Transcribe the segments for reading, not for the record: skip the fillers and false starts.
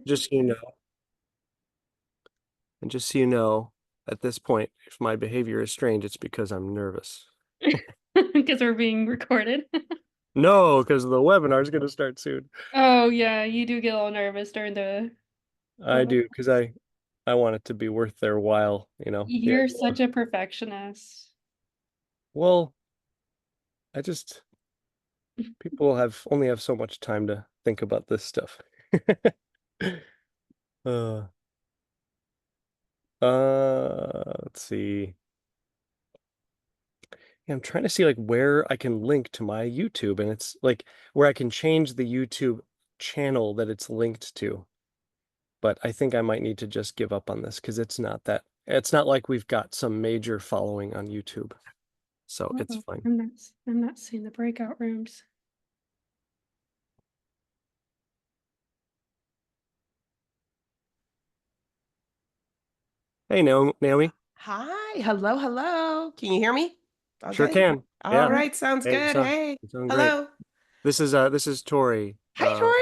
just so you know, and just so you know, at this point, if my behavior is strange, it's because I'm nervous. Because we're being recorded. No, because the webinar is going to start soon. Oh yeah, you do get a little nervous during I the do, because I want it to be worth their while, the You're idea of, such a perfectionist. well, I just people only have so much time to think about this stuff. Uh, let's see. Yeah, I'm trying to see like where I can link to my YouTube, and it's like where I can change the YouTube channel that it's linked to. But I think I might need to just give up on this because it's not like we've got some major following on YouTube. So it's Uh-oh. fine. I'm not seeing the breakout rooms. Hey, Naomi. Hi, hello, hello. Can you hear me? All Sure good. can. All Yeah. Yeah. right, sounds Hey, good. Hey, you sound great. hello. This is Tori, Hi, Tori.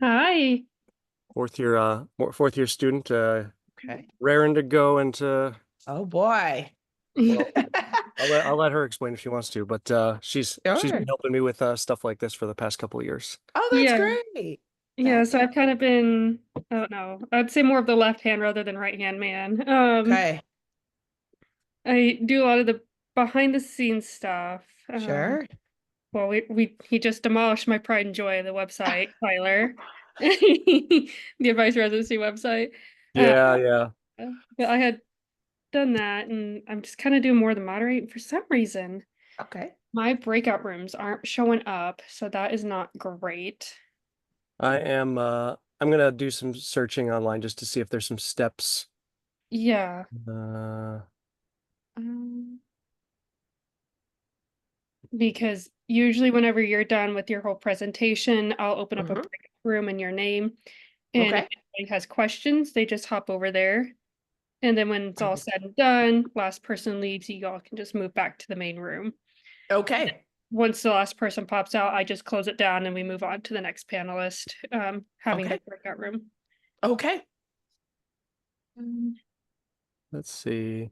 Hi. fourth year student, Okay. raring to go into, Oh boy. well, I'll let her explain if she wants to, but she's been Sure. helping me with stuff like this for the past couple of years. Oh, that's Yeah. great. Yeah, That's so I've kind of been, I don't know, I'd say more of the left hand rather than right hand man. okay. I do a lot of the behind the scenes stuff. Sure. Well, he just demolished my pride and joy, the website, Tyler, the advice residency website. Uh, Yeah, yeah. but I had done that, and I'm just kind of doing more of the moderating. For some reason, Okay. my breakout rooms aren't showing up, so that is not great. I'm gonna do some searching online just to see if there's some steps. Yeah. Uh, Um, because usually whenever you're done with your whole presentation, I'll open up a Hmm. breakout room in your name, and if Okay. anybody has questions, they just hop over there. And then when it's all Right. said and done, last person leaves, you all can just move back to the main room. Okay. Once the last person pops out, I just close it down and we move on to the next panelist, having the Okay. breakout room. Okay. Um, let's see.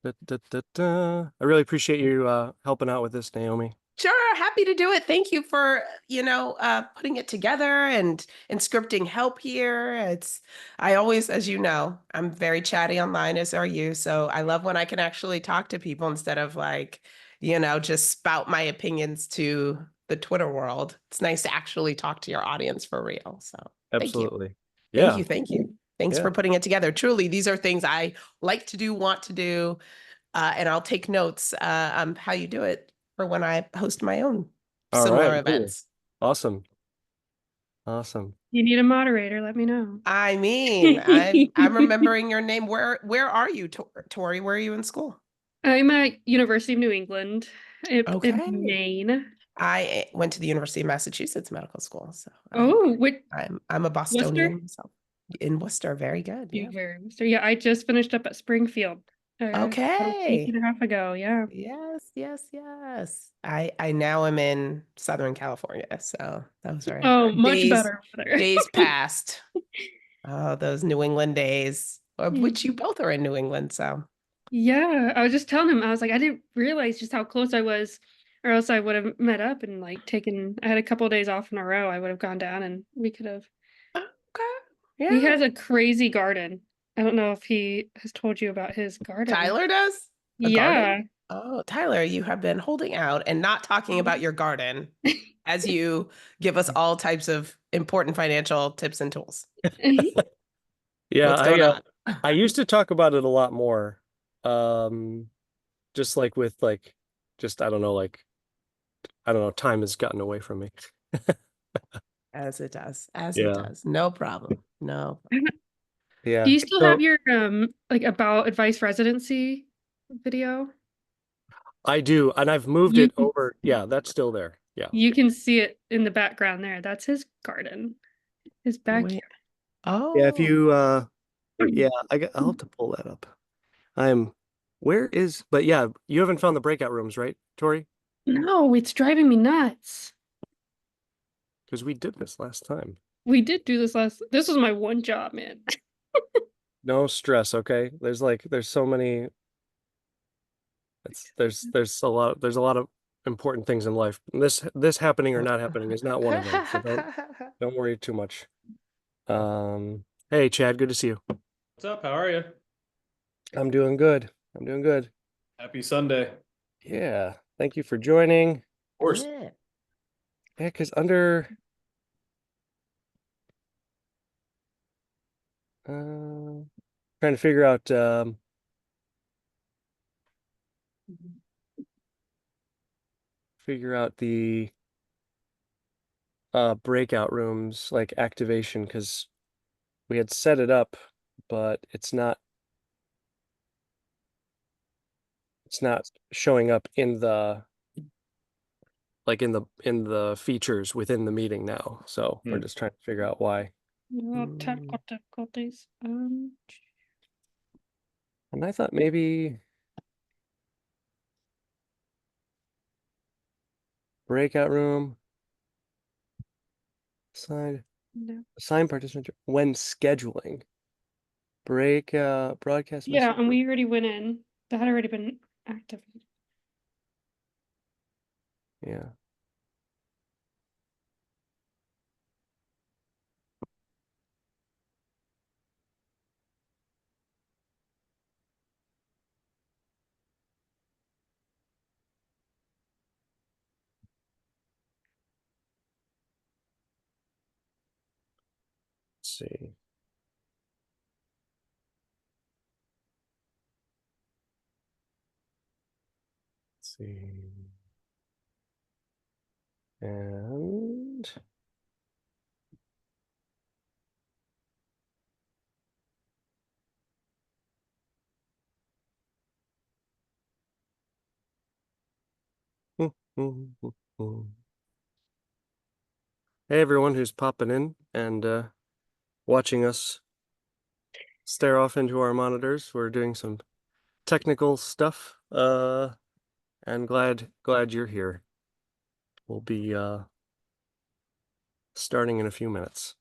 Da, da, da, da. I really appreciate you helping out with this, Naomi. Sure, happy to do it. Thank you for, putting it together and scripting help here. I always, as you know, I'm very chatty online, as are you. So I love when I can actually talk to people instead of like, just spout my opinions to the Twitter world. It's nice to actually talk to your audience for real. So thank you. Absolutely. Thank Yeah, you. Thank you. Thanks yeah. for putting it together. Truly, these are things I like to do, want to do, and I'll take notes on how you do it for when I host my own All right, similar cool. events. Awesome. Awesome. you need a moderator, let me know. I mean, I'm remembering your name. Where are you, Tori? Where are you in school? I'm at University of New England in Okay. Maine. I went to the University of Massachusetts Medical School, so Oh, which I'm a Worcester? Bostonian myself. In Worcester, very good. You Yeah. very Worcester. Yeah, I just finished up at Springfield about a week Okay. and a half ago. Yeah. Yes, yes, yes. I now am in Southern California, so those are Oh, much days better over there. days past. Oh, those New England days, of Yeah. which you both are in New England, so. Yeah, I was just telling him, I was like, I didn't realize just how close I was, or else I would have met up and like taken, I had a couple of days off in a row. I would have gone down and we could have. Okay. He Yeah. has a crazy garden. I don't know if he has told you about his garden. Tyler does? A garden? Yeah. Oh, Tyler, you have been holding out and not talking about your garden as you give us all types of important financial tips and tools. Yeah, What's going on? I used to talk about it a lot more. Um, just like with like just I don't know, time has gotten away from me. As it does, as it Yeah. does. No problem. No. Do Yeah. you still have So your like about advice residency video? I do, and I've moved You it over. Yeah, that's still there. Yeah. you can see it in the background there. That's his garden, his Wait. backyard. Yeah, if Oh, you yeah, I'll have to pull that up. I'm where is but yeah, you haven't found the breakout rooms, right, Tori? No, it's driving me nuts. because we did this last time. We did do this this was my one job, man. No stress, okay? There's so many. There's a lot of important things in life. This happening or not happening is not one of them. So don't worry too much. Hey Chad, good to see you. What's up? How are you? I'm doing good. I'm doing good. Happy Sunday. Of Yeah, thank you for joining. course. Yeah. Yeah, because under trying to figure out the breakout rooms like activation, because we had set it up, but it's not showing up in the in the features within the meeting now. So we're just trying to figure out why. No technical difficulties. And I thought maybe breakout room No. assign participant when scheduling broadcast Yeah, message. and we already went in. That had already been activated. Yeah. Let's see. Let's see. And hey everyone who's popping in and watching us stare off into our monitors. We're doing some technical stuff. And glad you're here. We'll be starting in a few minutes.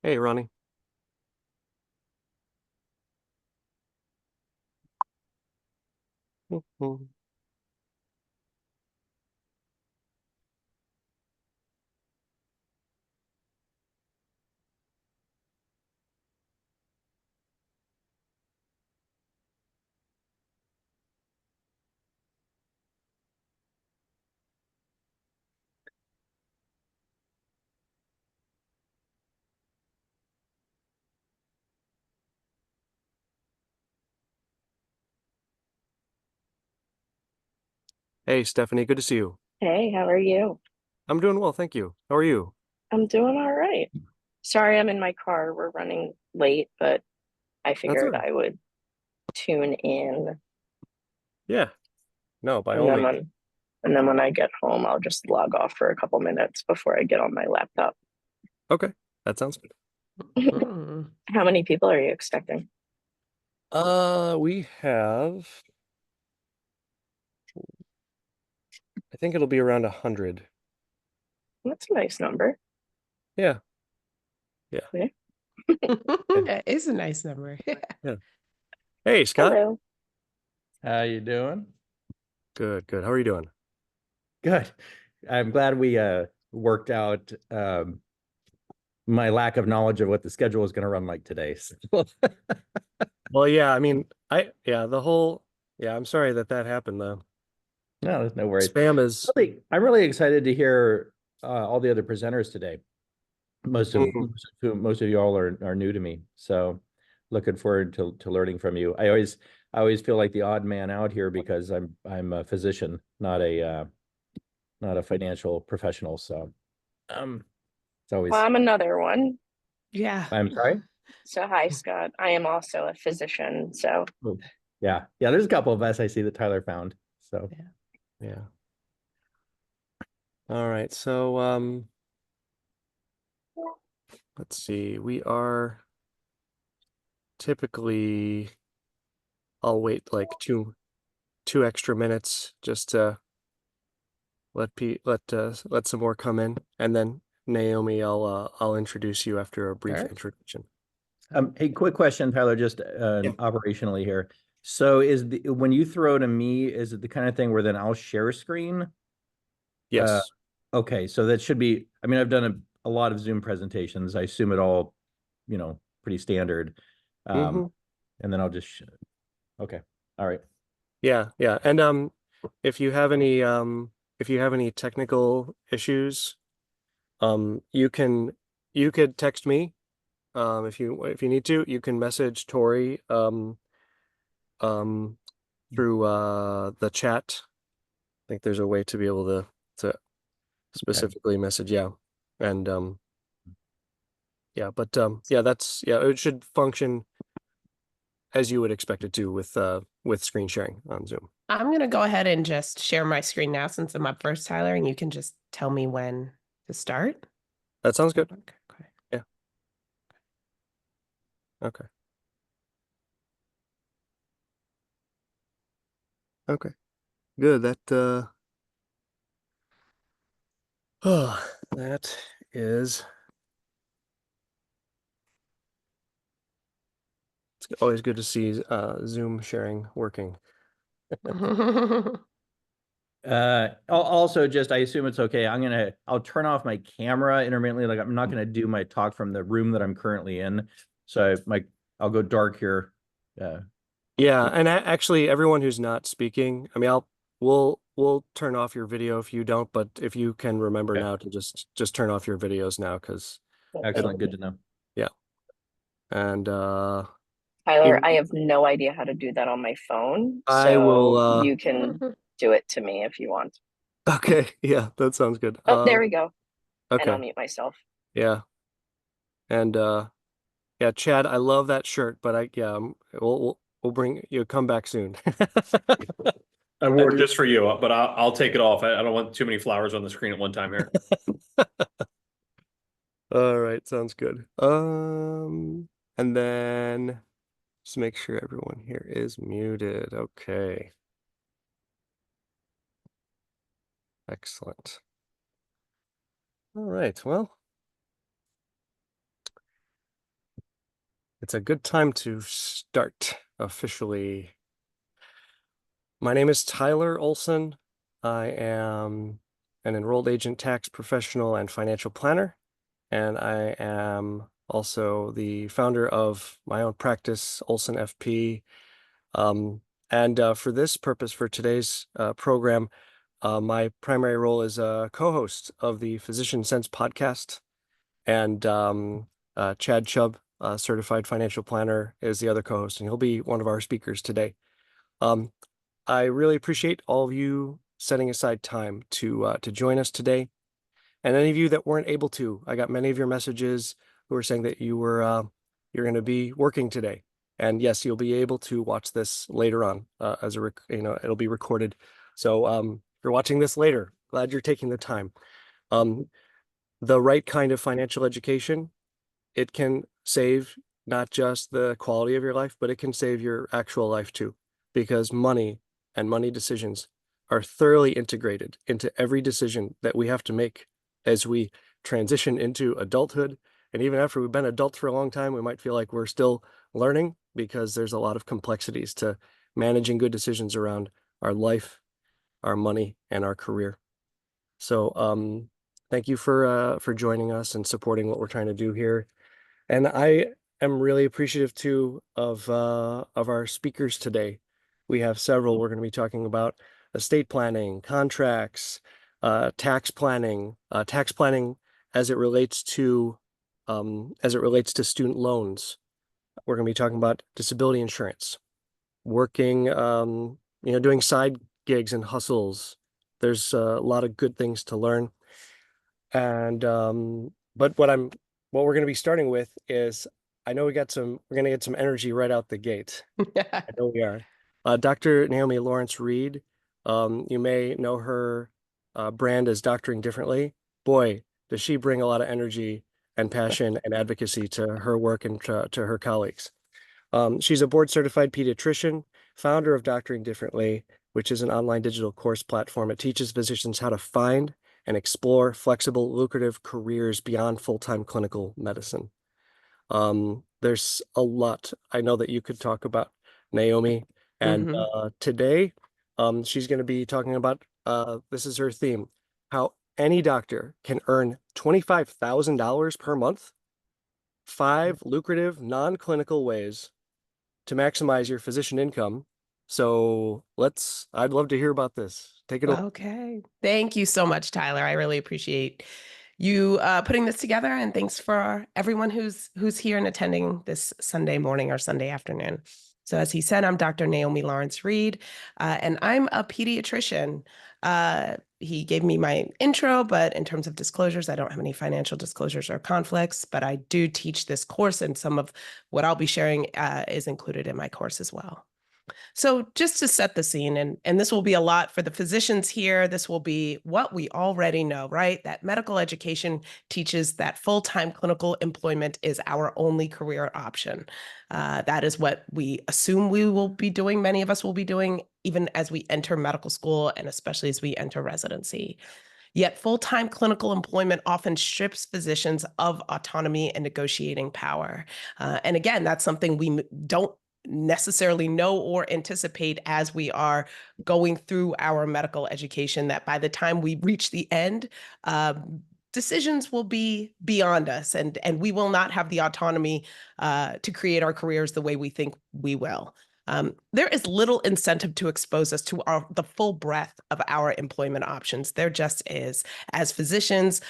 Hey Ronnie. Hey Stephanie, good to see you. Hey, how are you? I'm doing well, thank you. How are you? I'm doing all right. Sorry, I'm in my car. We're running late, but I That's all figured right. I would tune in, Yeah. No, by and all then means. when I get home, I'll just log off for a couple minutes before I get on my laptop. Okay, that sounds good. How many people are you expecting? We have, I think it'll be around 100. That's a nice number. Yeah. That is a nice number. Yeah. Hey Scott. Hello. How you doing? Good. How are you doing? Good. I'm glad we worked out my lack of knowledge of what the schedule is going to run like today. So Well, yeah, I mean, I'm sorry that happened though. no, there's no worries. Spam is I'm really excited to hear all the other presenters today. Most of you all are new to me, so looking forward to learning from you. I always feel like the odd man out here because I'm a physician, not a financial professional. So it's always. Well, I'm another one. Yeah. I'm sorry. So hi, Scott. I am also a physician. So Yeah. There's a couple of us I see that Tyler found. So yeah. All right. So let's see. We are typically I'll wait like two extra minutes just to let some more come in, and then Naomi, I'll introduce you after a brief Sure. introduction. Hey, quick question, Tyler, just operationally here. So when you throw to me, is it the kind of thing where then I'll share a screen? Yes. Okay, so that should be, I mean, I've done a lot of Zoom presentations. I assume it all, pretty standard. Mhm. And then I'll just, okay, all right. Yeah, yeah. And if you have any technical issues, you could text me. If you need to, you can message Tori um through the chat. I think there's a way to be able to specifically message, yeah. And yeah, but it should function as you would expect it to with screen sharing on Zoom. I'm going to go ahead and just share my screen now since I'm up first, Tyler, and you can just tell me when to start. That sounds good. Okay. Yeah. Okay. Okay. Good. That is, it's always good to see Zoom sharing working. Also just, I assume it's okay. I'll turn off my camera intermittently. Like I'm not going to do my talk from the room that I'm currently in. So I'll go dark here. Yeah, and actually everyone who's not speaking, I mean, we'll turn off your video if you don't, but if you can remember Okay. now to just turn off your videos now, because Excellent. Good to know. yeah. And Tyler, I have no idea how to do that on my phone. I So will you can do it to me if you want. okay, yeah, that sounds good. Oh, there we go. And I'll Okay. mute myself. Yeah. And yeah, Chad, I love that shirt, but we'll bring you come back soon. I wore it just for you, but I'll take it off. I don't want too many flowers on the screen at one time here. All right, sounds good. And then just make sure everyone here is muted. Okay. Excellent. All right, well, it's a good time to start officially. My name is Tyler Olson. I am an enrolled agent tax professional and financial planner, and I am also the founder of my own practice, Olson FP. And for this purpose, for today's program, my primary role is a co-host of the Physician Sense podcast, and Chad Chubb, certified financial planner, is the other co-host, and he'll be one of our speakers today. I really appreciate all of you setting aside time to join us today. And any of you that weren't able to, I got many of your messages who were saying that you're going to be working today. And yes, you'll be able to watch this later on as it'll be recorded. So if you're watching this later, glad you're taking the time. The right kind of financial education, it can save not just the quality of your life, but it can save your actual life too, because money and money decisions are thoroughly integrated into every decision that we have to make as we transition into adulthood. And even after we've been adults for a long time, we might feel like we're still learning, because there's a lot of complexities to managing good decisions around our life, our money, and our career. So thank you for joining us and supporting what we're trying to do here. And I am really appreciative too of our speakers today. We have several. We're going to be talking about estate planning, contracts, tax planning as it relates to student loans. We're going to be talking about disability insurance, working, doing side gigs and hustles. There's a lot of good things to learn. And but what we're going to be starting with is, I know we're going to get some energy right out the gate. I know we are. Dr. Naomi Lawrence-Reid, you may know her brand as Doctoring Differently. Boy, does she bring a lot of energy and passion and advocacy to her work and to her colleagues. She's a board certified pediatrician founder of Doctoring Differently, which is an online digital course platform. It teaches physicians how to find and explore flexible, lucrative careers beyond full-time clinical medicine. There's a lot I know that you could talk about, Naomi, and today she's going to be talking about, this is her theme, how any doctor can earn $25,000 per month, 5 lucrative non-clinical ways to maximize your physician income. So I'd love to hear about this. Take it away. Okay. Thank you so much, Tyler. I really appreciate you putting this together, and thanks for everyone who's here and attending this Sunday morning or Sunday afternoon. So as he said, I'm Dr. Naomi Lawrence-Reid, and I'm a pediatrician. He gave me my intro, but in terms of disclosures, I don't have any financial disclosures or conflicts, but I do teach this course, and some of what I'll be sharing is included in my course as well. So just to set the scene, and this will be a lot for the physicians here, this will be what we already know, right? That medical education teaches that full-time clinical employment is our only career option. That is what we assume we will be doing, many of us will be doing, even as we enter medical school and especially as we enter residency. Yet full-time clinical employment often strips physicians of autonomy and negotiating power. And again, that's something we don't necessarily know or anticipate as we are going through our medical education, that by the time we reach the end, decisions will be beyond us, and we will not have the autonomy to create our careers the way we think we will. There is little incentive to expose us to the full breadth of our employment options. There just is. As physicians,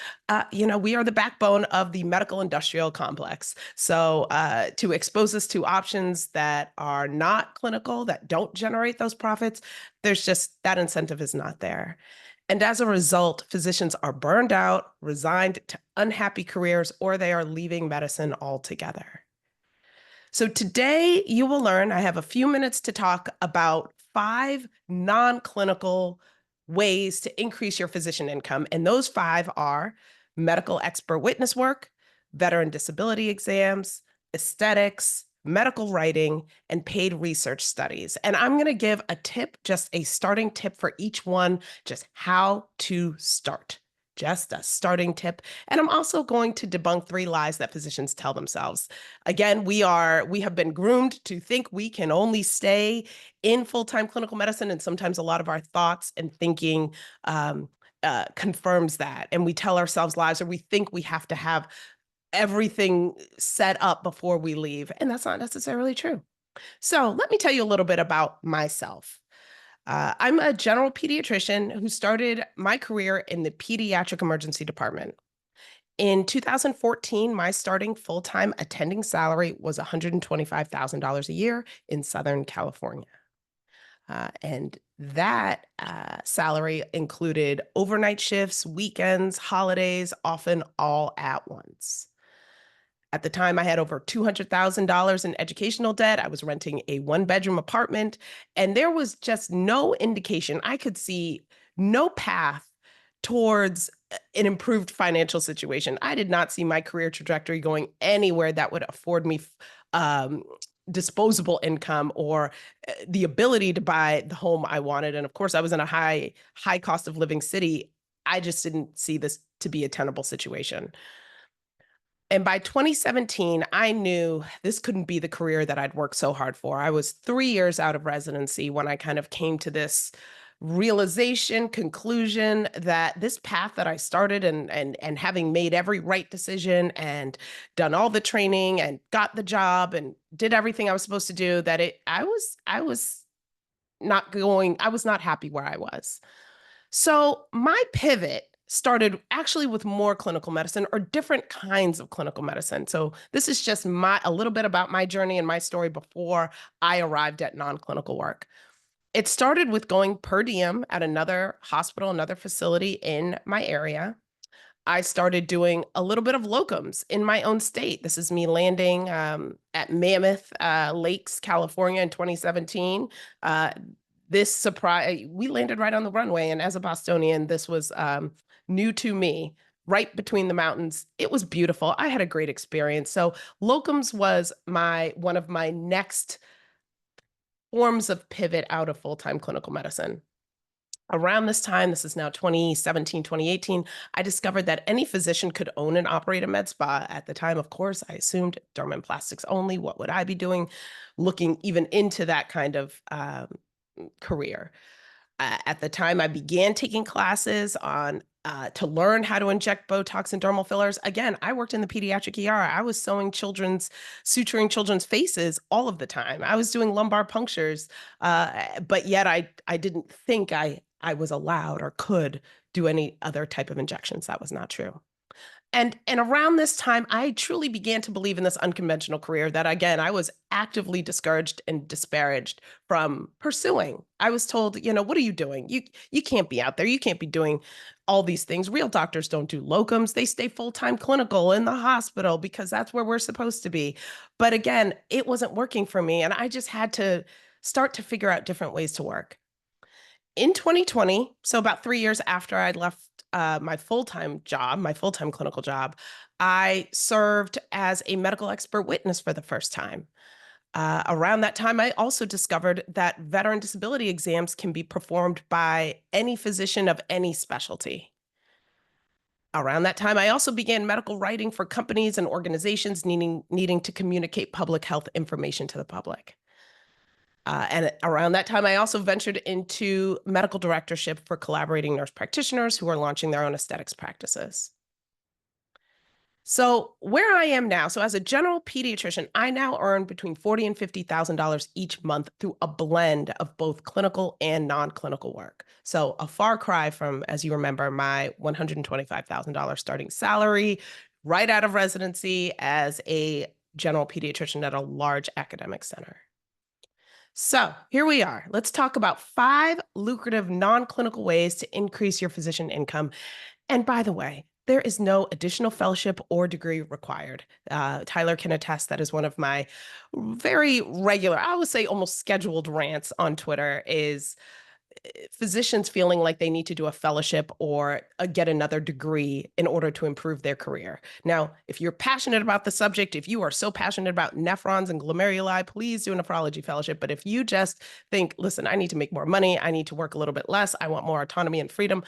we are the backbone of the medical industrial complex. So to expose us to options that are not clinical, that don't generate those profits, there's just, that incentive is not there. And as a result, physicians are burned out, resigned to unhappy careers, or they are leaving medicine altogether. So today you will learn, I have a few minutes to talk about 5 non-clinical ways to increase your physician income. And those 5 are medical expert witness work, veteran disability exams, aesthetics, medical writing, and paid research studies. And I'm going to give a tip, just a starting tip for each one, just how to start. Just a starting tip. And I'm also going to debunk 3 lies that physicians tell themselves. Again, we have been groomed to think we can only stay in full-time clinical medicine, and sometimes a lot of our thoughts and thinking confirms that. And we tell ourselves lies, or we think we have to have everything set up before we leave. And that's not necessarily true. So let me tell you a little bit about myself. I'm a general pediatrician who started my career in the pediatric emergency department. In 2014, my starting full-time attending salary was $125,000 a year in Southern California. And that salary included overnight shifts, weekends, holidays, often all at once. At the time, I had over $200,000 in educational debt. I was renting a 1-bedroom apartment, and there was just no indication. I could see no path towards an improved financial situation. I did not see my career trajectory going anywhere that would afford me disposable income or the ability to buy the home I wanted. And of course, I was in a high cost of living city. I just didn't see this to be a tenable situation. And by 2017, I knew this couldn't be the career that I'd worked so hard for. I was 3 years out of residency when I kind of came to this realization, conclusion that this path that I started and having made every right decision and done all the training and got the job and did everything I was supposed to do, that I was not happy where I was. So my pivot started actually with more clinical medicine, or different kinds of clinical medicine. So this is just a little bit about my journey and my story before I arrived at non-clinical work. It started with going per diem at another hospital, another facility in my area. I started doing a little bit of locums in my own state. This is me landing at Mammoth Lakes, California in 2017. This surprise, we landed right on the runway. And as a Bostonian, this was new to me, right between the mountains. It was beautiful. I had a great experience. So locums was one of my next forms of pivot out of full-time clinical medicine. Around this time, this is now 2017, 2018, I discovered that any physician could own and operate a med spa. At the time, of course, I assumed derm and plastics only. What would I be doing? Looking even into that kind of career. At the time, I began taking classes on to learn how to inject Botox and dermal fillers. Again, I worked in the pediatric ER. I was suturing children's faces all of the time. I was doing lumbar punctures, but yet I didn't think I was allowed or could do any other type of injections. That was not true. And around this time, I truly began to believe in this unconventional career that, again, I was actively discouraged and disparaged from pursuing. I was told, what are you doing? You can't be out there. You can't be doing all these things. Real doctors don't do locums. They stay full-time clinical in the hospital because that's where we're supposed to be. But again, it wasn't working for me. And I just had to start to figure out different ways to work. In 2020, so about 3 years after I'd left my full-time clinical job, I served as a medical expert witness for the first time. Around that time, I also discovered that veteran disability exams can be performed by any physician of any specialty. Around that time, I also began medical writing for companies and organizations needing to communicate public health information to the public. And around that time, I also ventured into medical directorship for collaborating nurse practitioners who are launching their own aesthetics practices. So where I am now, so as a general pediatrician, I now earn between $40,000 and $50,000 each month through a blend of both clinical and non-clinical work. So a far cry from, as you remember, my $125,000 starting salary right out of residency as a general pediatrician at a large academic center. So here we are. Let's talk about 5 lucrative non-clinical ways to increase your physician income. And by the way, there is no additional fellowship or degree required. Tyler can attest that is one of my very regular, I would say almost scheduled rants on Twitter is physicians feeling like they need to do a fellowship or get another degree in order to improve their career. Now, if you're passionate about the subject, if you are so passionate about nephrons and glomeruli, please do a nephrology fellowship. But if you just think, listen, I need to make more money, I need to work a little bit less, I want more autonomy and freedom,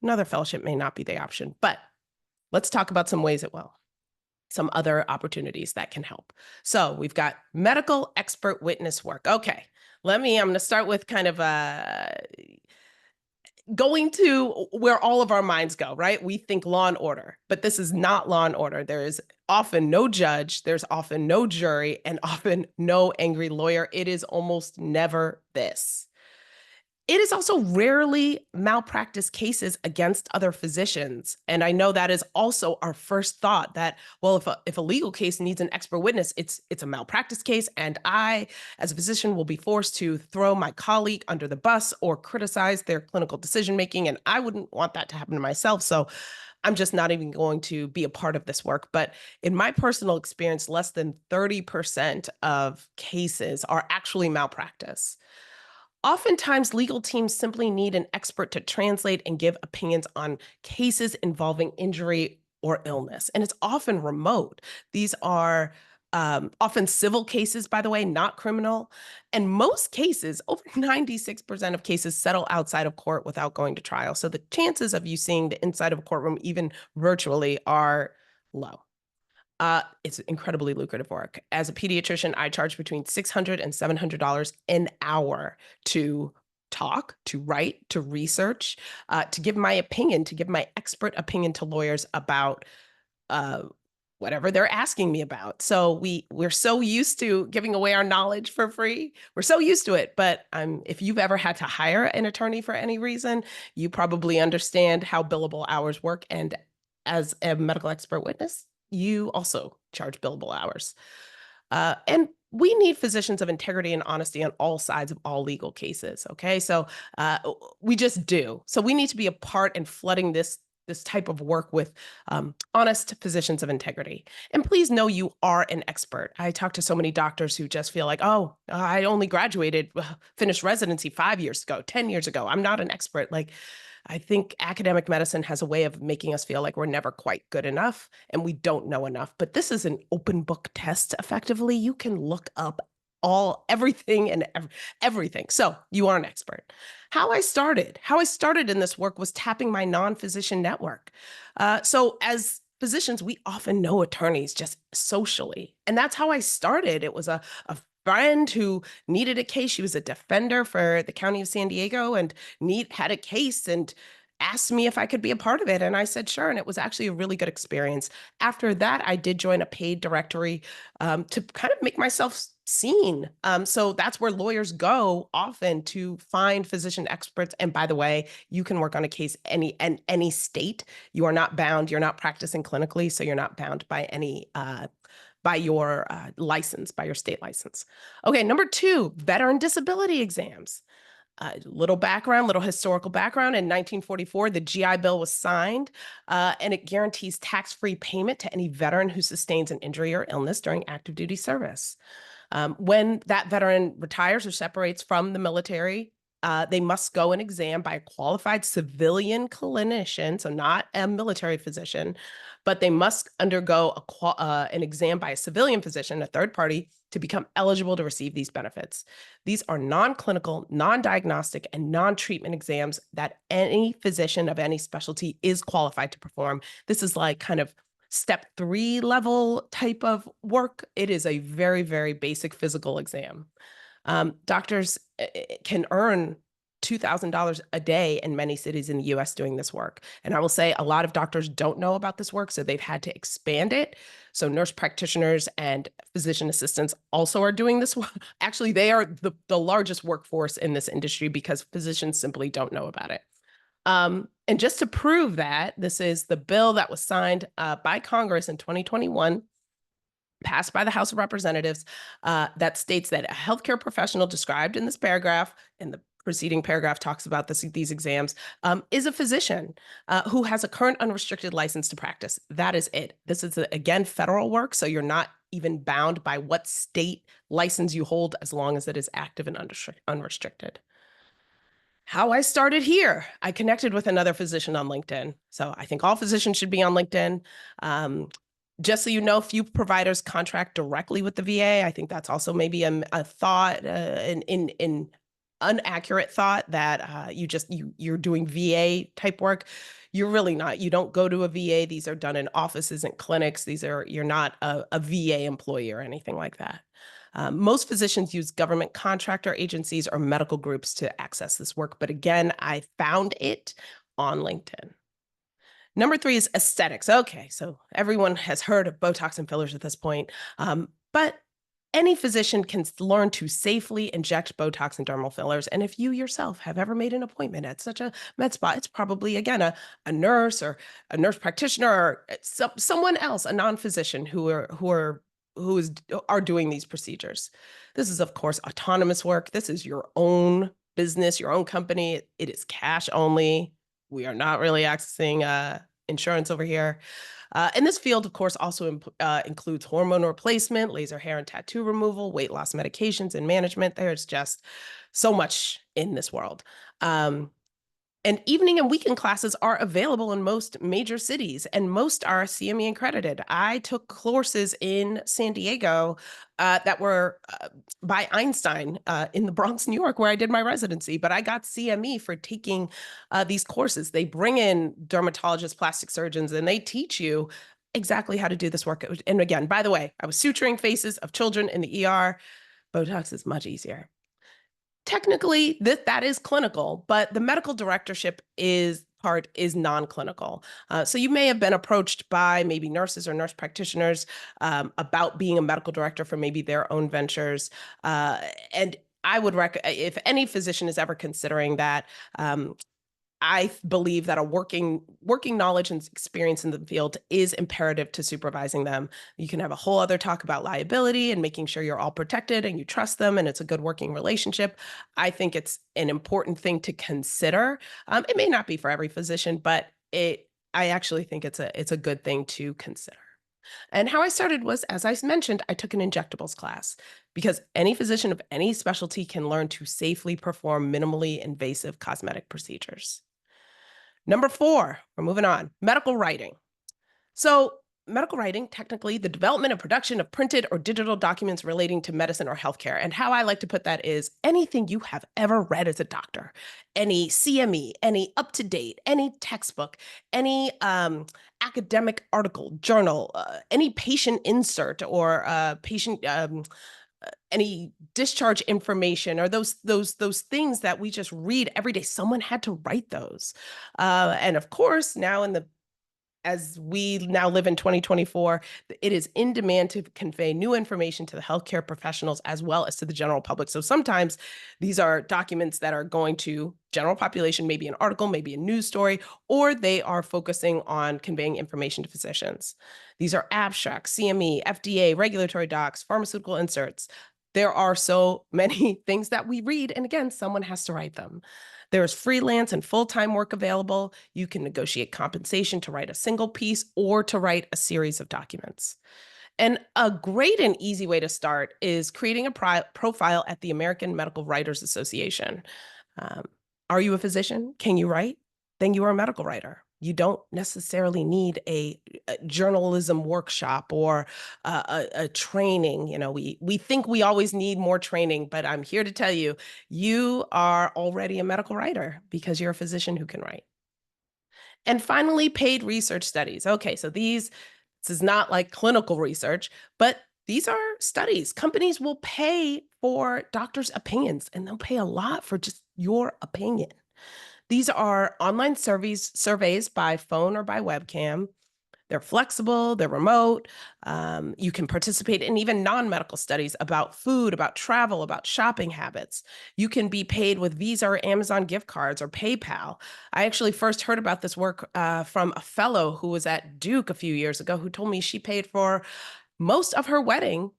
another fellowship may not be the option. But let's talk about some ways it will. Some other opportunities that can help. So we've got medical expert witness work. Okay. I'm going to start with kind of going to where all of our minds go, right? We think law and order, but this is not law and order. There is often no judge, there's often no jury, and often no angry lawyer. It is almost never this. It is also rarely malpractice cases against other physicians. And I know that is also our first thought that, well, if a legal case needs an expert witness, it's a malpractice case. And I, as a physician, will be forced to throw my colleague under the bus or criticize their clinical decision-making. And I wouldn't want that to happen to myself. So I'm just not even going to be a part of this work. But in my personal experience, less than 30% of cases are actually malpractice. Oftentimes, legal teams simply need an expert to translate and give opinions on cases involving injury or illness, and it's often remote. These are often civil cases, by the way, not criminal. And most cases, over 96% of cases, settle outside of court without going to trial. So the chances of you seeing the inside of a courtroom, even virtually, are low. It's incredibly lucrative work. As a pediatrician, I charge between $600 and $700 an hour to talk, to write, to research, to give my opinion, to give my expert opinion to lawyers about whatever they're asking me about. So we're so used to giving away our knowledge for free. We're so used to it. But if you've ever had to hire an attorney for any reason, you probably understand how billable hours work. And as a medical expert witness, you also charge billable hours. And we need physicians of integrity and honesty on all sides of all legal cases, okay? So we just do. So we need to be a part in flooding this type of work with honest physicians of integrity. And please know you are an expert. I talk to so many doctors who just feel like, oh, I only finished residency 5 years ago, 10 years ago. I'm not an expert. Like, I think academic medicine has a way of making us feel like we're never quite good enough and we don't know enough. But this is an open book test, effectively. You can look up everything and everything. So you are an expert. How I started in this work was tapping my non-physician network. So as physicians, we often know attorneys just socially. And that's how I started. It was a friend who needed a case. She was a defender for the County of San Diego and had a case and asked me if I could be a part of it. And I said, sure. And it was actually a really good experience. After that, I did join a paid directory to kind of make myself seen. So that's where lawyers go often to find physician experts. And by the way, you can work on a case any state. You are not bound. You're not practicing clinically, so you're not bound by any by your license, by your state license. Okay, number 2, veteran disability exams. Little historical background. In 1944, the GI Bill was signed, and it guarantees tax-free payment to any veteran who sustains an injury or illness during active duty service. When that veteran retires or separates from the military, they must go an exam by a qualified civilian clinician, so not a military physician, but they must undergo an exam by a civilian physician, a third party, to become eligible to receive these benefits. These are non-clinical, non-diagnostic, and non-treatment exams that any physician of any specialty is qualified to perform. This is like kind of step 3 level type of work. It is a very, very basic physical exam. Doctors can earn $2,000 a day in many cities in the US doing this work. And I will say a lot of doctors don't know about this work, so they've had to expand it. So nurse practitioners and physician assistants also are doing this work. Actually, they are the largest workforce in this industry because physicians simply don't know about it. And just to prove that, this is the bill that was signed by Congress in 2021, passed by the House of Representatives, that states that a healthcare professional described in this paragraph, and the preceding paragraph talks about these exams, is a physician who has a current unrestricted license to practice. That is it. This is, again, federal work, so you're not even bound by what state license you hold as long as it is active and unrestricted. How I started here, I connected with another physician on LinkedIn. So I think all physicians should be on LinkedIn. Just so you know, few providers contract directly with the VA. I think that's also maybe a thought, an inaccurate thought that you're doing VA type work. You're really not. You don't go to a VA. These are done in offices and clinics. You're not a VA employee or anything like that. Most physicians use government contractor agencies or medical groups to access this work. But again, I found it on LinkedIn. Number 3 is aesthetics. Okay, so everyone has heard of Botox and fillers at this point, but any physician can learn to safely inject Botox and dermal fillers. And if you yourself have ever made an appointment at such a med spa, it's probably, again, a nurse or a nurse practitioner or someone else, a non-physician who are doing these procedures. This is, of course, autonomous work. This is your own business, your own company. It is cash only. We are not really accessing insurance over here. And this field, of course, also includes hormone replacement, laser hair and tattoo removal, weight loss medications, and management. There's just so much in this world. And evening and weekend classes are available in most major cities, and most are CME accredited. I took courses in San Diego that were by Einstein in the Bronx, New York, where I did my residency, but I got CME for taking these courses. They bring in dermatologists, plastic surgeons, and they teach you exactly how to do this work. And again, by the way, I was suturing faces of children in the ER. Botox is much easier. Technically, that is clinical, but the medical directorship is non-clinical. So you may have been approached by maybe nurses or nurse practitioners about being a medical director for maybe their own ventures. And I would recommend, if any physician is ever considering that, I believe that a working knowledge and experience in the field is imperative to supervising them. You can have a whole other talk about liability and making sure you're all protected and you trust them and it's a good working relationship. I think it's an important thing to consider. It may not be for every physician, but I actually think it's a good thing to consider. And how I started was, as I mentioned, I took an injectables class because any physician of any specialty can learn to safely perform minimally invasive cosmetic procedures. Number 4, we're moving on, medical writing. So medical writing, technically, the development and production of printed or digital documents relating to medicine or healthcare. And how I like to put that is anything you have ever read as a doctor, any CME, any up-to-date, any textbook, any academic article, journal, any patient insert or patient any discharge information, or those things that we just read every day. Someone had to write those, and of course, now as we now live in 2024, it is in demand to convey new information to the healthcare professionals as well as to the general public. So sometimes these are documents that are going to general population, maybe an article, maybe a news story, or they are focusing on conveying information to physicians. These are abstracts, CME, FDA, regulatory docs, pharmaceutical inserts. There are so many things that we read, and again, someone has to write them. There's freelance and full-time work available. You can negotiate compensation to write a single piece or to write a series of documents. And a great and easy way to start is creating a profile at the American Medical Writers Association. Are you a physician? Can you write? Then you are a medical writer. You don't necessarily need a journalism workshop or a training. You know, we think we always need more training, but I'm here to tell you, you are already a medical writer because you're a physician who can write. And finally, paid research studies. Okay, so this is not like clinical research, but these are studies. Companies will pay for doctors' opinions, and they'll pay a lot for just your opinion. These are online surveys by phone or by webcam. They're flexible, they're remote. You can participate in even non-medical studies about food, about travel, about shopping habits. You can be paid with Visa or Amazon gift cards or PayPal. I actually first heard about this work from a fellow who was at Duke a few years ago who told me she paid for most of her wedding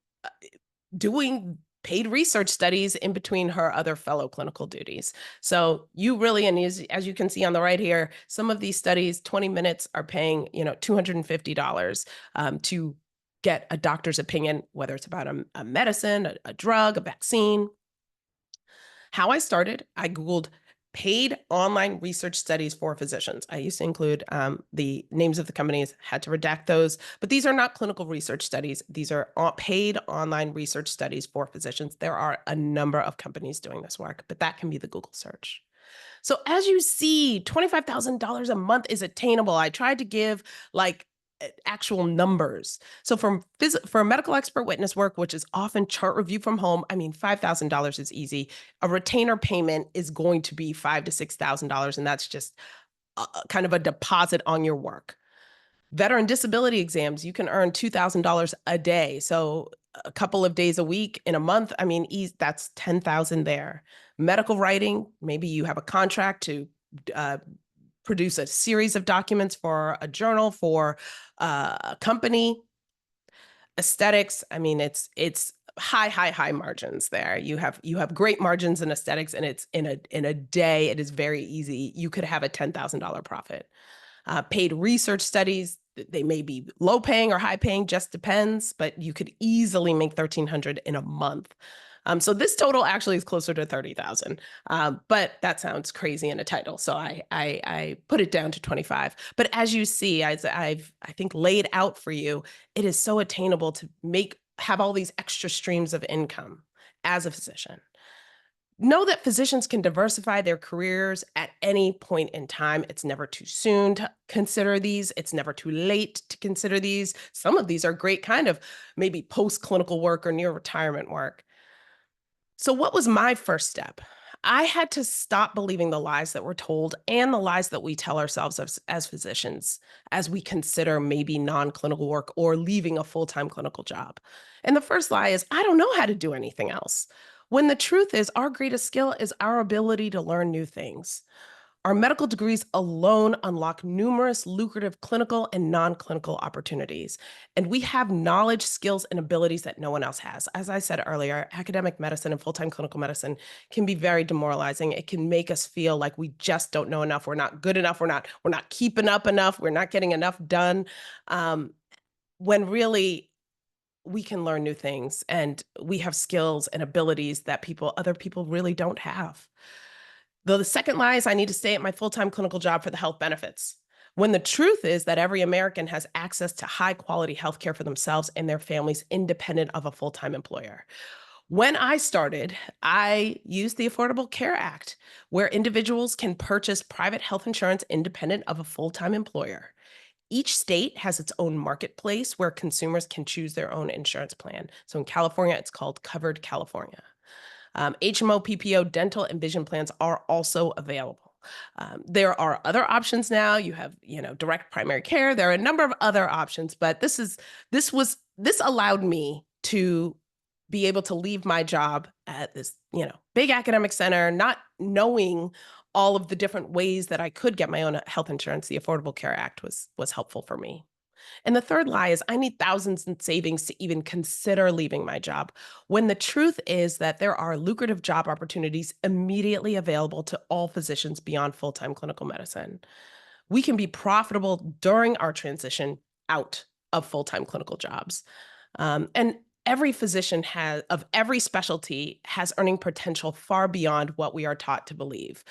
doing paid research studies in between her other fellow clinical duties. So you really, and as you can see on the right here, some of these studies, 20 minutes are paying, $250 to get a doctor's opinion, whether it's about a medicine, a drug, a vaccine. How I started, I Googled paid online research studies for physicians. I used to include the names of the companies, had to redact those, but these are not clinical research studies. These are paid online research studies for physicians. There are a number of companies doing this work, but that can be the Google search. So as you see, $25,000 a month is attainable. I tried to give like actual numbers. So for a medical expert witness work, which is often chart review from home, I mean, $5,000 is easy. A retainer payment is going to be $5,000 to $6,000, and that's just kind of a deposit on your work. Veteran disability exams, you can earn $2,000 a day. So a couple of days a week in a month, I mean, that's $10,000 there. Medical writing, maybe you have a contract to produce a series of documents for a journal, for a company. Aesthetics, I mean, it's high margins there. You have great margins in aesthetics, and it's in a day, it is very easy. You could have a $10,000 profit. Paid research studies, they may be low paying or high paying, just depends, but you could easily make $1,300 in a month. So this total actually is closer to 30,000, but that sounds crazy in a title. So I put it down to 25. But as you see, as I think laid out for you, it is so attainable to have all these extra streams of income as a physician. Know that physicians can diversify their careers at any point in time. It's never too soon to consider these. It's never too late to consider these. Some of these are great kind of maybe post-clinical work or near retirement work. So what was my first step? I had to stop believing the lies that we're told and the lies that we tell ourselves as physicians as we consider maybe non-clinical work or leaving a full-time clinical job. And the first lie is, I don't know how to do anything else. When the truth is, our greatest skill is our ability to learn new things. Our medical degrees alone unlock numerous lucrative clinical and non-clinical opportunities. And we have knowledge, skills, and abilities that no one else has. As I said earlier, academic medicine and full-time clinical medicine can be very demoralizing. It can make us feel like we just don't know enough. We're not good enough. We're not keeping up enough. We're not getting enough done. When really, we can learn new things, and we have skills and abilities that other people really don't have. The second lie is I need to stay at my full-time clinical job for the health benefits. when the truth is that every American has access to high quality healthcare for themselves and their families, independent of a full-time employer. When I started, I used the Affordable Care Act, where individuals can purchase private health insurance independent of a full-time employer. Each state has its own marketplace where consumers can choose their own insurance plan. So in California, it's called Covered California. HMO, PPO, dental, and vision plans are also available. There are other options now. You have, direct primary care. There are a number of other options, but this allowed me to be able to leave my job at this, big academic center, not knowing all of the different ways that I could get my own health insurance. The Affordable Care Act was helpful for me. And the third lie is I need thousands in savings to even consider leaving my job, when the truth is that there are lucrative job opportunities immediately available to all physicians beyond full-time clinical medicine. We can be profitable during our transition out of full-time clinical jobs. And every physician of every specialty has earning potential far beyond what we are taught to believe.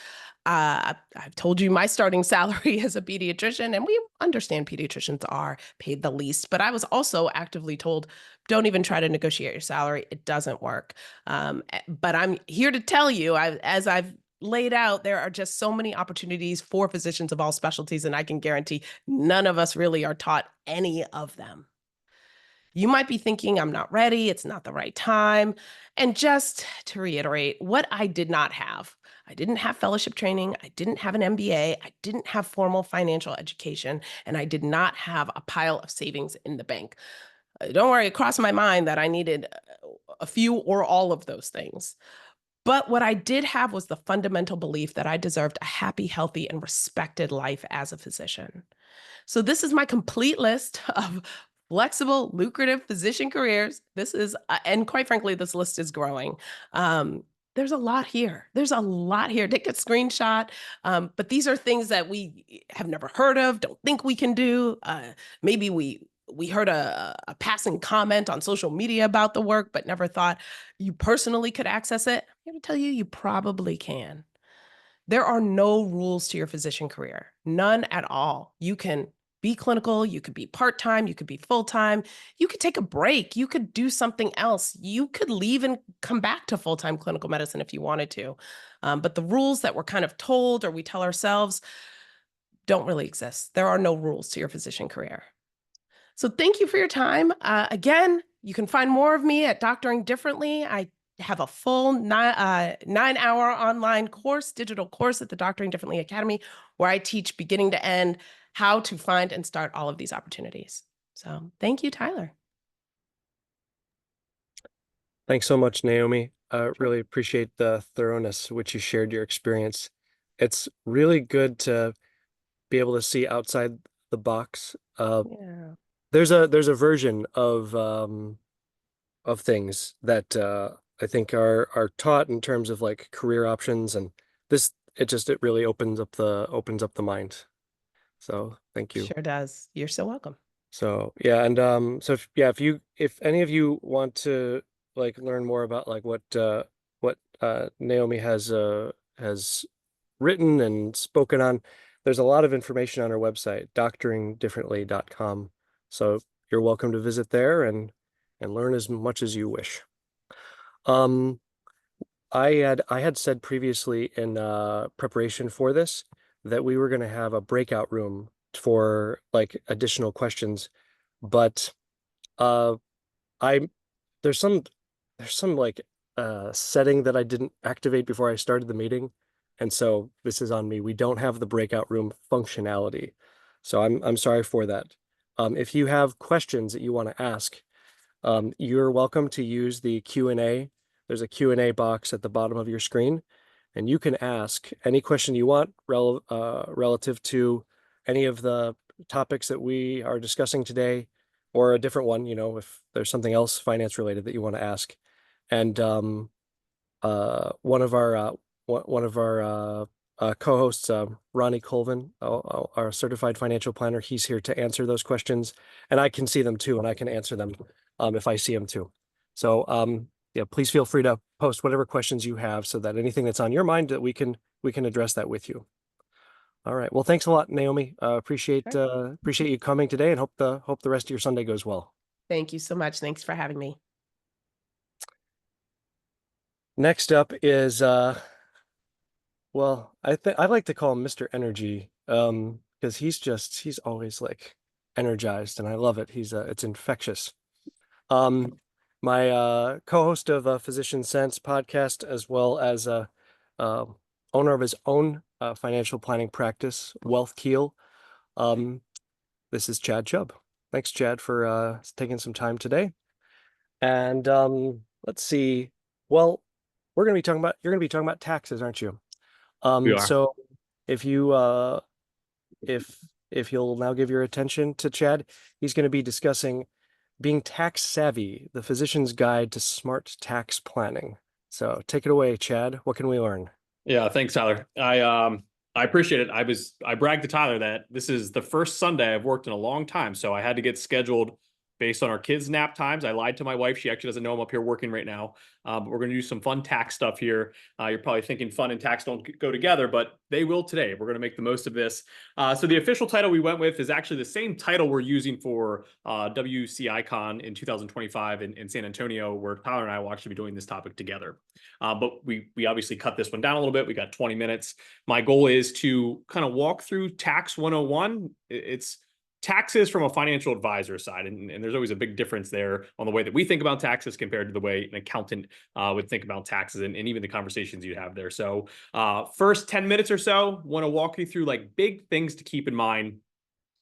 I've told you my starting salary as a pediatrician, and we understand pediatricians are paid the least, but I was also actively told, don't even try to negotiate your salary. It doesn't work. But I'm here to tell you, as I've laid out, there are just so many opportunities for physicians of all specialties, and I can guarantee none of us really are taught any of them. You might be thinking, I'm not ready, it's not the right time. And just to reiterate, what I did not have, I didn't have fellowship training, I didn't have an MBA, I didn't have formal financial education, and I did not have a pile of savings in the bank. Don't worry, it crossed my mind that I needed a few or all of those things. But what I did have was the fundamental belief that I deserved a happy, healthy, and respected life as a physician. So this is my complete list of flexible, lucrative physician careers. This is, and quite frankly, this list is growing. There's a lot here. Take a screenshot. But these are things that we have never heard of, don't think we can do. Maybe we heard a passing comment on social media about the work, but never thought you personally could access it. I'm going to tell you, you probably can. There are no rules to your physician career, none at all. You can be clinical, you could be part-time, you could be full-time, you could take a break, you could do something else, you could leave and come back to full-time clinical medicine if you wanted to. But the rules that we're kind of told or we tell ourselves don't really exist. There are no rules to your physician career. So thank you for your time. Again, you can find more of me at Doctoring Differently. I have a full 9-hour online course, digital course at the Doctoring Differently Academy, where I teach beginning to end how to find and start all of these opportunities. So thank you, Tyler. Thanks so much, Naomi. Really appreciate the thoroughness which you shared your experience. It's really good to be able to see outside the box. Yeah. There's a version of things that I think are taught in terms of like career options, and it really opens up the mind. So thank you. Sure does. You're so welcome. So yeah, and if any of you want to like learn more about like what Naomi has written and spoken on, there's a lot of information on her website, doctoringdifferently.com. So you're welcome to visit there and learn as much as you wish. I had said previously in preparation for this that we were going to have a breakout room for like additional questions, but there's some like setting that I didn't activate before I started the meeting, and so this is on me. We don't have the breakout room functionality, so I'm sorry for that. If you have questions that you want to ask, you're welcome to use the Q&A. There's a Q&A box at the bottom of your screen, and you can ask any question you want relative to any of the topics that we are discussing today, or a different one, if there's something else finance related that you want to ask. And one of our co-hosts, Ronnie Colvin, our certified financial planner, he's here to answer those questions, and I can see them too, and I can answer them if I see them too. So yeah, please feel free to post whatever questions you have so that anything that's on your mind that we can address that with you. All right. Well, thanks a lot, Naomi. Appreciate you coming today, and hope the rest of your Sunday goes well. Thank you so much. Thanks for having me. Next up is well, I like to call him Mr. Energy, because he's always like energized, and I love it. It's infectious. My co-host of Physician Sense podcast, as well as uh, owner of his own financial planning practice, WealthKeel. This is Chad Chubb. Thanks, Chad, for taking some time today. And let's see. Well, you're going to be talking about taxes, aren't you? We are. So if you if you'll now give your attention to Chad, he's going to be discussing being tax savvy, the physician's guide to smart tax planning. So take it away, Chad. What can we learn? Yeah, thanks, Tyler. I appreciate it. I bragged to Tyler that this is the first Sunday I've worked in a long time, so I had to get scheduled based on our kids' nap times. I lied to my wife. She actually doesn't know I'm up here working right now. But we're going to do some fun tax stuff here. You're probably thinking fun and tax don't go together, but they will today. We're going to make the most of this. So the official title we went with is actually the same title we're using for WCICon in 2025 in San Antonio, where Tyler and I will actually be doing this topic together. But we obviously cut this one down a little bit. We got 20 minutes. My goal is to kind of walk through Tax 101. It's taxes from a financial advisor side. And there's always a big difference there on the way that we think about taxes compared to the way an accountant would think about taxes and even the conversations you have there. So first 10 minutes or so, want to walk you through like big things to keep in mind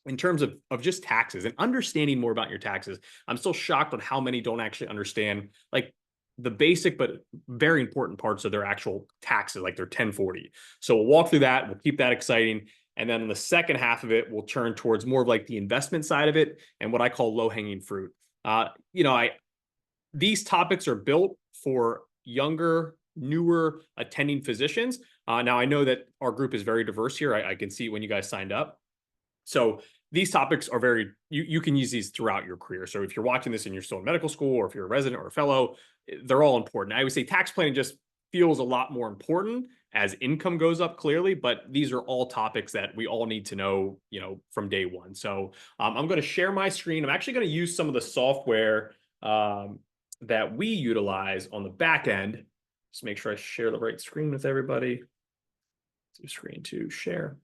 in terms of just taxes and understanding more about your taxes. I'm still shocked on how many don't actually understand like the basic but very important parts of their actual taxes, like their 1040. So we'll walk through that. We'll keep that exciting. And then in the second half of it, we'll turn towards more of like the investment side of it and what I call low-hanging fruit. These topics are built for younger, newer attending physicians. Now, I know that our group is very diverse here. I can see when you guys signed up. So these topics are you can use these throughout your career. So if you're watching this and you're still in medical school, or if you're a resident or a fellow, they're all important. I would say tax planning just feels a lot more important as income goes up clearly, but these are all topics that we all need to know, from day one. So I'm going to share my screen. I'm actually going to use some of the software that we utilize on the back end. Just make sure I share the right screen with everybody. Screen to share.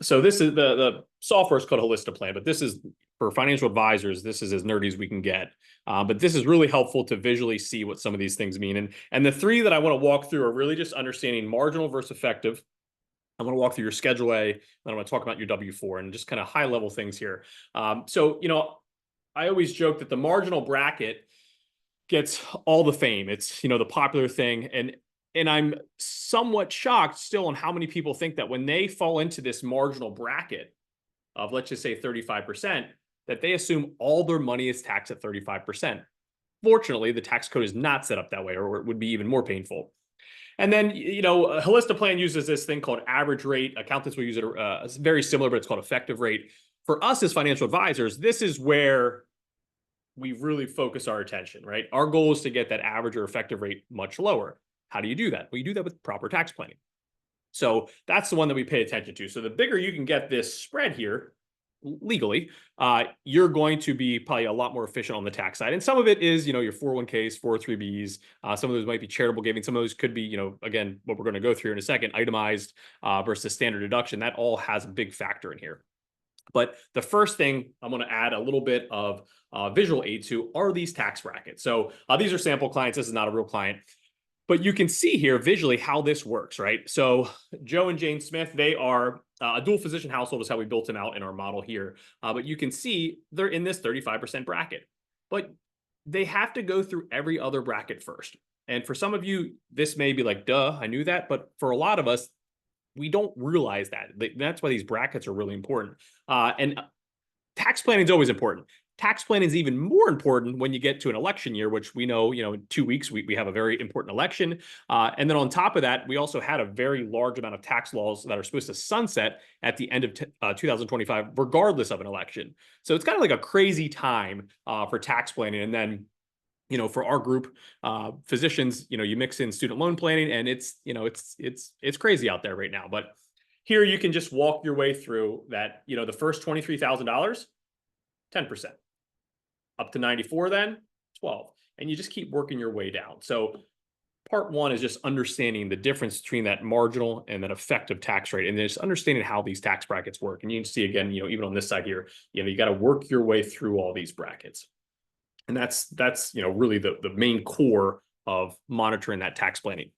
So this is the software is called Holistiplan, but this is for financial advisors. This is as nerdy as we can get. But this is really helpful to visually see what some of these things mean. And the three that I want to walk through are really just understanding marginal versus effective. I'm going to walk through your Schedule A, and I'm going to talk about your W-4 and just kind of high level things here. I always joke that the marginal bracket gets all the fame. It's, the popular thing. And I'm somewhat shocked still on how many people think that when they fall into this marginal bracket of, let's just say 35%, that they assume all their money is taxed at 35%. Fortunately, the tax code is not set up that way, or it would be even more painful. And then, Holistiplan uses this thing called average rate. Accountants will use it it's very similar, but it's called effective rate. For us as financial advisors, this is where we really focus our attention, right? Our goal is to get that average or effective rate much lower. How do you do that? Well, you do that with proper tax planning. So that's the one that we pay attention to. So the bigger you can get this spread here legally, you're going to be probably a lot more efficient on the tax side. And some of it is, your 401ks, 403bs. Some of those might be charitable giving. Some of those could be, again, what we're going to go through in a second, itemized versus standard deduction. That all has a big factor in here. But the first thing I'm going to add a little bit of visual aid to are these tax brackets. So these are sample clients. This is not a real client. But you can see here visually how this works, right? So Joe and Jane Smith, they are a dual physician household is how we built them out in our model here. But you can see they're in this 35% bracket. But they have to go through every other bracket first. And for some of you, this may be like, duh, I knew that. But for a lot of us, we don't realize that. That's why these brackets are really important. And tax planning is always important. Tax planning is even more important when you get to an election year, which we know, in 2 weeks, we have a very important election. And then on top of that, we also had a very large amount of tax laws that are supposed to sunset at the end of 2025, regardless of an election. So it's kind of like a crazy time for tax planning. And then you know, for our group, physicians, you know, you mix in student loan planning, and it's, you know, it's crazy out there right now. But here you can just walk your way through that, you know, the first $23,000, 10%, up to 94, then 12, and you just keep working your way down. So part one is just understanding the difference between that marginal and that effective tax rate, and just understanding how these tax brackets work. And you can see again, you know, even on this side here, you know, you got to work your way through all these brackets. And that's, you know, really the main core of monitoring that tax planning.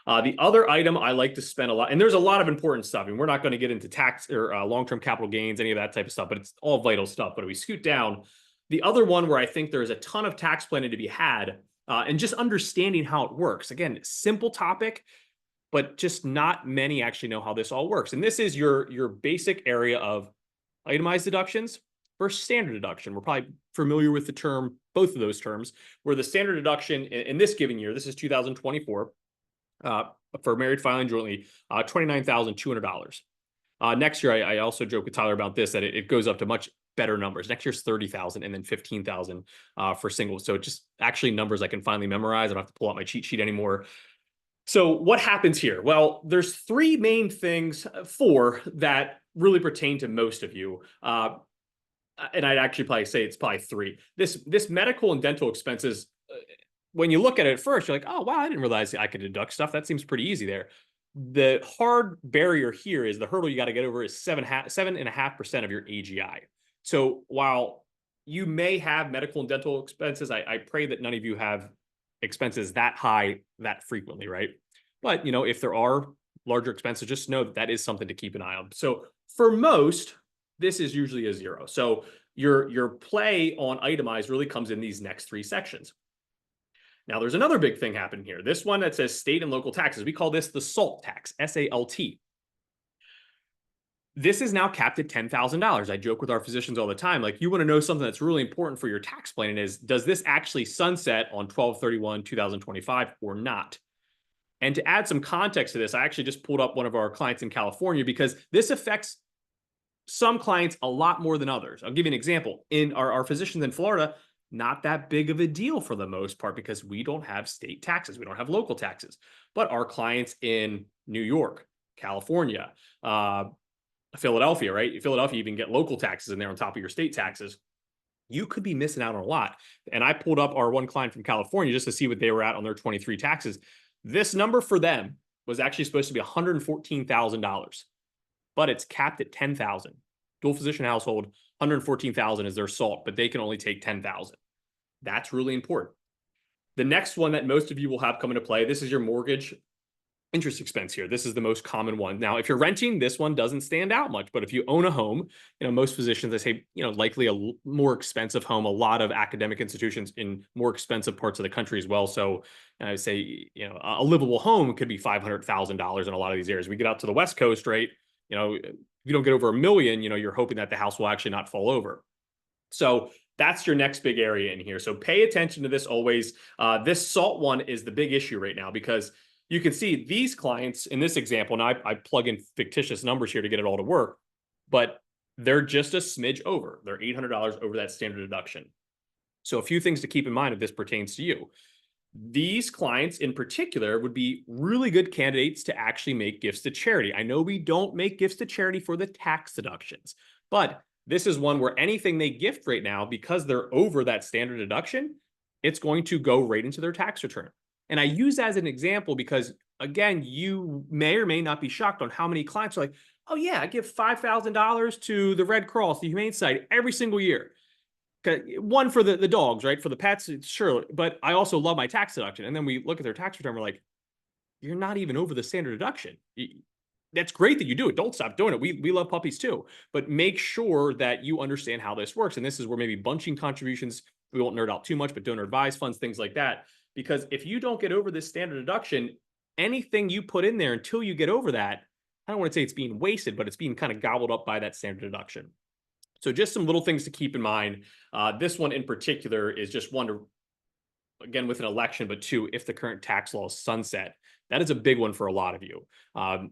The other item I like to spend a lot, and there's a lot of important stuff, and we're not going to get into tax or long-term capital gains, any of that type of stuff, but it's all vital stuff. But if we scoot down, the other one where I think there's a ton of tax planning to be had, and just understanding how it works. Again, simple topic, but just not many actually know how this all works. And this is your basic area of itemized deductions versus standard deduction. We're probably familiar with the term, both of those terms, where the standard deduction in this given year, this is 2024, for married filing jointly, $29,200. Next year, I also joke with Tyler about this, that it goes up to much better numbers. Next year's 30,000 and then 15,000 for singles. So just actually numbers I can finally memorize. I don't have to pull out my cheat sheet anymore. So what happens here? Well, there's three main things, four, that really pertain to most of you. And I'd actually probably say it's probably three. This medical and dental expenses, when you look at it at first, you're like, oh, wow, I didn't realize I could deduct stuff. That seems pretty easy there. The hard barrier here is the hurdle you got to get over is 7.5% of your AGI. So while you may have medical and dental expenses, I pray that none of you have expenses that high that frequently, right? But, you know, if there are larger expenses, just know that is something to keep an eye on. So for most, this is usually a zero. So your play on itemized really comes in these next three sections. Now, there's another big thing happening here. This one that says state and local taxes. We call this the SALT tax, S-A-L-T. This is now capped at $10,000. I joke with our physicians all the time, like, you want to know something that's really important for your tax planning is, does this actually sunset on 12/31/2025 or not? And to add some context to this, I actually just pulled up one of our clients in California, because this affects some clients a lot more than others. I'll give you an example. In our physicians in Florida, not that big of a deal for the most part, because we don't have state taxes. We don't have local taxes. But our clients in New York, California, Philadelphia, right? Philadelphia even get local taxes in there on top of your state taxes. You could be missing out on a lot. And I pulled up our one client from California just to see what they were at on their 23 taxes. This number for them was actually supposed to be $114,000, but it's capped at $10,000. Dual physician household, $114,000 is their SALT, but they can only take $10,000. That's really important. The next one that most of you will have come into play, this is your mortgage interest expense here. This is the most common one. Now, if you're renting, this one doesn't stand out much, but if you own a home, you know, most physicians, they say, you know, likely a more expensive home, a lot of academic institutions in more expensive parts of the country as well. So I would say, you know, a livable home could be $500,000 in a lot of these areas. We get out to the West Coast, right? You know, if you don't get over $1 million, you know, you're hoping that the house will actually not fall over. So that's your next big area in here. So pay attention to this always. This SALT one is the big issue right now, because you can see these clients in this example, and I plug in fictitious numbers here to get it all to work, but they're just a smidge over. They're $800 over that standard deduction. So a few things to keep in mind if this pertains to you. These clients in particular would be really good candidates to actually make gifts to charity. I know we don't make gifts to charity for the tax deductions, but this is one where anything they gift right now, because they're over that standard deduction, it's going to go right into their tax return. And I use that as an example because, again, you may or may not be shocked on how many clients are like, oh yeah, I give $5,000 to the Red Cross, the Humane Society, every single year. One for the dogs, right? For the pets, sure. But I also love my tax deduction. And then we look at their tax return, we're like, you're not even over the standard deduction. That's great that you do it. Don't stop doing it. We love puppies too. But make sure that you understand how this works. And this is where maybe bunching contributions, we won't nerd out too much, but donor advised funds, things like that. Because if you don't get over this standard deduction, anything you put in there until you get over that, I don't want to say it's being wasted, but it's being kind of gobbled up by that standard deduction. So just some little things to keep in mind. This one in particular is just one to, again, with an election, but two, if the current tax law is sunset, that is a big one for a lot of you.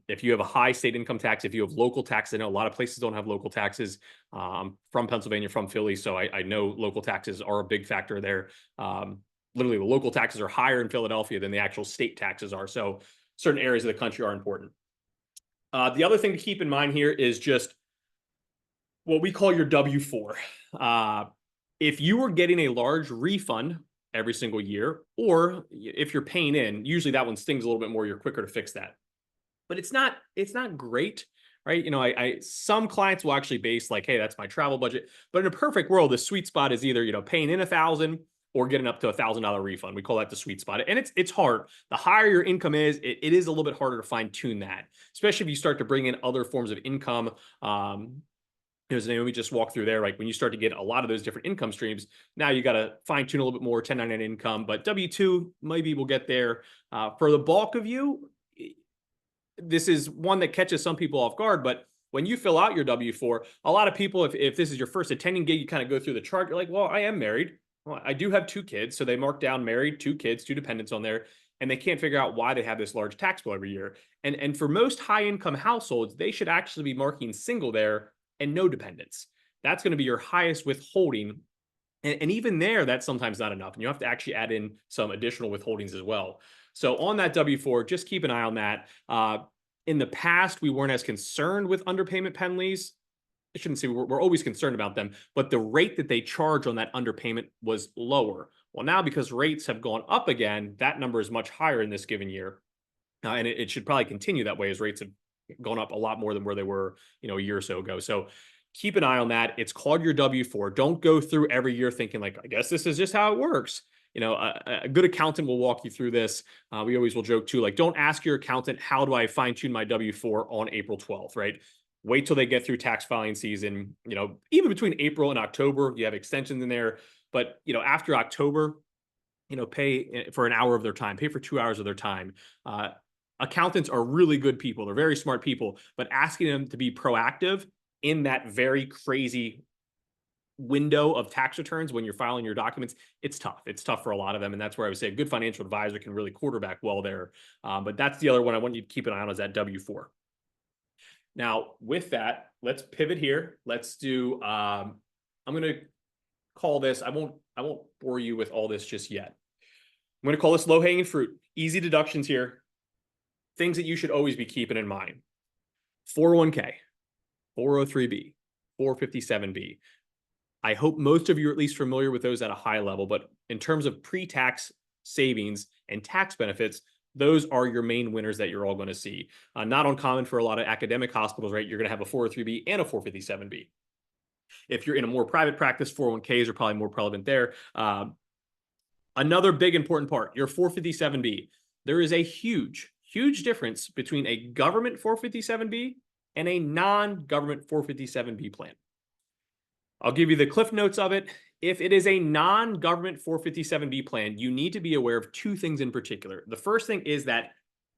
If you have a high state income tax, if you have local tax, I know a lot of places don't have local taxes. I'm from Pennsylvania, from Philly, so I know local taxes are a big factor there. literally the local taxes are higher in Philadelphia than the actual state taxes are. So certain areas of the country are important. The other thing to keep in mind here is just what we call your W-4. If you were getting a large refund every single year, or if you're paying in, usually that one stings a little bit more, you're quicker to fix that. But it's not great, right? You know, some clients will actually base like, hey, that's my travel budget. But in a perfect world, the sweet spot is either, you know, paying in $1,000 or getting up to $1,000 refund. We call that the sweet spot. And it's hard. The higher your income is, it is a little bit harder to fine tune that, especially if you start to bring in other forms of income. As Naomi just walked through there, like when you start to get a lot of those different income streams, now you got to fine tune a little bit more 1099 income, but W-2, maybe we'll get there. For the bulk of you, this is one that catches some people off guard, but when you fill out your W-4, a lot of people, if this is your first attending gig, you kind of go through the chart. You're like, well, I am married. Well, I do have 2 kids. So they mark down married, 2 kids, 2 dependents on there. And they can't figure out why they have this large tax bill every year. And for most high income households, they should actually be marking single there and no dependents. That's going to be your highest withholding. And even there, that's sometimes not enough. And you have to actually add in some additional withholdings as well. So on that W-4, just keep an eye on that. In the past, we weren't as concerned with underpayment penalties. I shouldn't say we're always concerned about them, but the rate that they charge on that underpayment was lower. Well, now because rates have gone up again, that number is much higher in this given year. And it should probably continue that way as rates have gone up a lot more than where they were, you know, a year or so ago. So keep an eye on that. It's called your W-4. Don't go through every year thinking like, I guess this is just how it works. You know, a good accountant will walk you through this. We always will joke too, like, don't ask your accountant, how do I fine tune my W-4 on April 12th, right? Wait till they get through tax filing season. You know, even between April and October, you have extensions in there. But, you know, after October, you know, pay for an hour of their time, pay for 2 hours of their time. Accountants are really good people. They're very smart people, but asking them to be proactive in that very crazy window of tax returns when you're filing your documents, it's tough. It's tough for a lot of them. And that's where I would say a good financial advisor can really quarterback well there. But that's the other one I want you to keep an eye on, is that W-4. Now, with that, let's pivot here. Let's do, I'm going to call this, I won't bore you with all this just yet. I'm going to call this low-hanging fruit. Easy deductions here. Things that you should always be keeping in mind. 401k, 403b, 457b. I hope most of you are at least familiar with those at a high level, but in terms of pre-tax savings and tax benefits, those are your main winners that you're all going to see. Not uncommon for a lot of academic hospitals, right? You're going to have a 403b and a 457b. If you're in a more private practice, 401ks are probably more prevalent there. Another big important part, your 457b. There is a huge difference between a government 457b and a non-government 457b plan. I'll give you the cliff notes of it. If it is a non-government 457b plan, you need to be aware of 2 things in particular. The first thing is that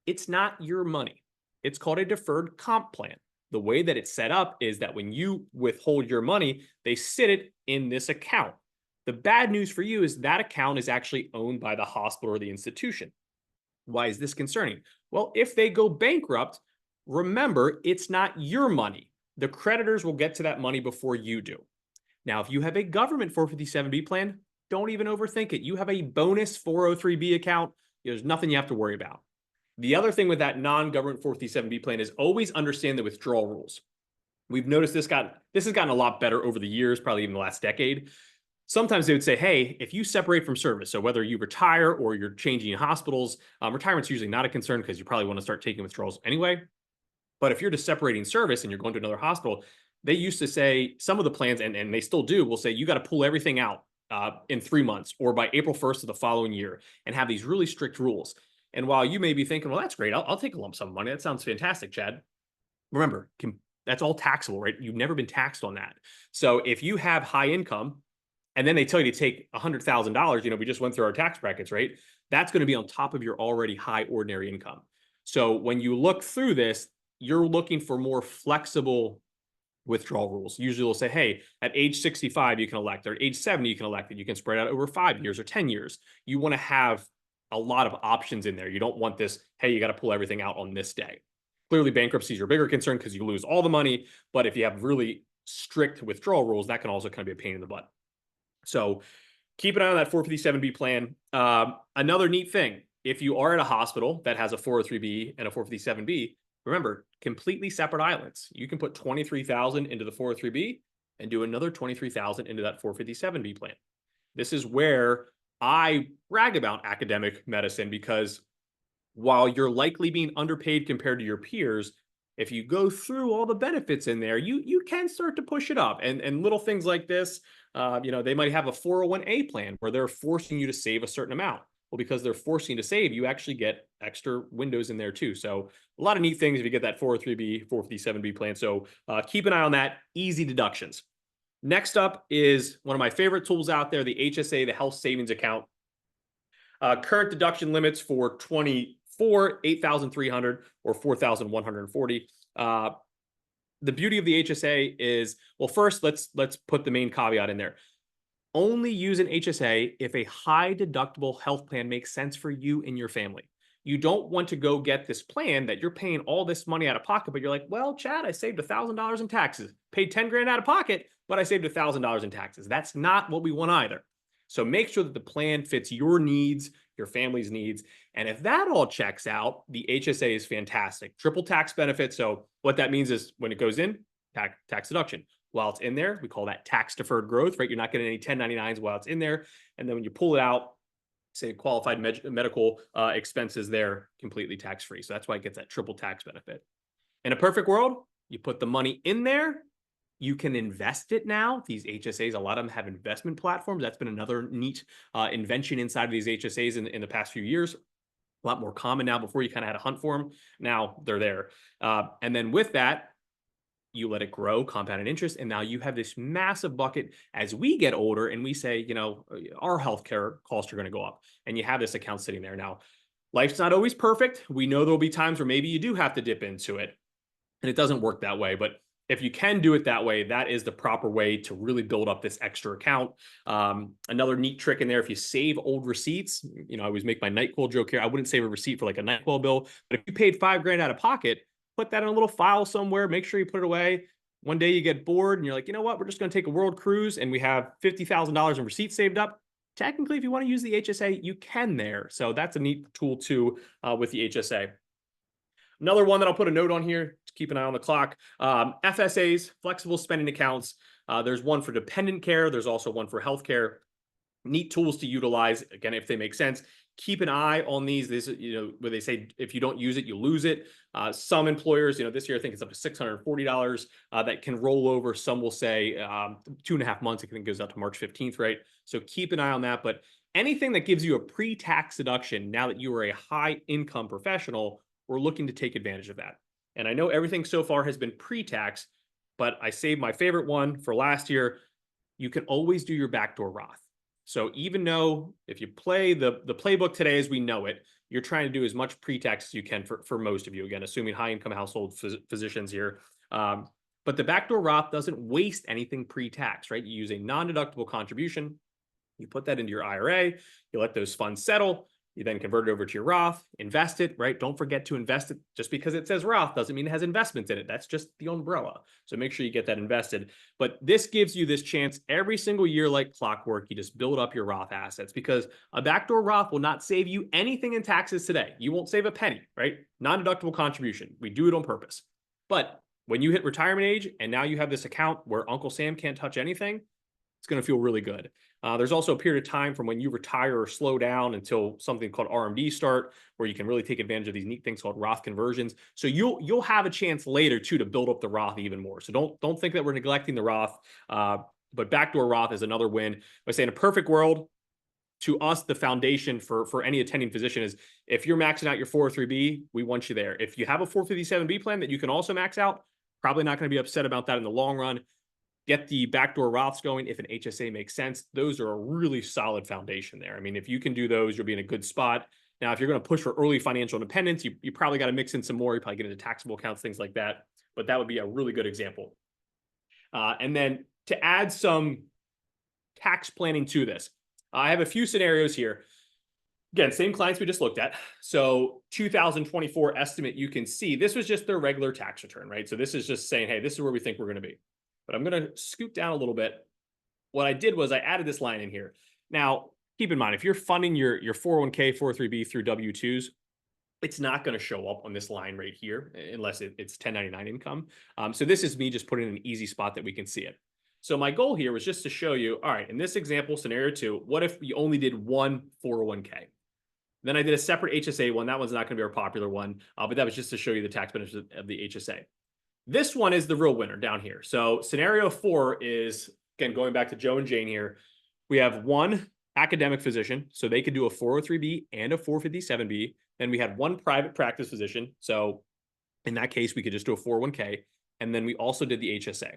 it's not your money. It's called a deferred comp plan. The way that it's set up is that when you withhold your money, they sit it in this account. The bad news for you is that account is actually owned by the hospital or the institution. Why is this concerning? Well, if they go bankrupt, remember, it's not your money. The creditors will get to that money before you do. Now, if you have a government 457b plan, don't even overthink it. You have a bonus 403b account. There's nothing you have to worry about. The other thing with that non-government 457b plan is always understand the withdrawal rules. We've noticed this has gotten a lot better over the years, probably even the last decade. Sometimes they would say, hey, if you separate from service, so whether you retire or you're changing hospitals, retirement's usually not a concern because you probably want to start taking withdrawals anyway. But if you're just separating service and you're going to another hospital, they used to say, some of the plans, and they still do, will say you got to pull everything out in 3 months or by April 1st of the following year, and have these really strict rules. And while you may be thinking, well, that's great, I'll take a lump sum of money. That sounds fantastic, Chad. Remember, that's all taxable, right? You've never been taxed on that. So if you have high income, and then they tell you to take $100,000, you know, we just went through our tax brackets, right? That's going to be on top of your already high ordinary income. So when you look through this, you're looking for more flexible withdrawal rules. Usually they'll say, hey, at age 65, you can elect, or at age 70, you can elect it. You can spread out over 5 years or 10 years. You want to have a lot of options in there. You don't want this, hey, you got to pull everything out on this day. Clearly, bankruptcy is your bigger concern because you lose all the money. But if you have really strict withdrawal rules, that can also kind of be a pain in the butt. So keep an eye on that 457B plan. Another neat thing, if you are at a hospital that has a 403B and a 457B, remember, completely separate islands. You can put 23,000 into the 403B and do another 23,000 into that 457B plan. This is where I brag about academic medicine, because while you're likely being underpaid compared to your peers, if you go through all the benefits in there, you can start to push it up. And little things like this, they might have a 401A plan where they're forcing you to save a certain amount. Well, because they're forcing you to save, you actually get extra windows in there too. So a lot of neat things if you get that 403B, 457B plan. So keep an eye on that. Easy deductions. Next up is one of my favorite tools out there, the HSA, the Health Savings Account. Current deduction limits for 24, 8,300 or 4,140. The beauty of the HSA is, well, first, let's put the main caveat in there. Only use an HSA if a high deductible health plan makes sense for you and your family. You don't want to go get this plan that you're paying all this money out of pocket, but you're like, well, Chad, I saved $1,000 in taxes, paid 10 grand out of pocket, but I saved $1,000 in taxes. That's not what we want either. So make sure that the plan fits your needs, your family's needs. And if that all checks out, the HSA is fantastic. Triple tax benefit. So what that means is when it goes in, tax deduction. While it's in there, we call that tax deferred growth, right? You're not getting any 1099s while it's in there. And then when you pull it out, say qualified medical expenses there, completely tax-free. So that's why it gets that triple tax benefit. In a perfect world, you put the money in there, you can invest it now. These HSAs, a lot of them have investment platforms. That's been another neat invention inside of these HSAs in the past few years. A lot more common now. Before you kind of had to hunt for them. Now they're there. And then with that, you let it grow, compounded interest, and now you have this massive bucket as we get older and we say, our healthcare costs are going to go up, and you have this account sitting there. Now, life's not always perfect. We know there'll be times where maybe you do have to dip into it, and it doesn't work that way. But if you can do it that way, that is the proper way to really build up this extra account. Another neat trick in there, if you save old receipts, I always make my NyQuil joke here. I wouldn't save a receipt for like a NyQuil bill, but if you paid $5 grand out of pocket, put that in a little file somewhere, make sure you put it away. One day you get bored and you're like, you know what, we're just going to take a world cruise and we have $50,000 in receipts saved up. Technically, if you want to use the HSA, you can there. So that's a neat tool too with the HSA. Another one that I'll put a note on here to keep an eye on the clock, FSAs, flexible spending accounts. There's one for dependent care. There's also one for healthcare. Neat tools to utilize, again, if they make sense. Keep an eye on these. This, where they say if you don't use it, you lose it. Some employers, this year I think it's up to $640 that can roll over. Some will say 2.5 months. I think it goes out to March 15th, right? So keep an eye on that. But anything that gives you a pre-tax deduction, now that you are a high income professional, we're looking to take advantage of that. And I know everything so far has been pre-tax, but I saved my favorite one for last year. You can always do your backdoor Roth. So even though if you play the playbook today as we know it, you're trying to do as much pre-tax as you can for most of you, again, assuming high-income household physicians here. But the backdoor Roth doesn't waste anything pre-tax, right? You use a non-deductible contribution. You put that into your IRA. You let those funds settle. You then convert it over to your Roth, invest it, right? Don't forget to invest it. Just because it says Roth doesn't mean it has investments in it. That's just the umbrella. So make sure you get that invested. But this gives you this chance every single year, like clockwork, you just build up your Roth assets, because a backdoor Roth will not save you anything in taxes today. You won't save a penny, right? Non-deductible contribution. We do it on purpose. But when you hit retirement age and now you have this account where Uncle Sam can't touch anything, it's going to feel really good. There's also a period of time from when you retire or slow down until something called RMD start, where you can really take advantage of these neat things called Roth conversions. So you'll have a chance later too to build up the Roth even more. So don't think that we're neglecting the Roth, but backdoor Roth is another win. I say in a perfect world, to us, the foundation for any attending physician is if you're maxing out your 403B, we want you there. If you have a 457B plan that you can also max out, probably not going to be upset about that in the long run. Get the backdoor Roths going if an HSA makes sense. Those are a really solid foundation there. I mean, if you can do those, you'll be in a good spot. Now, if you're going to push for early financial independence, you probably got to mix in some more. You probably get into taxable accounts, things like that. But that would be a really good example. And then to add some tax planning to this, I have a few scenarios here. Again, same clients we just looked at. So 2024 estimate, you can see this was just their regular tax return, right? So this is just saying, hey, this is where we think we're going to be. But I'm going to scoot down a little bit. What I did was I added this line in here. Now, keep in mind, if you're funding your 401k, 403b through W-2s, it's not going to show up on this line right here unless it's 1099 income. So this is me just putting in an easy spot that we can see it. So my goal here was just to show you, all right, in this example, scenario 2, what if you only did one 401k? Then I did a separate HSA one. That one's not going to be our popular one, but that was just to show you the tax benefits of the HSA. This one is the real winner down here. So scenario 4 is, again, going back to Joe and Jane here, we have one academic physician, so they could do a 403b and a 457b. Then we had one private practice physician. So in that case, we could just do a 401k. And then we also did the HSA.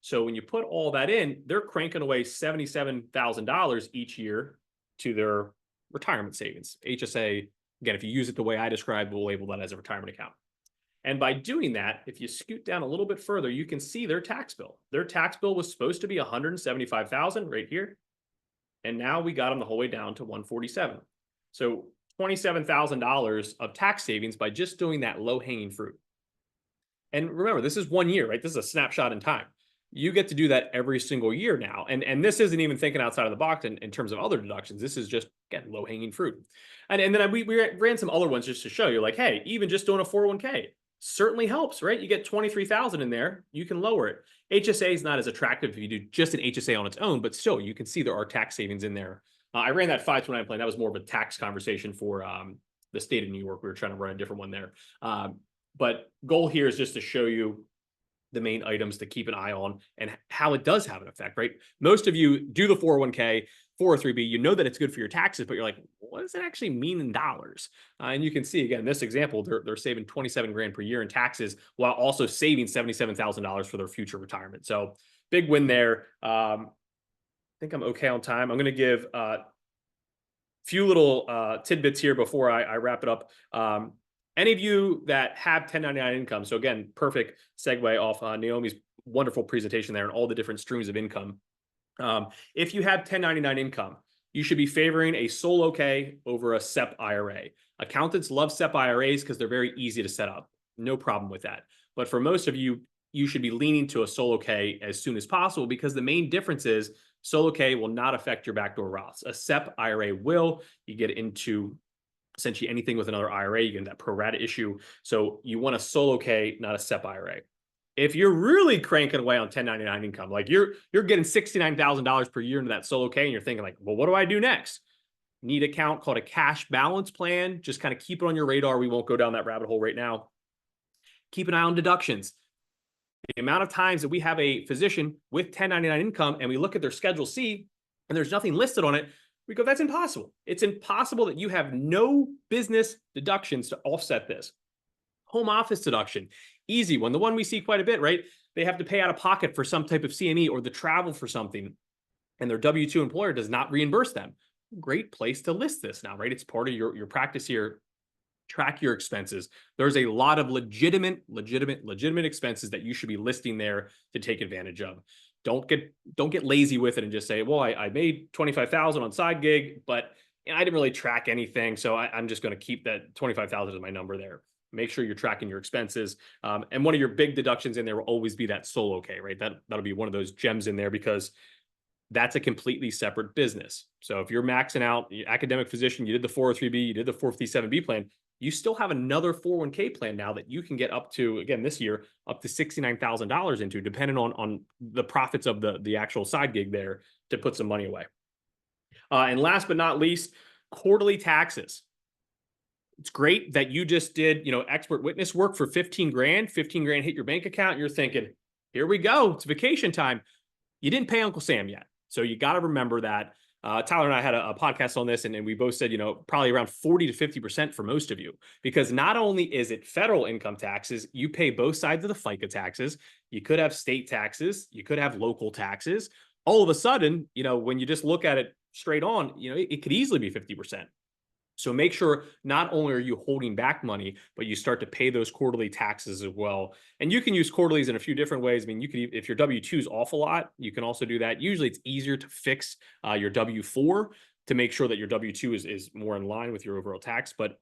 So when you put all that in, they're cranking away $77,000 each year to their retirement savings. HSA, again, if you use it the way I described, we'll label that as a retirement account. And by doing that, if you scoot down a little bit further, you can see their tax bill. Their tax bill was supposed to be $175,000 right here. And now we got them the whole way down to $147,000. So $27,000 of tax savings by just doing that low-hanging fruit. And remember, this is 1 year, right? This is a snapshot in time. You get to do that every single year now. And this isn't even thinking outside of the box in terms of other deductions. This is just, again, low-hanging fruit. And then we ran some other ones just to show you, like, hey, even just doing a 401k certainly helps, right? You get 23,000 in there, you can lower it. HSA is not as attractive if you do just an HSA on its own, but still, you can see there are tax savings in there. I ran that 529 plan. That was more of a tax conversation for the state of New York. We were trying to run a different one there. But goal here is just to show you the main items to keep an eye on and how it does have an effect, right? Most of you do the 401k, 403b, you know that it's good for your taxes, but you're like, what does it actually mean in dollars? And you can see, again, this example, they're saving 27 grand per year in taxes while also saving $77,000 for their future retirement. So big win there. I think I'm okay on time. I'm going to give a few little tidbits here before I wrap it up. Any of you that have 1099 income, so again, perfect segue off Naomi's wonderful presentation there and all the different streams of income. If you have 1099 income, you should be favoring a solo K over a SEP IRA. Accountants love SEP IRAs because they're very easy to set up. No problem with that. But for most of you, you should be leaning to a solo K as soon as possible because the main difference is solo K will not affect your backdoor Roths. A SEP IRA will. You get into essentially anything with another IRA, you get that pro rata issue. So you want a solo K, not a SEP IRA. If you're really cranking away on 1099 income, like you're getting $69,000 per year into that solo K and you're thinking like, well, what do I do next? Need an account called a cash balance plan. Just kind of keep it on your radar. We won't go down that rabbit hole right now. Keep an eye on deductions. The amount of times that we have a physician with 1099 income and we look at their Schedule C and there's nothing listed on it, we go, that's impossible. It's impossible that you have no business deductions to offset this. Home office deduction, easy one. The one we see quite a bit, right? They have to pay out of pocket for some type of CME or the travel for something, and their W-2 employer does not reimburse them. Great place to list this now, right? It's part of your practice here. Track your expenses. There's a lot of legitimate expenses that you should be listing there to take advantage of. Don't get lazy with it and just say, well, I made 25,000 on side gig, but I didn't really track anything. So I'm just going to keep that 25,000 as my number there. Make sure you're tracking your expenses. And one of your big deductions in there will always be that solo K, right? That'll be one of those gems in there because that's a completely separate business. So if you're maxing out your academic physician, you did the 403b, you did the 457b plan, you still have another 401k plan now that you can get up to, again, this year, up to $69,000 into, depending on the profits of the actual side gig there to put some money away. And last but not least, quarterly taxes. It's great that you just did, expert witness work for 15 grand, 15 grand hit your bank account. You're thinking, here we go. It's vacation time. You didn't pay Uncle Sam yet. So you got to remember that. Tyler and I had a podcast on this, and we both said, probably around 40 to 50% for most of you, because not only is it federal income taxes, you pay both sides of the FICA taxes. You could have state taxes. You could have local taxes. All of a sudden, when you just look at it straight on, it could easily be 50%. So make sure not only are you holding back money, but you start to pay those quarterly taxes as well. And you can use quarterlies in a few different ways. I mean, you could, if your W-2 is off a lot, you can also do that. Usually it's easier to fix your W-4 to make sure that your W-2 is more in line with your overall tax. But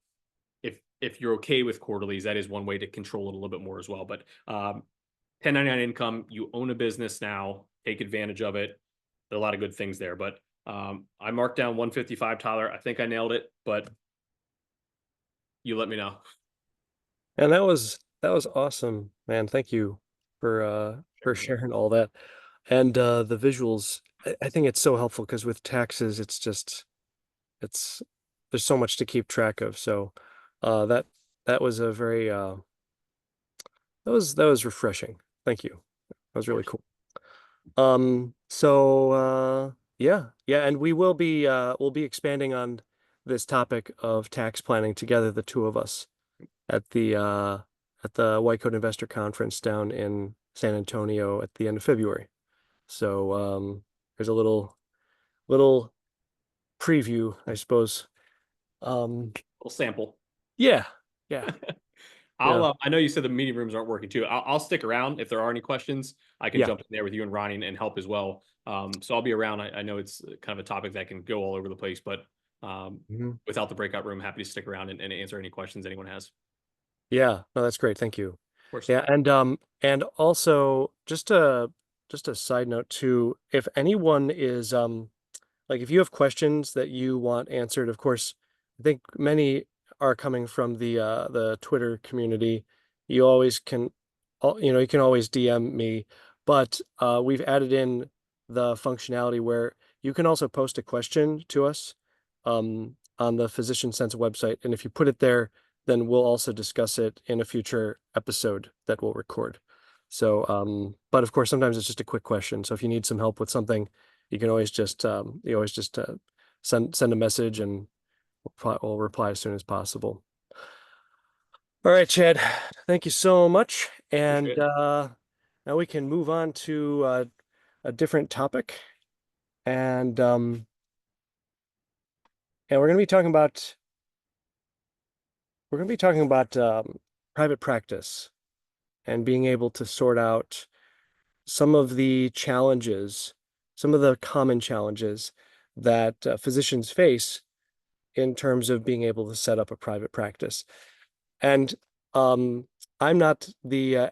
if you're okay with quarterlies, that is one way to control it a little bit more as well. But 1099 income, you own a business now, take advantage of it. There are a lot of good things there. But I marked down 155, Tyler. I think I nailed it, but you let me know. And that was awesome, man. Thank you for sharing all that. And the visuals, I think it's so helpful because with taxes, it's just it's there's so much to keep track of. So that was a very that was refreshing. Thank you. That was really cool. So yeah, and we'll be expanding on this topic of tax planning together, the two of us, at the White Coat Investor Conference down in San Antonio at the end of February. So there's a little preview, I suppose. Little sample. Yeah, yeah. I know you said the meeting rooms aren't working too. I'll stick around if there are any questions. I can Yeah. jump in there with you and Ronnie and help as well. So I'll be around. I know it's kind of a topic that can go all over the place, but without the breakout room, happy to stick around and answer any questions anyone has. Yeah, no, that's great. Thank you. Of course. Yeah, and also just a side note too, if anyone is like if you have questions that you want answered, of course, I think many are coming from the Twitter community. You always can you can always DM me, but we've added in the functionality where you can also post a question to us on the Physician Sense website, and if you put it there, then we'll also discuss it in a future episode that we'll record. So but of course sometimes it's just a quick question. So if you need some help with something, you can always just send a message and we'll reply as soon as possible. All right, Chad, thank you so much. And now we can move on to a different topic. And we're going to be talking about private practice and being able to sort out some of the challenges, some of the common challenges that physicians face in terms of being able to set up a private practice. And I'm not the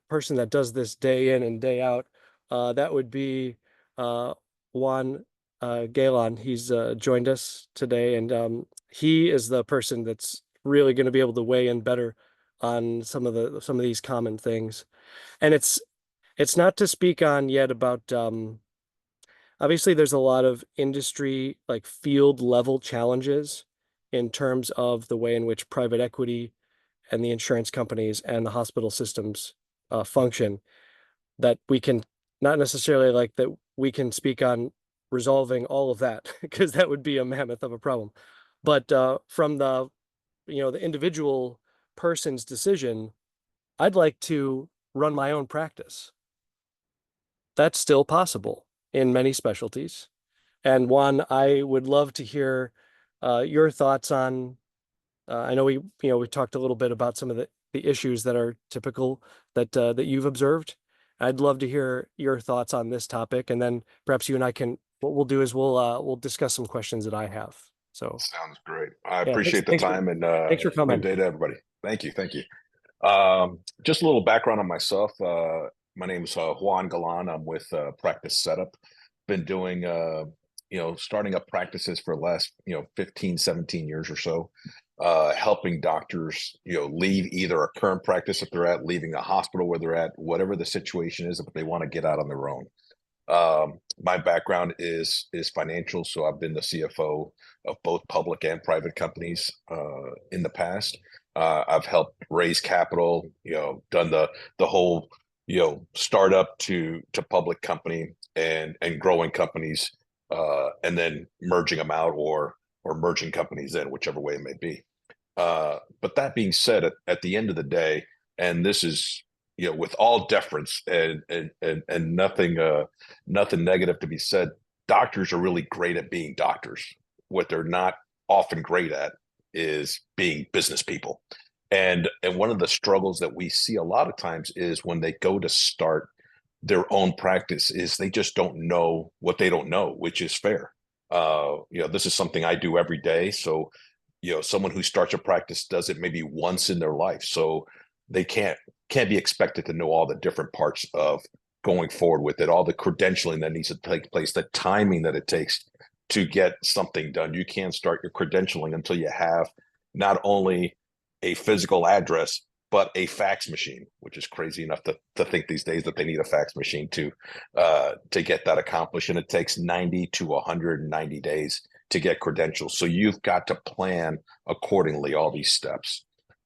person that does this day in and day out. That would be Juan Galan. He's joined us today, and he is the person that's really going to be able to weigh in better on some of these common things. And it's not to speak on yet about obviously there's a lot of industry like field level challenges in terms of the way in which private equity and the insurance companies and the hospital systems function, that we can not necessarily like that we can speak on resolving all of that because that would be a mammoth of a problem. But from the the individual person's decision, I'd like to run my own practice. That's still possible in many specialties. And Juan, I would love to hear your thoughts on. I know we talked a little bit about some of the issues that are typical that you've observed. I'd love to hear your thoughts on this topic, and then perhaps you and I can. What we'll do is we'll discuss some questions that I have. So sounds great. I yeah, appreciate the time and thanks for coming. good day to everybody. Thank you. Just a little background on myself. My name is Juan Galan. I'm with Practice Setup. Been doing starting up practices for the last 15, 17 years or so, helping doctors leave either a current practice if they're at, leaving a hospital where they're at, whatever the situation is, but they want to get out on their own. My background is financial, so I've been the CFO of both public and private companies in the past. I've helped raise capital, done the whole startup to public company and growing companies, and then merging them out or merging companies in, whichever way it may be. But that being said, at the end of the day, and this is with all deference and nothing negative to be said, doctors are really great at being doctors. What they're not often great at is being business people. And one of the struggles that we see a lot of times is when they go to start their own practice is they just don't know what they don't know, which is fair. This is something I do every day. So, someone who starts a practice does it maybe once in their life. So they can't be expected to know all the different parts of going forward with it, all the credentialing that needs to take place, the timing that it takes to get something done. You can't start your credentialing until you have not only a physical address, but a fax machine, which is crazy enough to think these days that they need a fax machine to get that accomplished. And it takes 90 to 190 days to get credentials. So you've got to plan accordingly all these steps.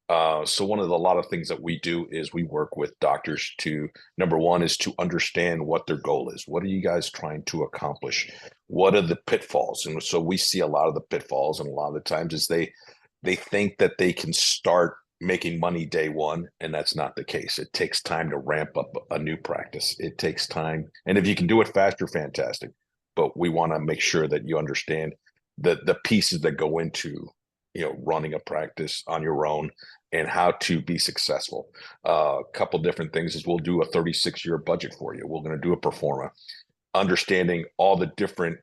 So one of a lot of things that we do is we work with doctors to, number one is to understand what their goal is. What are you guys trying to accomplish? What are the pitfalls? And so we see a lot of the pitfalls, and a lot of the times is they think that they can start making money day one, and that's not the case. It takes time to ramp up a new practice. It takes time. And if you can do it faster, fantastic. But we want to make sure that you understand the pieces that go into, running a practice on your own and how to be successful. A couple different things is we'll do a 36-year budget for you. We're going to do a pro forma, understanding all the different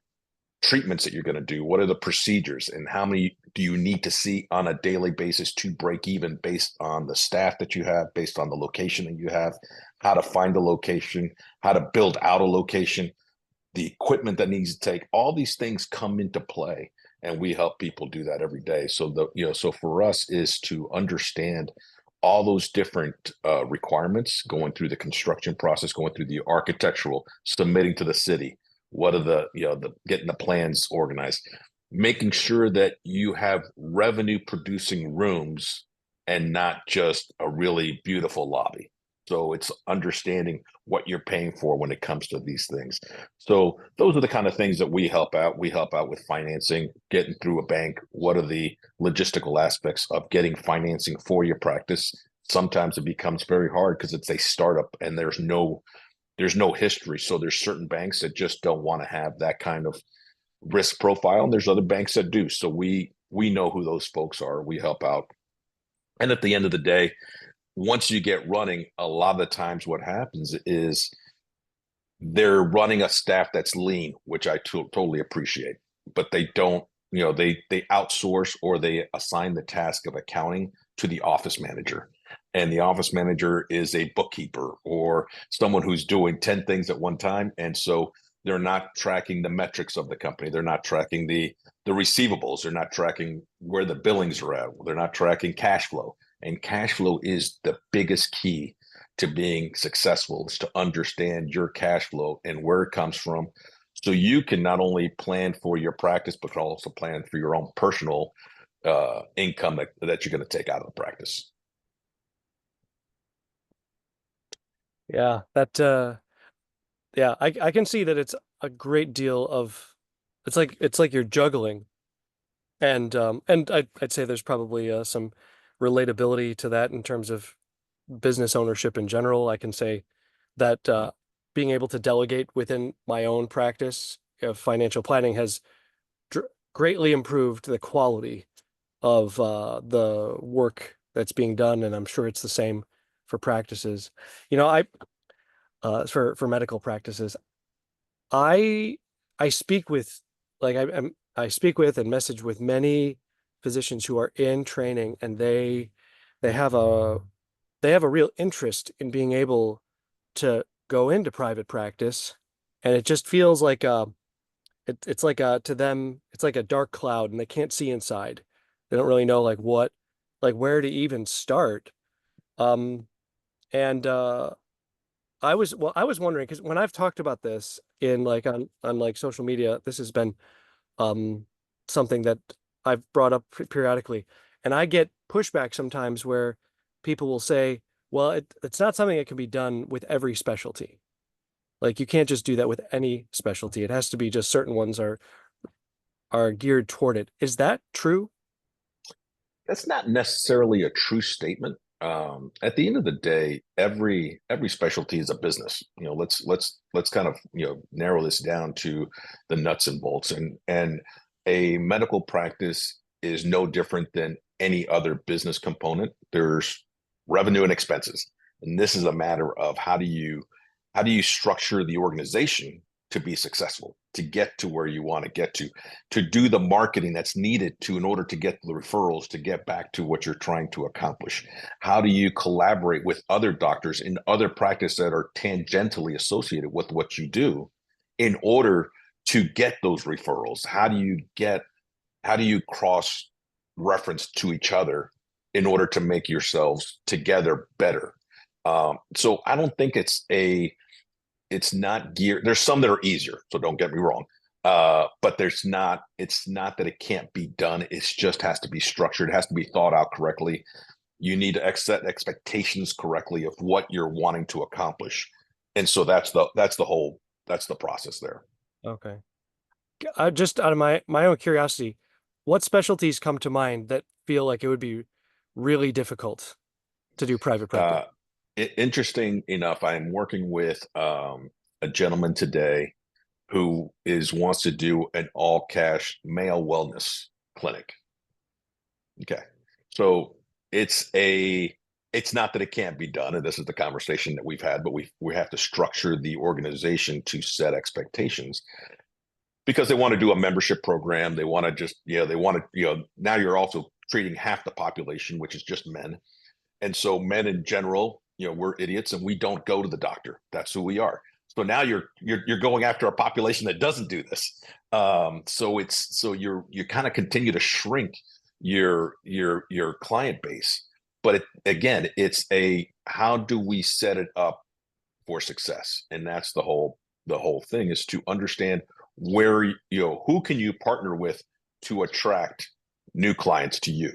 treatments that you're going to do. What are the procedures, and how many do you need to see on a daily basis to break even, based on the staff that you have, based on the location that you have, how to find a location, how to build out a location, the equipment that needs to take. All these things come into play, and we help people do that every day. So so for us is to understand all those different requirements, going through the construction process, going through the architectural, submitting to the city. What are the getting the plans organized, making sure that you have revenue producing rooms and not just a really beautiful lobby. So it's understanding what you're paying for when it comes to these things. So those are the kind of things that we help out. We help out with financing, getting through a bank. What are the logistical aspects of getting financing for your practice? Sometimes it becomes very hard because it's a startup and there's no history. So there's certain banks that just don't want to have that kind of risk profile, and there's other banks that do. So we know who those folks are. We help out. And at the end of the day, once you get running, a lot of the times what happens is they're running a staff that's lean, which I totally appreciate, but they don't, they outsource, or they assign the task of accounting to the office manager. And the office manager is a bookkeeper or someone who's doing 10 things at one time. And so they're not tracking the metrics of the company. They're not tracking the receivables. They're not tracking where the billings are at. They're not tracking cash flow. And cash flow is the biggest key to being successful, is to understand your cash flow and where it comes from. So you can not only plan for your practice, but also plan for your own personal income that you're going to take out of the practice. Yeah, I can see that it's a great deal of, it's like you're juggling, and I'd say there's probably some relatability to that in terms of business ownership in general. I can say that being able to delegate within my own practice of financial planning has greatly improved the quality of the work that's being done, and I'm sure it's the same for practices. For medical practices, I speak with, I speak with and message with many physicians who are in training, and they have a real interest in being able to go into private practice, and it just feels like it's like to them it's like a dark cloud, and they can't see inside. They don't really know where to even start. And I was wondering, because when I've talked about this in on social media, this has been something that I've brought up periodically, and I get pushback sometimes where people will say, well, it's not something that can be done with every specialty. Like, you can't just do that with any specialty. It has to be just certain ones are geared toward it. Is that true? That's not necessarily a true statement. At the end of the day, every specialty is a business. Let's kind of narrow this down to the nuts and bolts. And a medical practice is no different than any other business component. There's revenue and expenses, and this is a matter of how do you structure the organization to be successful, to get to where you want to do the marketing that's needed to in order to get the referrals, to get back to what you're trying to accomplish. How do you collaborate with other doctors in other practices that are tangentially associated with what you do in order to get those referrals? How do you cross reference to each other in order to make yourselves together better? So I don't think it's not geared. There's some that are easier, so don't get me wrong. But it's not that it can't be done. It's just has to be structured. It has to be thought out correctly. You need to set expectations correctly of what you're wanting to accomplish. And so that's the process there. Okay. Just out of my own curiosity, what specialties come to mind that feel like it would be really difficult to do private practice? Interesting enough, I am working with a gentleman today who wants to do an all cash male wellness clinic. Okay. So it's not that it can't be done, and this is the conversation that we've had, but we have to structure the organization to set expectations, because they want to do a membership program. They want to just, now you're also treating half the population, which is just men. And so men in general, we're idiots and we don't go to the doctor. That's who we are. So now you're going after a population that doesn't do this. So you kind of continue to shrink your client base. But it's how do we set it up for success? And that's the whole thing, is to understand where, who can you partner with to attract new clients to you?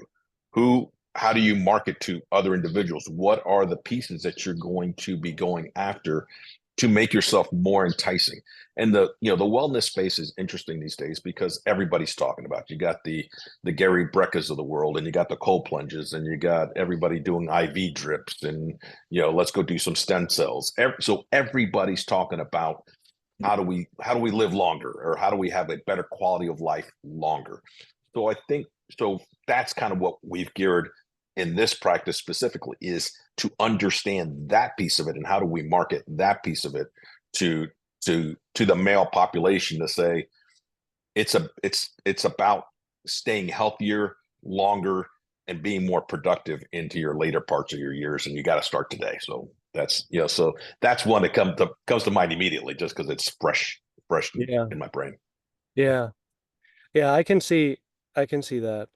How do you market to other individuals? What are the pieces that you're going to be going after to make yourself more enticing? And the wellness space is interesting these days because everybody's talking about it. You got the Gary Breckas of the world, and you got the cold plunges, and you got everybody doing IV drips, and let's go do some stem cells. So everybody's talking about how do we live longer, or how do we have a better quality of life longer? So I think that's kind of what we've geared in this practice specifically, is to understand that piece of it, and how do we market that piece of it to the male population, to say it's about staying healthier longer and being more productive into your later parts of your years, and you got to start today. So that's that's one that comes to mind immediately, just because it's fresh in my brain. Yeah. I can see that.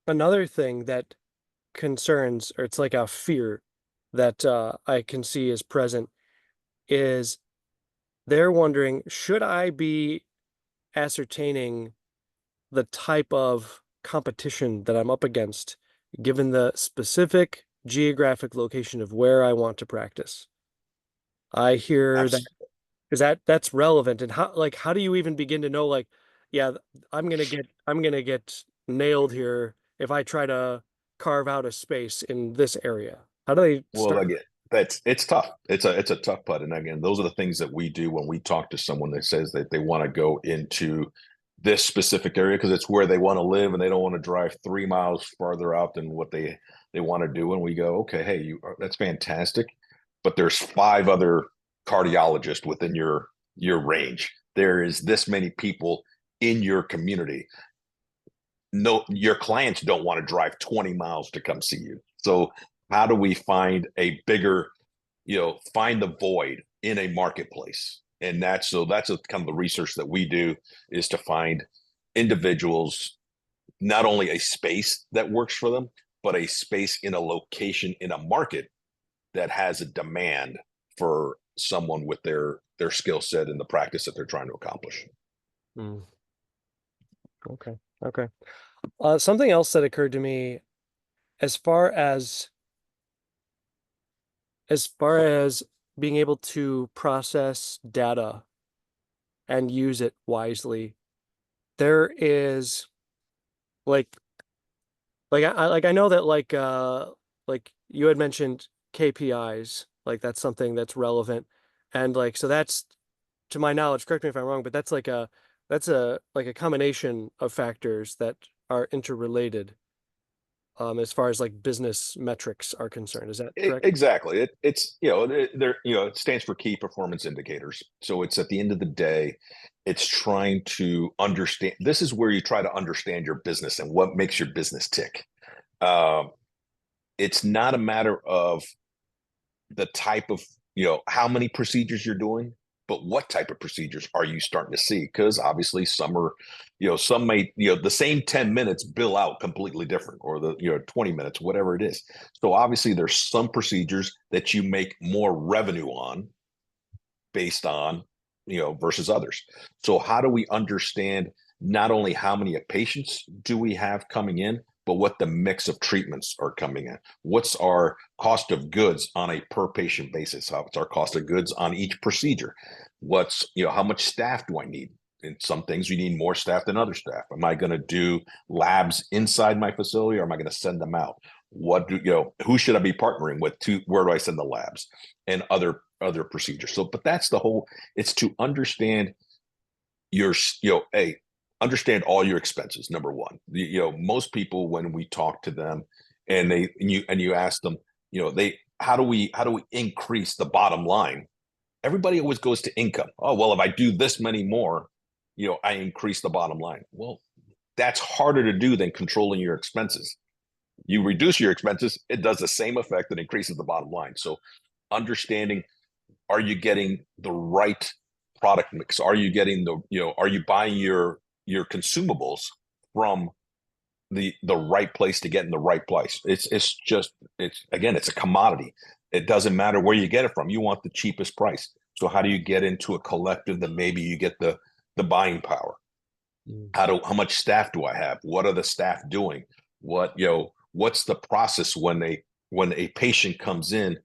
Another thing that concerns, or it's like a fear that I can see is present, is they're wondering, should I be ascertaining the type of competition that I'm up against, given the specific geographic location of where I want to practice? I hear that's relevant. And how do you even begin to know, like, yeah, I'm gonna get nailed here if I try to carve out a space in this area? How do they start? Well, again, it's tough. It's a tough putt. And again, those are the things that we do when we talk to someone that says that they want to go into this specific area because it's where they want to live, and they don't want to drive 3 miles farther out than what they want to do. And we go, okay, hey, that's fantastic, but there's 5 other cardiologists within your range. There is this many people in your community. No, your clients don't want to drive 20 miles to come see you. So how do we find a bigger, find the void in a marketplace? And that's kind of the research that we do, is to find individuals, not only a space that works for them, but a space in a location in a market that has a demand for someone with their skill set and the practice that they're trying to accomplish. Okay. Something else that occurred to me, as far as being able to process data and use it wisely, there is I know that like you had mentioned KPIs, like that's something that's relevant, and so that's, to my knowledge, correct me if I'm wrong, but that's a combination of factors that are interrelated. as far as like business metrics are concerned. Is that correct? Exactly. It's, you know, it stands for key performance indicators. So it's at the end of the day, it's trying to understand. This is where you try to understand your business and what makes your business tick. It's not a matter of the type of, how many procedures you're doing, but what type of procedures are you starting to see? Because obviously some are, some may, the same 10 minutes bill out completely different, or the, 20 minutes, whatever it is. So obviously there's some procedures that you make more revenue on based on, versus others. So how do we understand not only how many patients do we have coming in, but what the mix of treatments are coming in? What's our cost of goods on a per patient basis? What's our cost of goods on each procedure? What's, how much staff do I need? In some things, you need more staff than other staff. Am I going to do labs inside my facility, or am I going to send them out? What do, who should I be partnering with? Where do I send the labs and other procedures? So, but that's the whole, it's to understand your, understand all your expenses. Number one, most people, when we talk to them and you ask them, how do we increase the bottom line? Everybody always goes to income. Oh, well, if I do this many more, I increase the bottom line. Well, that's harder to do than controlling your expenses. You reduce your expenses, it does the same effect that increases the bottom line. So understanding, are you getting the right product mix? Are you getting are you buying your consumables from the right place to get in the right place? It's again, it's a commodity. It doesn't matter where you get it from. You want the cheapest price. So how do you get into a collective that maybe you get the buying power? How much staff do I have? What are the staff doing? What's the process when a patient comes in?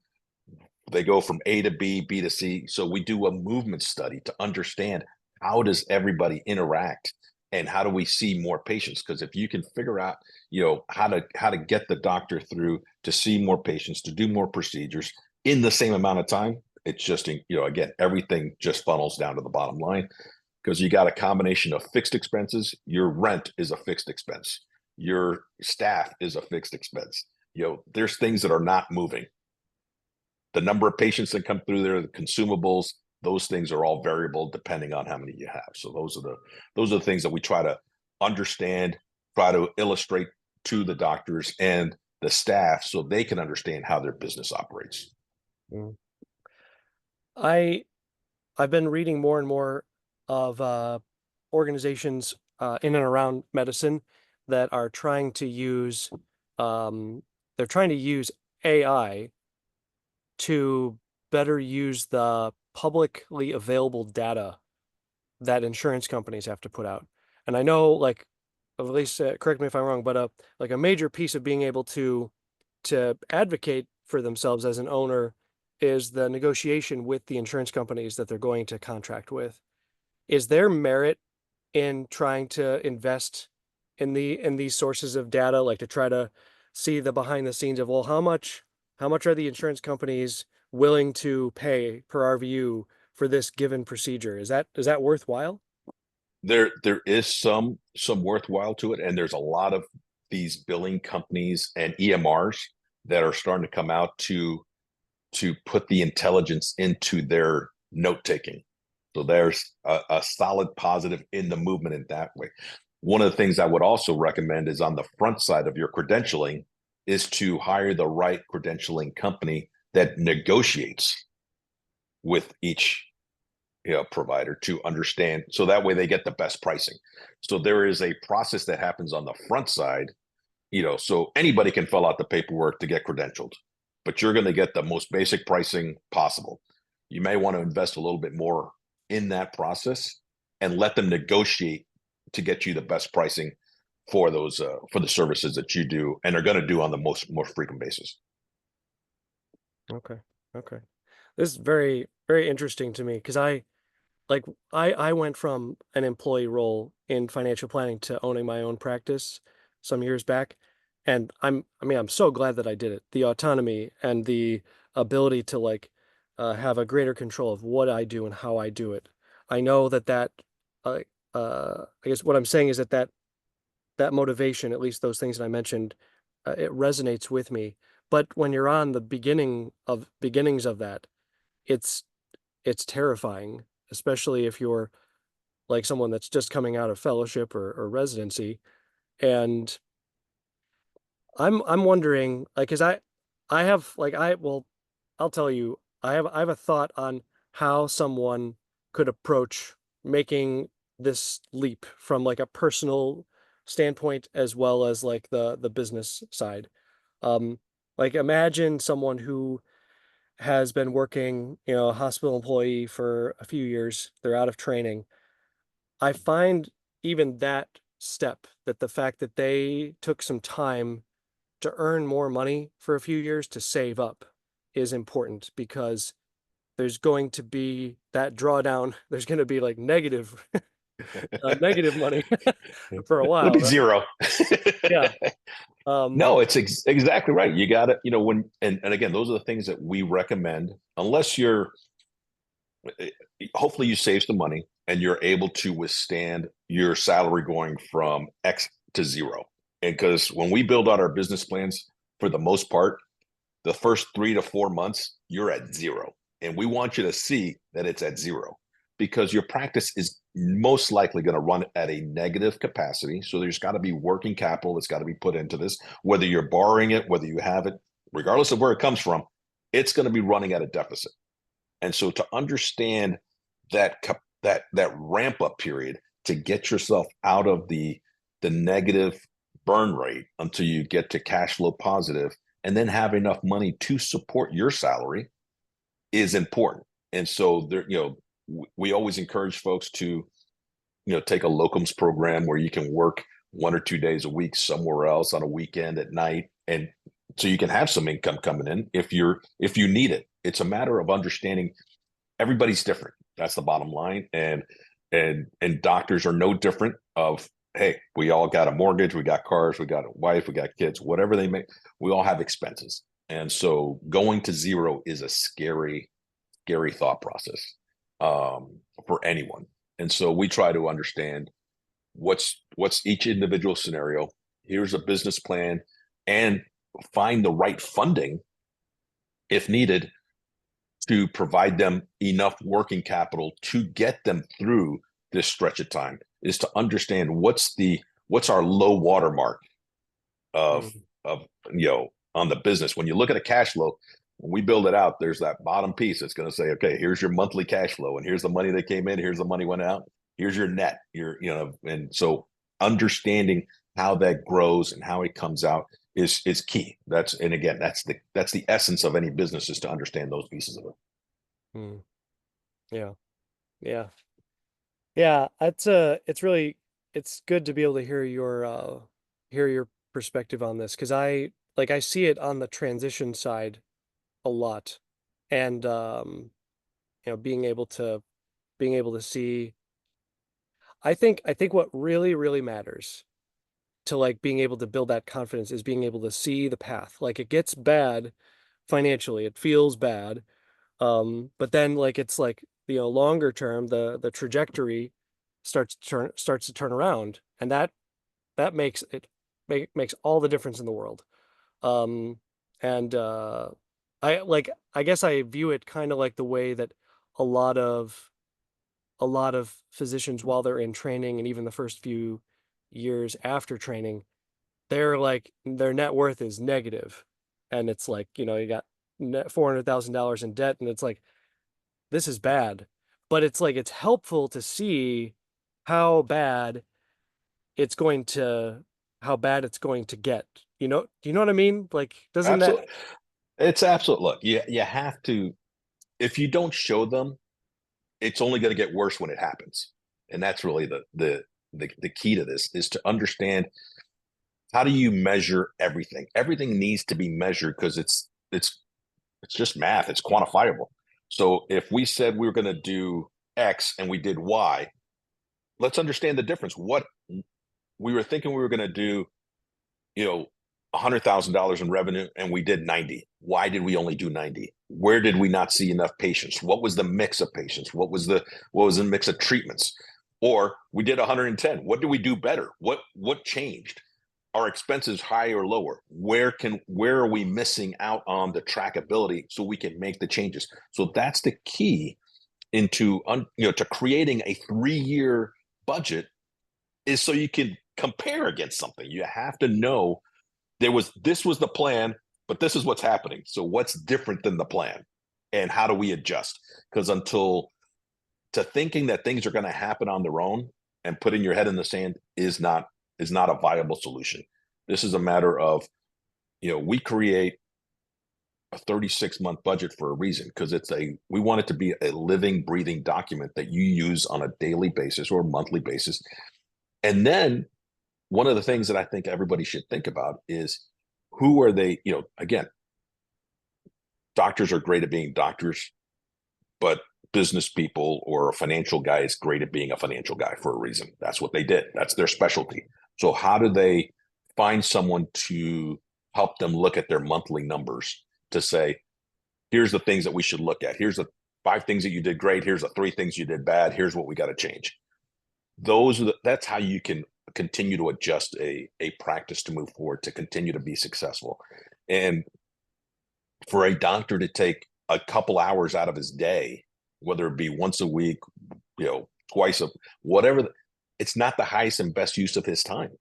They go from A to B, B to C. So we do a movement study to understand, how does everybody interact and how do we see more patients? Because if you can figure out, how to get the doctor through to see more patients, to do more procedures in the same amount of time, it's just, again, everything just funnels down to the bottom line, because you got a combination of fixed expenses. Your rent is a fixed expense. Your staff is a fixed expense. There's things that are not moving. The number of patients that come through there, the consumables, those things are all variable depending on how many you have. So those are the things that we try to understand, try to illustrate to the doctors and the staff so they can understand how their business operates. I've been reading more and more of organizations in and around medicine that are trying to use AI to better use the publicly available data that insurance companies have to put out. And I know, like, at least correct me if I'm wrong, but like a major piece of being able to advocate for themselves as an owner is the negotiation with the insurance companies that they're going to contract with. Is there merit in trying to invest in these sources of data, like to try to see the behind the scenes of, well, how much are the insurance companies willing to pay per RVU for this given procedure? Is that worthwhile? There is some worthwhile to it, and there's a lot of these billing companies and EMRs that are starting to come out to put the intelligence into their note taking. So there's a solid positive in the movement in that way. One of the things I would also recommend is on the front side of your credentialing is to hire the right credentialing company that negotiates with each provider to understand, so that way they get the best pricing. So there is a process that happens on the front side, so anybody can fill out the paperwork to get credentialed, but you're going to get the most basic pricing possible. You may want to invest a little bit more in that process and let them negotiate to get you the best pricing for those for the services that you do and are going to do on the more frequent basis. Okay. This is very, very interesting to me, because I went from an employee role in financial planning to owning my own practice some years back. And I'm so glad that I did it. The autonomy and the ability to have a greater control of what I do and how I do it. I know that I guess what I'm saying is that motivation, at least those things that I mentioned, it resonates with me. But when you're on the beginnings of that, it's terrifying, especially if you're like someone that's just coming out of fellowship or residency. And I'm wondering, like, cause I have like, well, I'll tell you, I have a thought on how someone could approach making this leap from like a personal standpoint as well as like the business side. Um, like imagine someone who has been working, a hospital employee for a few years, they're out of training. I find even that step, that the fact that they took some time to earn more money for a few years to save up is important, because there's going to be that drawdown. There's going to be like negative, negative money for a It'll while, be right? zero. Yeah. No, it's exactly right. You got it. When, and again, those are the things that we recommend, unless you're, hopefully you save some money and you're able to withstand your salary going from X to zero. And because when we build out our business plans, for the most part, the first 3 to 4 months, you're at zero. And we want you to see that it's at zero, because your practice is most likely going to run at a negative capacity. So there's got to be working capital that's got to be put into this, whether you're borrowing it, whether you have it, regardless of where it comes from, it's going to be running at a deficit. And so to understand that ramp up period to get yourself out of the negative burn rate until you get to cash flow positive, and then have enough money to support your salary, is important. And so there, we always encourage folks to, take a locums program where you can work 1 or 2 days a week somewhere else on a weekend at night, and so you can have some income coming in if you need it. It's a matter of understanding everybody's different. That's the bottom line. And doctors are no different. Of, hey, we all got a mortgage, we got cars, we got a wife, we got kids, whatever they make, we all have expenses. And so going to zero is a scary thought process for anyone. And so we try to understand what's each individual scenario. Here's a business plan, and find the right funding if needed to provide them enough working capital to get them through this stretch of time. Is to understand what's our low water mark of on the business. When you look at a cash flow, when we build it out, there's that bottom piece that's going to say, okay, here's your monthly cash flow, and here's the money that came in, here's the money went out, here's your net, and so understanding how that grows and how it comes out is key. That's the essence of any business, is to understand those pieces of it. Yeah. It's good to be able to hear your perspective on this, because I see it on the transition side a lot. And being able to see, I think what really, really matters to like being able to build that confidence is being able to see the path. Like, it gets bad financially, it feels bad. But then like, it's like, longer term, the trajectory starts to turn around, and that makes makes all the difference in the world. And I guess I view it kind of like the way that a lot of physicians, while they're in training, and even the first few years after training, their net worth is negative. And it's like, you got $400,000 in debt, and it's like, this is bad. But it's like, it's helpful to see how bad it's going to get. Do you know what I mean? Like, doesn't Absolutely. It's absolute. Look, you have to, if you don't show them, it's only going to get worse when it happens. And that's really the key to this, is to understand, how do you measure everything? Everything needs to be measured, because it's just math. It's quantifiable. So if we said we were going to do X and we did Y, let's understand the difference. What we were thinking we were going to do, $100,000 in revenue, and we did 90. Why did we only do 90? Where did we not see enough patients? What was the mix of patients? What was the mix of treatments? Or we did 110. What did we do better? What changed? our expenses high or lower? Where are we missing out on the trackability so we can make the changes? So that's the key into to creating a 3-year budget, is so you can compare against something. You have to know this was the plan, but this is what's happening. So what's different than the plan, and how do we adjust? Because thinking that things are going to happen on their own and putting your head in the sand is not a viable solution. This is a matter of, we create a 36-month budget for a reason, because we want it to be a living, breathing document that you use on a daily basis or monthly basis. And then one of the things that I think everybody should think about is, who are they? Again, doctors are great at being doctors, but business people or a financial guy is great at being a financial guy for a reason. That's what they did. That's their specialty. So how do they find someone to help them look at their monthly numbers to say, here's the things that we should look at. Here's the 5 things that you did great. Here's the 3 things you did bad. Here's what we got to change. That's how you can continue to adjust a practice to move forward, to continue to be successful. And for a doctor to take a couple hours out of his day, whether it be once a week, twice whatever, it's not the highest and best use of his time.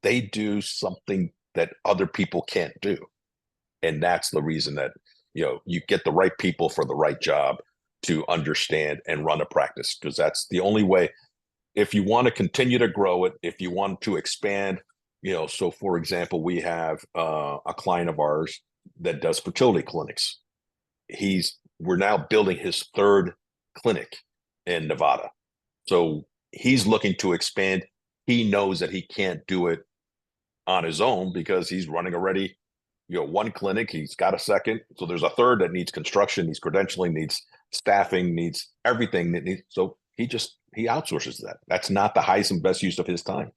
They do something that other people can't do. And that's the reason that, you get the right people for the right job to understand and run a practice, because that's the only way. If you want to continue to grow it, if you want to expand, so for example, we have a client of ours that does fertility clinics. We're now building his 3rd clinic in Nevada. So he's looking to expand. He knows that he can't do it on his own, because he's running already, 1 clinic. He's got a 2nd. So there's a 3rd that needs construction, needs credentialing, needs staffing, needs everything that needs. So he outsources that. That's not the highest and best use of his time.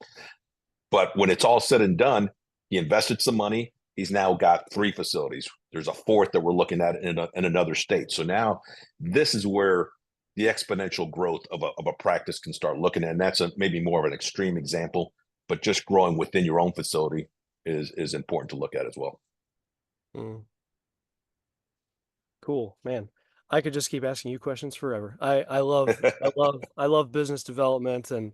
But when it's all said and done, he invested some money. He's now got 3 facilities. There's a 4th that we're looking at in another state. So now this is where the exponential growth of a practice can start looking at. And that's maybe more of an extreme example, but just growing within your own facility is important to look at as well. Cool, man. I could just keep asking you questions forever. I love business development, and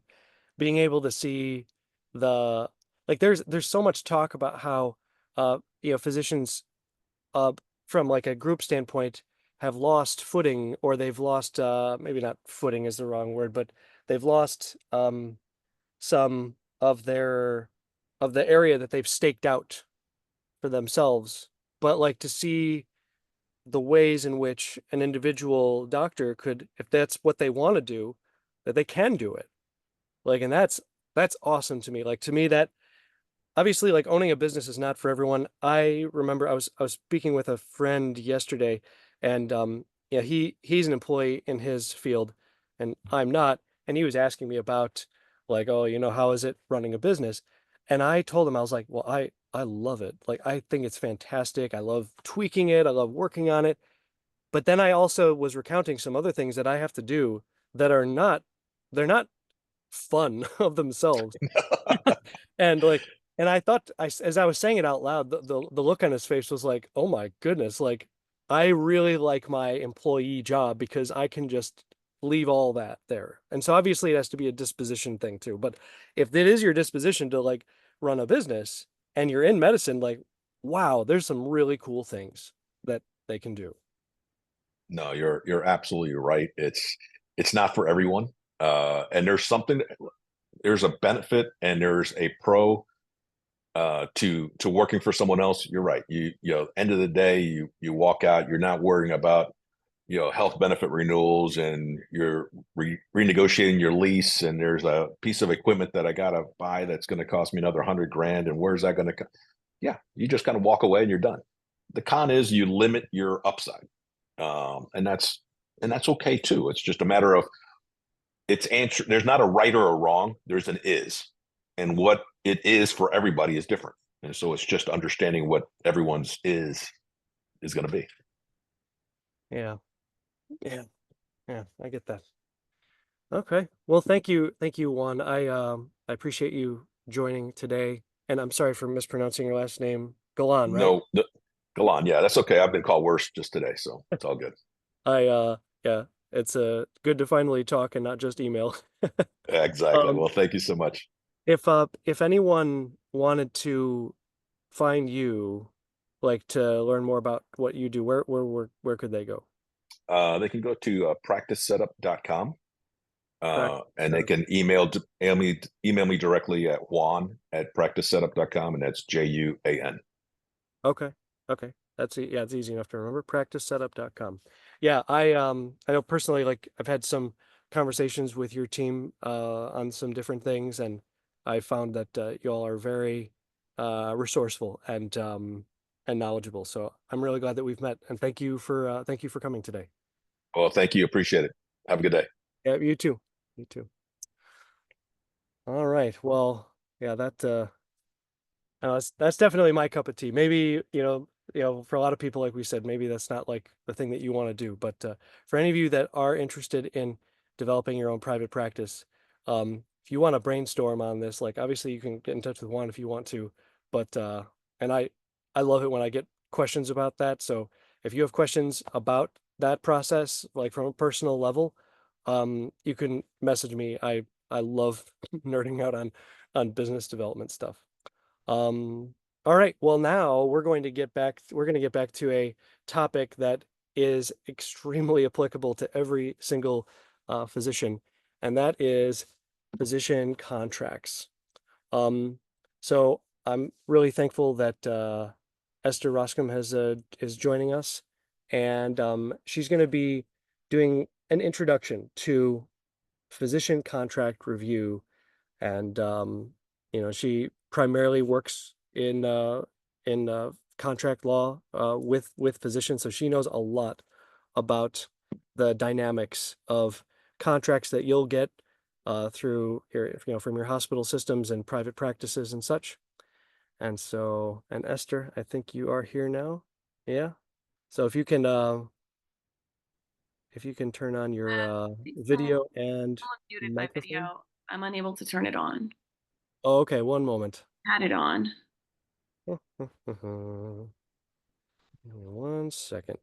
being able to see there's so much talk about how physicians from like a group standpoint have lost footing, or they've lost maybe not footing is the wrong word, but they've lost some of the area that they've staked out for themselves. But like, to see the ways in which an individual doctor could, if that's what they want to do, that they can do it. Like, and that's awesome to me. Like, to me, that obviously, like, owning a business is not for everyone. I remember I was speaking with a friend yesterday, and he's an employee in his field and I'm not, and he was asking me about, like, oh, how is it running a business? And I told him, I was like, well, I love it. Like, I think it's fantastic. I love tweaking it. I love working on it. But then I also was recounting some other things that I have to do that they're not fun of themselves. And I thought, as I was saying it out loud, the look on his face was like, oh my goodness, like, I really like my employee job because I can just leave all that there. And so obviously it has to be a disposition thing too. But if it is your disposition to like run a business and you're in medicine, like, wow, there's some really cool things that they can do. No, you're absolutely right. It's not for everyone. And there's a benefit and there's a pro to working for someone else. You're right. End of the day, you walk out, you're not worrying about health benefit renewals, and you're renegotiating your lease, and there's a piece of equipment that I gotta buy that's going to cost me another $100,000, and where's that going to come? Yeah, you just kind of walk away and you're done. The con is you limit your upside, and that's okay too. It's just a matter of there's not a right or a wrong. There's an is, and what it is for everybody is different, and so it's just understanding what everyone's is going to be. Yeah, I get that. Okay, well, thank you, Juan. I appreciate you joining today, and I'm sorry for mispronouncing your last name, Galan, right? No, Galan. Yeah, that's okay. I've been called worse just today, so it's all good. Yeah, it's good to finally talk and not just email. Exactly. Um, Well, thank you so much. if anyone wanted to find you, like to learn more about what you do, where could they go? They can go to practicesetup.com. Practice And they setup. can email me directly at Juan@practicesetup.com, and that's JUAN. Okay. Okay. Yeah, it's easy enough to remember. Practicesetup.com. Yeah, I know personally, like I've had some conversations with your team on some different things, and I found that y'all are very resourceful and knowledgeable. So I'm really glad that we've met, and thank you for coming today. Well, thank you. Appreciate it. Have a good day. Yeah, you too. You too. All right. Well, yeah, that's definitely my cup of tea. Maybe, for a lot of people, like we said, maybe that's not like the thing that you want to do. But for any of you that are interested in developing your own private practice, if you want to brainstorm on this, like obviously you can get in touch with Juan if you want to. But and I love it when I get questions about that. So if you have questions about that process, like from a personal level, you can message me. I love nerding out on business development stuff. All right. Well, now we're going to get back to a topic that is extremely applicable to every single physician, and that is physician contracts. So I'm really thankful that Esther Roskam is joining us, and she's going to be doing an introduction to physician contract review, and she primarily works in contract law with physicians, so she knows a lot about the dynamics of contracts that you'll get through from your hospital systems and private practices and such. And Esther, I think you are here now. Yeah. So if you can turn on your video and Muted my microphone. video. I'm unable to turn it on. Oh, okay. One moment. Had it on. Give me 1 second.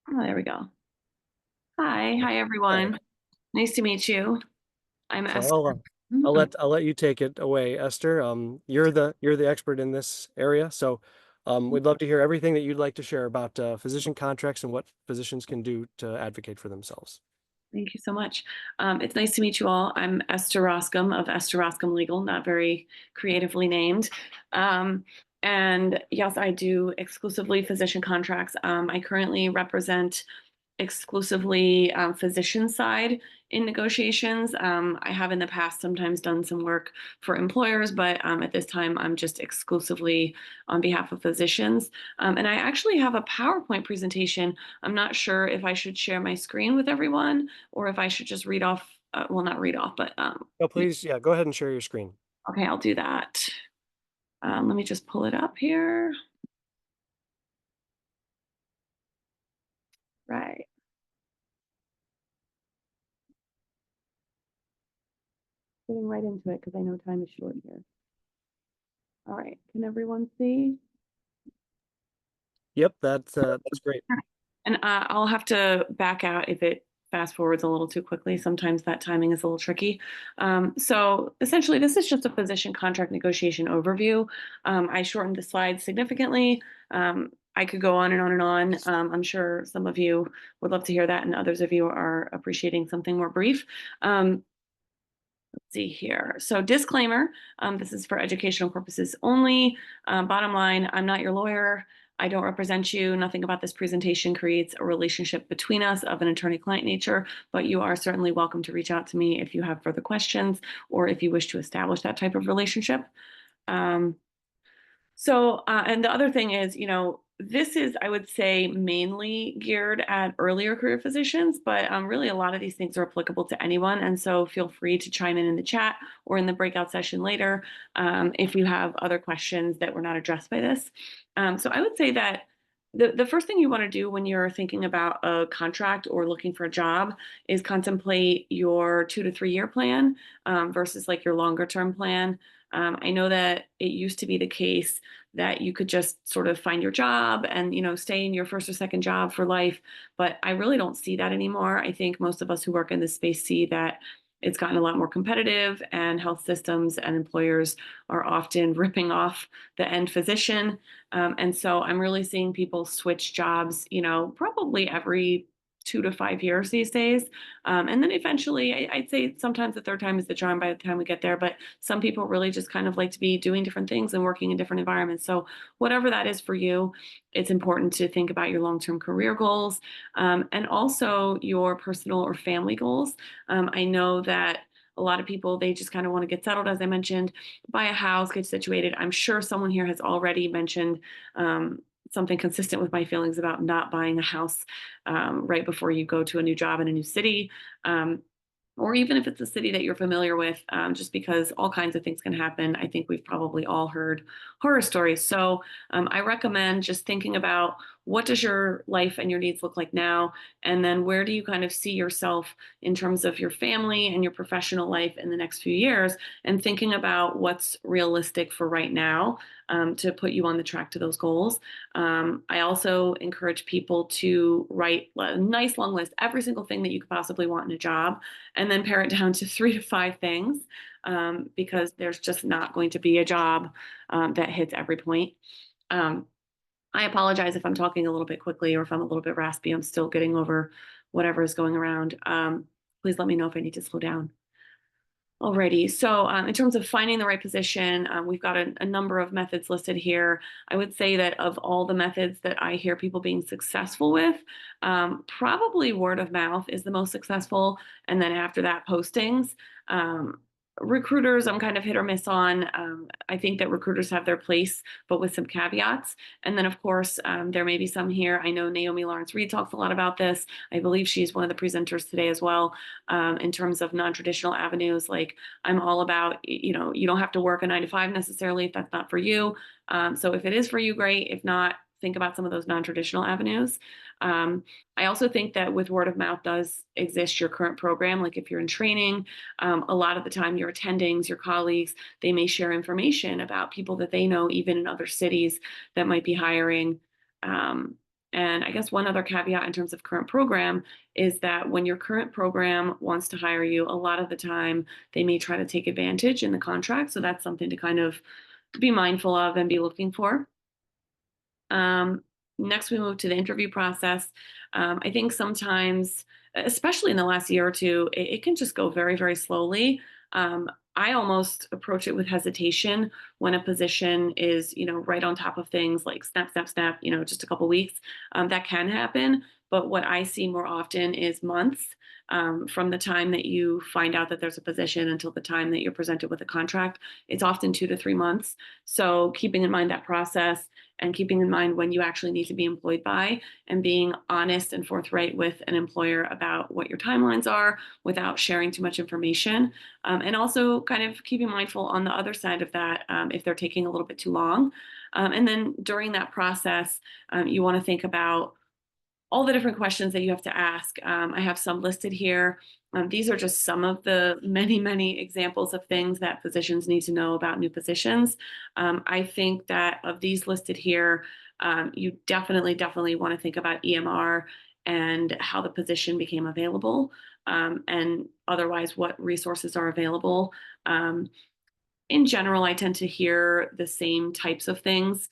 Oh, there we go. Hi, everyone. Nice to meet you. I'm So Esther. I'll let you take it away, Esther. You're the expert in this area, so we'd love to hear everything that you'd like to share about physician contracts and what physicians can do to advocate for themselves. Thank you so much. It's nice to meet you all. I'm Esther Roskam of Esther Roskam Legal, not very creatively named. And yes, I do exclusively physician contracts. I currently represent exclusively physician side in negotiations. I have in the past sometimes done some work for employers, but at this time I'm just exclusively on behalf of physicians. And I actually have a PowerPoint presentation. I'm not sure if I should share my screen with everyone or if I should just read off, well, not read off, but Oh, please, yeah, go ahead and share your screen. okay, I'll do that. Let me just pull it up here. Right. Getting right into it because I know time is short here. All right, can everyone see? Yep, that's great. And I'll have to back out if it fast forwards a little too quickly. Sometimes that timing is a little tricky. So essentially, this is just a physician contract negotiation overview. I shortened the slides significantly. I could go on and on and on. I'm sure some of you would love to hear that, and others of you are appreciating something more brief. Let's see here. So disclaimer, this is for educational purposes only. Bottom line, I'm not your lawyer. I don't represent you. Nothing about this presentation creates a relationship between us of an attorney-client nature, but you are certainly welcome to reach out to me if you have further questions or if you wish to establish that type of relationship. And the other thing is, this is, I would say, mainly geared at earlier career physicians, but really a lot of these things are applicable to anyone. And so feel free to chime in the chat or in the breakout session later if you have other questions that were not addressed by this. So I would say that the first thing you want to do when you're thinking about a contract or looking for a job is contemplate your 2 to 3 year plan versus like your longer term plan. I know that it used to be the case that you could just sort of find your job and, stay in your first or second job for life. But I really don't see that anymore. I think most of us who work in this space see that it's gotten a lot more competitive, and health systems and employers are often ripping off the end physician. And so I'm really seeing people switch jobs, probably every 2 to 5 years these days. And then eventually, I'd say sometimes the third time is the charm by the time we get there. But some people really just kind of like to be doing different things and working in different environments. So, whatever that is for you, it's important to think about your long term career goals, and also your personal or family goals. I know that a lot of people, they just kind of want to get settled, as I mentioned, buy a house, get situated. I'm sure someone here has already mentioned something consistent with my feelings about not buying a house right before you go to a new job in a new city. Or even if it's a city that you're familiar with, just because all kinds of things can happen. I think we've probably all heard horror stories. So I recommend just thinking about, what does your life and your needs look like now? And then where do you kind of see yourself in terms of your family and your professional life in the next few years? And thinking about what's realistic for right now, to put you on the track to those goals. I also encourage people to write a nice long list, every single thing that you could possibly want in a job, and then pare it down to 3 to 5 things, because there's just not going to be a job that hits every point. I apologize if I'm talking a little bit quickly or if I'm a little bit raspy. I'm still getting over whatever is going around. Please let me know if I need to slow down. Alrighty, so in terms of finding the right position, we've got a number of methods listed here. I would say that of all the methods that I hear people being successful with, probably word of mouth is the most successful. And then after that, postings. Recruiters, I'm kind of hit or miss on. I think that recruiters have their place, but with some caveats. And then, of course, there may be some here. I know Naomi Lawrence-Reid talks a lot about this. I believe she's one of the presenters today as well, in terms of non-traditional avenues. Like, I'm all about, you don't have to work a 9 to 5 necessarily if that's not for you. So if it is for you, great. If not, think about some of those non-traditional avenues. I also think that with word of mouth does exist your current program. Like if you're in training, a lot of the time your attendings, your colleagues, they may share information about people that they know, even in other cities that might be hiring. And I guess one other caveat in terms of current program is that when your current program wants to hire you, a lot of the time they may try to take advantage in the contract. So that's something to kind of be mindful of and be looking for. Next, we move to the interview process. I think sometimes, especially in the last year or two, it can just go very, very slowly. I almost approach it with hesitation when a position is, right on top of things like snap, snap, snap, just a couple weeks. That can happen. But what I see more often is months, from the time that you find out that there's a position until the time that you're presented with a contract. It's often 2 to 3 months. So keeping in mind that process and keeping in mind when you actually need to be employed by, and being honest and forthright with an employer about what your timelines are without sharing too much information. And also kind of keeping mindful on the other side of that, if they're taking a little bit too long. And then during that process, you want to think about all the different questions that you have to ask. I have some listed here. These are just some of the many, many examples of things that physicians need to know about new positions. I think that of these listed here, you definitely want to think about EMR and how the position became available, and otherwise what resources are available. In general, I tend to hear the same types of things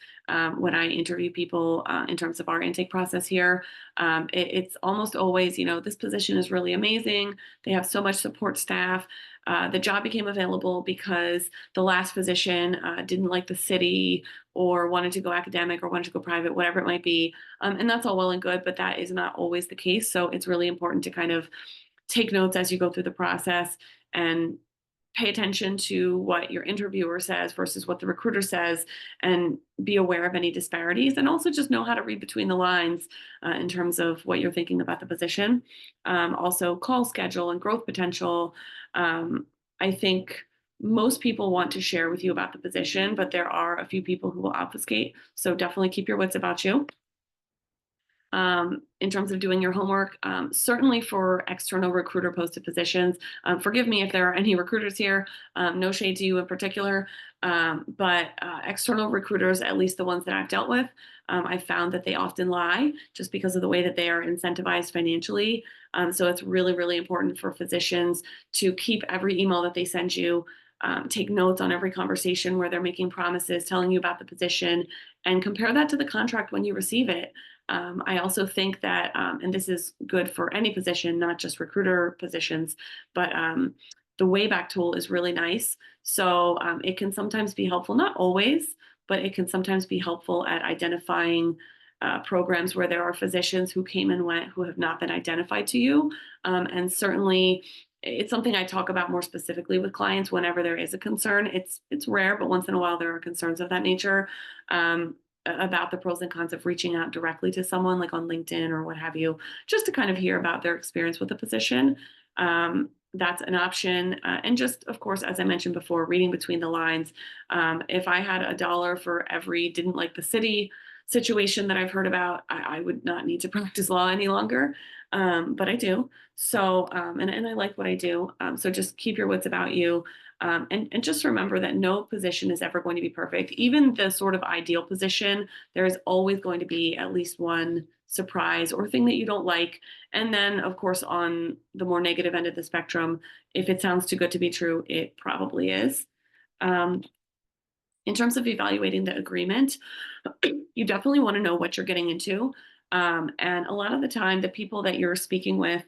when I interview people in terms of our intake process here. It's almost always, this position is really amazing. They have so much support staff. The job became available because the last physician didn't like the city or wanted to go academic or wanted to go private, whatever it might be. And that's all well and good, but that is not always the case. So it's really important to kind of take notes as you go through the process and pay attention to what your interviewer says versus what the recruiter says, and be aware of any disparities, and also just know how to read between the lines in terms of what you're thinking about the position. Also call schedule and growth potential. I think most people want to share with you about the position, but there are a few people who will obfuscate. So definitely keep your wits about you. in terms of doing your homework. Certainly for external recruiter posted positions. Forgive me if there are any recruiters here, no shade to you in particular, but external recruiters, at least the ones that I've dealt with, I've found that they often lie just because of the way that they are incentivized financially. So it's really, really important for physicians to keep every email that they send you, take notes on every conversation where they're making promises, telling you about the position, and compare that to the contract when you receive it. I also think that, and this is good for any position, not just recruiter positions, but the Wayback tool is really nice. So it can sometimes be helpful, not always, but it can sometimes be helpful at identifying programs where there are physicians who came and went who have not been identified to you. And certainly it's something I talk about more specifically with clients whenever there is a concern. It's rare, but once in a while there are concerns of that nature, about the pros and cons of reaching out directly to someone like on LinkedIn or what have you, just to kind of hear about their experience with the position. That's an option. And just, of course, as I mentioned before, reading between the lines. If I had $1 for every didn't like the city situation that I've heard about, I would not need to practice law any longer. But I do. So, and I like what I do. So just keep your wits about you. And just remember that no position is ever going to be perfect. Even the sort of ideal position, there is always going to be at least one surprise or thing that you don't like. And then, of course, on the more negative end of the spectrum, if it sounds too good to be true, it probably is. In terms of evaluating the agreement, you definitely want to know what you're getting into. And a lot of the time, the people that you're speaking with,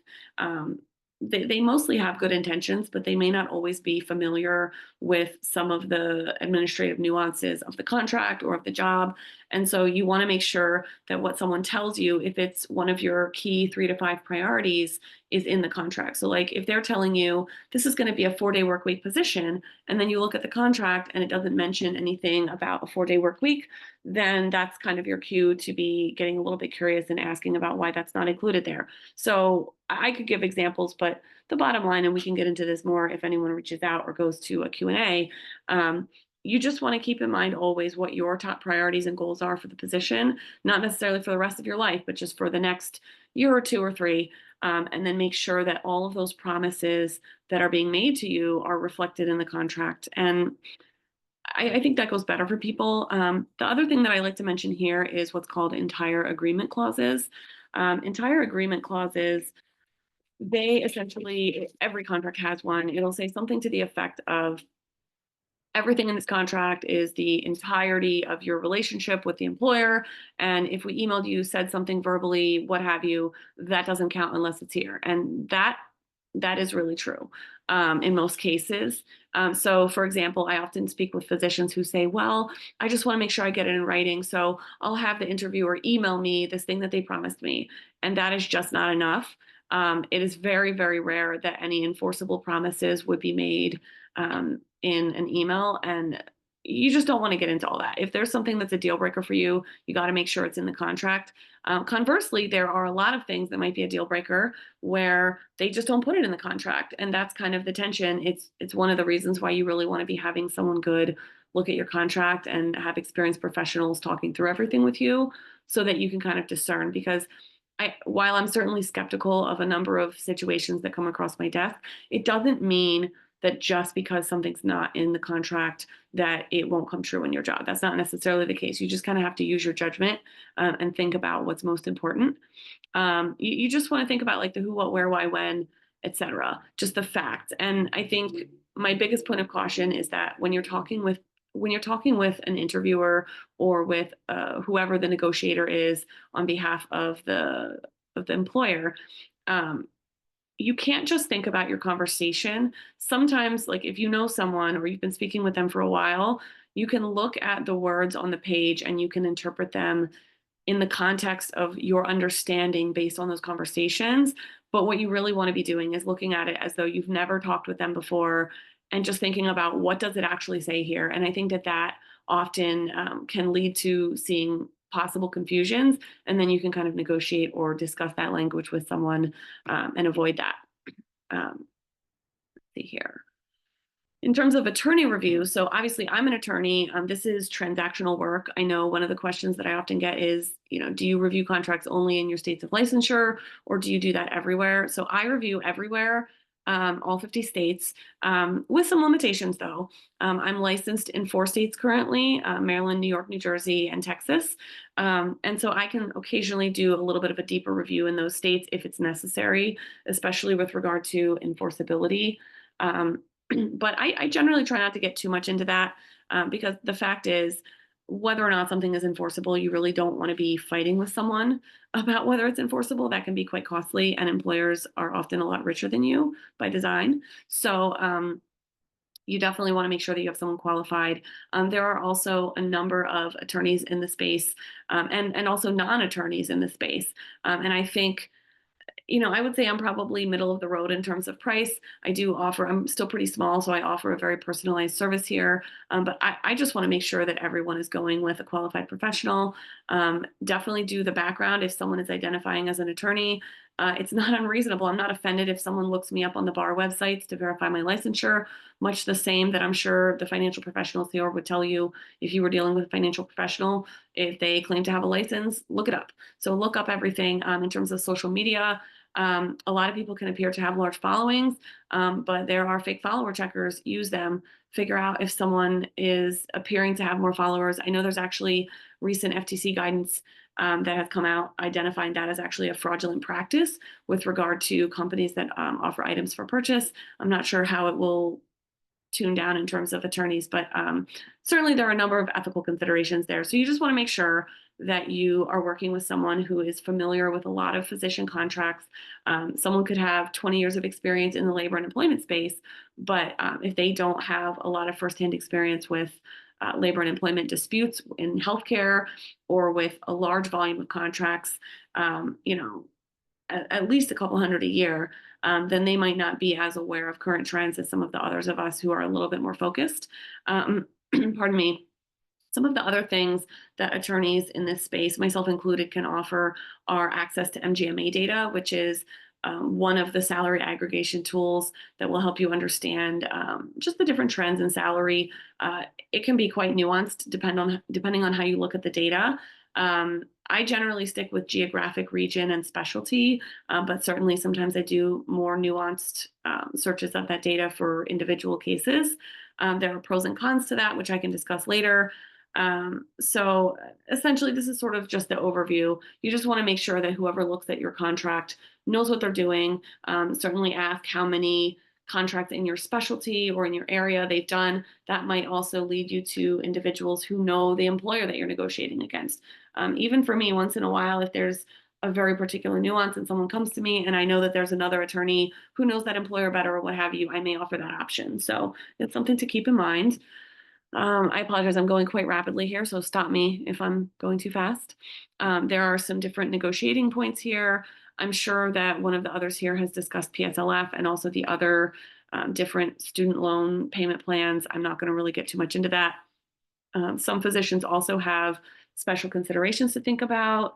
they mostly have good intentions, but they may not always be familiar with some of the administrative nuances of the contract or of the job. And so you want to make sure that what someone tells you, if it's one of your key 3 to 5 priorities, is in the contract. So like if they're telling you this is going to be a 4-day work week position, and then you look at the contract and it doesn't mention anything about a 4-day work week, then that's kind of your cue to be getting a little bit curious and asking about why that's not included there. So I could give examples, but the bottom line, and we can get into this more if anyone reaches out or goes to a Q&A, you just want to keep in mind always what your top priorities and goals are for the position, not necessarily for the rest of your life, but just for the next year or 2 or 3. And then make sure that all of those promises that are being made to you are reflected in the contract. And I think that goes better for people. The other thing that I like to mention here is what's called entire agreement clauses. Entire agreement clauses, they essentially, every contract has one. It'll say something to the effect of, everything in this contract is the entirety of your relationship with the employer. And if we emailed you, said something verbally, what have you, that doesn't count unless it's here. And that is really true in most cases. So for example, I often speak with physicians who say, well, I just want to make sure I get it in writing. So I'll have the interviewer email me this thing that they promised me. And that is just not enough. It is very, very rare that any enforceable promises would be made in an email, and you just don't want to get into all that. If there's something that's a deal breaker for you, you got to make sure it's in the contract. Conversely, there are a lot of things that might be a deal breaker where they just don't put it in the contract, and that's kind of the tension. It's one of the reasons why you really want to be having someone good look at your contract and have experienced professionals talking through everything with you so that you can kind of discern. Because while I'm certainly skeptical of a number of situations that come across my desk, it doesn't mean that just because something's not in the contract that it won't come true in your job. That's not necessarily the case. You just kind of have to use your judgment and think about what's most important. You just want to think about like the who, what, where, why, when, etc. Just the facts. And I think my biggest point of caution is that when you're talking with an interviewer or with whoever the negotiator is on behalf of the employer, you can't just think about your conversation. Sometimes, like if you know someone or you've been speaking with them for a while, you can look at the words on the page and you can interpret them in the context of your understanding based on those conversations. But what you really want to be doing is looking at it as though you've never talked with them before and just thinking about what does it actually say here. And I think that often can lead to seeing possible confusions, and then you can kind of negotiate or discuss that language with someone and avoid that. Let's see here. In terms of attorney review, so obviously I'm an attorney. This is transactional work. I know one of the questions that I often get is, do you review contracts only in your states of licensure, or do you do that everywhere? So I review everywhere, all 50 states, with some limitations though. I'm licensed in 4 states currently, Maryland, New York, New Jersey, and Texas. And so I can occasionally do a little bit of a deeper review in those states if it's necessary, especially with regard to enforceability. But I generally try not to get too much into that, because the fact is, whether or not something is enforceable, you really don't want to be fighting with someone about whether it's enforceable. That can be quite costly, and employers are often a lot richer than you by design. So you definitely want to make sure that you have someone qualified. There are also a number of attorneys in the space, and also non-attorneys in the space. And I think, I would say I'm probably middle of the road in terms of price. I'm still pretty small, so I offer a very personalized service here. But I just want to make sure that everyone is going with a qualified professional. Definitely do the background if someone is identifying as an attorney. It's not unreasonable. I'm not offended if someone looks me up on the bar websites to verify my licensure, much the same that I'm sure the financial professionals here would tell you if you were dealing with a financial professional. If they claim to have a license, look it up. So look up everything. In terms of social media, a lot of people can appear to have large followings, but there are fake follower checkers. Use them. Figure out if someone is appearing to have more followers. I know there's actually recent FTC guidance that has come out identifying that as actually a fraudulent practice with regard to companies that offer items for purchase. I'm not sure how it will tune down in terms of attorneys, but certainly there are a number of ethical considerations there. So you just want to make sure that you are working with someone who is familiar with a lot of physician contracts. Someone could have 20 years of experience in the labor and employment space, but if they don't have a lot of firsthand experience with labor and employment disputes in healthcare, or with a large volume of contracts, at least a couple hundred a year, then they might not be as aware of current trends as some of the others of us who are a little bit more focused. Pardon me. Some of the other things that attorneys in this space, myself included, can offer are access to MGMA data, which is one of the salary aggregation tools that will help you understand just the different trends in salary. It can be quite nuanced depending on how you look at the data. I generally stick with geographic region and specialty, but certainly sometimes I do more nuanced searches of that data for individual cases. There are pros and cons to that, which I can discuss later. So essentially, this is sort of just the overview. You just want to make sure that whoever looks at your contract knows what they're doing. Certainly ask how many contracts in your specialty or in your area they've done. That might also lead you to individuals who know the employer that you're negotiating against. Even for me, once in a while, if there's a very particular nuance and someone comes to me and I know that there's another attorney who knows that employer better or what have you, I may offer that option. So it's something to keep in mind. I apologize, I'm going quite rapidly here, so stop me if I'm going too fast. There are some different negotiating points here. I'm sure that one of the others here has discussed PSLF and also the other different student loan payment plans. I'm not going to really get too much into that. Some physicians also have special considerations to think about.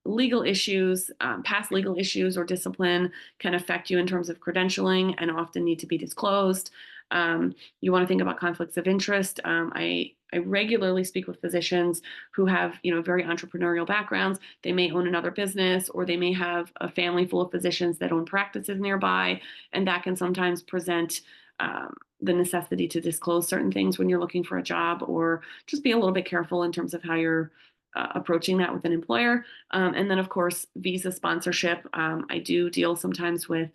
Legal issues, past legal issues or discipline can affect you in terms of credentialing and often need to be disclosed. You want to think about conflicts of interest. I regularly speak with physicians who have, very entrepreneurial backgrounds. They may own another business, or they may have a family full of physicians that own practices nearby, and that can sometimes present the necessity to disclose certain things when you're looking for a job, or just be a little bit careful in terms of how you're approaching that with an employer. And then, of course, visa sponsorship. I do deal sometimes with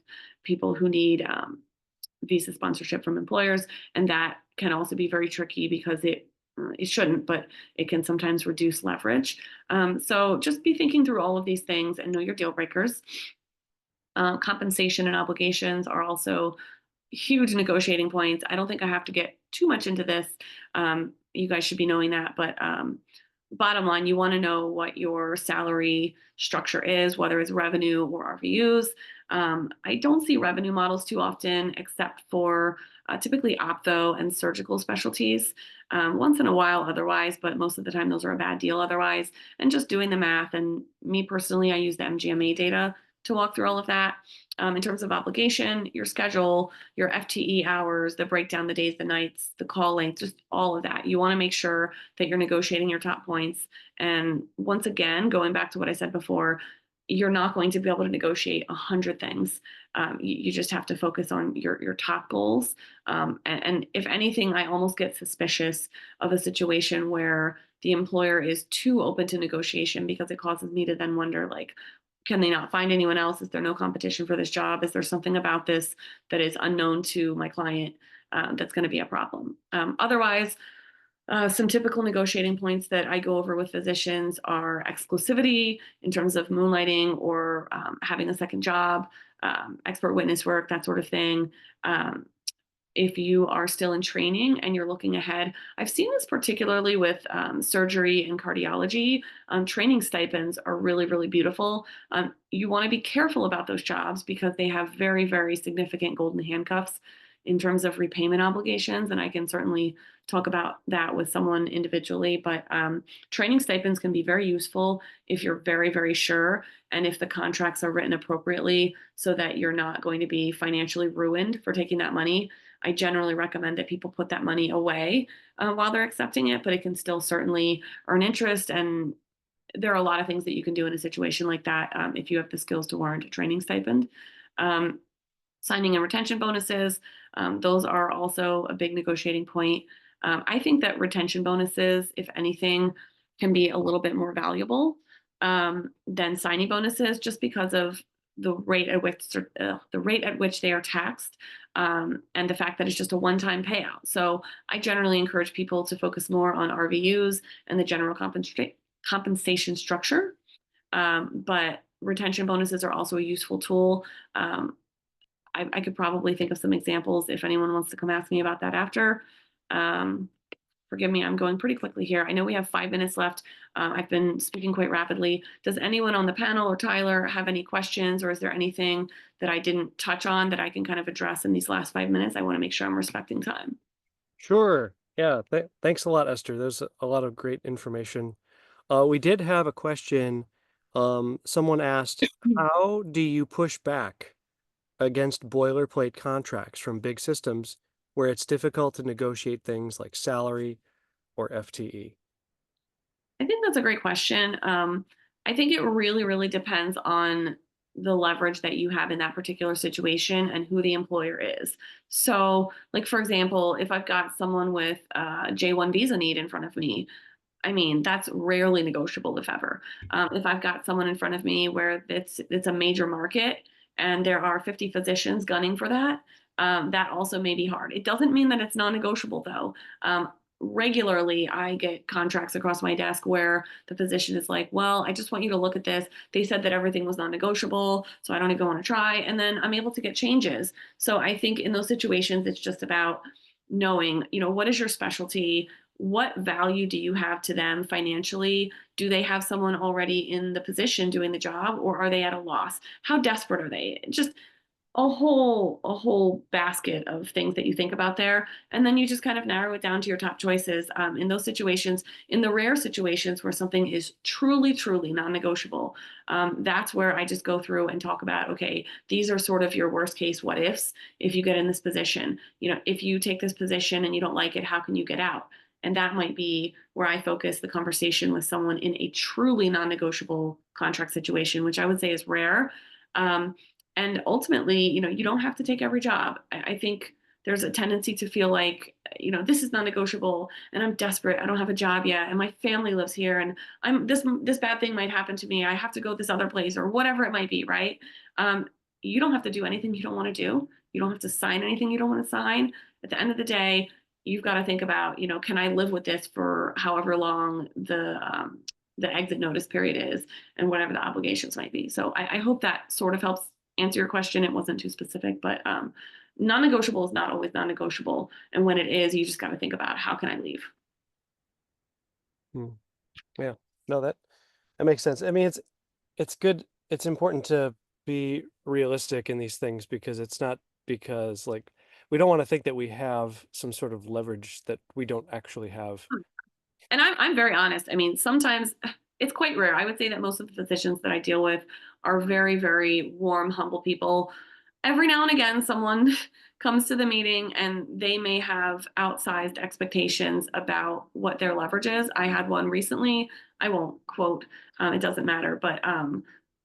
people who need visa sponsorship from employers, and that can also be very tricky because it shouldn't, but it can sometimes reduce leverage. So just be thinking through all of these things and know your deal breakers. Compensation and obligations are also huge negotiating points. I don't think I have to get too much into this. You guys should be knowing that, but bottom line, you want to know what your salary structure is, whether it's revenue or RVUs. I don't see revenue models too often, except for typically optho and surgical specialties. Once in a while otherwise, but most of the time those are a bad deal otherwise. And just doing the math, and me personally, I use the MGMA data to walk through all of that. In terms of obligation, your schedule, your FTE hours, the breakdown, the days, the nights, the call length, just all of that. You want to make sure that you're negotiating your top points. And once again, going back to what I said before, you're not going to be able to negotiate 100 things. You just have to focus on your top goals. And if anything, I almost get suspicious of a situation where the employer is too open to negotiation, because it causes me to then wonder, like, can they not find anyone else? Is there no competition for this job? Is there something about this that is unknown to my client that's going to be a problem? Otherwise, some typical negotiating points that I go over with physicians are exclusivity in terms of moonlighting or having a second job, expert witness work, that sort of thing. If you are still in training and you're looking ahead, I've seen this particularly with surgery and cardiology. Training stipends are really, really beautiful. You want to be careful about those jobs because they have very, very significant golden handcuffs in terms of repayment obligations. And I can certainly talk about that with someone individually, but training stipends can be very useful if you're very, very sure, and if the contracts are written appropriately so that you're not going to be financially ruined for taking that money. I generally recommend that people put that money away while they're accepting it, but it can still certainly earn interest. And there are a lot of things that you can do in a situation like that if you have the skills to warrant a training stipend. Signing and retention bonuses, those are also a big negotiating point. I think that retention bonuses, if anything, can be a little bit more valuable than signing bonuses, just because of the rate at which they are taxed, and the fact that it's just a one-time payout. So I generally encourage people to focus more on RVUs and the general compensation structure. But retention bonuses are also a useful tool. I could probably think of some examples if anyone wants to come ask me about that after. Forgive me, I'm going pretty quickly here. I know we have 5 minutes left. I've been speaking quite rapidly. Does anyone on the panel or Tyler have any questions, or is there anything that I didn't touch on that I can kind of address in these last 5 minutes? I want to make sure I'm respecting time. Sure. Yeah. Thanks a lot, Esther. There's a lot of great information. We did have a question. Someone asked, how do you push back against boilerplate contracts from big systems where it's difficult to negotiate things like salary or FTE? I think that's a great question. I think it really, really depends on the leverage that you have in that particular situation and who the employer is. So, like, for example, if I've got someone with a J1 visa need in front of me, I mean, that's rarely negotiable, if ever. If I've got someone in front of me where it's a major market and there are 50 physicians gunning for that, that also may be hard. It doesn't mean that it's non-negotiable, though. Regularly, I get contracts across my desk where the physician is like, well, I just want you to look at this. They said that everything was non-negotiable, so I don't even want to try. And then I'm able to get changes. So I think in those situations, it's just about knowing, what is your specialty? What value do you have to them financially? Do they have someone already in the position doing the job, or are they at a loss? How desperate are they? Just a whole basket of things that you think about there. And then you just kind of narrow it down to your top choices. In those situations, in the rare situations where something is truly, truly non-negotiable, that's where I just go through and talk about, okay, these are sort of your worst case what ifs. If you get in this position, if you take this position and you don't like it, how can you get out? And that might be where I focus the conversation with someone in a truly non-negotiable contract situation, which I would say is rare. And ultimately, you don't have to take every job. I think there's a tendency to feel like, this is non-negotiable and I'm desperate. I don't have a job yet and my family lives here and this bad thing might happen to me. I have to go this other place or whatever it might be, right? You don't have to do anything you don't want to do. You don't have to sign anything you don't want to sign. At the end of the day, you've got to think about, can I live with this for however long the exit notice period is and whatever the obligations might be. So I hope that sort of helps answer your question. It wasn't too specific, but non-negotiable is not always non-negotiable. And when it is, you just got to think about, how can I leave? Yeah, no, that makes sense. I mean, it's good. It's important to be realistic in these things, because it's not because, like, we don't want to think that we have some sort of leverage that we don't actually have. And I'm very honest. I mean, sometimes it's quite rare. I would say that most of the physicians that I deal with are very, very warm, humble people. Every now and again, someone comes to the meeting and they may have outsized expectations about what their leverage is. I had one recently. I won't quote, it doesn't matter, but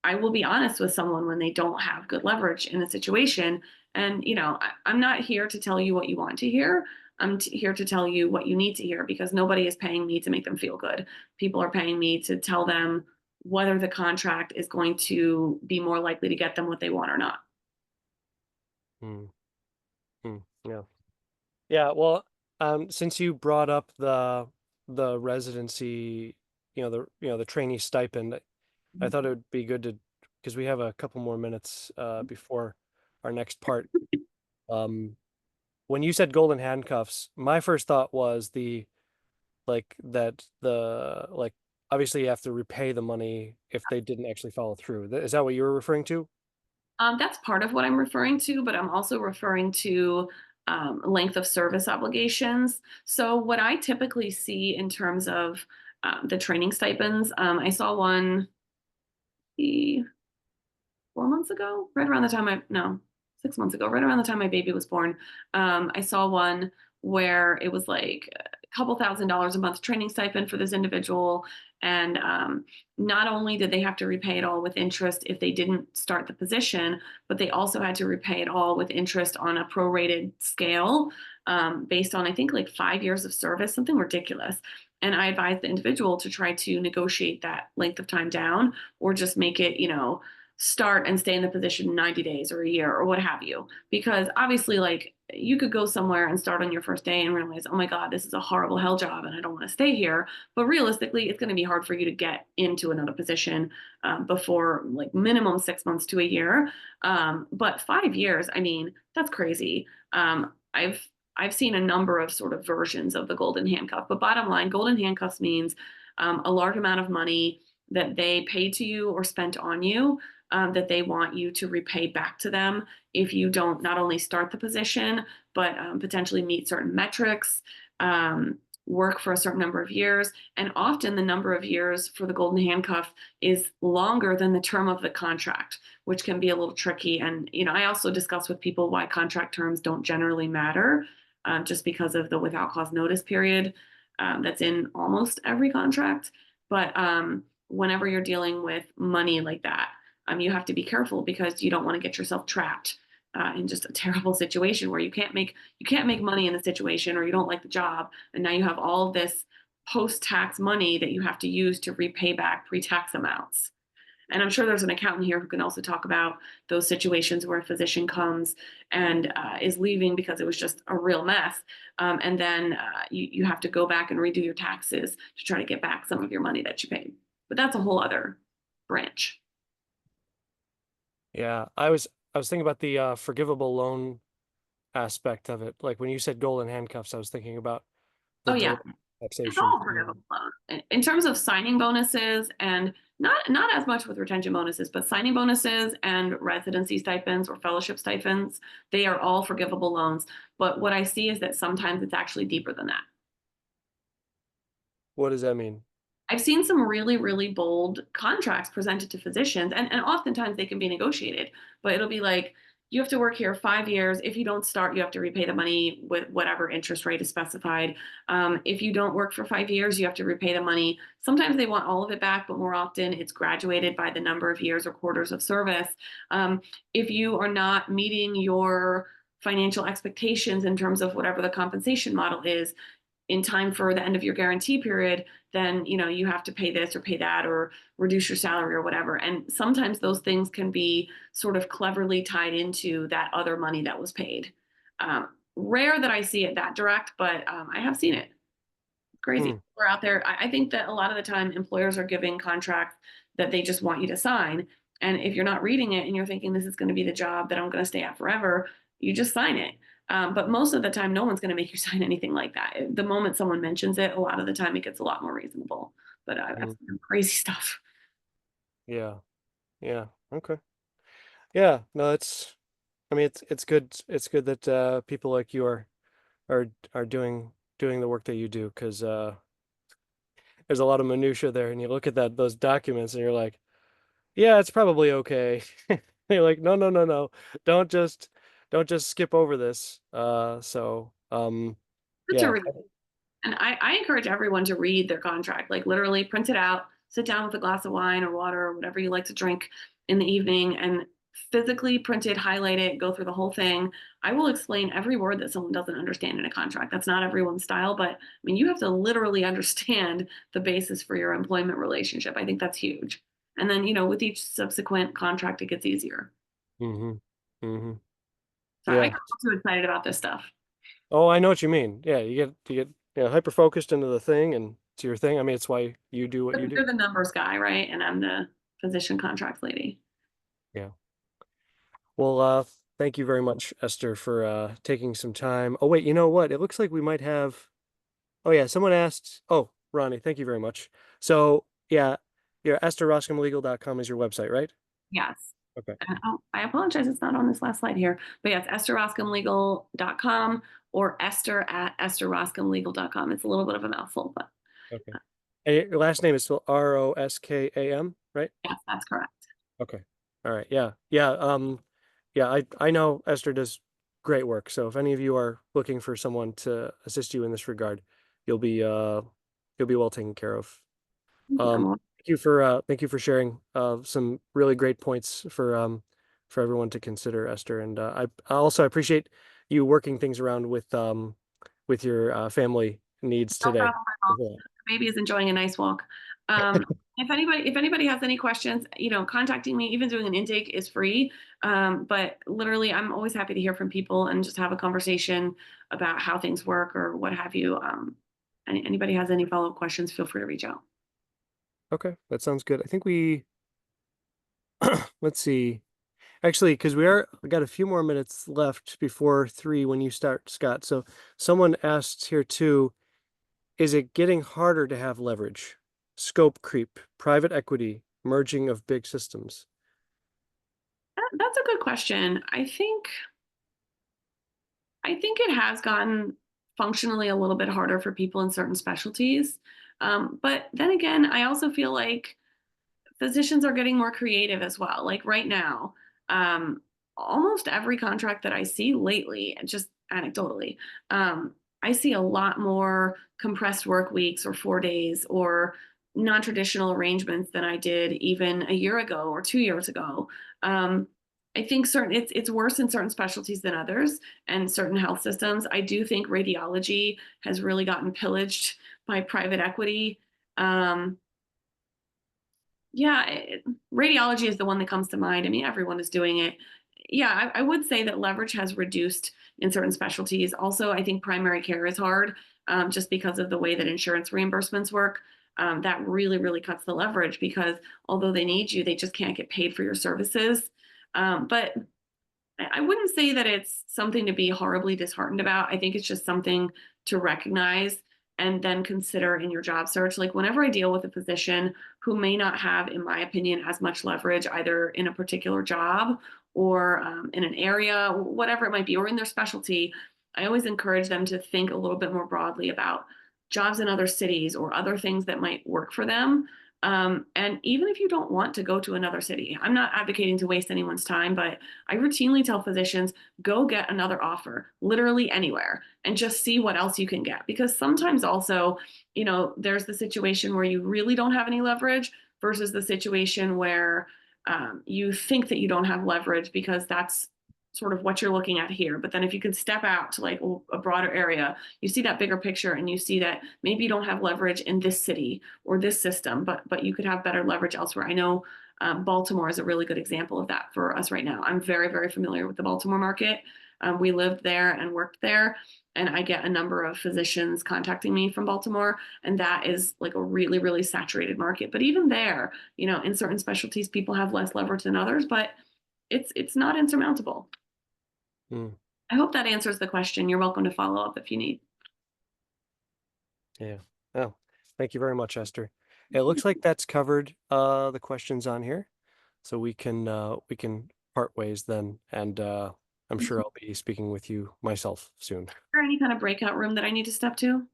I will be honest with someone when they don't have good leverage in a situation. And, I'm not here to tell you what you want to hear. I'm here to tell you what you need to hear, because nobody is paying me to make them feel good. People are paying me to tell them whether the contract is going to be more likely to get them what they want or not. Yeah. Yeah. Well, since you brought up the residency, the trainee stipend, I thought it would be good to, because we have a couple more minutes before our next part. When you said golden handcuffs, my first thought was obviously you have to repay the money if they didn't actually follow through. Is that what you were referring to? That's part of what I'm referring to, but I'm also referring to length of service obligations. So what I typically see in terms of the training stipends, I saw one 4 months ago, right around the time 6 months ago, right around the time my baby was born. I saw one where it was like a couple $1,000s a month training stipend for this individual. And not only did they have to repay it all with interest if they didn't start the position, but they also had to repay it all with interest on a prorated scale based on, I think, like 5 years of service, something ridiculous. And I advised the individual to try to negotiate that length of time down, or just make it, start and stay in the position 90 days or a year or what have you. Because obviously, like, you could go somewhere and start on your first day and realize, oh my God, this is a horrible hell job and I don't want to stay here. But realistically, it's going to be hard for you to get into another position before like minimum 6 months to a year. But 5 years, I mean, that's crazy. I've seen a number of sort of versions of the golden handcuff, but bottom line, golden handcuffs means a large amount of money that they paid to you or spent on you, that they want you to repay back to them if you don't not only start the position, but potentially meet certain metrics, work for a certain number of years. And often the number of years for the golden handcuff is longer than the term of the contract, which can be a little tricky. And, I also discuss with people why contract terms don't generally matter, just because of the without cause notice period that's in almost every contract. But whenever you're dealing with money like that, you have to be careful, because you don't want to get yourself trapped in just a terrible situation where you can't make money in the situation, or you don't like the job, and now you have all of this post-tax money that you have to use to repay back pre-tax amounts. And I'm sure there's an accountant here who can also talk about those situations where a physician comes and is leaving because it was just a real mess. And then you have to go back and redo your taxes to try to get back some of your money that you paid. But that's a whole other branch. Yeah, I was thinking about the forgivable loan aspect of it. Like when you said golden handcuffs, I was thinking about the Oh yeah, it's taxation. all forgivable loan. In terms of signing bonuses, and not as much with retention bonuses, but signing bonuses and residency stipends or fellowship stipends, they are all forgivable loans. But what I see is that sometimes it's actually deeper than that. What does that mean? I've seen some really, really bold contracts presented to physicians, and oftentimes they can be negotiated, but it'll be like, you have to work here 5 years. If you don't start, you have to repay the money with whatever interest rate is specified. If you don't work for 5 years, you have to repay the money. Sometimes they want all of it back, but more often it's graduated by the number of years or quarters of service. If you are not meeting your financial expectations in terms of whatever the compensation model is, in time for the end of your guarantee period, then you have to pay this or pay that or reduce your salary or whatever. And sometimes those things can be sort of cleverly tied into that other money that was paid. Rare that I see it that direct, but I have seen it. Crazy. We're out there. I think that a lot of the time employers are giving contracts that they just want you to sign. And if you're not reading it and you're thinking this is going to be the job that I'm going to stay at forever, you just sign it. But most of the time, no one's going to make you sign anything like that. The moment someone mentions it, a lot of the time it gets a lot more reasonable. But I've seen some crazy stuff. Yeah. Yeah. Okay. Yeah. No, it's good. It's good that people like you are doing the work that you do, because there's a lot of minutia there, and you look at those documents and you're like, yeah, it's probably okay. You're like, no, no, no, no. Don't just skip over this. That's a Yeah. really, and I encourage everyone to read their contract, like literally print it out, sit down with a glass of wine or water or whatever you like to drink in the evening and physically print it, highlight it, go through the whole thing. I will explain every word that someone doesn't understand in a contract. That's not everyone's style, but I mean, you have to literally understand the basis for your employment relationship. I think that's huge. And then, with each subsequent contract, it gets easier. Mm-hmm. Mm-hmm. So I Yeah. get too excited about this stuff. Oh, I know what you mean. Yeah, you get hyper focused into the thing and to your thing. I mean, it's why you do what you do. You're the numbers guy, right? And I'm the physician contracts lady. Yeah. Well, thank you very much, Esther, for taking some time. Oh, wait, you know what? It looks like we might have. Oh, yeah, someone asked. Oh, Ronnie, thank you very much. So, yeah, EstherRoskimLegal.com is your website, right? Yes. Okay. And, I apologize, it's not on this last slide here. But yes, EstherRoskimLegal.com or Esther at EstherRoskimLegal.com. It's a little bit of a mouthful, but Okay. And your last name is spelled Roskam, right? yes, that's correct. Okay. All right. Yeah. Yeah. Yeah, I know Esther does great work. So if any of you are looking for someone to assist you in this regard, you'll be well taken care of. Thank you for sharing some really great points for everyone to consider, Esther. And I also appreciate you working things around with your family needs No today. problem. Baby is enjoying a nice walk. If anybody has any questions, contacting me, even doing an intake is free. But literally, I'm always happy to hear from people and just have a conversation about how things work or what have you. Anybody has any follow-up questions, feel free to reach out. Okay, that sounds good. I think let's see. Actually, because we got a few more minutes left before 3 when you start, Scott. So someone asked here too, is it getting harder to have leverage? Scope creep, private equity, merging of big systems? That's a good question. I think it has gotten functionally a little bit harder for people in certain specialties. But then again, I also feel like physicians are getting more creative as well. Like right now, almost every contract that I see lately, just anecdotally, I see a lot more compressed work weeks or 4 days or non-traditional arrangements than I did even a year ago or 2 years ago. I think it's worse in certain specialties than others and certain health systems. I do think radiology has really gotten pillaged by private equity. Radiology is the one that comes to mind. I mean, everyone is doing it. Yeah, I would say that leverage has reduced in certain specialties. Also, I think primary care is hard just because of the way that insurance reimbursements work. That really, really cuts the leverage because although they need you, they just can't get paid for your services. But I wouldn't say that it's something to be horribly disheartened about. I think it's just something to recognize and then consider in your job search. Like whenever I deal with a physician who may not have, in my opinion, as much leverage either in a particular job or in an area, whatever it might be, or in their specialty, I always encourage them to think a little bit more broadly about jobs in other cities or other things that might work for them. And even if you don't want to go to another city, I'm not advocating to waste anyone's time, but I routinely tell physicians, go get another offer, literally anywhere, and just see what else you can get. Because sometimes also, there's the situation where you really don't have any leverage versus the situation where you think that you don't have leverage because that's sort of what you're looking at here. But then if you can step out to like a broader area, you see that bigger picture and you see that maybe you don't have leverage in this city or this system, but you could have better leverage elsewhere. I know Baltimore is a really good example of that for us right now. I'm very, very familiar with the Baltimore market. We lived there and worked there, and I get a number of physicians contacting me from Baltimore, and that is like a really, really saturated market. But even there, in certain specialties, people have less leverage than others, but it's not insurmountable. I hope that answers the question. You're welcome to follow up if you need. Yeah. Oh, thank you very much, Esther. It looks like that's covered the questions on here. So we can part ways then, and I'm sure I'll be speaking with you myself soon. Is there any kind of breakout room that I need to step to?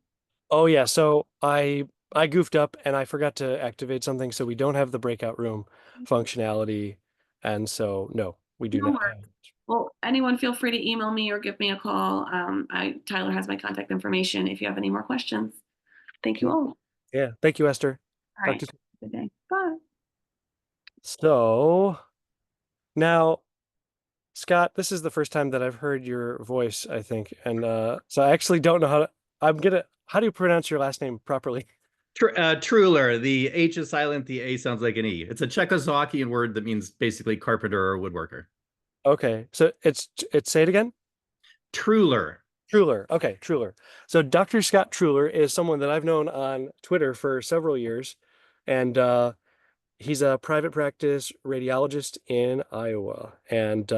Oh yeah, so I I goofed up and I forgot to activate something, so we don't have the breakout room functionality. And so, no, we do No not worries. have. Well, anyone feel free to email me or give me a call. Tyler has my contact information if you have any more questions. Thank you all. Yeah. Thank you, Esther. All Talk right. to Good day. Bye. So now, Scott, this is the first time that I've heard your voice, I think. And so I actually don't know how do you pronounce your last name properly? Truhlar. The H is silent. The A sounds like an E. It's a Czechoslovakian word that means basically carpenter or woodworker. Okay. So it's say it again. Truhlar. Truhlar. Okay, Truhlar. So Dr. Scott Truhlar is someone that I've known on Twitter for several years. And he's a private practice radiologist in Iowa. And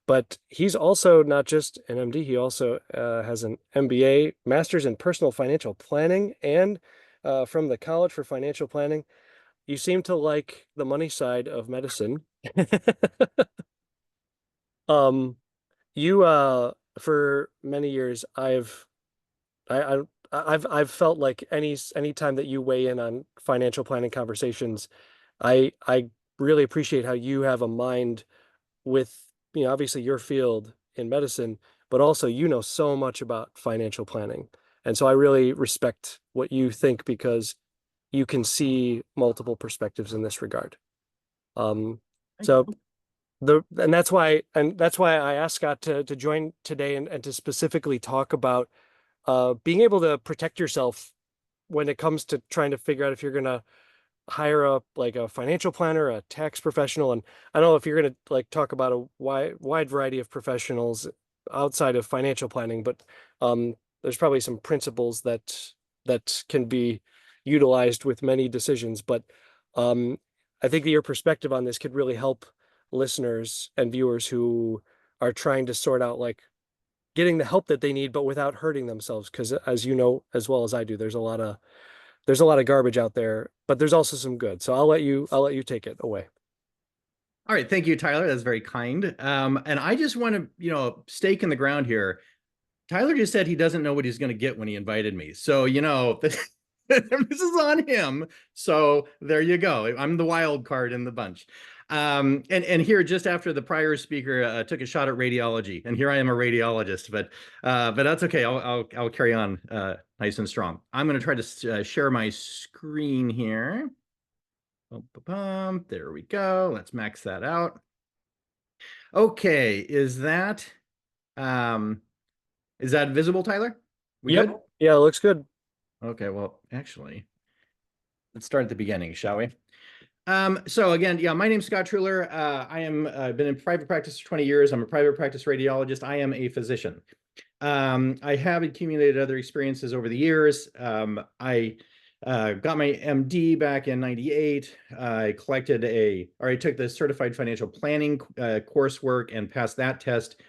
but he's also not just an MD, he also has an MBA, Master's in Personal Financial Planning, and from the College for Financial Planning. You seem to like the money side of medicine. You for many years I've felt like any time that you weigh in on financial planning conversations, I really appreciate how you have a mind with, obviously your field in medicine, but also so much about financial planning. And so I really respect what you think because you can see multiple perspectives in this regard. So that's why I asked Scott to join today and to specifically talk about being able to protect yourself when it comes to trying to figure out if you're going to hire a financial planner, a tax professional. And I don't know if you're going to talk about a wide variety of professionals outside of financial planning, but there's probably some principles that can be utilized with many decisions. But I think that your perspective on this could really help listeners and viewers who are trying to sort out getting the help that they need, but without hurting themselves. Because as you know, as well as I do, there's a lot of garbage out there, but there's also some good. So I'll let you take it away. All right. Thank you, Tyler. That's very kind. And I just want to, stake in the ground here. Tyler just said he doesn't know what he's going to get when he invited me. So, this is on him. So there you go. I'm the wild card in the bunch. And here, just after the prior speaker took a shot at radiology, and here I am a radiologist, but that's okay. I'll carry on nice and strong. I'm going to try to share my screen here. There we go. Let's max that out. Okay, is that visible, Tyler? We Yep. good? Yeah, it looks good. Okay, well, actually, let's start at the beginning, shall we? So again, yeah, my name's Scott Truhlar. I am been in private practice for 20 years. I'm a private practice radiologist. I am a physician. I have accumulated other experiences over the years. I got my MD back in '98. I took the certified financial planning coursework and passed that test.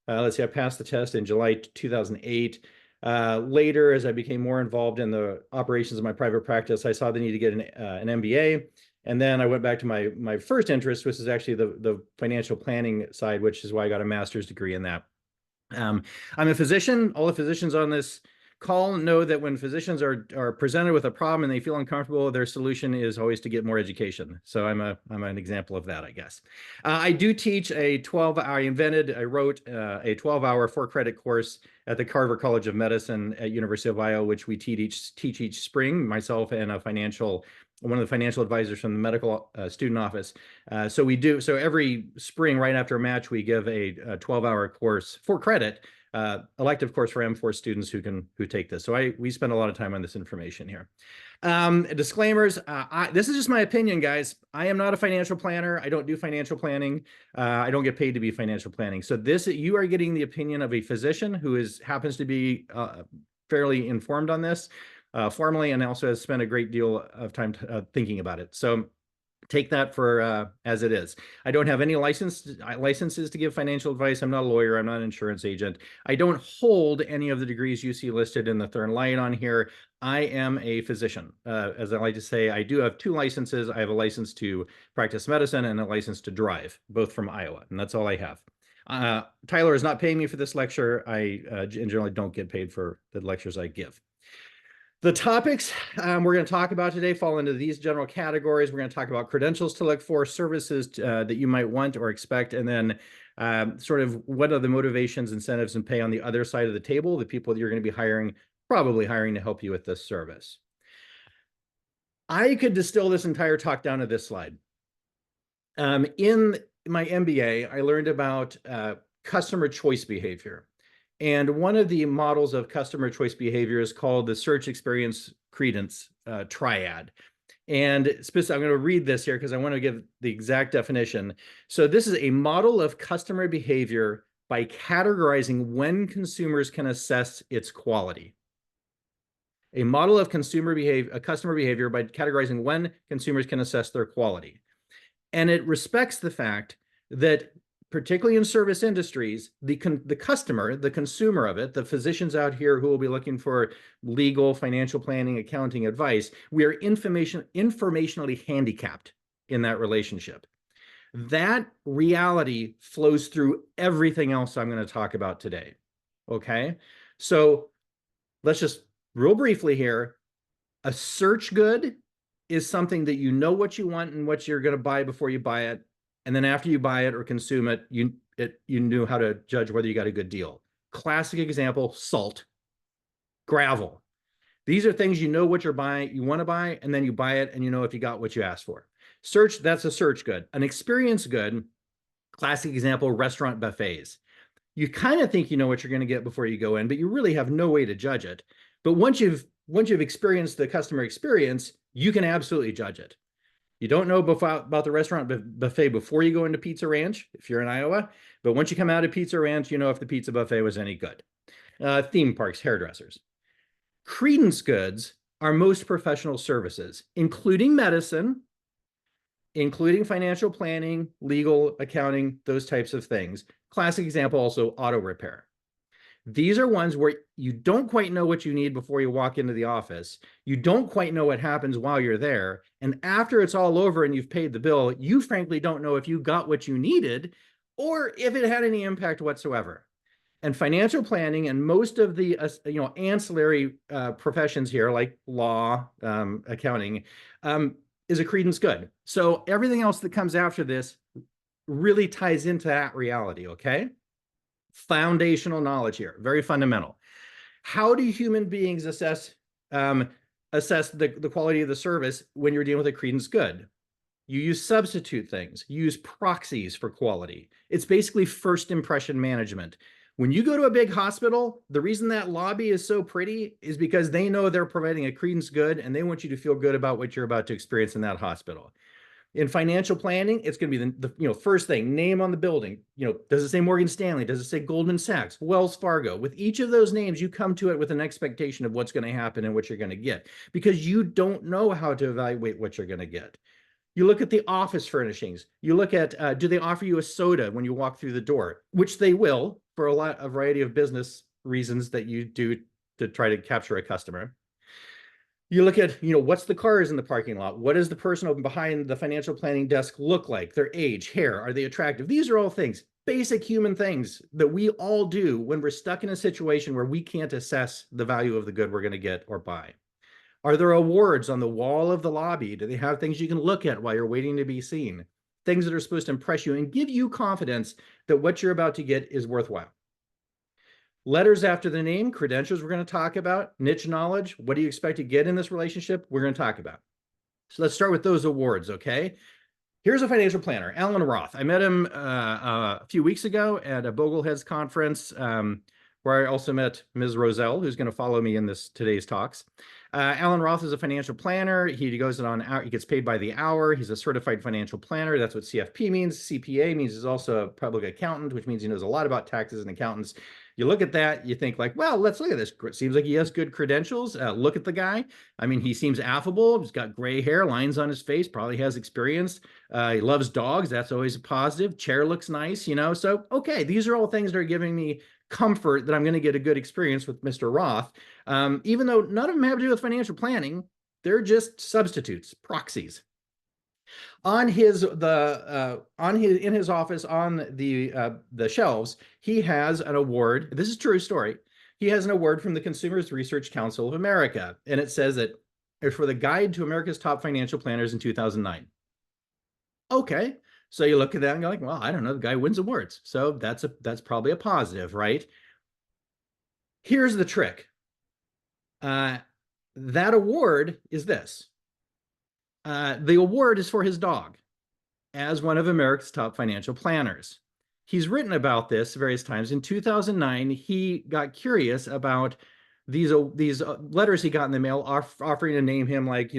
I passed the test in July 2008. Later, as I became more involved in the operations of my private practice, I saw the need to get an MBA. And then I went back to my first interest, which is actually the financial planning side, which is why I got a master's degree in that. I'm a physician. All the physicians on this call know that when physicians are presented with a problem and they feel uncomfortable, their solution is always to get more education. So I'm an example of that, I guess. I do teach I wrote a 12-hour 4-credit course at the Carver College of Medicine at University of Iowa, which we teach each spring, myself and one of the financial advisors from the medical student office. So every spring, right after a match, we give a 12-hour course for credit, elective course for M4 students who take this. So we spend a lot of time on this information here. Disclaimers. This is just my opinion, guys. I am not a financial planner. I don't do financial planning. I don't get paid to be financial planning. So you are getting the opinion of a physician who happens to be fairly informed on this formally, and also has spent a great deal of time thinking about it. So take that for as it is. I don't have any licenses to give financial advice. I'm not a lawyer. I'm not an insurance agent. I don't hold any of the degrees you see listed in the third line on here. I am a physician. As I like to say, I do have 2 licenses. I have a license to practice medicine and a license to drive, both from Iowa, and that's all I have. Tyler is not paying me for this lecture. I generally don't get paid for the lectures I give. The topics we're going to talk about today fall into these general categories. We're going to talk about credentials to look for, services that you might want or expect, and then sort of what are the motivations, incentives, and pay on the other side of the table, the people that you're going to be probably hiring to help you with this service. I could distill this entire talk down to this slide. In my MBA, I learned about customer choice behavior. And one of the models of customer choice behavior is called the search experience credence triad. And I'm going to read this here because I want to give the exact definition. So this is a model of customer behavior by categorizing when consumers can assess its quality. A model of customer behavior by categorizing when consumers can assess their quality. And it respects the fact that, particularly in service industries, the customer, the consumer of it, the physicians out here who will be looking for legal, financial planning, accounting advice, we are informationally handicapped in that relationship. That reality flows through everything else I'm going to talk about today. Okay? So let's just real briefly here. A search good is something that you know what you want and what you're going to buy before you buy it. And then after you buy it or consume it, you knew how to judge whether you got a good deal. Classic example, salt, gravel. These are things you know what you're buying, you want to buy, and then you buy it and you know if you got what you asked for. Search, that's a search good. An experience good, classic example, restaurant buffets. You kind of think you know what you're going to get before you go in, but you really have no way to judge it. But once you've experienced the customer experience, you can absolutely judge it. You don't know about the restaurant buffet before you go into Pizza Ranch, if you're in Iowa. But once you come out of Pizza Ranch, you know if the pizza buffet was any good. Theme parks, hairdressers. Credence goods are most professional services, including medicine, including financial planning, legal, accounting, those types of things. Classic example also, auto repair. These are ones where you don't quite know what you need before you walk into the office. You don't quite know what happens while you're there. And after it's all over and you've paid the bill, you frankly don't know if you got what you needed or if it had any impact whatsoever. And financial planning and most of the ancillary professions here, like law, accounting, is a credence good. So everything else that comes after this really ties into that reality, okay? Foundational knowledge here, very fundamental. How do human beings assess the quality of the service when you're dealing with a credence good? You use substitute things. You use proxies for quality. It's basically first impression management. When you go to a big hospital, the reason that lobby is so pretty is because they know they're providing a credence good and they want you to feel good about what you're about to experience in that hospital. In financial planning, it's going to be the first thing, name on the building. Does it say Morgan Stanley? Does it say Goldman Sachs, Wells Fargo? With each of those names, you come to it with an expectation of what's going to happen and what you're going to get because you don't know how to evaluate what you're going to get. You look at the office furnishings. You look at, do they offer you a soda when you walk through the door? Which they will for a variety of business reasons that you do to try to capture a customer. You look at, what's the cars in the parking lot? What does the person behind the financial planning desk look like? Their age, hair, are they attractive? These are all things, basic human things that we all do when we're stuck in a situation where we can't assess the value of the good we're going to get or buy. Are there awards on the wall of the lobby? Do they have things you can look at while you're waiting to be seen? Things that are supposed to impress you and give you confidence that what you're about to get is worthwhile. Letters after the name, credentials we're going to talk about, niche knowledge, what do you expect to get in this relationship? We're going to talk about. So let's start with those awards, okay? Here's a financial planner, Alan Roth. I met him a few weeks ago at a Bogleheads conference where I also met Ms. Rozelle, who's going to follow me in today's talks. Alan Roth is a financial planner. He goes on he gets paid by the hour. He's a certified financial planner. That's what CFP means. CPA means he's also a public accountant, which means he knows a lot about taxes and accountants. You look at that, you think like, well, let's look at this. It seems like he has good credentials. Look at the guy. I mean, he seems affable. He's got gray hair, lines on his face, probably has experience. He loves dogs. That's always a positive. Chair looks nice, So, okay, these are all things that are giving me comfort that I'm going to get a good experience with Mr. Roth. Even though none of them have to do with financial planning, they're just substitutes, proxies. In his office on the shelves, he has an award. This is a true story. he has an award from the Consumers Research Council of America, and it says that it's for the Guide to America's Top Financial Planners in 2009. Okay, so you look at that and go like, well, I don't know, the guy wins awards, so that's probably a positive, right? Here's the trick. That award is this. The award is for his dog as one of America's top financial planners. He's written about this various times. In 2009, he got curious about these letters he got in the mail offering to name him like,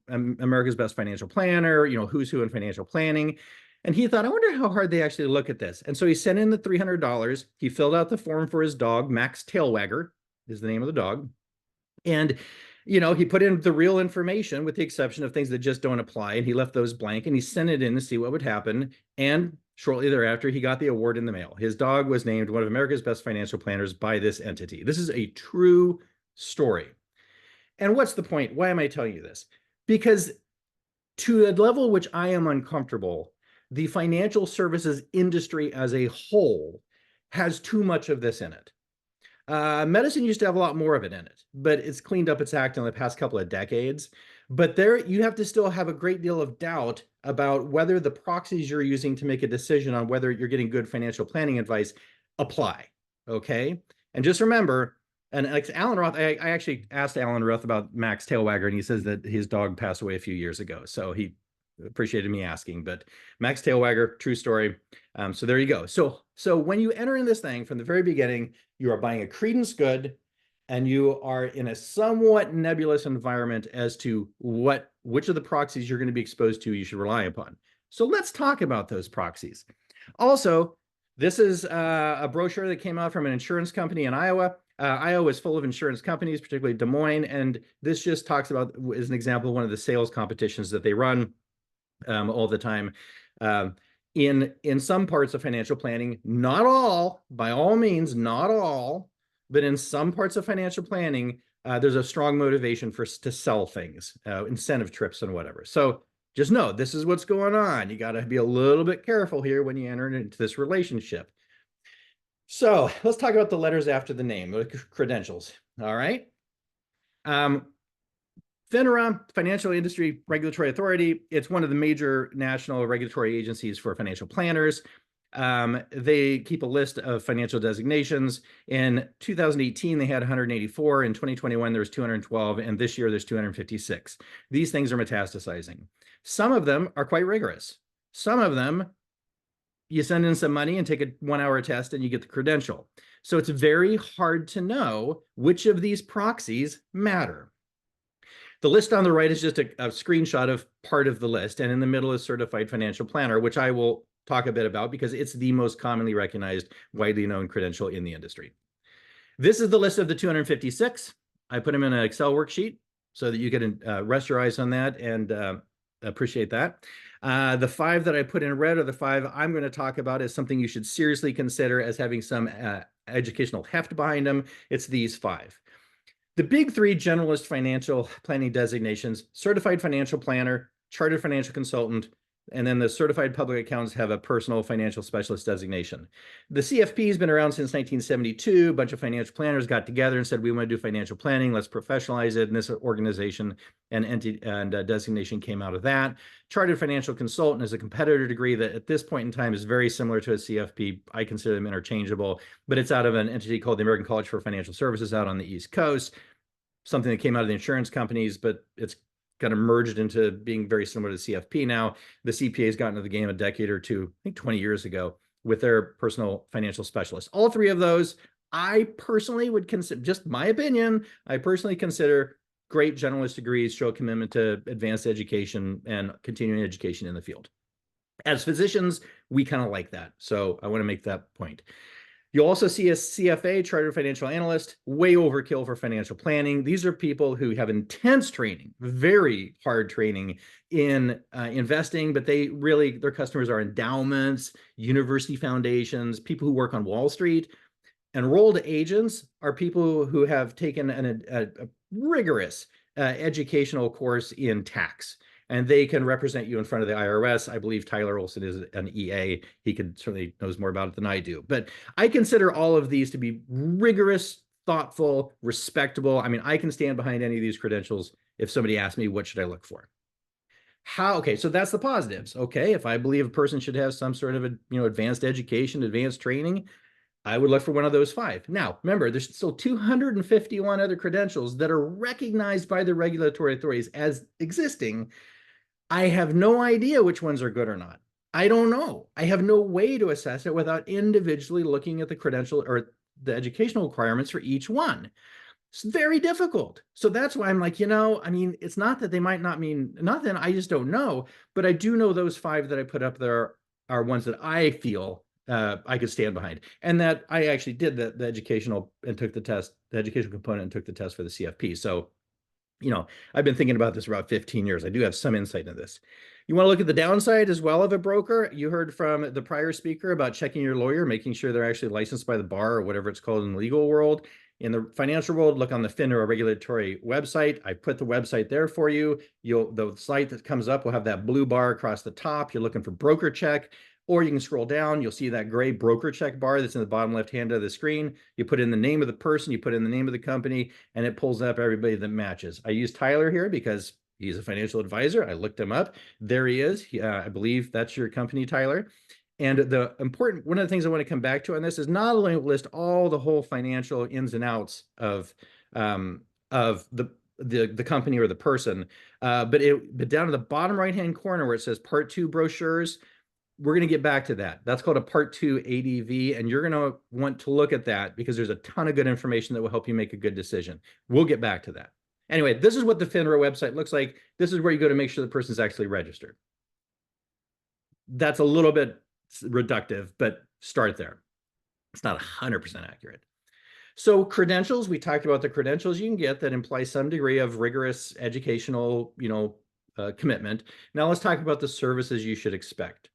America's best financial planner, who's who in financial planning. And he thought, I wonder how hard they actually look at this. And so he sent in the $300. He filled out the form for his dog. Max Tailwagger is the name of the dog. And, he put in the real information with the exception of things that just don't apply. And he left those blank and he sent it in to see what would happen. And shortly thereafter, he got the award in the mail. His dog was named one of America's best financial planners by this entity. This is a true story. And what's the point? Why am I telling you this? Because to a level which I am uncomfortable, the financial services industry as a whole has too much of this in it. Medicine used to have a lot more of it in it, but it's cleaned up its act in the past couple of decades. But there, you have to still have a great deal of doubt about whether the proxies you're using to make a decision on whether you're getting good financial planning advice apply, okay? And just remember, and like Alan Roth, I actually asked Alan Roth about Max Tailwagger, and he says that his dog passed away a few years ago. So he appreciated me asking, but Max Tailwagger, true story. So there you go. So when you enter in this thing from the very beginning, you are buying a credence good, and you are in a somewhat nebulous environment as to which of the proxies you're going to be exposed to you should rely upon. So let's talk about those proxies. Also, this is a brochure that came out from an insurance company in Iowa. Iowa is full of insurance companies, particularly Des Moines, and this just talks about, as an example, one of the sales competitions that they run all the time. In some parts of financial planning, not all, by all means, not all, but in some parts of financial planning, there's a strong motivation to sell things, incentive trips and whatever. So just know this is what's going on. You got to be a little bit careful here when you enter into this relationship. So let's talk about the letters after the name, the credentials. All right. FINRA, Financial Industry Regulatory Authority, it's one of the major national regulatory agencies for financial planners. They keep a list of financial designations. In 2018, they had 184. In 2021, there was 212. And this year, there's 256. These things are metastasizing. Some of them are quite rigorous. Some of them, you send in some money and take a 1-hour test and you get the credential. So it's very hard to know which of these proxies matter. The list on the right is just a screenshot of part of the list, and in the middle is certified financial planner, which I will talk a bit about because it's the most commonly recognized, widely known credential in the industry. This is the list of the 256. I put them in an Excel worksheet so that you can rest your eyes on that and appreciate that. The 5 that I put in red are the 5 I'm going to talk about as something you should seriously consider as having some educational heft behind them. It's these 5. The big 3 generalist financial planning designations: certified financial planner, chartered financial consultant, and then the certified public accountants have a personal financial specialist designation. The CFP has been around since 1972. A bunch of financial planners got together and said, we want to do financial planning, let's professionalize it. And this organization and entity and designation came out of that. Chartered financial consultant is a competitor degree that at this point in time is very similar to a CFP. I consider them interchangeable, but it's out of an entity called the American College for Financial Services out on the East Coast. Something that came out of the insurance companies, but it's kind of merged into being very similar to CFP now. The CPA has gotten into the game a decade or two, I think 20 years ago, with their personal financial specialist. All 3 of those, I personally would consider, just my opinion, I personally consider great generalist degrees, show a commitment to advanced education and continuing education in the field. As physicians, we kind of like that. So I want to make that point. You'll also see a CFA, Chartered Financial Analyst, way overkill for financial planning. These are people who have intense training, very hard training in investing, but their customers are endowments, university foundations, people who work on Wall Street. Enrolled agents are people who have taken a rigorous educational course in tax, and they can represent you in front of the IRS. I believe Tyler Olson is an EA. He certainly knows more about it than I do. But I consider all of these to be rigorous, thoughtful, respectable. I mean, I can stand behind any of these credentials if somebody asks me, what should I look for? Okay, so that's the positives. Okay, if I believe a person should have some sort of advanced education, advanced training, I would look for one of those 5. Now, remember, there's still 251 other credentials that are recognized by the regulatory authorities as existing. I have no idea which ones are good or not. I don't know. I have no way to assess it without individually looking at the credential or the educational requirements for each one. It's very difficult. So that's why I'm like, I mean, it's not that they might not mean nothing. I just don't know. But I do know those 5 that I put up there are ones that I feel I could stand behind. And that I actually did the educational and took the test, the educational component, and took the test for the CFP. So, I've been thinking about this for about 15 years. I do have some insight into this. You want to look at the downside as well of a broker. You heard from the prior speaker about checking your lawyer, making sure they're actually licensed by the bar or whatever it's called in the legal world. In the financial world, look on the FINRA regulatory website. I put the website there for you. The site that comes up will have that blue bar across the top. You're looking for broker check, or you can scroll down. You'll see that gray broker check bar that's in the bottom left hand of the screen. You put in the name of the person, you put in the name of the company, and it pulls up everybody that matches. I use Tyler here because he's a financial advisor. I looked him up. There he is. I believe that's your company, Tyler. And one of the things I want to come back to on this is not only list all the whole financial ins and outs of the company or the person, but down to the bottom right-hand corner where it says Part 2 brochures, we're going to get back to that. That's called a Part 2 ADV, and you're going to want to look at that because there's a ton of good information that will help you make a good decision. We'll get back to that. Anyway, this is what the FINRA website looks like. This is where you go to make sure the person's actually registered. That's a little bit reductive, but start there. It's not 100% accurate. So credentials, we talked about the credentials you can get that imply some degree of rigorous educational, commitment. Now let's talk about the services you should expect.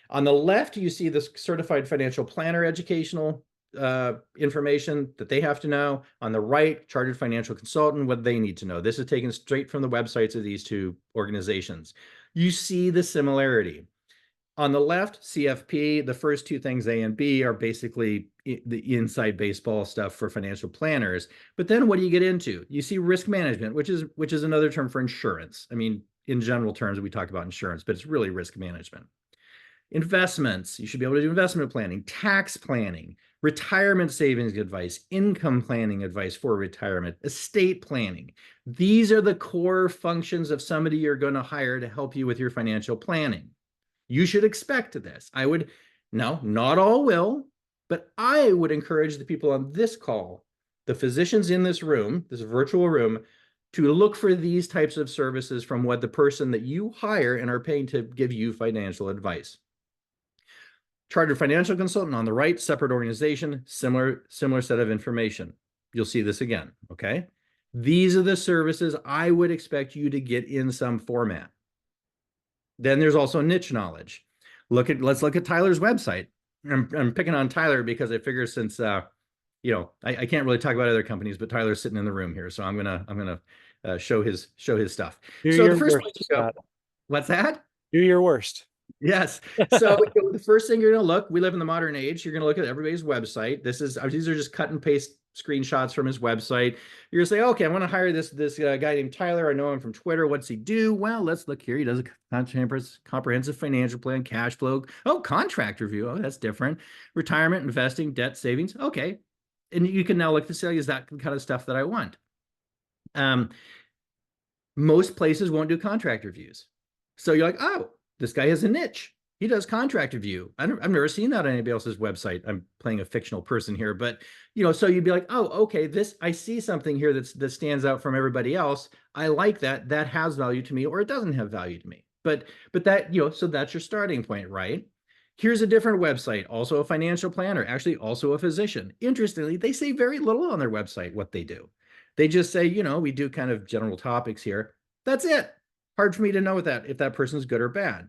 On the left, you see this certified financial planner educational information that they have to know. On the right, chartered financial consultant, what they need to know. This is taken straight from the websites of these 2 organizations. You see the similarity. On the left, CFP, the first 2 things, A and B, are basically the inside baseball stuff for financial planners. But then what do you get into? You see risk management, which is another term for insurance. I mean, in general terms, we talk about insurance, but it's really risk management. Investments, you should be able to do investment planning, tax planning, retirement savings advice, income planning advice for retirement, estate planning. These are the core functions of somebody you're going to hire to help you with your financial planning. You should expect this. Not all will, but I would encourage the people on this call, the physicians in this room, this virtual room, to look for these types of services from what the person that you hire and are paying to give you financial advice. Chartered financial consultant on the right, separate organization, similar set of information. You'll see this again, okay? These are the services I would expect you to get in some format. Then there's also niche knowledge. Let's look at Tyler's website. I'm picking on Tyler because I figure since I can't really talk about other companies, but Tyler's sitting in the room here, so I'm gonna show his stuff. So the first place you go, what's that? Do your worst. Yes. So the first thing you're going to look, we live in the modern age. You're going to look at everybody's website. These are just cut and paste screenshots from his website. You're going to say, okay, I want to hire this guy named Tyler. I know him from Twitter. What's he do? Well, let's look here. He does a comprehensive financial plan, cash flow. Oh, contract review. Oh, that's different. Retirement, investing, debt, savings. Okay. And you can now look to say, is that kind of stuff that I want? Most places won't do contract reviews. So you're like, oh, this guy has a niche. He does contract review. I've never seen that on anybody else's website. I'm playing a fictional person here, but so you'd be like, oh, okay, I see something here that stands out from everybody else. I like that. That has value to me, or it doesn't have value to me. But that, so that's your starting point, right? Here's a different website, also a financial planner, actually also a physician. Interestingly, they say very little on their website what they do. They just say, we do kind of general topics here. That's it. Hard for me to know if that person's good or bad.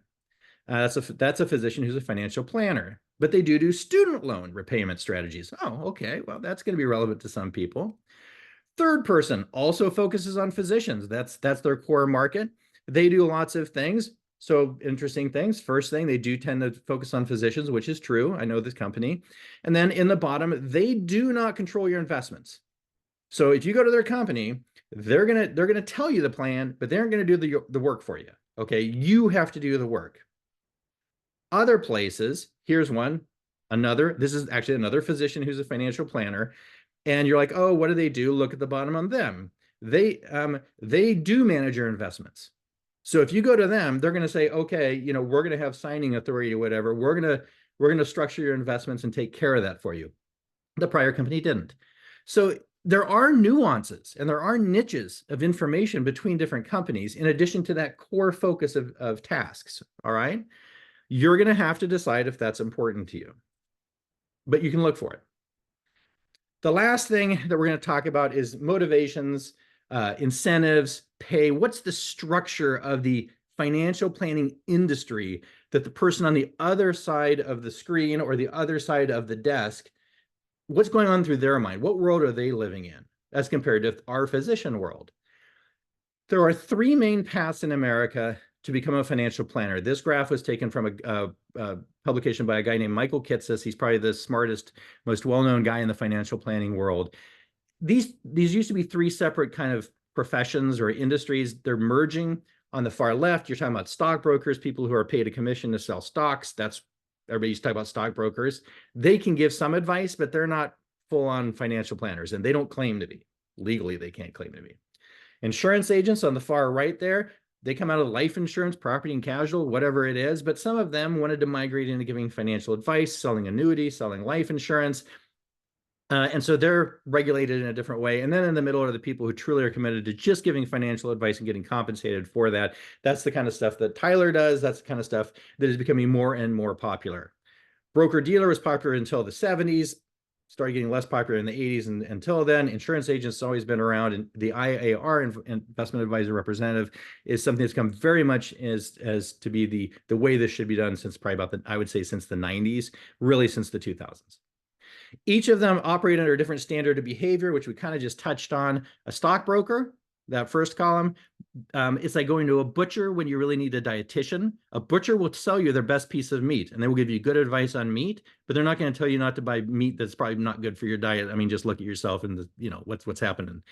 That's a physician who's a financial planner, but they do student loan repayment strategies. Oh, okay. Well, that's going to be relevant to some people. Third person also focuses on physicians. That's their core market. They do lots of things. So interesting things. First thing, they do tend to focus on physicians, which is true. I know this company. And then in the bottom, they do not control your investments. So if you go to their company, they're gonna tell you the plan, but they aren't gonna do the work for you. Okay, you have to do the work. Other places, here's one, this is actually another physician who's a financial planner, and you're like, oh, what do they do? Look at the bottom on them. They do manage your investments. So if you go to them, they're going to say, okay, we're going to have signing authority or whatever. We're going to structure your investments and take care of that for you. The prior company didn't. So there are nuances and there are niches of information between different companies in addition to that core focus of tasks. All right. You're going to have to decide if that's important to you, but you can look for it. The last thing that we're going to talk about is motivations, incentives, pay. What's the structure of the financial planning industry that the person on the other side of the screen or the other side of the desk, what's going on through their mind? What world are they living in as compared to our physician world? There are three main paths in America to become a financial planner. This graph was taken from a publication by a guy named Michael Kitces. He's probably the smartest, most well-known guy in the financial planning world. These used to be three separate kind of professions or industries. They're merging. On the far left, you're talking about stockbrokers, people who are paid a commission to sell stocks. That's everybody used to talk about stockbrokers. They can give some advice, but they're not full-on financial planners, and they don't claim to be. Legally, they can't claim to be. Insurance agents on the far right there, they come out of life insurance, property and casualty, whatever it is, but some of them wanted to migrate into giving financial advice, selling annuities, selling life insurance. And so they're regulated in a different way. And then in the middle are the people who truly are committed to just giving financial advice and getting compensated for that. That's the kind of stuff that Tyler does. That's the kind of stuff that is becoming more and more popular. Broker-dealer was popular until the 70s. Started getting less popular in the 80s, and until then, insurance agents always been around, and the IAR, investment advisor representative, is something that's come very much as to be the way this should be done since probably about I would say since the 90s, really since the 2000s. Each of them operate under a different standard of behavior, which we kind of just touched on. A stockbroker, that first column, it's like going to a butcher when you really need a dietitian. A butcher will sell you their best piece of meat, and they will give you good advice on meat, but they're not going to tell you not to buy meat that's probably not good for your diet. I mean, just look at yourself and what's happening.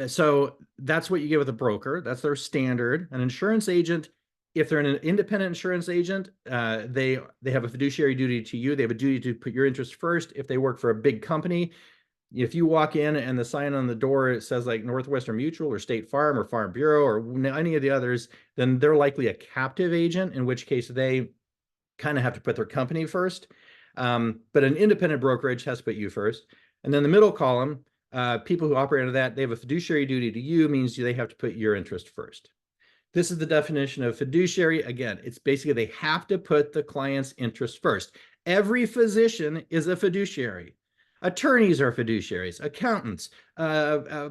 So that's what you get with a broker. That's their standard. An insurance agent, if they're an independent insurance agent, they have a fiduciary duty to you. They have a duty to put your interest first. If they work for a big company, if you walk in and the sign on the door, it says like Northwestern Mutual or State Farm or Farm Bureau or any of the others, then they're likely a captive agent, in which case they kind of have to put their company first. But an independent brokerage has to put you first. And then the middle column, people who operate under that, they have a fiduciary duty to you, means they have to put your interest first. This is the definition of fiduciary. Again, it's basically they have to put the client's interest first. Every physician is a fiduciary. Attorneys are fiduciaries, accountants,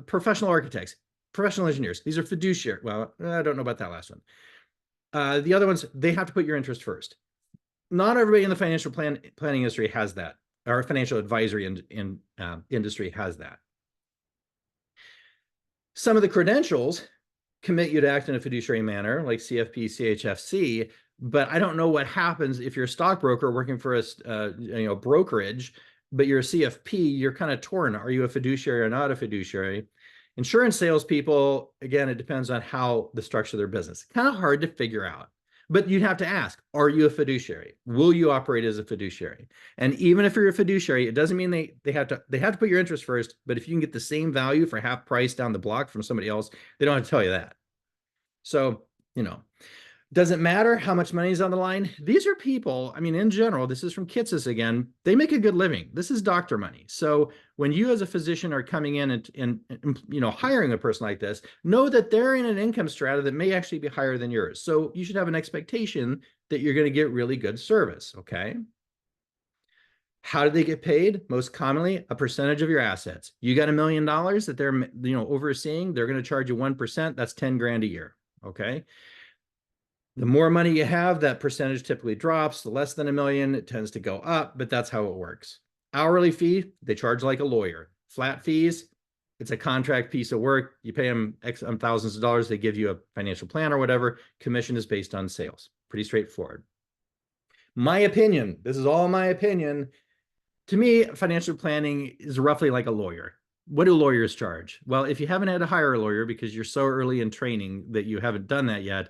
professional architects, professional engineers. These are fiduciary. Well, I don't know about that last one. The other ones, they have to put your interest first. Not everybody in the financial planning industry has that, or financial advisory industry has that. Some of the credentials commit you to act in a fiduciary manner, like CFP, CHFC, but I don't know what happens if you're a stockbroker working for a brokerage, but you're a CFP, you're kind of torn. Are you a fiduciary or not a fiduciary? Insurance salespeople, again, it depends on how the structure of their business. Kind of hard to figure out, but you'd have to ask, are you a fiduciary? Will you operate as a fiduciary? And even if you're a fiduciary, it doesn't mean they have to put your interest first, but if you can get the same value for half price down the block from somebody else, they don't have to tell you that. So, doesn't matter how much money is on the line. These are people, I mean, in general, this is from Kitces again, they make a good living. This is doctor money. So when you as a physician are coming in and hiring a person like this, know that they're in an income strata that may actually be higher than yours. So you should have an expectation that you're going to get really good service, okay? How do they get paid? Most commonly, a percentage of your assets. You got $1 million that they're overseeing, they're going to charge you 1%, that's 10 grand a year, okay? The more money you have, that percentage typically drops. The less than $1 million, it tends to go up, but that's how it works. Hourly fee, they charge like a lawyer. Flat fees, it's a contract piece of work. You pay them thousands of dollars. They give you a financial plan or whatever. Commission is based on sales. Pretty straightforward. My opinion, this is all my opinion. To me, financial planning is roughly like a lawyer. what do lawyers charge? Well, if you haven't had to hire a lawyer because you're so early in training that you haven't done that yet,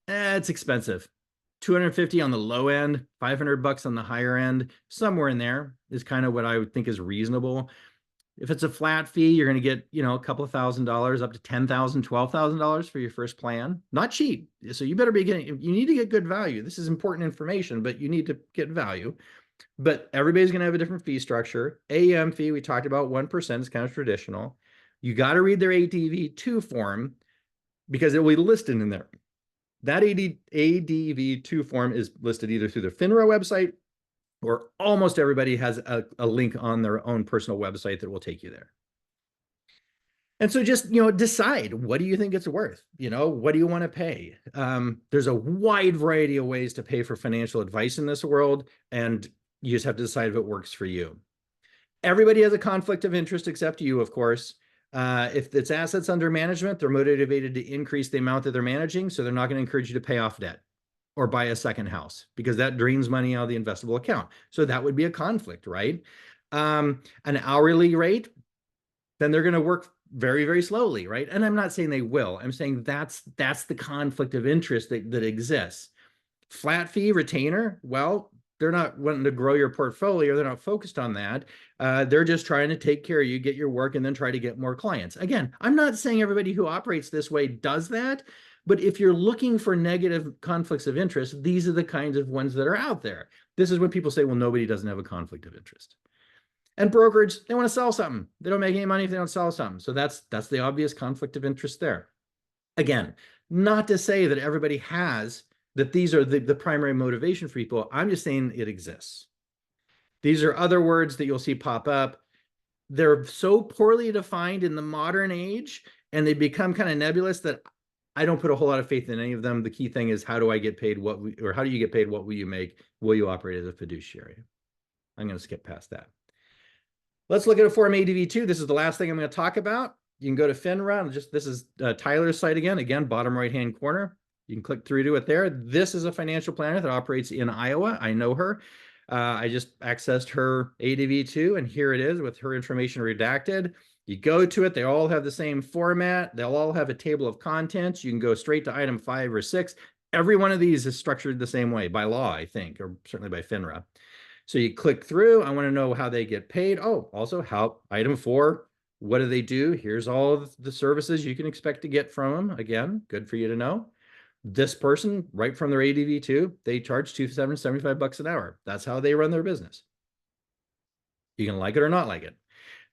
it's expensive. 250 on the low end, 500 bucks on the higher end, somewhere in there is kind of what I would think is reasonable. If it's a flat fee, you're going to get, a couple of $1,000 up to $10,000, $12,000 for your first plan. Not cheap. So you better be you need to get good value. This is important information, but you need to get value. But everybody's going to have a different fee structure. AEM fee, we talked about 1% is kind of traditional. You got to read their ADV2 form because it will be listed in there. That ADV2 form is listed either through the FINRA website, or almost everybody has a link on their own personal website that will take you there. And so just, decide, what do you think it's worth? What do you want to pay? There's a wide variety of ways to pay for financial advice in this world, and you just have to decide if it works for you. Everybody has a conflict of interest except you, of course. If it's assets under management, they're motivated to increase the amount that they're managing, so they're not going to encourage you to pay off debt or buy a second house because that drains money out of the investable account. So that would be a conflict, right? An hourly rate, then they're going to work very, very slowly, right? And I'm not saying they will. I'm saying that's the conflict of interest that exists. Flat fee retainer, well, they're not wanting to grow your portfolio. They're not focused on that. They're just trying to take care of you, get your work, and then try to get more clients. Again, I'm not saying everybody who operates this way does that, but if you're looking for negative conflicts of interest, these are the kinds of ones that are out there. This is when people say, well, nobody doesn't have a conflict of interest. And brokerage, they want to sell something. They don't make any money if they don't sell something. So that's the obvious conflict of interest there. Again, not to say that everybody has, that these are the primary motivation for people. I'm just saying it exists. These are other words that you'll see pop up. They're so poorly defined in the modern age, and they become kind of nebulous that I don't put a whole lot of faith in any of them. The key thing is, how do I get paid? How do you get paid? What will you make? Will you operate as a fiduciary? I'm going to skip past that. Let's look at a Form ADV2. This is the last thing I'm going to talk about. You can go to FINRA. This is Tyler's site again, bottom right-hand corner. You can click through to it there. This is a financial planner that operates in Iowa. I know her. I just accessed her ADV2, and here it is with her information redacted. You go to it. They all have the same format. They'll all have a table of contents. You can go straight to item 5 or 6. Every one of these is structured the same way by law, I think, or certainly by FINRA. So you click through. I want to know how they get paid. Oh, also how item 4, what do they do? Here's all of the services you can expect to get from them. Again, good for you to know. This person, right from their ADV2, they charge $275 an hour. That's how they run their business. You can like it or not like it.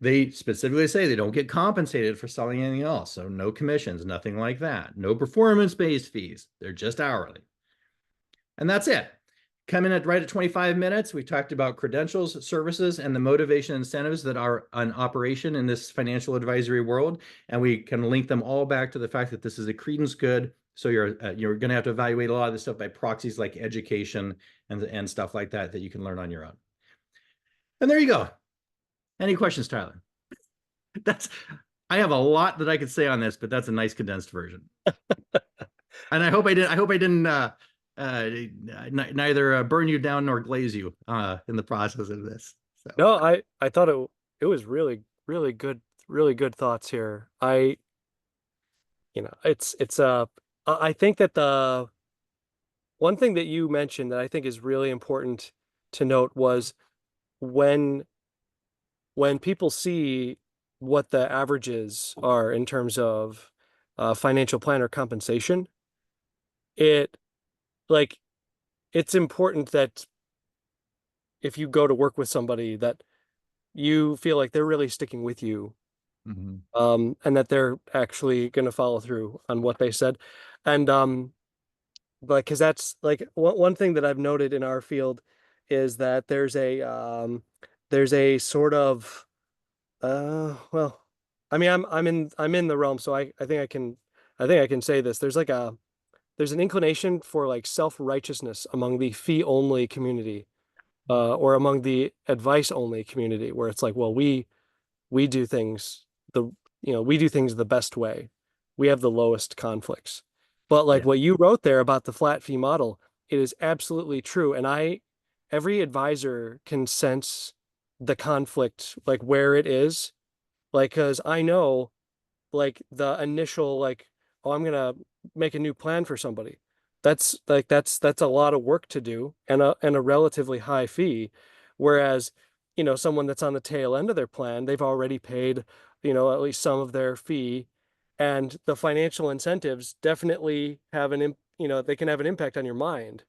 They specifically say they don't get compensated for selling anything else. So no commissions, nothing like that. No performance-based fees. They're just hourly. And that's it. Come in right at 25 minutes. We talked about credentials, services, and the motivation incentives that are an operation in this financial advisory world. And we can link them all back to the fact that this is a credence good. So you're going to have to evaluate a lot of this stuff by proxies like education and stuff like that you can learn on your own. And there you go. Any questions, Tyler? I have a lot that I could say on this, but that's a nice condensed version. And I hope I didn't neither burn you down nor glaze you in the process of this. So. No, I thought it was really good thoughts here. I think that the one thing that you mentioned that I think is really important to note was when people see what the averages are in terms of financial planner compensation, it's important that if you go to work with somebody that you feel like they're really sticking with you, and that they're actually going to follow through on what they said. And because that's one thing that I've noted in our field is that there's a sort of well, I mean, I'm in the realm, so I think I can say this. There's an inclination for self-righteousness among the fee-only community, or among the advice-only community, where it's like, well, we do things the best way. We have the lowest conflicts. But what you wrote there about the flat fee model, it is absolutely true. And every advisor can sense the conflict, where it is. Like, because I know, like, the initial, like, oh, I'm gonna make a new plan for somebody. That's a lot of work to do and a relatively high fee. Whereas, someone that's on the tail end of their plan, they've already paid, at least some of their fee, and the financial incentives definitely have they can have an impact on your mind.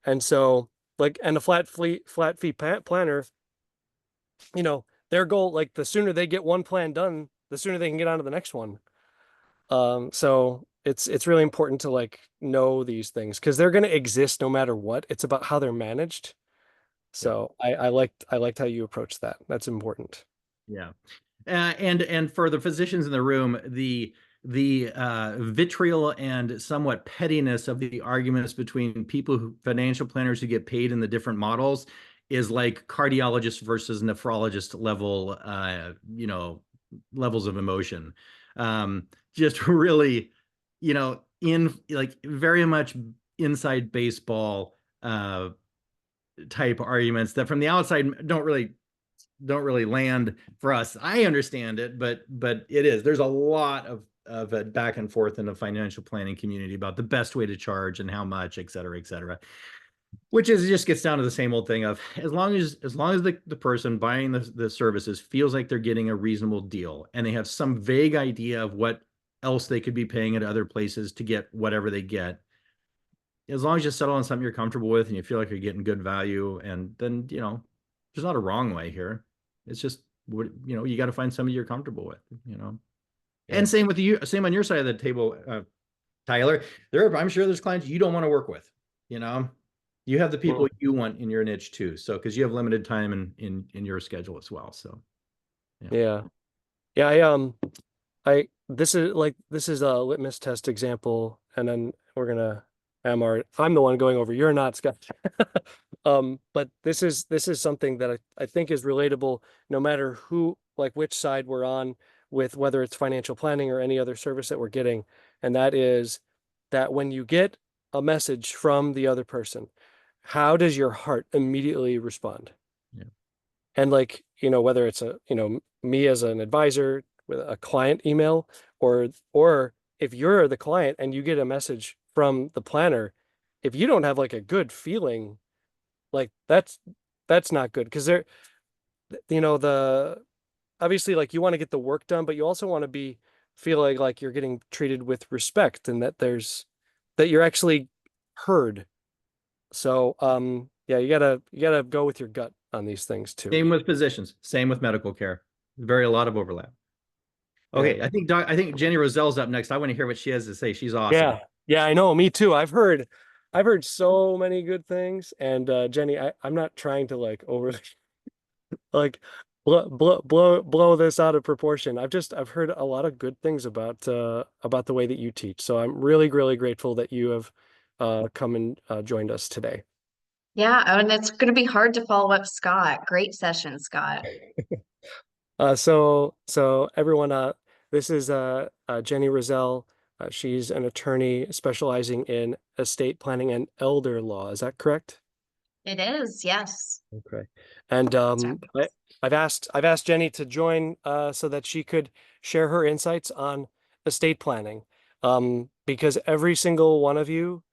And so, like, and a flat fee planner, their goal, like, the sooner they get one plan done, the sooner they can get on to the next one. So it's really important to, like, know these things because they're going to exist no matter what. It's about how they're managed. So I liked how you approach that. That's important. Yeah. And for the physicians in the room, the vitriol and somewhat pettiness of the arguments between financial planners who get paid in the different models is like cardiologist versus nephrologist level, levels of emotion. Just really, in like very much inside baseball type arguments that from the outside don't really land for us. I understand it, but it is. There's a lot of back and forth in the financial planning community about the best way to charge and how much, et cetera, et cetera. Which just gets down to the same old thing of as long as the person buying the services feels like they're getting a reasonable deal and they have some vague idea of what else they could be paying at other places to get whatever they get. As long as you settle on something you're comfortable with and you feel like you're getting good value, and then, there's not a wrong way here. It's just what, you got to find somebody you're comfortable with, Yeah. And same on your side of the table, Tyler. I'm sure there's clients you don't want to work with, you have the people you want in your niche too. So, cause you have limited time in your schedule as well. So. Yeah. This is a litmus test example, and then I'm the one going over. You're not, Scott. But this is something that I think is relatable no matter which side we're on with, whether it's financial planning or any other service that we're getting. And that is that when you get a message from the other person, how does your heart immediately respond? Yeah. And, like, whether it's me as an advisor with a client email, or if you're the client and you get a message from the planner, if you don't have, like, a good feeling, like, that's not good, because obviously, like, you want to get the work done, but you also want to feel like you're getting treated with respect and that you're actually heard. So yeah, you gotta go with your gut on these things too. Same with physicians, same with medical care. A lot of overlap. Okay, Yeah. I think Jenny Rozelle's up next. I want to hear what she has to say. She's awesome. Yeah, I know. Me too. I've heard so many good things. And Jenny, I'm not trying to, like, overly like blow this out of proportion. I've heard a lot of good things about the way that you teach. So I'm really, really grateful that you have come and joined us today. Yeah, and it's going to be hard to follow up Scott. Great session, Scott. So everyone, this is Jenny Rozelle. She's an attorney specializing in estate planning and elder law. Is that correct? It is, yes. Okay. And I've asked Jenny to join so that she could share her insights on estate planning, because every single one of you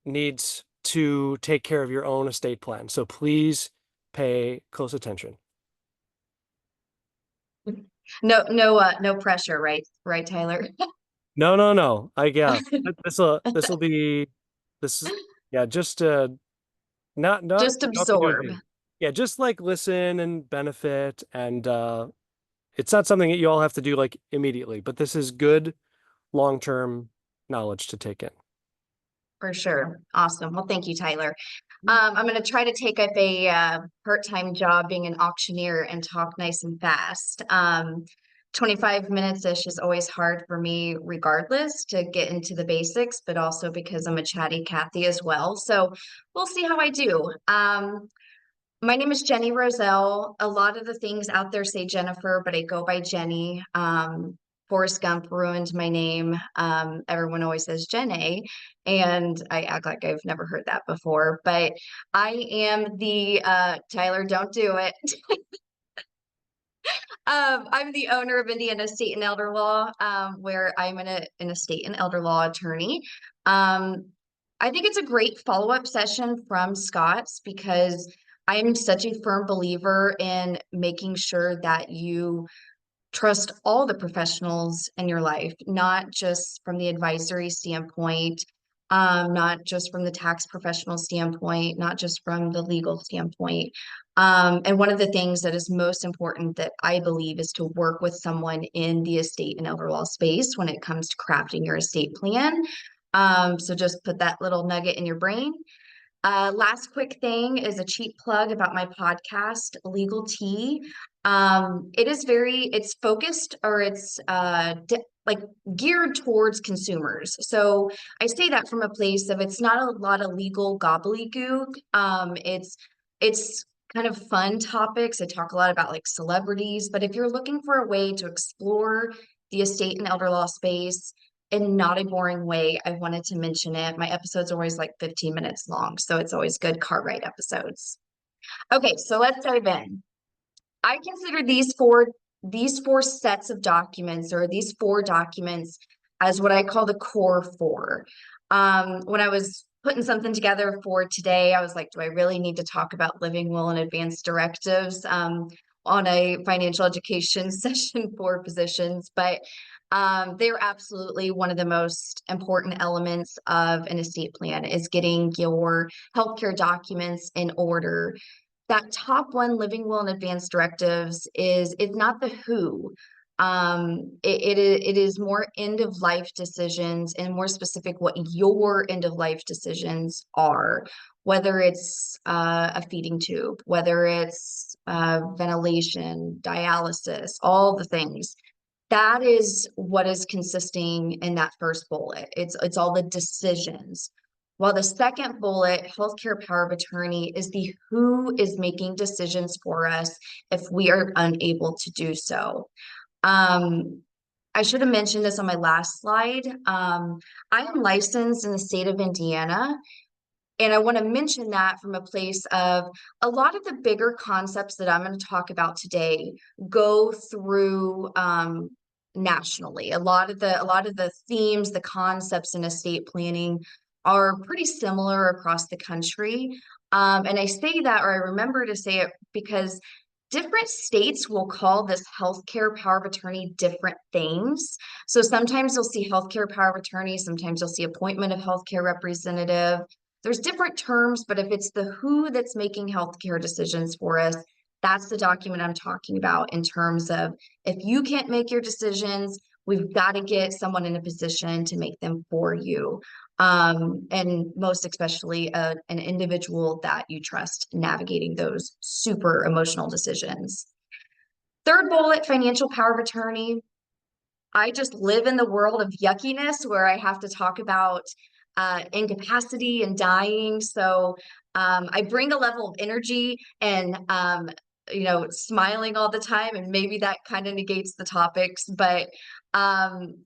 needs to take care of your own estate plan. So please pay close attention. No pressure, right, Tyler? No. This'll be just not just absorb. Yeah, just, like, listen and benefit, and it's not something that you all have to do, like, immediately, but this is good long-term knowledge to take in. For sure. Awesome. Well, thank you, Tyler. I'm going to try to take up a part-time job being an auctioneer and talk nice and fast. 25 minutes-ish is always hard for me regardless to get into the basics, but also because I'm a chatty Cathy as well. So we'll see how I do. My name is Jenny Rozelle. A lot of the things out there say Jennifer, but I go by Jenny. Forrest Gump ruined my name. Everyone always says Jenny, and I act like I've never heard that before, but I am the Tyler, don't do it. I'm the owner of Indiana Estate and Elder Law, where I'm an estate and elder law attorney. I think it's a great follow-up session from Scott's because I'm such a firm believer in making sure that you trust all the professionals in your life, not just from the advisory standpoint, not just from the tax professional standpoint, not just from the legal standpoint. And one of the things that is most important that I believe is to work with someone in the estate and elder law space when it comes to crafting your estate plan. So just put that little nugget in your brain. Last quick thing is a cheap plug about my podcast, Legal Tea. It's focused or it's like geared towards consumers. So I say that from a place of it's not a lot of legal gobbledygook. It's kind of fun topics. I talk a lot about like celebrities, but if you're looking for a way to explore the estate and elder law space in not a boring way, I wanted to mention it. My episode's always like 15 minutes long, so it's always good car ride episodes. Okay, so let's dive in. I consider these four sets of documents or these four documents as what I call the core four. When I was putting something together for today, I was like, do I really need to talk about living will and advanced directives on a financial education session for physicians? But they're absolutely one of the most important elements of an estate plan is getting your healthcare documents in order. That top one, living will and advanced directives, is not the who. It is more end of life decisions and more specific what your end of life decisions are, whether it's a feeding tube, whether it's ventilation, dialysis, all the things. That is what is consisting in that first bullet. It's all the decisions. While the second bullet, healthcare power of attorney, is the who is making decisions for us if we are unable to do so. I should have mentioned this on my last slide. I am licensed in the state of Indiana. And I want to mention that from a place of a lot of the bigger concepts that I'm going to talk about today go through nationally. A lot of the themes, the concepts in estate planning are pretty similar across the country. And I say that, or I remember to say it, because different states will call this healthcare power of attorney different things. So sometimes you'll see healthcare power of attorney, sometimes you'll see appointment of healthcare representative. There's different terms, but if it's the who that's making healthcare decisions for us, that's the document I'm talking about in terms of if you can't make your decisions, we've got to get someone in a position to make them for you. And most especially an individual that you trust navigating those super emotional decisions. Third bullet, financial power of attorney. I just live in the world of yuckiness where I have to talk about incapacity and dying. So I bring a level of energy and smiling all the time, and maybe that kind of negates the topics, but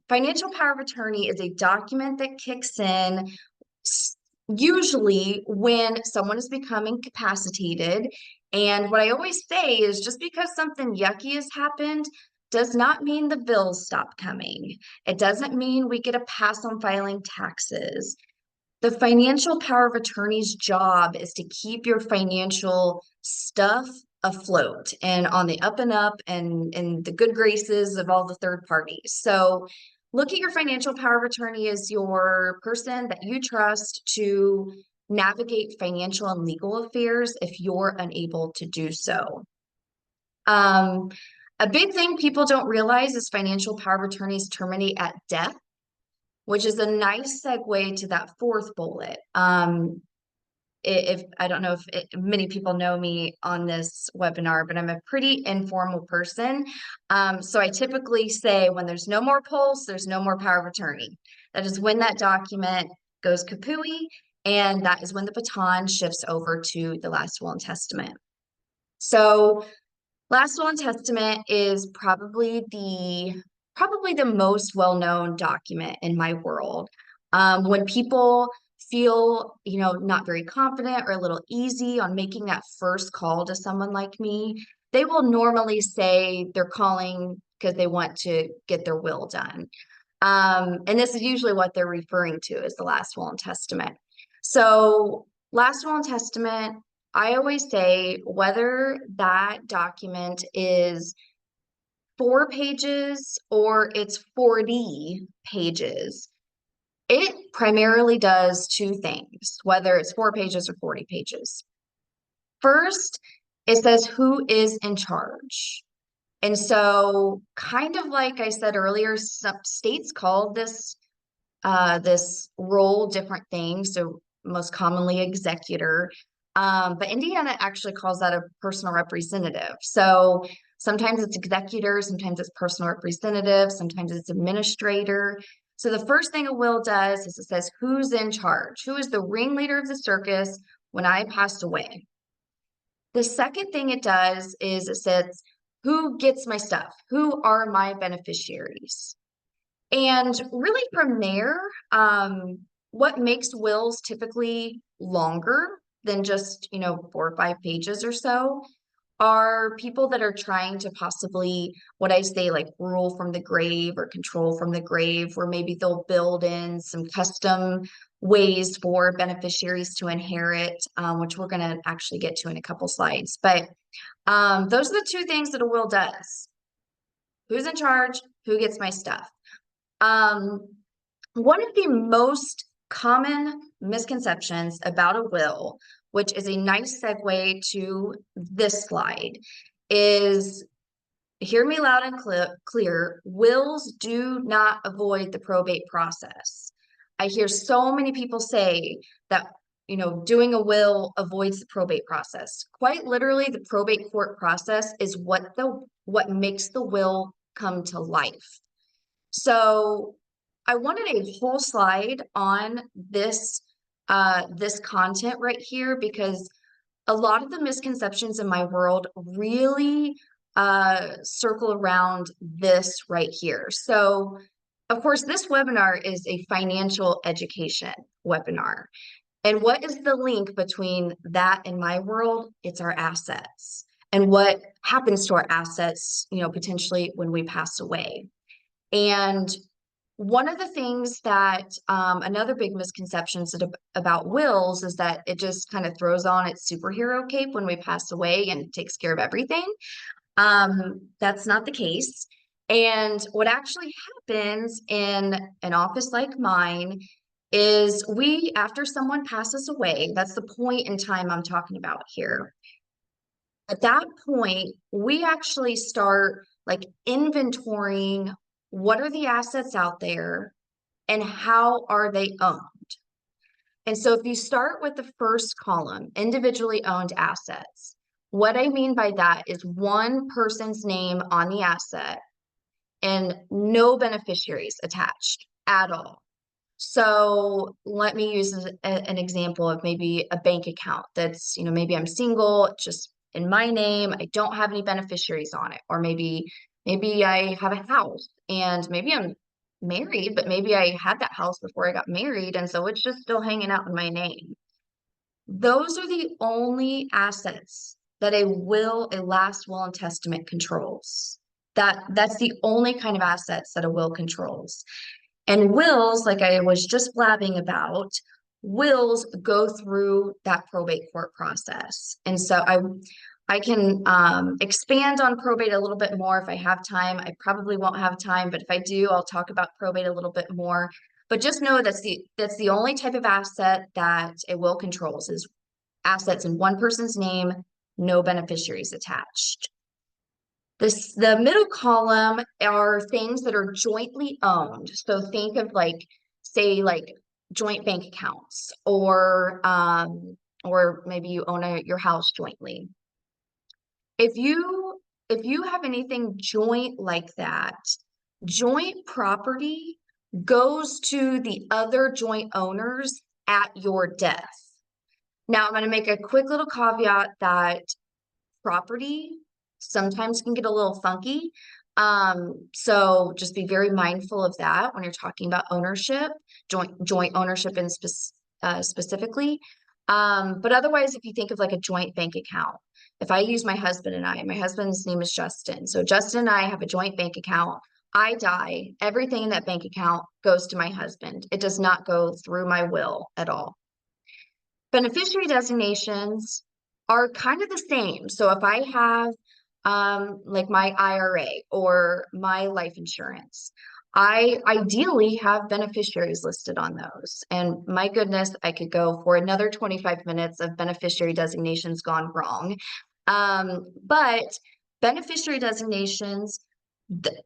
financial power of attorney is a document that kicks in usually when someone is becoming incapacitated. And what I always say is just because something yucky has happened does not mean the bills stop coming. It doesn't mean we get a pass on filing taxes. The financial power of attorney's job is to keep your financial stuff afloat and on the up and up and in the good graces of all the third parties. So look at your financial power of attorney as your person that you trust to navigate financial and legal affairs if you're unable to do so. A big thing people don't realize is financial power of attorneys terminate at death, which is a nice segue to that fourth bullet. If I don't know if many people know me on this webinar, but I'm a pretty informal person. So I typically say when there's no more pulse, there's no more power of attorney. That is when that document goes kapooey, and that is when the baton shifts over to the last will and testament. So last will and testament is probably the most well-known document in my world. When people feel, you know, not very confident or a little easy on making that first call to someone like me, they will normally say they're calling because they want to get their will done. And this is usually what they're referring to as the last will and testament. So last will and testament, I always say whether that document is 4 pages or it's 40 pages, it primarily does 2 things, whether it's 4 pages or 40 pages. First, it says who is in charge. And so kind of like I said earlier, some states call this role different things. So most commonly executor, but Indiana actually calls that a personal representative. So sometimes it's executor, sometimes it's personal representative, sometimes it's administrator. So the first thing a will does is it says who's in charge, who is the ringleader of the circus when I passed away. The second thing it does is it says who gets my stuff, who are my beneficiaries. And really from there, what makes wills typically longer than just, you know, 4 or 5 pages or so are people that are trying to possibly, what I say, like rule from the grave or control from the grave, where maybe they'll build in some custom ways for beneficiaries to inherit, which we're going to actually get to in a couple slides. But those are the 2 things that a will does. Who's in charge? Who gets my stuff? One of the most common misconceptions about a will, which is a nice segue to this slide, is, hear me loud and clear, wills do not avoid the probate process. I hear so many people say that, you know, doing a will avoids the probate process. Quite literally, the probate court process is what makes the will come to life. So I wanted a whole slide on this content right here, because a lot of the misconceptions in my world really circle around this right here. So of course, this webinar is a financial education webinar. And what is the link between that and my world? It's our assets and what happens to our assets, you know, potentially when we pass away. And one of the things that another big misconceptions about wills is that it just kind of throws on its superhero cape when we pass away and takes care of everything. That's not the case. And what actually happens in an office like mine is after someone passes away, that's the point in time I'm talking about here. At that point, we actually start like inventorying what are the assets out there and how are they owned. And so if you start with the first column, individually owned assets, what I mean by that is one person's name on the asset and no beneficiaries attached at all. So let me use an example of maybe a bank account that's, you know, maybe I'm single, just in my name, I don't have any beneficiaries on it. Or maybe I have a house and maybe I'm married, but maybe I had that house before I got married. And so it's just still hanging out in my name. Those are the only assets that a last will and testament controls. That's the only kind of assets that a will controls. And wills, like I was just blabbing about, wills go through that probate court process. And so I can expand on probate a little bit more if I have time. I probably won't have time, but if I do, I'll talk about probate a little bit more. But just know that's the only type of asset that a will controls, is assets in one person's name, no beneficiaries attached. The middle column are things that are jointly owned. So think of say joint bank accounts, or maybe you own your house jointly. If you have anything joint like that, joint property goes to the other joint owners at your death. Now, I'm going to make a quick little caveat that property sometimes can get a little funky. So just be very mindful of that when you're talking about ownership, joint ownership specifically. But otherwise, if you think of like a joint bank account, if I use my husband and I, my husband's name is Justin. So Justin and I have a joint bank account. I die, everything in that bank account goes to my husband. It does not go through my will at all. Beneficiary designations are kind of the same. So if I have like my IRA or my life insurance, I ideally have beneficiaries listed on those. And my goodness, I could go for another 25 minutes of beneficiary designations gone wrong. But beneficiary designations,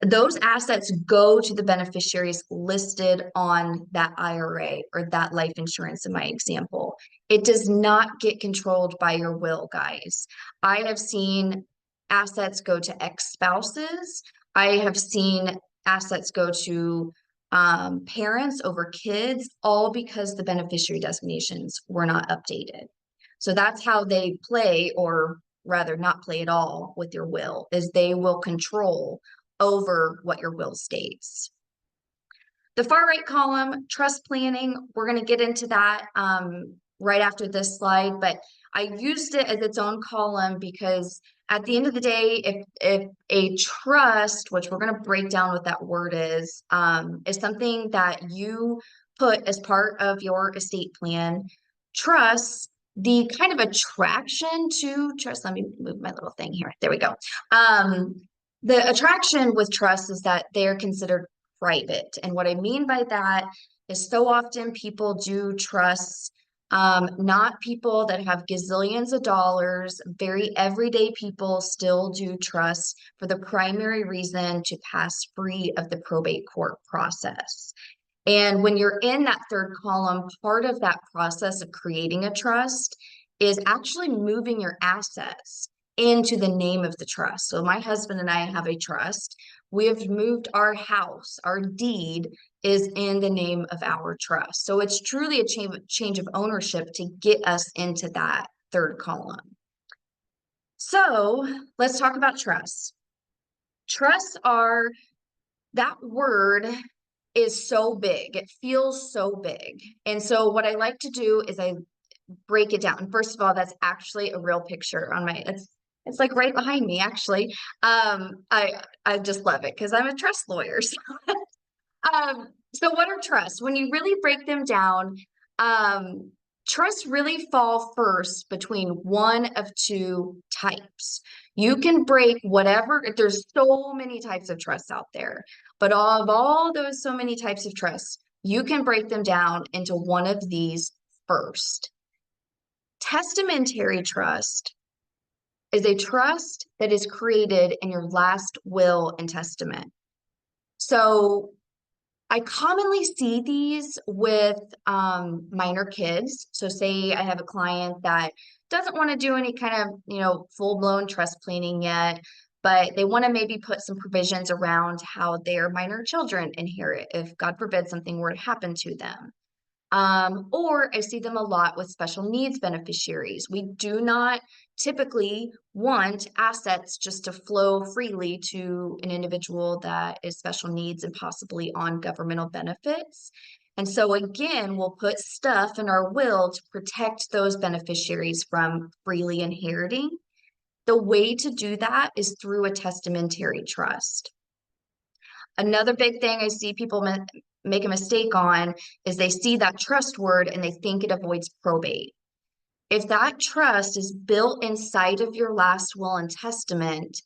those assets go to the beneficiaries listed on that IRA or that life insurance in my example. It does not get controlled by your will, guys. I have seen assets go to ex-spouses. I have seen assets go to parents over kids, all because the beneficiary designations were not updated. So that's how they play, or rather not play at all with your will, is they will control over what your will states. The far right column, trust planning, we're going to get into that right after this slide, but I used it as its own column because at the end of the day, if a trust, which we're going to break down what that word is something that you put as part of your estate plan, trust, the kind of attraction to trust, let me move my little thing here. There we go. The attraction with trust is that they're considered private. And what I mean by that is so often people do trusts, not people that have gazillions of dollars, very everyday people still do trusts for the primary reason to pass free of the probate court process. And when you're in that third column, part of that process of creating a trust is actually moving your assets into the name of the trust. So my husband and I have a trust. We have moved our house, our deed is in the name of our trust. So it's truly a change of ownership to get us into that third column. So let's talk about trusts. Trusts are, that word is so big. It feels so big. And so what I like to do is I break it down. And first of all, that's actually a real picture on my, it's like right behind me, actually. I just love it because I'm a trust lawyer. So what are trusts? When you really break them down, trusts really fall first between one of two types. You can break whatever, there's so many types of trusts out there, but of all those so many types of trusts, you can break them down into one of these first. Testamentary trust is a trust that is created in your last will and testament. So I commonly see these with minor kids. So say I have a client that doesn't want to do any kind of, full-blown trust planning yet, but they want to maybe put some provisions around how their minor children inherit if, God forbid, something were to happen to them. Or I see them a lot with special needs beneficiaries. We do not typically want assets just to flow freely to an individual that is special needs and possibly on governmental benefits. And so again, we'll put stuff in our will to protect those beneficiaries from freely inheriting. The way to do that is through a testamentary trust. Another big thing I see people make a mistake on is they see that trust word and they think it avoids probate. If that trust is built inside of your last will and testament,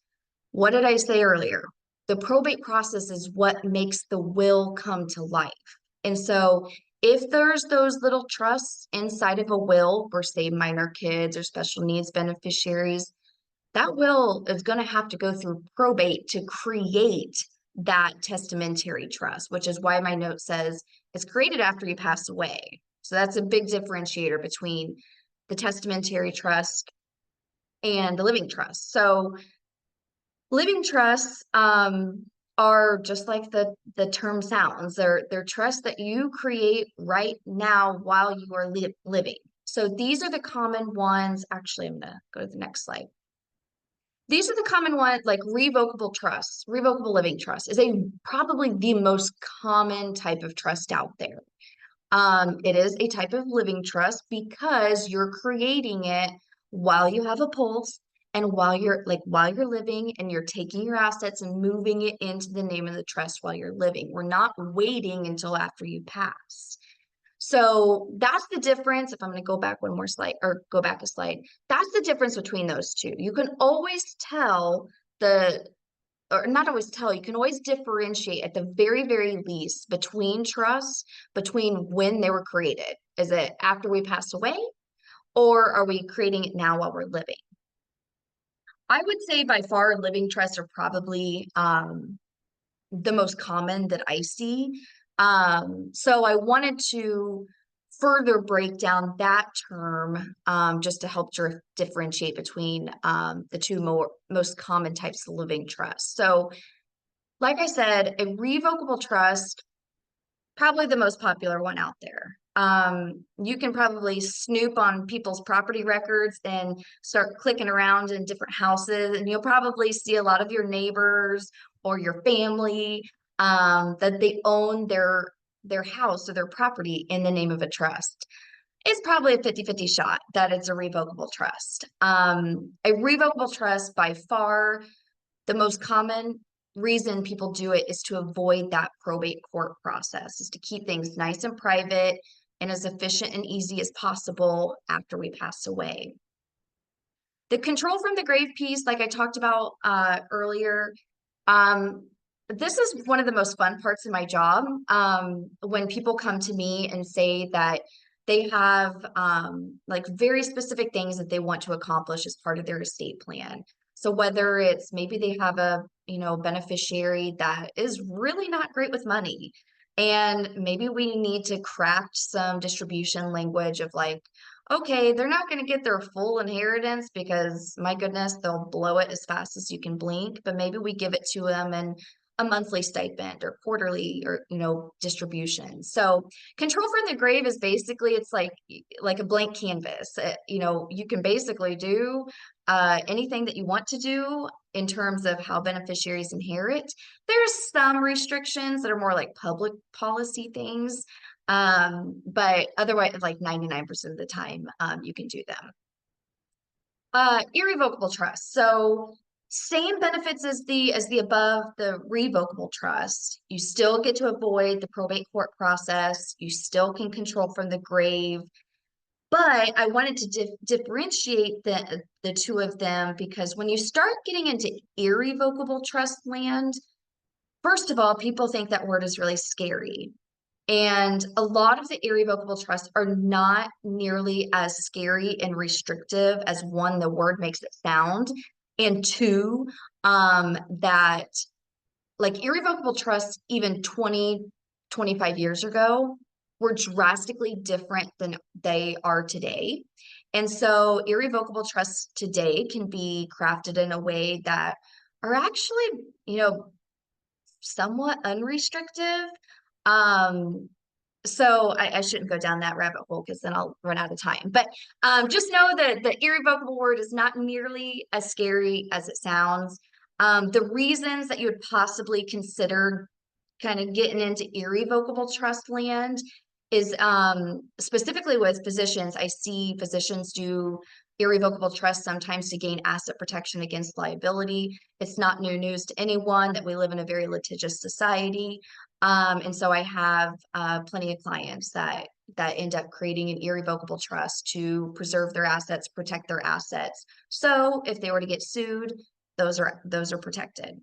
what did I say earlier? The probate process is what makes the will come to life. And so if there's those little trusts inside of a will for, say, minor kids or special needs beneficiaries, that will is going to have to go through probate to create that testamentary trust, which is why my note says it's created after you pass away. So that's a big differentiator between the testamentary trust and the living trust. So living trusts are just like the term sounds. They're trusts that you create right now while you are living. So these are the common ones. Actually, I'm going to go to the next slide. These are the common ones, like revocable trusts. Revocable living trust is probably the most common type of trust out there. It is a type of living trust because you're creating it while you have a pulse and while you're living, and you're taking your assets and moving it into the name of the trust while you're living. We're not waiting until after you pass. So that's the difference. If I'm going to go back one more slide, or go back a slide, that's the difference between those two. You can always tell or not always tell, you can always differentiate at the very, very least between trusts, between when they were created. Is it after we pass away, or are we creating it now while we're living? I would say by far living trusts are probably the most common that I see. So I wanted to further break down that term just to help differentiate between the two most common types of living trusts. So like I said, a revocable trust, probably the most popular one out there. You can probably snoop on people's property records and start clicking around in different houses, and you'll probably see a lot of your neighbors or your family that they own their house or their property in the name of a trust. It's probably a 50-50 shot that it's a revocable trust. A revocable trust, by far, the most common reason people do it is to avoid that probate court process, is to keep things nice and private and as efficient and easy as possible after we pass away. The control from the grave piece, like I talked about earlier, this is one of the most fun parts of my job. When people come to me and say that they have like very specific things that they want to accomplish as part of their estate plan. So whether it's maybe they have a beneficiary that is really not great with money, and maybe we need to craft some distribution language of like, okay, they're not going to get their full inheritance because my goodness, they'll blow it as fast as you can blink, but maybe we give it to them in a monthly stipend or quarterly or distribution. So control from the grave is basically, it's like a blank canvas. You can basically do anything that you want to do in terms of how beneficiaries inherit. There's some restrictions that are more like public policy things, but otherwise, like 99% of the time, you can do them. Irrevocable trust. So same benefits as the above, the revocable trust. You still get to avoid the probate court process. You still can control from the grave. But I wanted to differentiate the two of them, because when you start getting into irrevocable trust land, first of all, people think that word is really scary. And a lot of the irrevocable trusts are not nearly as scary and restrictive as, one, the word makes it sound, and two, that like irrevocable trusts even 20, 25 years ago were drastically different than they are today. And so irrevocable trusts today can be crafted in a way that are actually, somewhat unrestrictive. So I shouldn't go down that rabbit hole because then I'll run out of time. But just know that the irrevocable word is not nearly as scary as it sounds. The reasons that you would possibly consider kind of getting into irrevocable trust land is specifically with physicians. I see physicians do irrevocable trust sometimes to gain asset protection against liability. It's not new news to anyone that we live in a very litigious society. And so I have plenty of clients that end up creating an irrevocable trust to preserve their assets, protect their assets. So if they were to get sued, those are protected.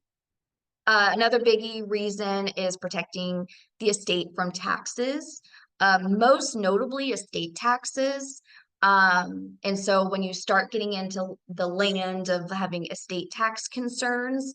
Another biggie reason is protecting the estate from taxes, most notably estate taxes. And so when you start getting into the land of having estate tax concerns,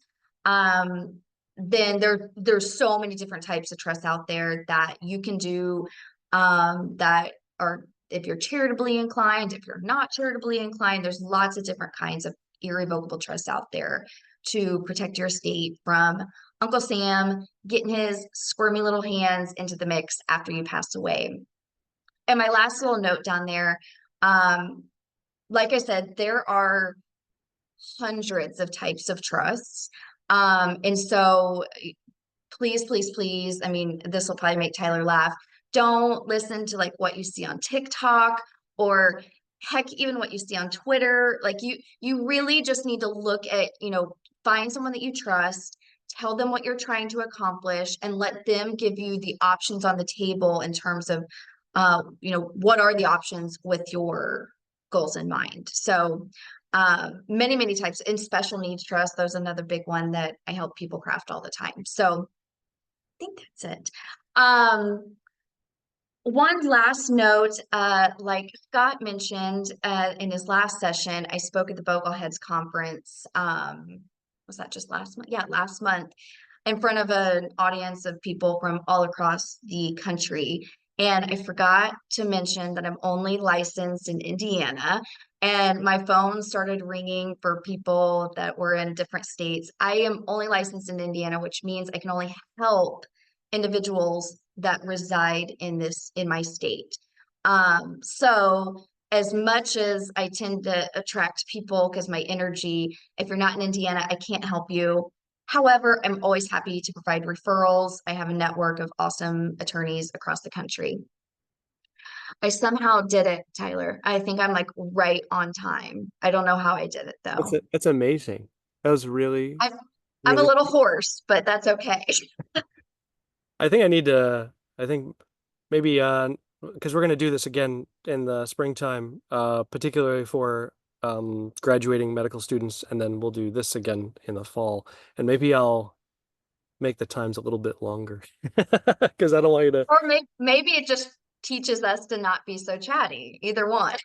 then there's so many different types of trusts out there that you can do, that are, if you're charitably inclined, if you're not charitably inclined, there's lots of different kinds of irrevocable trusts out there to protect your estate from Uncle Sam getting his squirmy little hands into the mix after you pass away. And my last little note down there, like I said, there are hundreds of types of trusts. And so please, please, please, I mean, this will probably make Tyler laugh. Don't listen to like what you see on TikTok or heck, even what you see on Twitter. Like you really just need to look at, find someone that you trust, tell them what you're trying to accomplish, and let them give you the options on the table in terms of, what are the options with your goals in mind. So many, many types. In special needs trust, there's another big one that I help people craft all the time. So I think that's it. One last note, like Scott mentioned in his last session, I spoke at the Bogleheads conference. Was that just last month? Yeah, last month, in front of an audience of people from all across the country. And I forgot to mention that I'm only licensed in Indiana, and my phone started ringing for people that were in different states. I am only licensed in Indiana, which means I can only help individuals that reside in my state. So as much as I tend to attract people because my energy, if you're not in Indiana, I can't help you. However, I'm always happy to provide referrals. I have a network of awesome attorneys across the country. I somehow did it, Tyler. I think I'm like right on time. I don't know how I did it though. That's amazing. That was really, I'm a really, little hoarse, but that's okay. I think maybe, because we're going to do this again in the springtime, particularly for graduating medical students, and then we'll do this again in the fall. And maybe I'll make the times a little bit longer because I don't want you to. Or maybe it just teaches us to not be so chatty. Either one.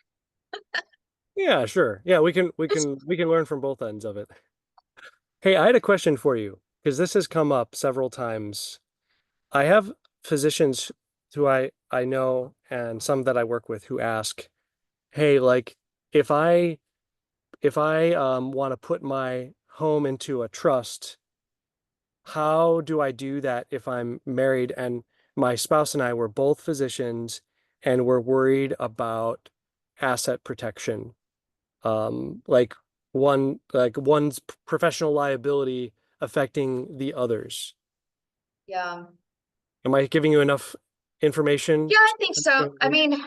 Yeah, sure. Yeah, we can learn from both ends of it. Hey, I had a question for you because this has come up several times. I have physicians who I know and some that I work with who ask, "Hey, like if I want to put my home into a trust, how do I do that if I'm married and my spouse and I were both physicians and we're worried about asset protection? Like one's professional liability affecting the others." Yeah. Am I giving you enough information? Yeah, I think so. I mean,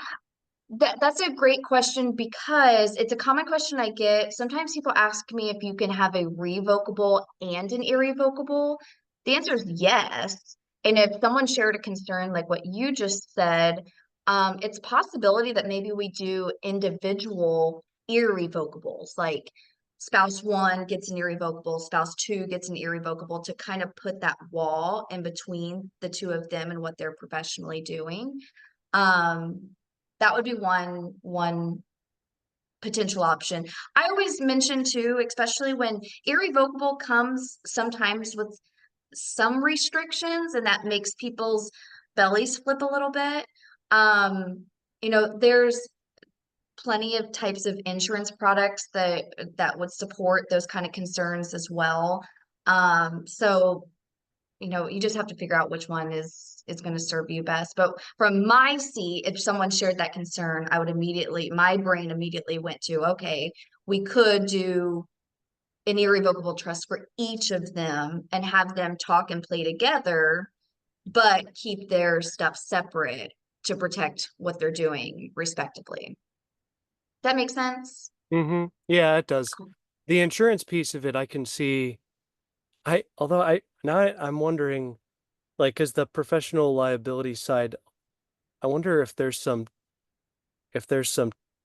that's a great question because it's a common question I get. Sometimes people ask me if you can have a revocable and an irrevocable. The answer is yes. And if someone shared a concern like what you just said, it's a possibility that maybe we do individual irrevocables, like spouse one gets an irrevocable, spouse two gets an irrevocable, to kind of put that wall in between the two of them and what they're professionally doing. That would be one potential option. I always mention too, especially when irrevocable comes sometimes with some restrictions, and that makes people's bellies flip a little bit. There's plenty of types of insurance products that would support those kind of concerns as well. So you just have to figure out which one is going to serve you best. But from my seat, if someone shared that concern, my brain immediately went to, okay, we could do an irrevocable trust for each of them and have them talk and play together, but keep their stuff separate to protect what they're doing respectively. That makes sense? Mm-hmm. Yeah, it does. Cool. The insurance piece of it, I can see. I'm wondering, like, because the professional liability side, I wonder if there's some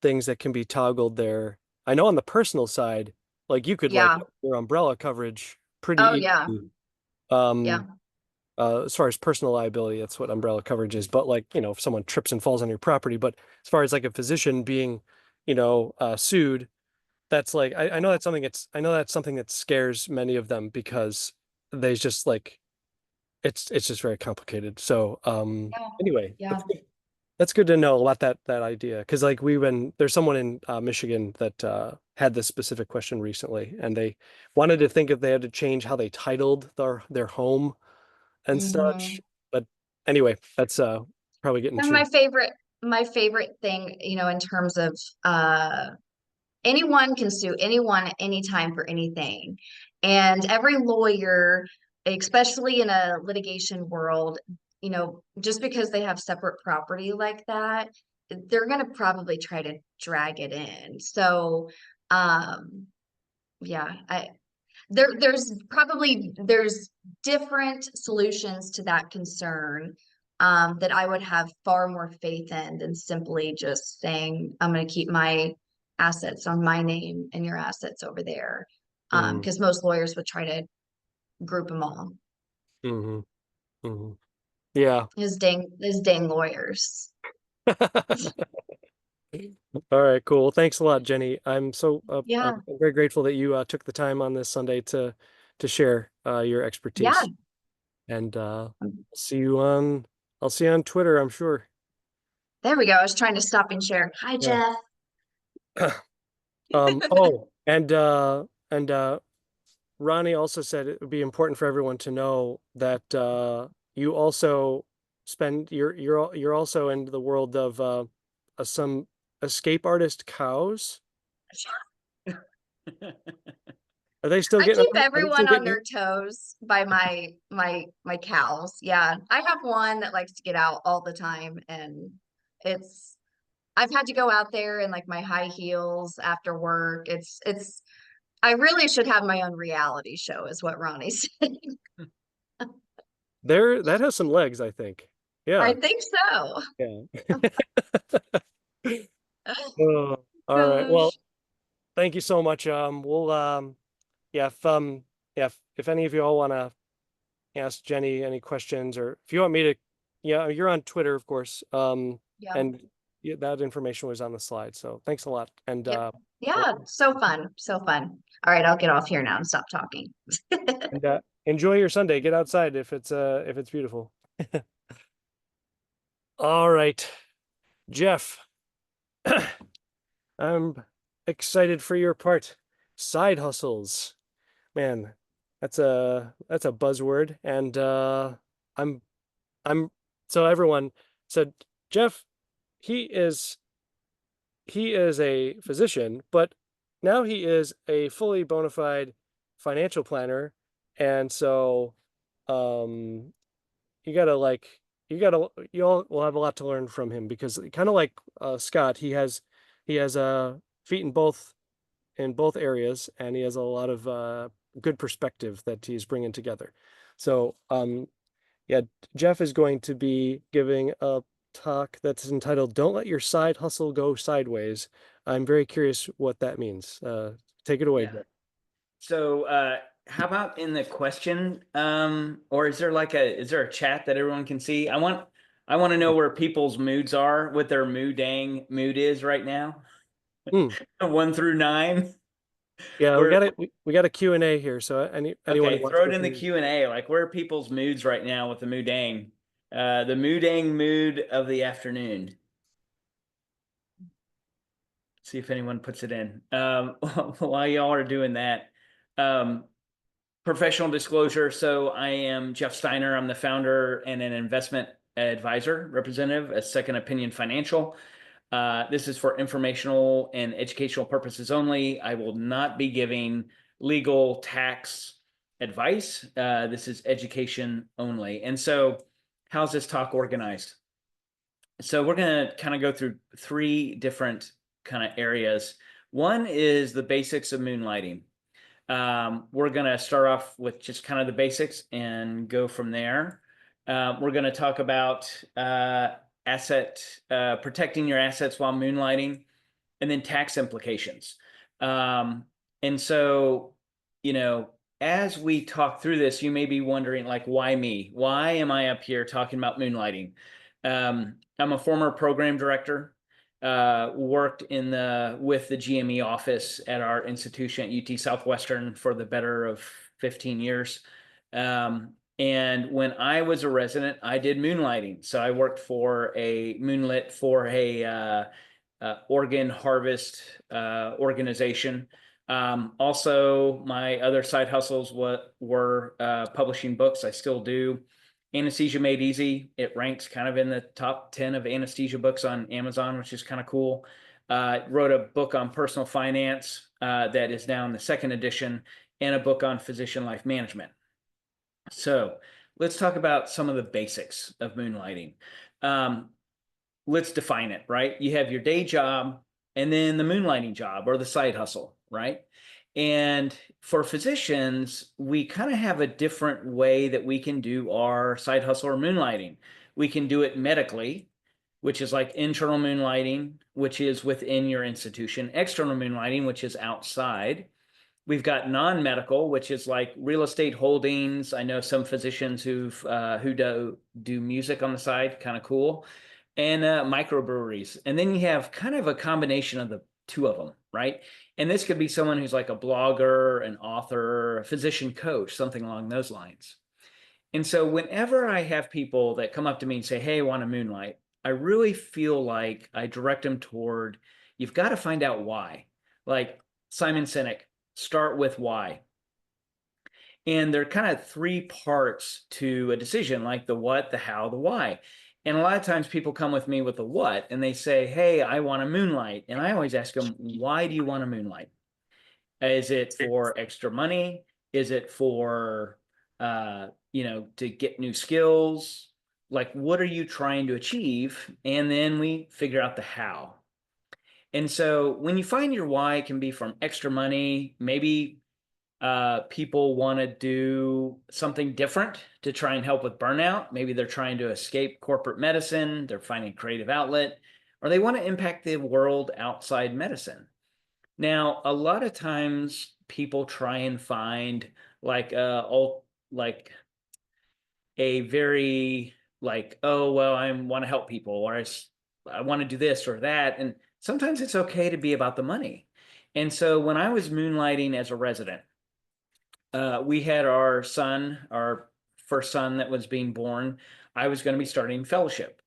things that can be toggled there. I know on the personal side, like you could like Yeah. up your umbrella coverage pretty Oh, yeah. easily. Yeah. As far as personal liability, that's what umbrella coverage is. But like, if someone trips and falls on your property, but as far as like a physician being, sued, that's like, I know that's something that scares many of them because they just like, it's just very complicated. So, Yeah. anyway, Yeah. that's good to know about that idea. Cause like there's someone in Michigan that had this specific question recently, and they wanted to think if they had to change how they titled their home and such. But anyway, that's probably getting And too. my favorite thing, in terms of anyone can sue anyone at any time for anything. And every lawyer, especially in a litigation world, you know, just because they have separate property like that, they're going to probably try to drag it in. So, yeah, there's different solutions to that concern, that I would have far more faith in than simply just saying, I'm going to keep my assets on my name and your assets over there. Because most lawyers would try to group them all. Mm-hmm. Mm-hmm. Yeah. His dang lawyers. All right, cool. Thanks a lot, Jenny. I'm Yeah. I'm very grateful that you took the time on this Sunday to share your expertise. Yeah. And I'll see you on Twitter, I'm sure. There we go. I was trying to stop and share. Hi, Yeah. Jeff. Oh, and Ronnie also said it would be important for everyone to know that you also you're also in the world of some escape artist cows. Are they still I getting? keep everyone on their toes by my cows. Yeah. I have one that likes to get out all the time, and I've had to go out there in like my high heels after work. I really should have my own reality show, is what Ronnie said. That has some legs, I think. Yeah. I think so. Yeah. Oh, all right. Well, thank you so much. We'll yeah, if any of you all want to ask Jenny any questions, or if you want me to, yeah, you're on Twitter, of course. Yeah. And that information was on the slide. So thanks a lot. And yeah, so fun. So fun. All right, I'll get off here now and stop talking. and enjoy your Sunday. Get outside if it's beautiful. All right, Jeff. I'm excited for your part. Side hustles. Man, that's a buzzword. And I'm so everyone said, Jeff, he is a physician, but now he is a fully bona fide financial planner. And so you all will have a lot to learn from him, because kind of like Scott, he has feet in both areas, and he has a lot of good perspective that he's bringing together. So yeah, Jeff is going to be giving a talk that's entitled "Don't Let Your Side Hustle Go Sideways." I'm very curious what that means. Take it away, Yeah. Jeff. So how about in the question, or is there a chat that everyone can see? I want to know where people's moods are, what their mood is right now. 1 through 9. Yeah, we got a Q&A here, so anyone Okay, throw it in the Q&A, like where are people's moods right now with the moodang? The mood of the afternoon. See if anyone puts it in. While y'all are doing that, professional disclosure. So I am Jeff Steiner. I'm the founder and an investment advisor representative at Second Opinion Financial. This is for informational and educational purposes only. I will not be giving legal tax advice. This is education only. And so how's this talk organized? So we're going to kind of go through 3 different kind of areas. One is the basics of moonlighting. We're going to start off with just kind of the basics and go from there. We're going to talk about protecting your assets while moonlighting, and then tax implications. And so, as we talk through this, you may be wondering, like, why me? Why am I up here talking about moonlighting? I'm a former program director. Worked with the GME office at our institution at UT Southwestern for the better of 15 years. And when I was a resident, I did moonlighting. So I worked for a organ harvest organization. Also, my other side hustles were publishing books. I still do. Anesthesia Made Easy. It ranks kind of in the top 10 of anesthesia books on Amazon, which is kind of cool. Wrote a book on personal finance that is now in the 2nd edition, and a book on physician life management. So let's talk about some of the basics of moonlighting. Let's define it, right? You have your day job and then the moonlighting job or the side hustle, right? And for physicians, we kind of have a different way that we can do our side hustle or moonlighting. We can do it medically, which is like internal moonlighting, which is within your institution, external moonlighting, which is outside. We've got non-medical, which is like real estate holdings. I know some physicians who do music on the side, kind of cool, and microbreweries. And then you have kind of a combination of the two of them, right? And this could be someone who's like a blogger, an author, a physician coach, something along those lines. And so whenever I have people that come up to me and say, hey, I want to moonlight, I really feel like I direct them toward, you've got to find out why. Like Simon Sinek, start with why. And there are kind of three parts to a decision, like the what, the how, the why. And a lot of times people come with me with the what, and they say, hey, I want to moonlight. And I always ask them, why do you want to moonlight? Is it for extra money? Is it for, to get new skills? Like, what are you trying to achieve? And then we figure out the how. And so when you find your why, it can be from extra money, maybe people want to do something different to try and help with burnout. Maybe they're trying to escape corporate medicine, they're finding a creative outlet, or they want to impact the world outside medicine. Now, a lot of times people try and find like a very like, oh, well, I want to help people, or I want to do this or that. And sometimes it's okay to be about the money. And so when I was moonlighting as a resident, we had our first son that was being born. I was going to be starting fellowship.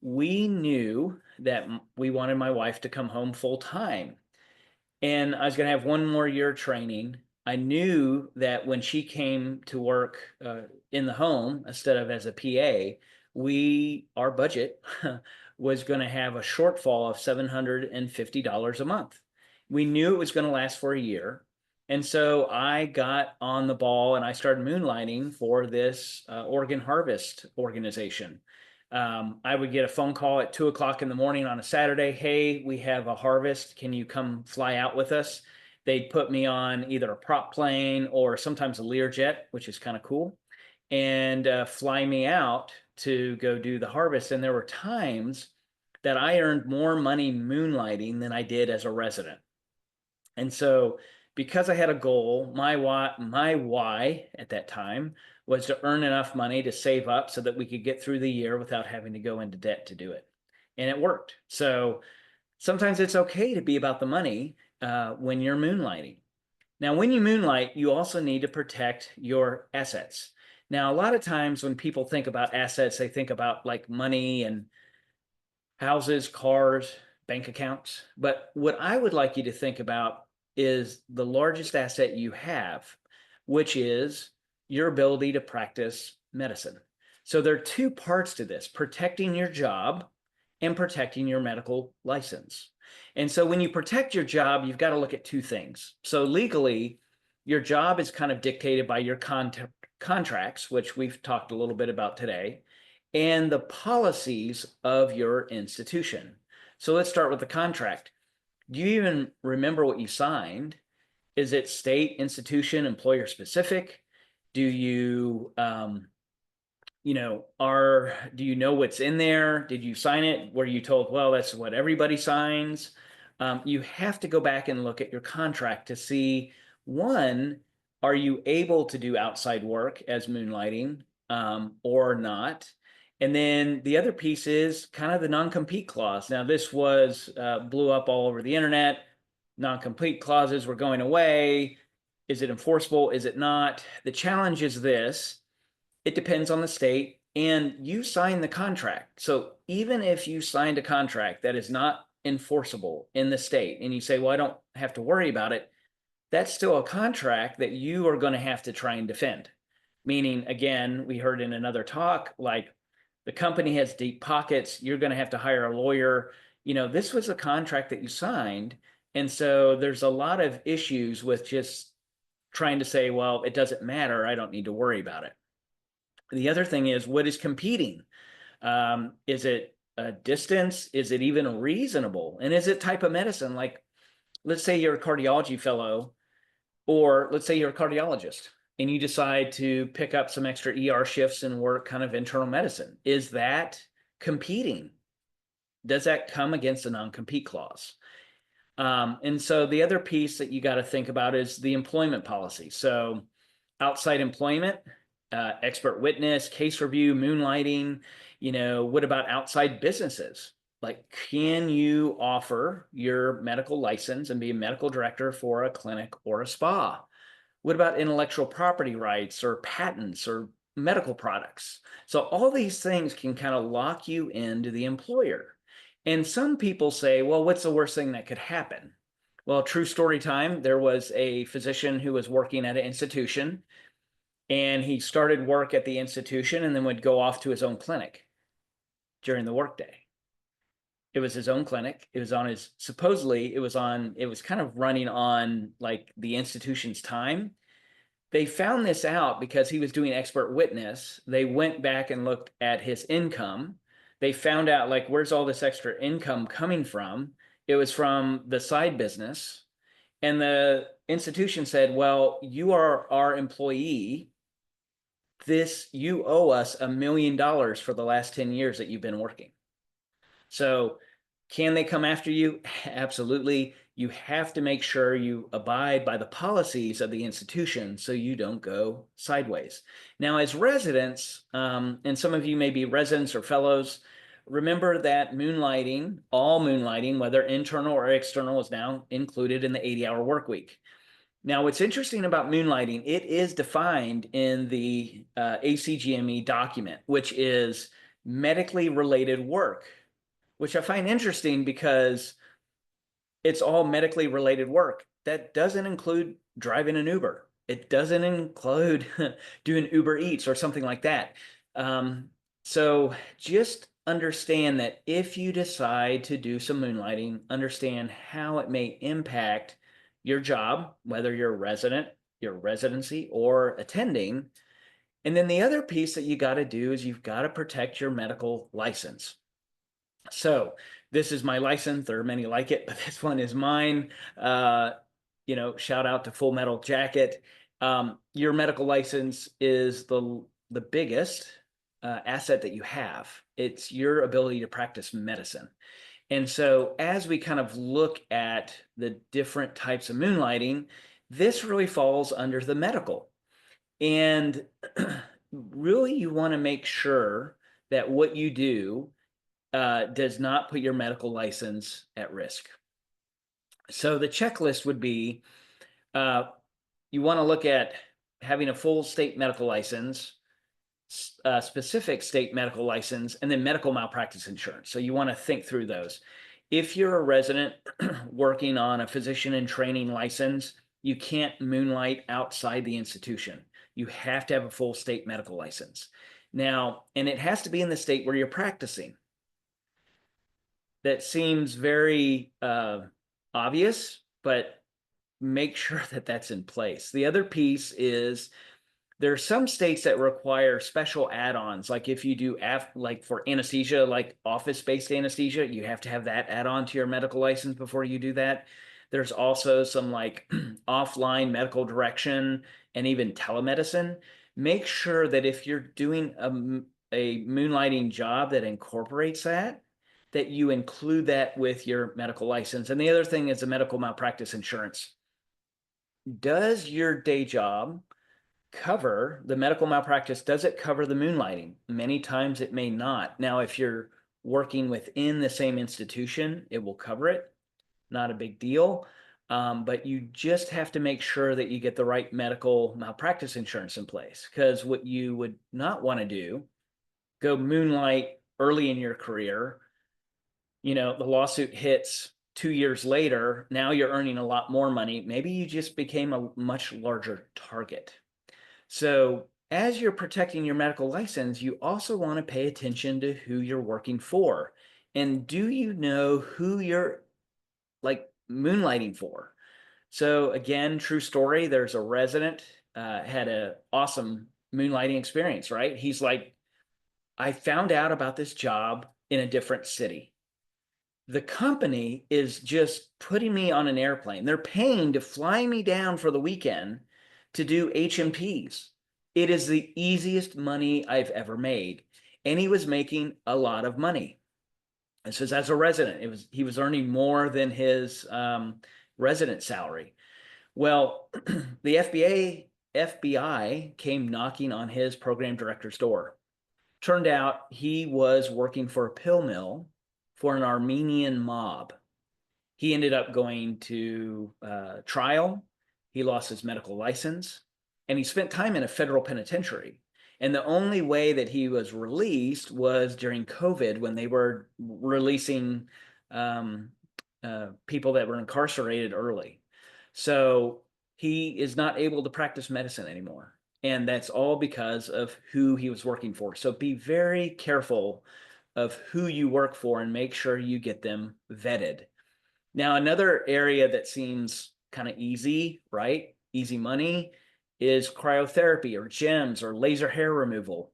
We knew that we wanted my wife to come home full time. And I was going to have one more year training. I knew that when she came to work in the home instead of as a PA, our budget was going to have a shortfall of $750 a month. We knew it was going to last for a year. And so I got on the ball and I started moonlighting for this organ harvest organization. I would get a phone call at 2:00 in the morning on a Saturday. Hey, we have a harvest. Can you come fly out with us? They'd put me on either a prop plane or sometimes a Learjet, which is kind of cool, and fly me out to go do the harvest. And there were times that I earned more money moonlighting than I did as a resident. And so because I had a goal, my why at that time was to earn enough money to save up so that we could get through the year without having to go into debt to do it. And it worked. So sometimes it's okay to be about the money when you're moonlighting. Now, when you moonlight, you also need to protect your assets. Now, a lot of times when people think about assets, they think about like money and houses, cars, bank accounts. But what I would like you to think about is the largest asset you have, which is your ability to practice medicine. So there are two parts to this: protecting your job and protecting your medical license. And so when you protect your job, you've got to look at two things. So legally, your job is kind of dictated by your contracts, which we've talked a little bit about today, and the policies of your institution. So let's start with the contract. Do you even remember what you signed? Is it state, institution, employer specific? Do you, do you know what's in there? Did you sign it? Were you told, well, that's what everybody signs? You have to go back and look at your contract to see, one, are you able to do outside work as moonlighting or not? And then the other piece is kind of the non-compete clause. Now, this was blew up all over the internet. Non-compete clauses were going away. Is it enforceable? Is it not? The challenge is this: it depends on the state, and you signed the contract. So even if you signed a contract that is not enforceable in the state, and you say, well, I don't have to worry about it, that's still a contract that you are going to have to try and defend. Meaning, again, we heard in another talk, like, the company has deep pockets, you're going to have to hire a lawyer. This was a contract that you signed. And so there's a lot of issues with just trying to say, well, it doesn't matter, I don't need to worry about it. The other thing is, what is competing? Is it a distance? Is it even reasonable? And is it type of medicine? Like, let's say you're a cardiology fellow, or let's say you're a cardiologist and you decide to pick up some extra ER shifts and work kind of internal medicine. Is that competing? Does that come against a non-compete clause? And so the other piece that you got to think about is the employment policy. So outside employment, expert witness, case review, moonlighting, what about outside businesses? Like, can you offer your medical license and be a medical director for a clinic or a spa? What about intellectual property rights or patents or medical products? So all these things can kind of lock you into the employer. And some people say, well, what's the worst thing that could happen? Well, true story time, there was a physician who was working at an institution, and he started work at the institution and then would go off to his own clinic during the workday. It was his own clinic. It was on his, supposedly it was kind of running on like the institution's time. They found this out because he was doing expert witness. They went back and looked at his income. They found out, like, where's all this extra income coming from? It was from the side business. And the institution said, well, you are our employee. You owe us $1 million for the last 10 years that you've been working. So can they come after you? Absolutely. You have to make sure you abide by the policies of the institution so you don't go sideways. Now, as residents, and some of you may be residents or fellows, remember that moonlighting, all moonlighting, whether internal or external, is now included in the 80-hour work week. Now, what's interesting about moonlighting, it is defined in the ACGME document, which is medically related work, which I find interesting because it's all medically related work. That doesn't include driving an Uber. It doesn't include doing Uber Eats or something like that. So just understand that if you decide to do some moonlighting, understand how it may impact your job, whether you're a resident, your residency, or attending. And then the other piece that you got to do is you've got to protect your medical license. So this is my license. There are many like it, but this one is mine. Shout out to Full Metal Jacket. Your medical license is the biggest asset that you have. It's your ability to practice medicine. And so as we kind of look at the different types of moonlighting, this really falls under the medical. And really, you want to make sure that what you do does not put your medical license at risk. So the checklist would be, you want to look at having a full state medical license, specific state medical license, and then medical malpractice insurance. So you want to think through those. If you're a resident working on a physician in training license, you can't moonlight outside the institution. You have to have a full state medical license. Now, and it has to be in the state where you're practicing. That seems very obvious, but make sure that that's in place. The other piece is there are some states that require special add-ons. Like if you do like for anesthesia, like office-based anesthesia, you have to have that add-on to your medical license before you do that. There's also some like offline medical direction and even telemedicine. Make sure that if you're doing a moonlighting job that incorporates that you include that with your medical license. And the other thing is the medical malpractice insurance. Does your day job cover the medical malpractice? Does it cover the moonlighting? Many times it may not. Now, if you're working within the same institution, it will cover it. Not a big deal. But you just have to make sure that you get the right medical malpractice insurance in place, because what you would not want to do, go moonlight early in your career, the lawsuit hits 2 years later, now you're earning a lot more money. Maybe you just became a much larger target. So as you're protecting your medical license, you also want to pay attention to who you're working for. And do you know who you're like moonlighting for? So again, true story, there's a resident, had an awesome moonlighting experience, right? He's like, I found out about this job in a different city. The company is just putting me on an airplane. They're paying to fly me down for the weekend to do HMPs. It is the easiest money I've ever made. And he was making a lot of money. It says as a resident, he was earning more than his resident salary. Well, the FBI came knocking on his program director's door. Turned out he was working for a pill mill for an Armenian mob. He ended up going to trial. He lost his medical license, and he spent time in a federal penitentiary. And the only way that he was released was during COVID, when they were releasing people that were incarcerated early. So he is not able to practice medicine anymore. And that's all because of who he was working for. So be very careful of who you work for and make sure you get them vetted. Now, another area that seems kind of easy, right? Easy money is cryotherapy or gems or laser hair removal.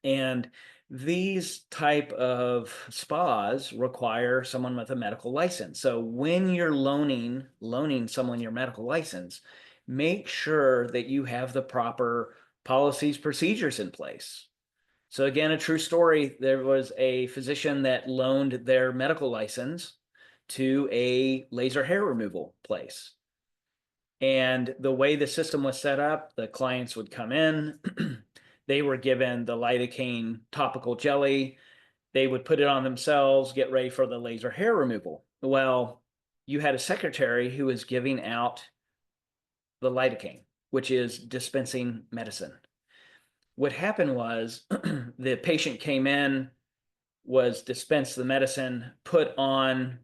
And these type of spas require someone with a medical license. So when you're loaning someone your medical license, make sure that you have the proper policies, procedures in place. So again, a true story, there was a physician that loaned their medical license to a laser hair removal place. And the way the system was set up, the clients would come in, they were given the lidocaine topical jelly, they would put it on themselves, get ready for the laser hair removal. Well, you had a secretary who was giving out the lidocaine, which is dispensing medicine. What happened was the patient came in, was dispensed the medicine, put on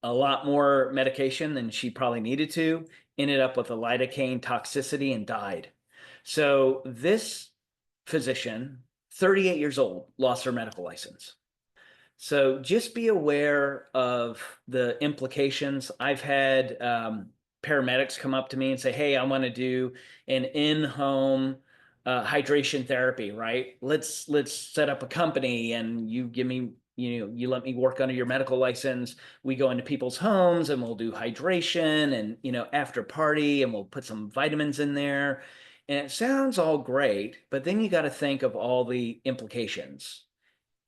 a lot more medication than she probably needed to, ended up with a lidocaine toxicity and died. So this physician, 38 years old, lost her medical license. So just be aware of the implications. I've had paramedics come up to me and say, hey, I want to do an in-home hydration therapy, right? Let's set up a company and you give me, you let me work under your medical license. We go into people's homes and we'll do hydration and, after party, and we'll put some vitamins in there. And it sounds all great, but then you got to think of all the implications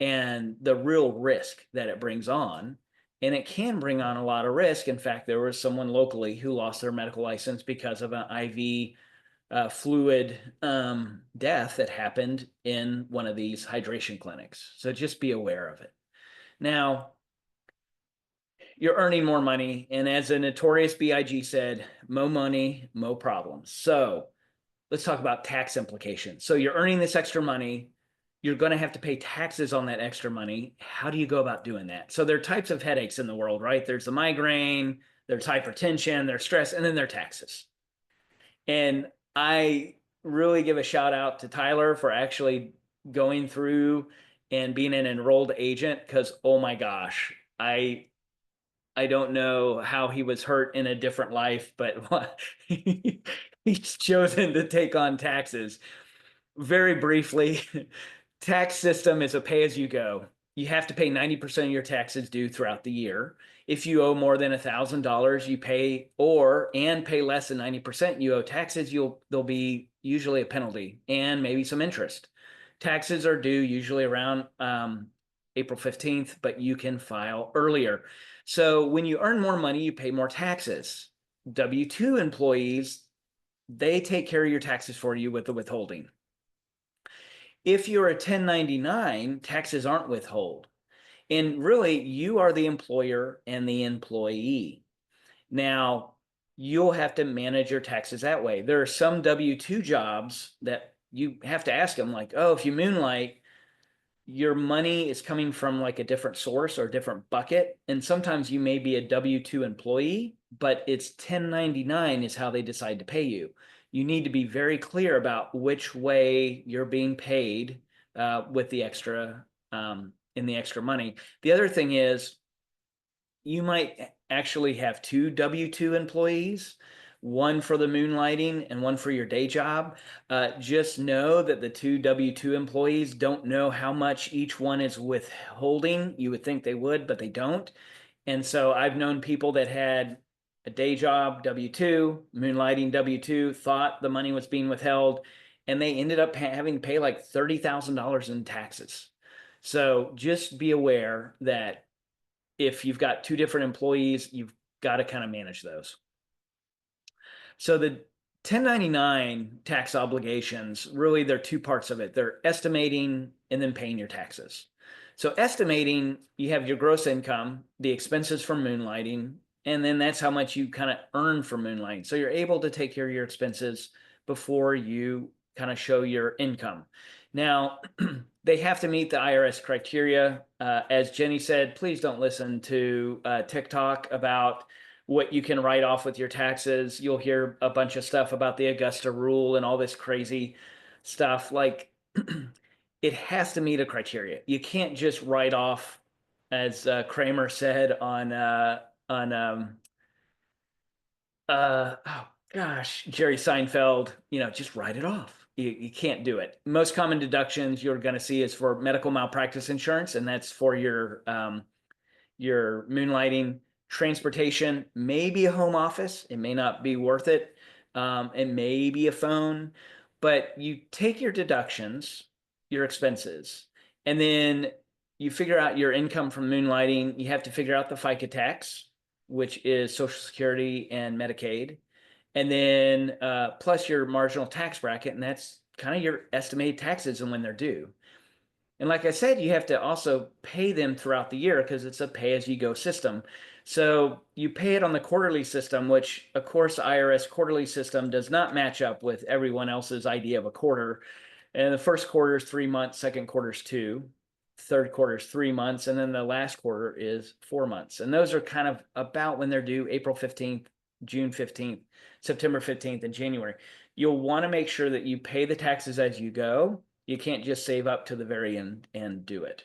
and the real risk that it brings on. And it can bring on a lot of risk. In fact, there was someone locally who lost their medical license because of an IV fluid death that happened in one of these hydration clinics. So just be aware of it. Now, you're earning more money. And as a notorious BIG said, mo money, mo problems. So let's talk about tax implications. So you're earning this extra money. You're going to have to pay taxes on that extra money. How do you go about doing that? So there are types of headaches in the world, right? There's the migraine, there's hypertension, there's stress, and then there are taxes. And I really give a shout out to Tyler for actually going through and being an enrolled agent, because, oh my gosh, I don't know how he was hurt in a different life, but he's chosen to take on taxes. Very briefly, tax system is a pay-as-you-go. You have to pay 90% of your taxes due throughout the year. If you owe more than $1,000, you pay, and pay less than 90% you owe taxes, there'll be usually a penalty and maybe some interest. Taxes are due usually around April 15th, but you can file earlier. So when you earn more money, you pay more taxes. W-2 employees, they take care of your taxes for you with the withholding. If you're a 1099, taxes aren't withheld. And really, you are the employer and the employee. Now, you'll have to manage your taxes that way. There are some W-2 jobs that you have to ask them, like, oh, if you moonlight, your money is coming from like a different source or a different bucket. And sometimes you may be a W-2 employee, but it's 1099 is how they decide to pay you. You need to be very clear about which way you're being paid with the extra in the extra money. The other thing is you might actually have two W-2 employees. one for the moonlighting and one for your day job. Just know that the two W-2 employees don't know how much each one is withholding. You would think they would, but they don't. And so I've known people that had a day job, W-2, moonlighting W-2, thought the money was being withheld, and they ended up having to pay like $30,000 in taxes. So just be aware that if you've got two different employees, you've got to kind of manage those. So the 1099 tax obligations, really, there are two parts of it. They're estimating and then paying your taxes. So estimating, you have your gross income, the expenses from moonlighting, and then that's how much you kind of earn from moonlighting. So you're able to take care of your expenses before you kind of show your income. Now, they have to meet the IRS criteria. As Jenny said, please don't listen to TikTok about what you can write off with your taxes. You'll hear a bunch of stuff about the Augusta rule and all this crazy stuff. Like, it has to meet a criteria. You can't just write off, as Kramer said on oh gosh, Jerry Seinfeld, just write it off. You can't do it. Most common deductions you're going to see is for medical malpractice insurance, and that's for your moonlighting. Transportation, maybe a home office. It may not be worth it. It may be a phone, but you take your deductions, your expenses, and then you figure out your income from moonlighting. You have to figure out the FICA tax, which is Social Security and Medicaid, and then plus your marginal tax bracket, and that's kind of your estimated taxes and when they're due. And like I said, you have to also pay them throughout the year because it's a pay-as-you-go system. So you pay it on the quarterly system, which, of course, IRS quarterly system does not match up with everyone else's idea of a quarter. And the first quarter is 3 months, second quarter is 2, third quarter is 3 months, and then the last quarter is 4 months. And those are kind of about when they're due: April 15th, June 15th, September 15th, and January. You'll want to make sure that you pay the taxes as you go. You can't just save up to the very end and do it.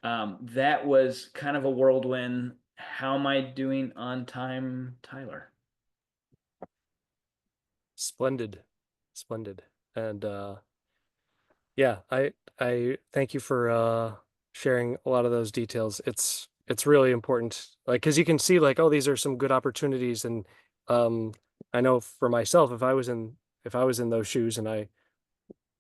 That was kind of a whirlwind. How am I doing on time, Tyler? Splendid. And yeah, I thank you for sharing a lot of those details. It's really important, like, because you can see, like, oh, these are some good opportunities. And I know for myself, if I was in those shoes and I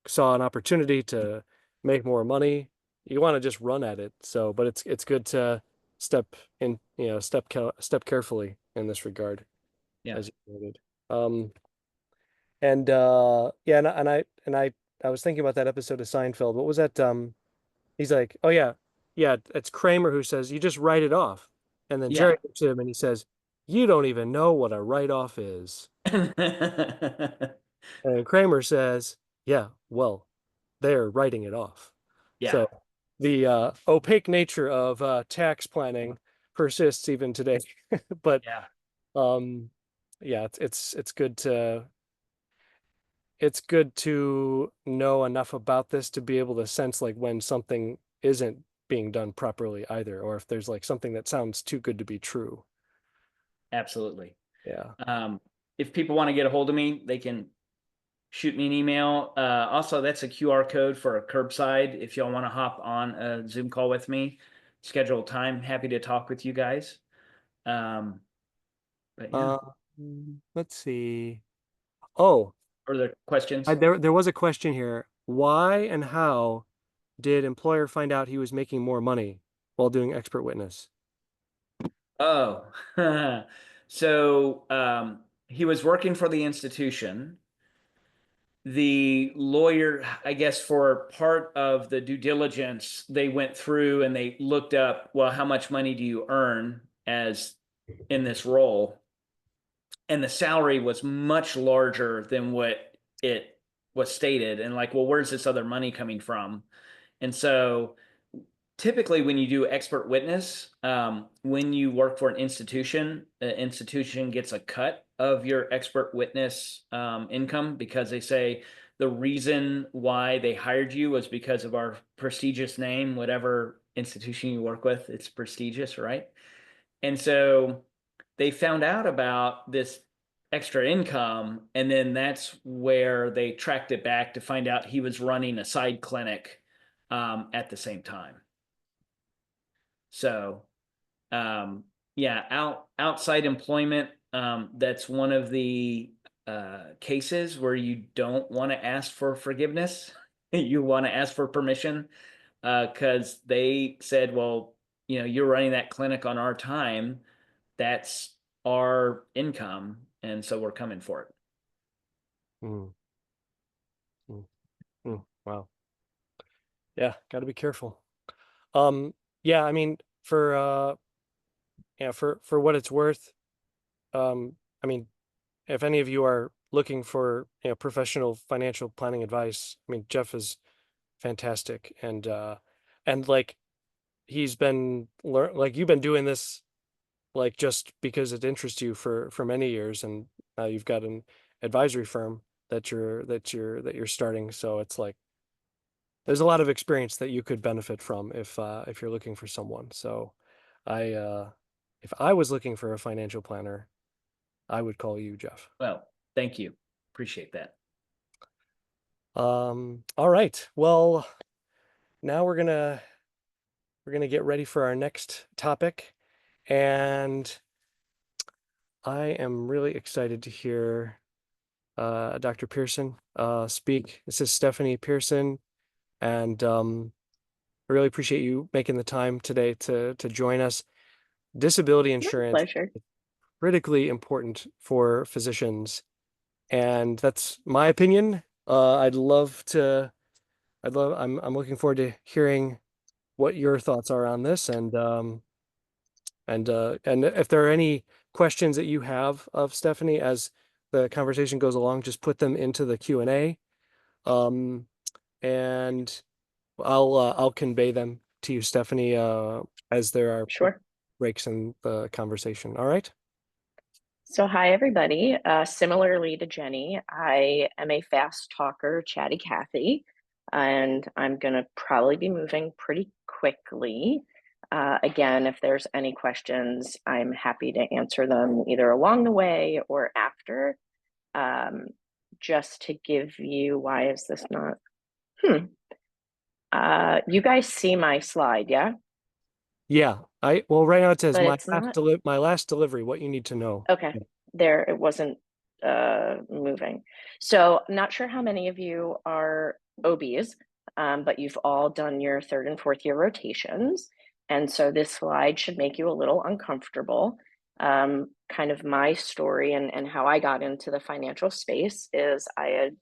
saw an opportunity to make more money, you want to just run at it. So, but it's good to step carefully in this regard, as you noted. Yeah, and I was thinking about that episode of Seinfeld. What was that? He's like, oh yeah, it's Kramer who says, you just write it off. And then Jerry looks at him and he says, you don't even know what a write-off is. And Kramer says, yeah, well, they're writing it off. Yeah. So the opaque nature of tax planning persists even today. But yeah, it's good to know enough about this to be able to sense, like, when something isn't being done properly either, or if there's like something that sounds too good to be true. Absolutely. Yeah. If people want to get a hold of me, they can shoot me an email. Also, that's a QR code for a curbside. If y'all want to hop on a Zoom call with me, schedule time, happy to talk with you guys. But yeah. Let's see. Oh, further questions? There was a question here. Why and how did employer find out he was making more money while doing expert witness? Oh, so he was working for the institution. The lawyer, I guess, for part of the due diligence, they went through and they looked up, well, how much money do you earn as in this role? And the salary was much larger than what it was stated. And like, well, where's this other money coming from? And so typically when you do expert witness, when you work for an institution, the institution gets a cut of your expert witness income, because they say the reason why they hired you was because of our prestigious name. Whatever institution you work with, it's prestigious, right? And so they found out about this extra income. And then that's where they tracked it back to find out he was running a side clinic at the same time. So yeah, outside employment, that's one of the cases where you don't want to ask for forgiveness. You want to ask for permission, because they said, well, you know, you're running that clinic on our time. That's our income. And so we're coming for it. Mm. Mm. Mm. Wow. Yeah, got to be careful. Yeah, I mean, for what it's worth, I mean, if any of you are looking for, professional financial planning advice, I mean, Jeff is fantastic, and like he's been you've been doing this like just because it interests you for many years, and now you've got an advisory firm that you're starting, so it's like there's a lot of experience that you could benefit from if you're looking for someone. So if I was looking for a financial planner, I would call you, Jeff. Well, thank you. Appreciate that. All right. Well, now we're gonna get ready for our next topic, and I am really excited to hear Dr. Pearson speak. This is Stephanie Pearson, and I really appreciate you making the time today to join us. Disability insurance Pleasure. is critically important for physicians, and that's my opinion. I'm looking forward to hearing what your thoughts are on this, and if there are any questions that you have of Stephanie as the conversation goes along, just put them into the Q&A, and I'll convey them to you, Stephanie, as there are Sure. breaks in the conversation. All right. So hi, everybody. Similarly to Jenny, I am a fast talker, chatty Cathy, and I'm going to probably be moving pretty quickly. Again, if there's any questions, I'm happy to answer them either along the way or after. Just to give you, why is this not? You guys see my slide, yeah? Yeah. Well, right now it says But my it's not. my last delivery, what you need to know. Okay, there, it wasn't moving. So not sure how many of you are OBs, but you've all done your third and fourth year rotations. And so this slide should make you a little uncomfortable. Kind of my story and how I got into the financial space is I had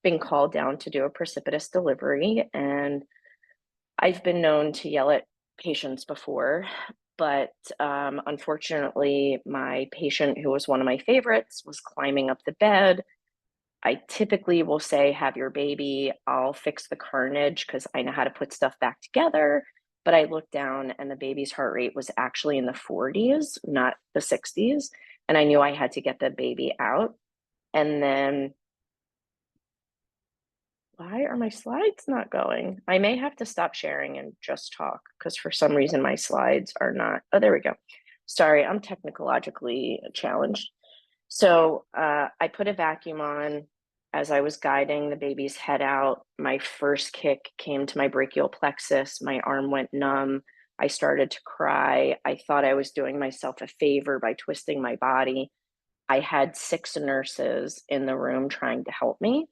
been called down to do a precipitous delivery, and I've been known to yell at patients before, but unfortunately, my patient, who was one of my favorites, was climbing up the bed. I typically will say, have your baby, I'll fix the carnage because I know how to put stuff back together. But I looked down and the baby's heart rate was actually in the 40s, not the 60s. And I knew I had to get the baby out. And then, why are my slides not going? I may have to stop sharing and just talk because for some reason my slides are not. Oh, there we go. Sorry, I'm technologically challenged. So I put a vacuum on as I was guiding the baby's head out. My first kick came to my brachial plexus. My arm went numb. I started to cry. I thought I was doing myself a favor by twisting my body. I had 6 nurses in the room trying to help me.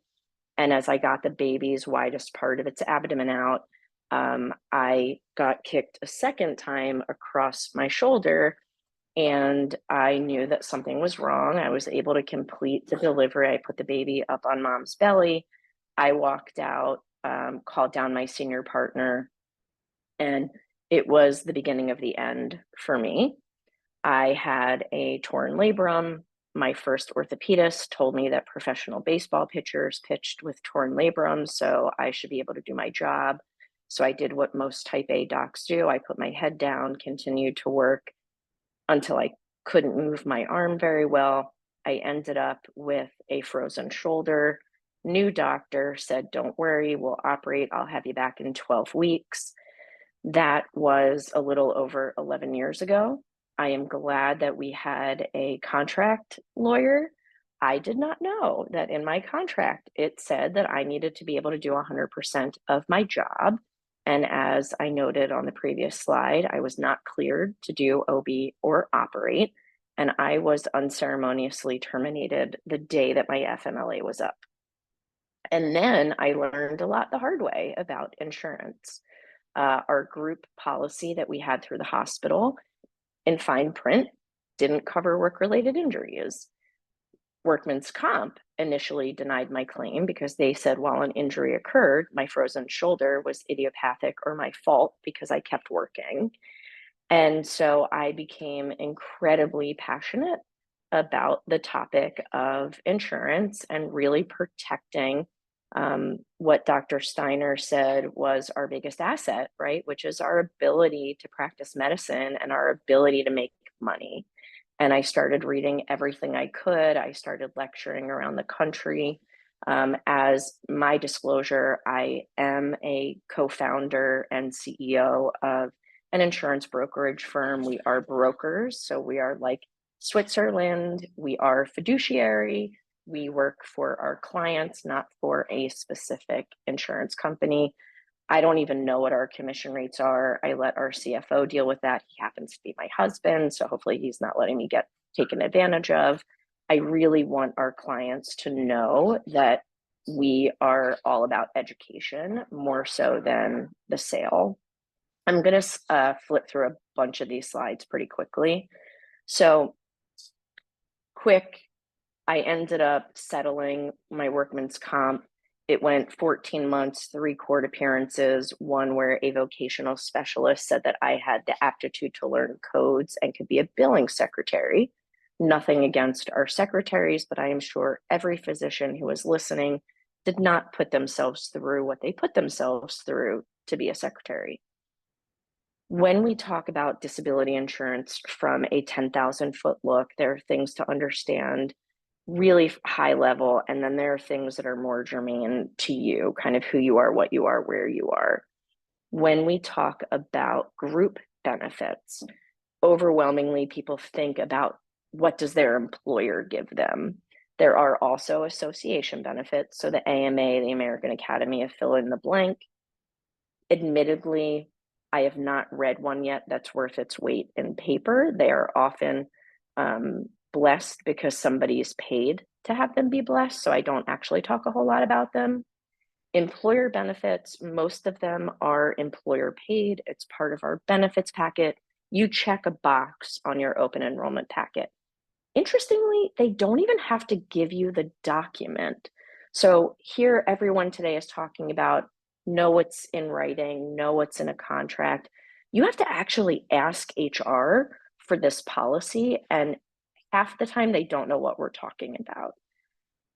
And as I got the baby's widest part of its abdomen out, I got kicked a second time across my shoulder, and I knew that something was wrong. I was able to complete the delivery. I put the baby up on mom's belly. I walked out, called down my senior partner, and it was the beginning of the end for me. I had a torn labrum. My first orthopedist told me that professional baseball pitchers pitched with torn labrums, so I should be able to do my job. So I did what most type A docs do. I put my head down, continued to work until I couldn't move my arm very well. I ended up with a frozen shoulder. New doctor said, don't worry, we'll operate. I'll have you back in 12 weeks. That was a little over 11 years ago. I am glad that we had a contract lawyer I did not know that in my contract, it said that I needed to be able to do 100% of my job. And as I noted on the previous slide, I was not cleared to do OB or operate, and I was unceremoniously terminated the day that my FMLA was up. And then I learned a lot the hard way about insurance. Our group policy that we had through the hospital in fine print didn't cover work-related injuries. Workman's Comp initially denied my claim because they said while an injury occurred, my frozen shoulder was idiopathic or my fault because I kept working. And so I became incredibly passionate about the topic of insurance and really protecting what Dr. Steiner said was our biggest asset, right? Which is our ability to practice medicine and our ability to make money. And I started reading everything I could. I started lecturing around the country. As my disclosure, I am a co-founder and CEO of an insurance brokerage firm. We are brokers, so we are like Switzerland. We are fiduciary. We work for our clients, not for a specific insurance company. I don't even know what our commission rates are. I let our CFO deal with that. He happens to be my husband, so hopefully he's not letting me get taken advantage of. I really want our clients to know that we are all about education more so than the sale. I'm going to flip through a bunch of these slides pretty quickly. So quick, I ended up settling my workman's comp. It went 14 months, 3 court appearances, one where a vocational specialist said that I had the aptitude to learn codes and could be a billing secretary. Nothing against our secretaries, but I am sure every physician who was listening did not put themselves through what they put themselves through to be a secretary. When we talk about disability insurance from a 10,000-foot look, there are things to understand really high level, and then there are things that are more germane to you, kind of who you are, what you are, where you are. When we talk about group benefits, overwhelmingly people think about what does their employer give them. There are also association benefits, so the AMA, the American Academy of Fill in the Blank. Admittedly, I have not read one yet that's worth its weight in paper. They are often blessed because somebody is paid to have them be blessed, so I don't actually talk a whole lot about them. Employer benefits, most of them are employer paid. It's part of our benefits packet. You check a box on your open enrollment packet. Interestingly, they don't even have to give you the document. So here, everyone today is talking about know what's in writing, know what's in a contract. You have to actually ask HR for this policy, and half the time they don't know what we're talking about.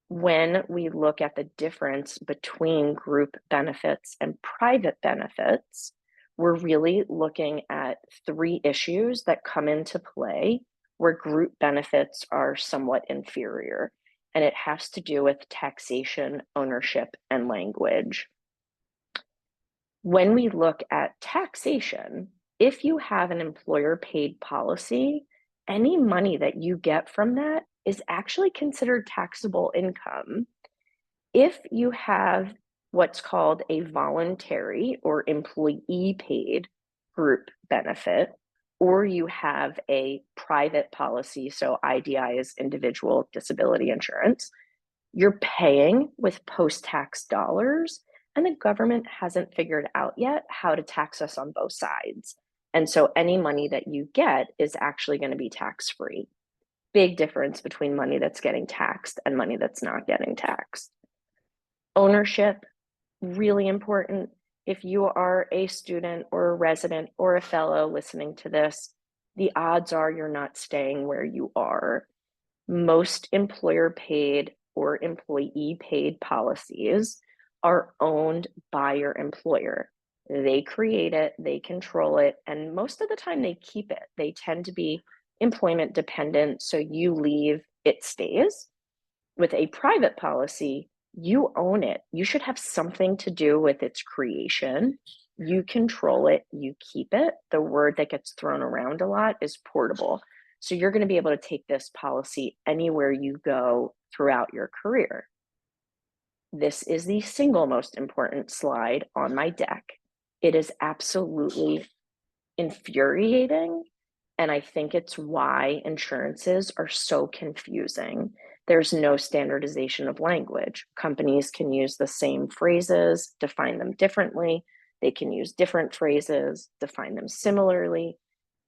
When we look at the difference between group benefits and private benefits, we're really looking at 3 issues that come into play where group benefits are somewhat inferior, and it has to do with taxation, ownership, and language. When we look at taxation, if you have an employer paid policy, any money that you get from that is actually considered taxable income. If you have what's called a voluntary or employee paid group benefit, or you have a private policy, so IDI is individual disability insurance, you're paying with post-tax dollars, and the government hasn't figured out yet how to tax us on both sides. And so any money that you get is actually going to be tax-free. Big difference between money that's getting taxed and money that's not getting taxed. Ownership, really important. If you are a student or a resident or a fellow listening to this, the odds are you're not staying where you are. Most employer paid or employee paid policies are owned by your employer. They create it, they control it, and most of the time they keep it. They tend to be employment dependent, so you leave, it stays. With a private policy, you own it. You should have something to do with its creation. You control it, you keep it. The word that gets thrown around a lot is portable. So you're going to be able to take this policy anywhere you go throughout your career. This is the single most important slide on my deck. It is absolutely infuriating, and I think it's why insurances are so confusing. There's no standardization of language. Companies can use the same phrases, define them differently. They can use different phrases, define them similarly.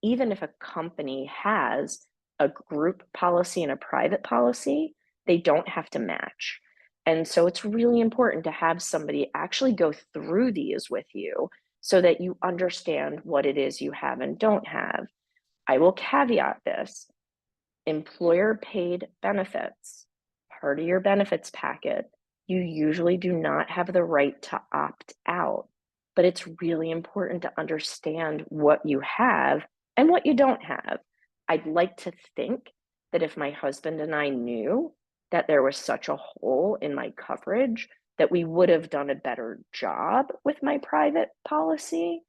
Even if a company has a group policy and a private policy, they don't have to match. And so it's really important to have somebody actually go through these with you so that you understand what it is you have and don't have. I will caveat this. Employer paid benefits, part of your benefits packet, you usually do not have the right to opt out, but it's really important to understand what you have and what you don't have. I'd like to think that if my husband and I knew that there was such a hole in my coverage, that we would have done a better job with my private policy.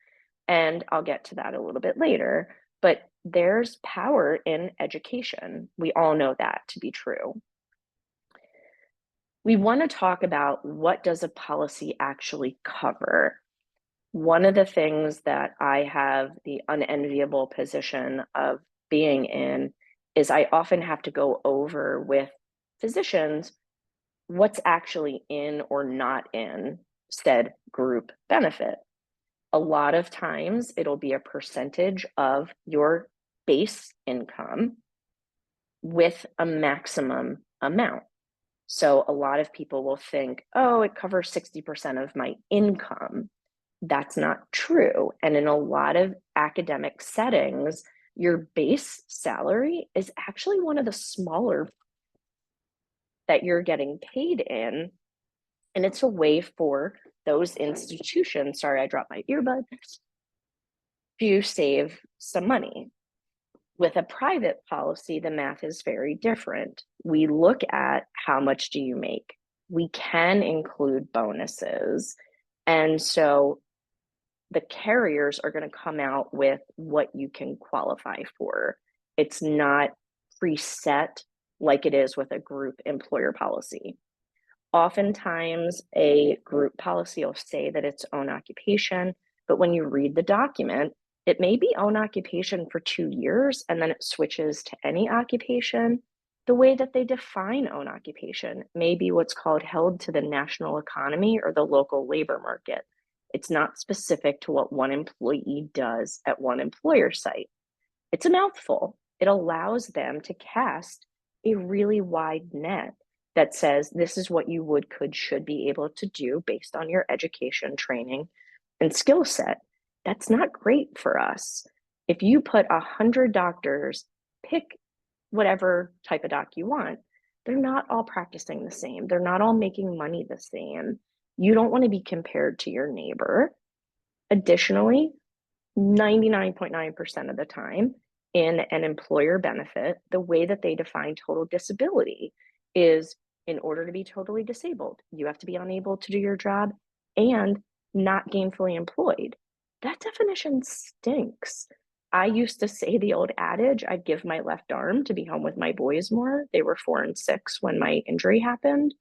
And I'll get to that a little bit later, but there's power in education. We all know that to be true. We want to talk about what does a policy actually cover. One of the things that I have the unenviable position of being in is I often have to go over with physicians what's actually in or not in said group benefit. A lot of times it'll be a percentage of your base income with a maximum amount. So a lot of people will think, oh, it covers 60% of my income. That's not true. And in a lot of academic settings, your base salary is actually one of the smaller that you're getting paid in. And it's a way for those institutions, sorry, I dropped my earbud, to save some money. With a private policy, the math is very different. We look at how much do you make. We can include bonuses. And so the carriers are going to come out with what you can qualify for. It's not preset like it is with a group employer policy. Oftentimes, a group policy will say that it's own occupation, but when you read the document, it may be own occupation for 2 years, and then it switches to any occupation. The way that they define own occupation may be what's called held to the national economy or the local labor market. It's not specific to what one employee does at one employer site. It's a mouthful. It allows them to cast a really wide net that says this is what you would, could, should be able to do based on your education, training, and skill set. That's not great for us. If you put 100 doctors, pick whatever type of doc you want, they're not all practicing the same. They're not all making money the same. You don't want to be compared to your neighbor. Additionally, 99.9% of the time in an employer benefit, the way that they define total disability is in order to be totally disabled, you have to be unable to do your job and not gainfully employed. That definition stinks. I used to say the old adage, I'd give my left arm to be home with my boys more. They were 4 and 6 when my injury happened.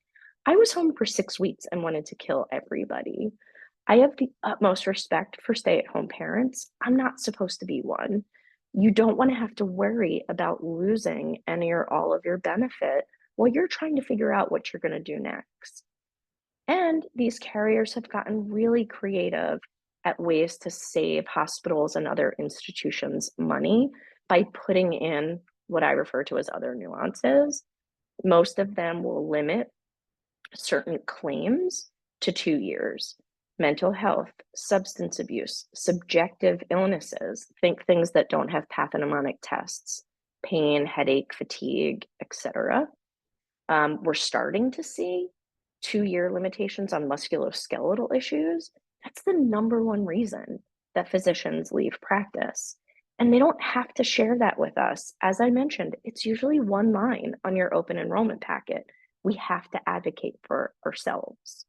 I was home for 6 weeks and wanted to kill everybody. I have the utmost respect for stay-at-home parents. I'm not supposed to be one. You don't want to have to worry about losing any or all of your benefit while you're trying to figure out what you're going to do next. And these carriers have gotten really creative at ways to save hospitals and other institutions money by putting in what I refer to as other nuances. Most of them will limit certain claims to 2 years. Mental health, substance abuse, subjective illnesses, think things that don't have pathognomonic tests, pain, headache, fatigue, etc. We're starting to see 2-year limitations on musculoskeletal issues. That's the #1 reason that physicians leave practice. And they don't have to share that with us. As I mentioned, it's usually 1 line on your open enrollment packet. We have to advocate for ourselves.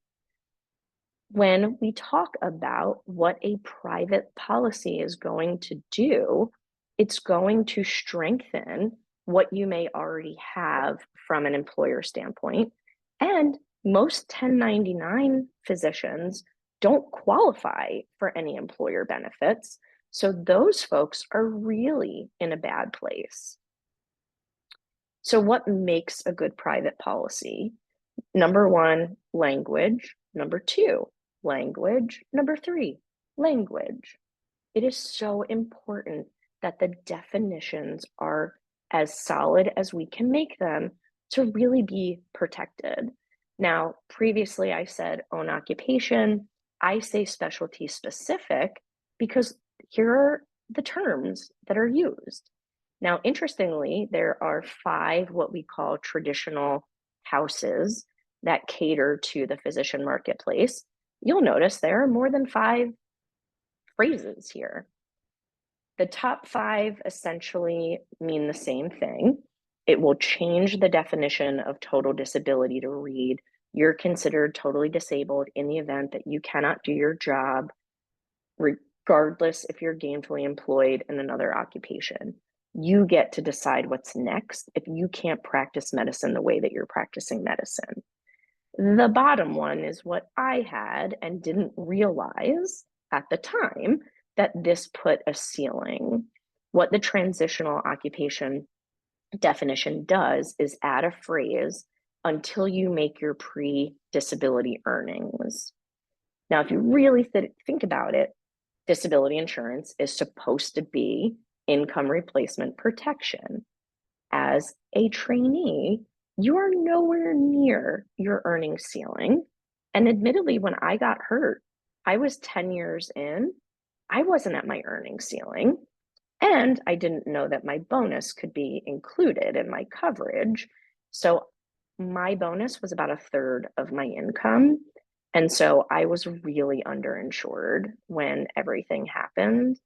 When we talk about what a private policy is going to do, it's going to strengthen what you may already have from an employer standpoint. And most 1099 physicians don't qualify for any employer benefits. So those folks are really in a bad place. So what makes a good private policy? Number one, language. Number two, language. Number three, language. It is so important that the definitions are as solid as we can make them to really be protected. Now, previously I said own occupation. I say specialty specific because here are the terms that are used. Now, interestingly, there are 5 what we call traditional houses that cater to the physician marketplace. You'll notice there are more than 5 phrases here. The top 5 essentially mean the same thing. It will change the definition of total disability to read, you're considered totally disabled in the event that you cannot do your job, regardless if you're gainfully employed in another occupation. You get to decide what's next if you can't practice medicine the way that you're practicing medicine. The bottom one is what I had and didn't realize at the time, that this put a ceiling. What the transitional occupation definition does is add a phrase until you make your pre-disability earnings. Now, if you really think about it, disability insurance is supposed to be income replacement protection. As a trainee, you are nowhere near your earnings ceiling. And admittedly, when I got hurt, I was 10 years in, I wasn't at my earnings ceiling, and I didn't know that my bonus could be included in my coverage. So my bonus was about 1/3 of my income. And so I was really underinsured when everything happened.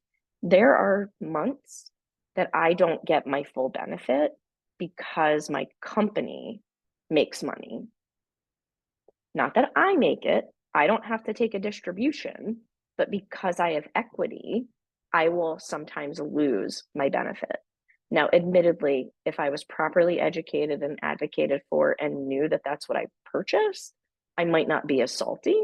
There are months that I don't get my full benefit because my company makes money. Not that I make it, I don't have to take a distribution, but because I have equity, I will sometimes lose my benefit. Now, admittedly, if I was properly educated and advocated for and knew that that's what I purchased, I might not be as salty,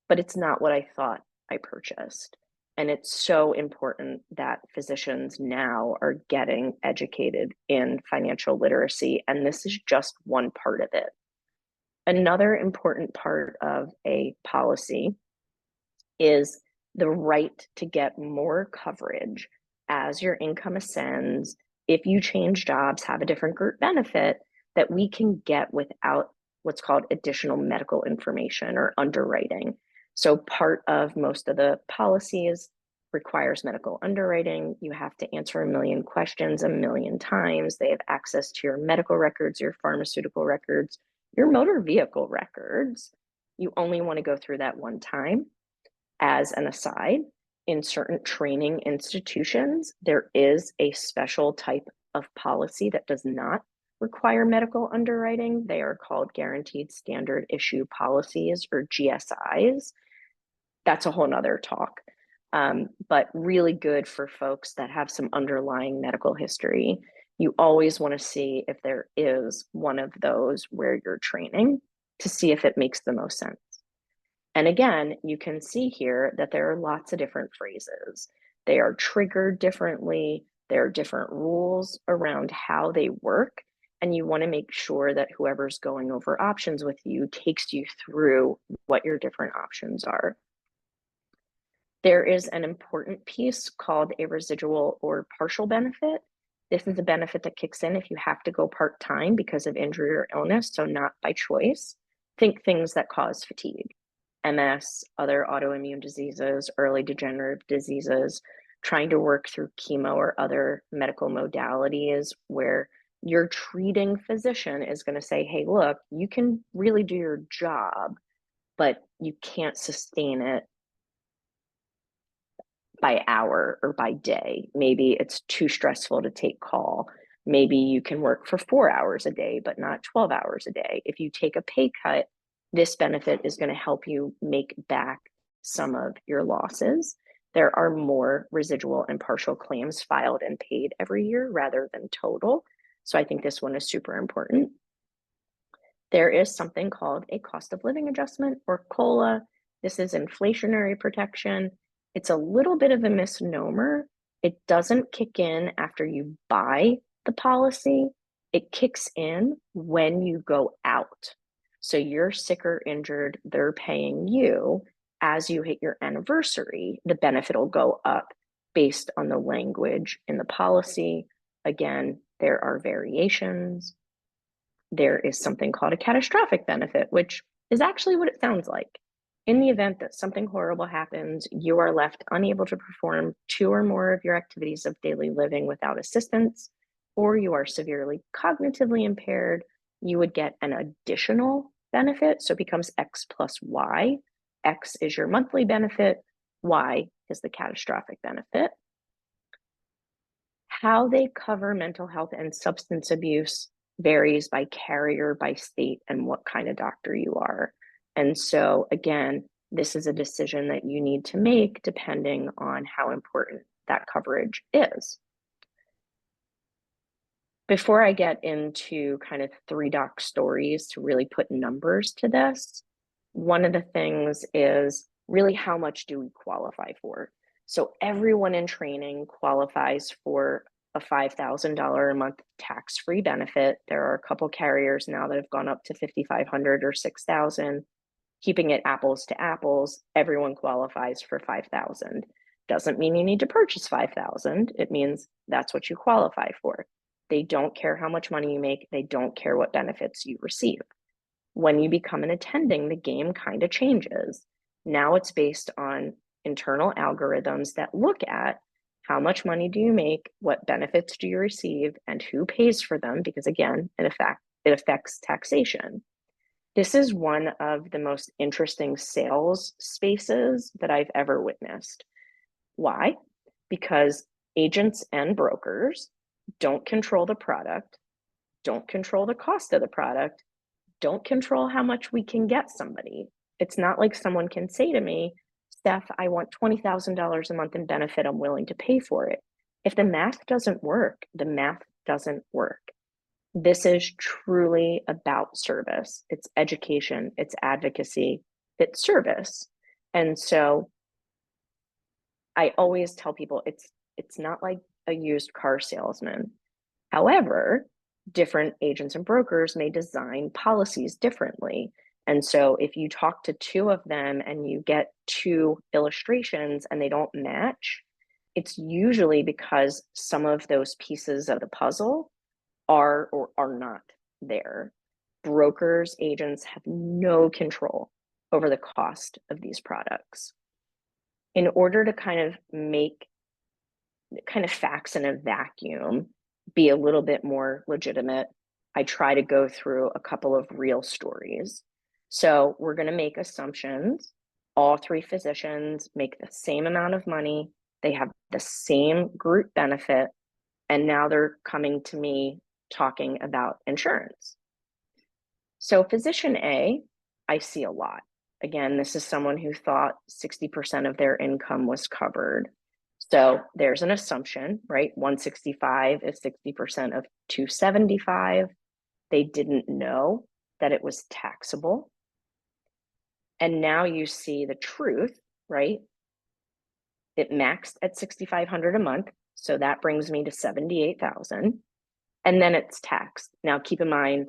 but it's not what I thought I purchased. And it's so important that physicians now are getting educated in financial literacy, and this is just one part of it. Another important part of a policy is the right to get more coverage as your income ascends. If you change jobs, have a different group benefit that we can get without what's called additional medical information or underwriting. So part of most of the policies requires medical underwriting. You have to answer 1 million questions 1 million times. They have access to your medical records, your pharmaceutical records, your motor vehicle records. You only want to go through that one time. As an aside, in certain training institutions, there is a special type of policy that does not require medical underwriting. They are called guaranteed standard issue policies, or GSIs. That's a whole nother talk, but really good for folks that have some underlying medical history. You always want to see if there is one of those where you're training to see if it makes the most sense. And again, you can see here that there are lots of different phrases. They are triggered differently. There are different rules around how they work. And you want to make sure that whoever's going over options with you takes you through what your different options are. There is an important piece called a residual or partial benefit. This is a benefit that kicks in if you have to go part-time because of injury or illness, so not by choice. Think things that cause fatigue. MS, other autoimmune diseases, early degenerative diseases, trying to work through chemo or other medical modalities where your treating physician is going to say, hey, look, you can really do your job, but you can't sustain it by hour or by day. Maybe it's too stressful to take call. Maybe you can work for 4 hours a day, but not 12 hours a day. If you take a pay cut, this benefit is going to help you make back some of your losses. there are more residual and partial claims filed and paid every year rather than total. So I think this one is super important. There is something called a cost of living adjustment, or COLA. This is inflationary protection. It's a little bit of a misnomer. It doesn't kick in after you buy the policy. It kicks in when you go out. So you're sick or injured, they're paying you. As you hit your anniversary, the benefit will go up based on the language in the policy. Again, there are variations. There is something called a catastrophic benefit, which is actually what it sounds like. In the event that something horrible happens, you are left unable to perform 2 or more of your activities of daily living without assistance, or you are severely cognitively impaired, you would get an additional benefit. So it becomes X plus Y. X is your monthly benefit, Y is the catastrophic benefit. How they cover mental health and substance abuse varies by carrier, by state, and what kind of doctor you are. And so again, this is a decision that you need to make depending on how important that coverage is. Before I get into kind of 3 doc stories to really put numbers to this, one of the things is really how much do we qualify for? So everyone in training qualifies for a $5,000 a month tax-free benefit. There are a couple carriers now that have gone up to $5,500 or $6,000. Keeping it apples to apples, everyone qualifies for $5,000. Doesn't mean you need to purchase $5,000. It means that's what you qualify for. They don't care how much money you make. They don't care what benefits you receive. When you become an attending, the game kind of changes. Now it's based on internal algorithms that look at how much money do you make, what benefits do you receive, and who pays for them, because again, it affects taxation. This is one of the most interesting sales spaces that I've ever witnessed. Why? Because agents and brokers don't control the product, don't control the cost of the product, don't control how much we can get somebody. It's not like someone can say to me, Steph, I want $20,000 a month in benefit. I'm willing to pay for it. If the math doesn't work, the math doesn't work. This is truly about service. It's education, it's advocacy, it's service. And so I always tell people it's not like a used car salesman. However, different agents and brokers may design policies differently. And so if you talk to 2 of them and you get 2 illustrations and they don't match, it's usually because some of those pieces of the puzzle are or are not there. Brokers, agents have no control over the cost of these products. In order to kind of make facts in a vacuum be a little bit more legitimate, I try to go through a couple of real stories. So we're going to make assumptions. All 3 physicians make the same amount of money. They have the same group benefit. And now they're coming to me talking about insurance. So physician A, I see a lot. Again, this is someone who thought 60% of their income was covered. So there's an assumption, right? 165 is 60% of 275. They didn't know that it was taxable. And now you see the truth, right? It maxed at $6,500 a month. So that brings me to $78,000. And then it's taxed. Now keep in mind,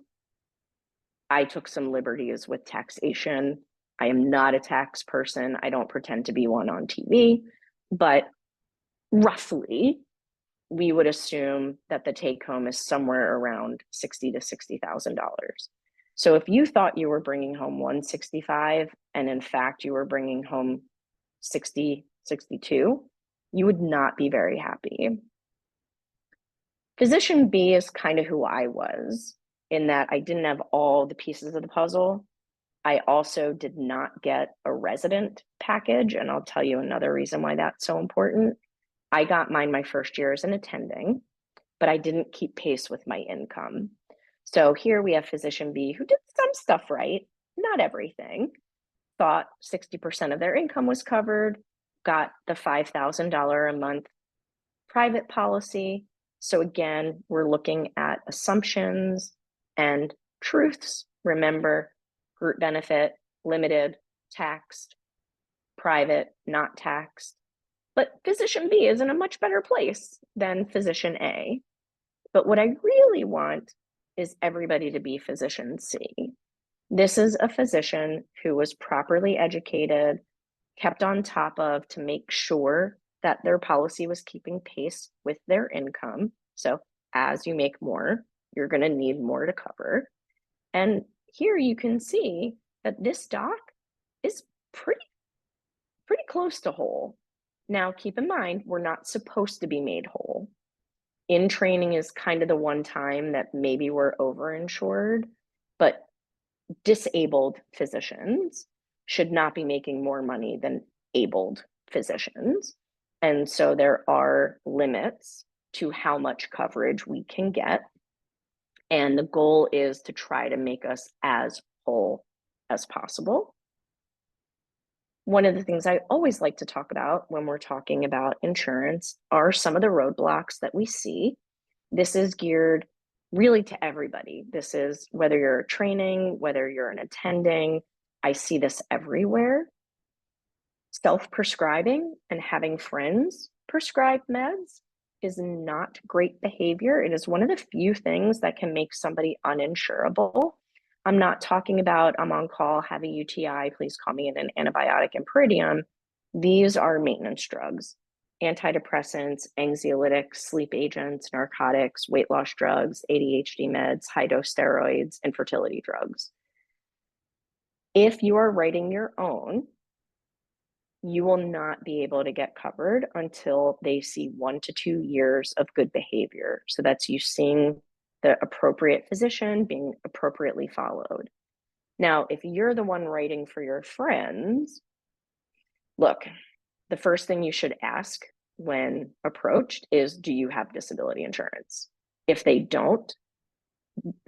I took some liberties with taxation. I am not a tax person. I don't pretend to be one on TV, but roughly, we would assume that the take home is somewhere around $60,000 to $60,000. So if you thought you were bringing home 165 and in fact you were bringing home 60, 62, you would not be very happy. Physician B is kind of who I was, in that I didn't have all the pieces of the puzzle. I also did not get a resident package, and I'll tell you another reason why that's so important. I got mine my first year as an attending, but I didn't keep pace with my income. So here we have physician B, who did some stuff right, not everything, thought 60% of their income was covered. got the $5,000 a month private policy. So again, we're looking at assumptions and truths. Remember, group benefit, limited, taxed, private, not taxed. But physician B is in a much better place than physician A. But what I really want is everybody to be physician C. This is a physician who was properly educated, kept on top of to make sure that their policy was keeping pace with their income. So as you make more, you're going to need more to cover. And here you can see that this doc is pretty close to whole. Now, keep in mind, we're not supposed to be made whole. In training is kind of the one time that maybe we're overinsured, but disabled physicians should not be making more money than abled physicians. And so there are limits to how much coverage we can get. And the goal is to try to make us as whole as possible. One of the things I always like to talk about when we're talking about insurance are some of the roadblocks that we see. This is geared really to everybody. This is whether you're training, whether you're an attending. I see this everywhere. Self-prescribing and having friends prescribe meds is not great behavior. It is one of the few things that can make somebody uninsurable. I'm not talking about I'm on call, have a UTI, please call me in an antibiotic and pyridium. These are maintenance drugs, antidepressants, anxiolytics, sleep agents, narcotics, weight loss drugs, ADHD meds, high dose steroids, and fertility drugs. If you are writing your own, you will not be able to get covered until they see 1 to 2 years of good behavior. So that's you seeing the appropriate physician being appropriately followed. Now, if you're the one writing for your friends, look, the first thing you should ask when approached is, do you have disability insurance? If they don't,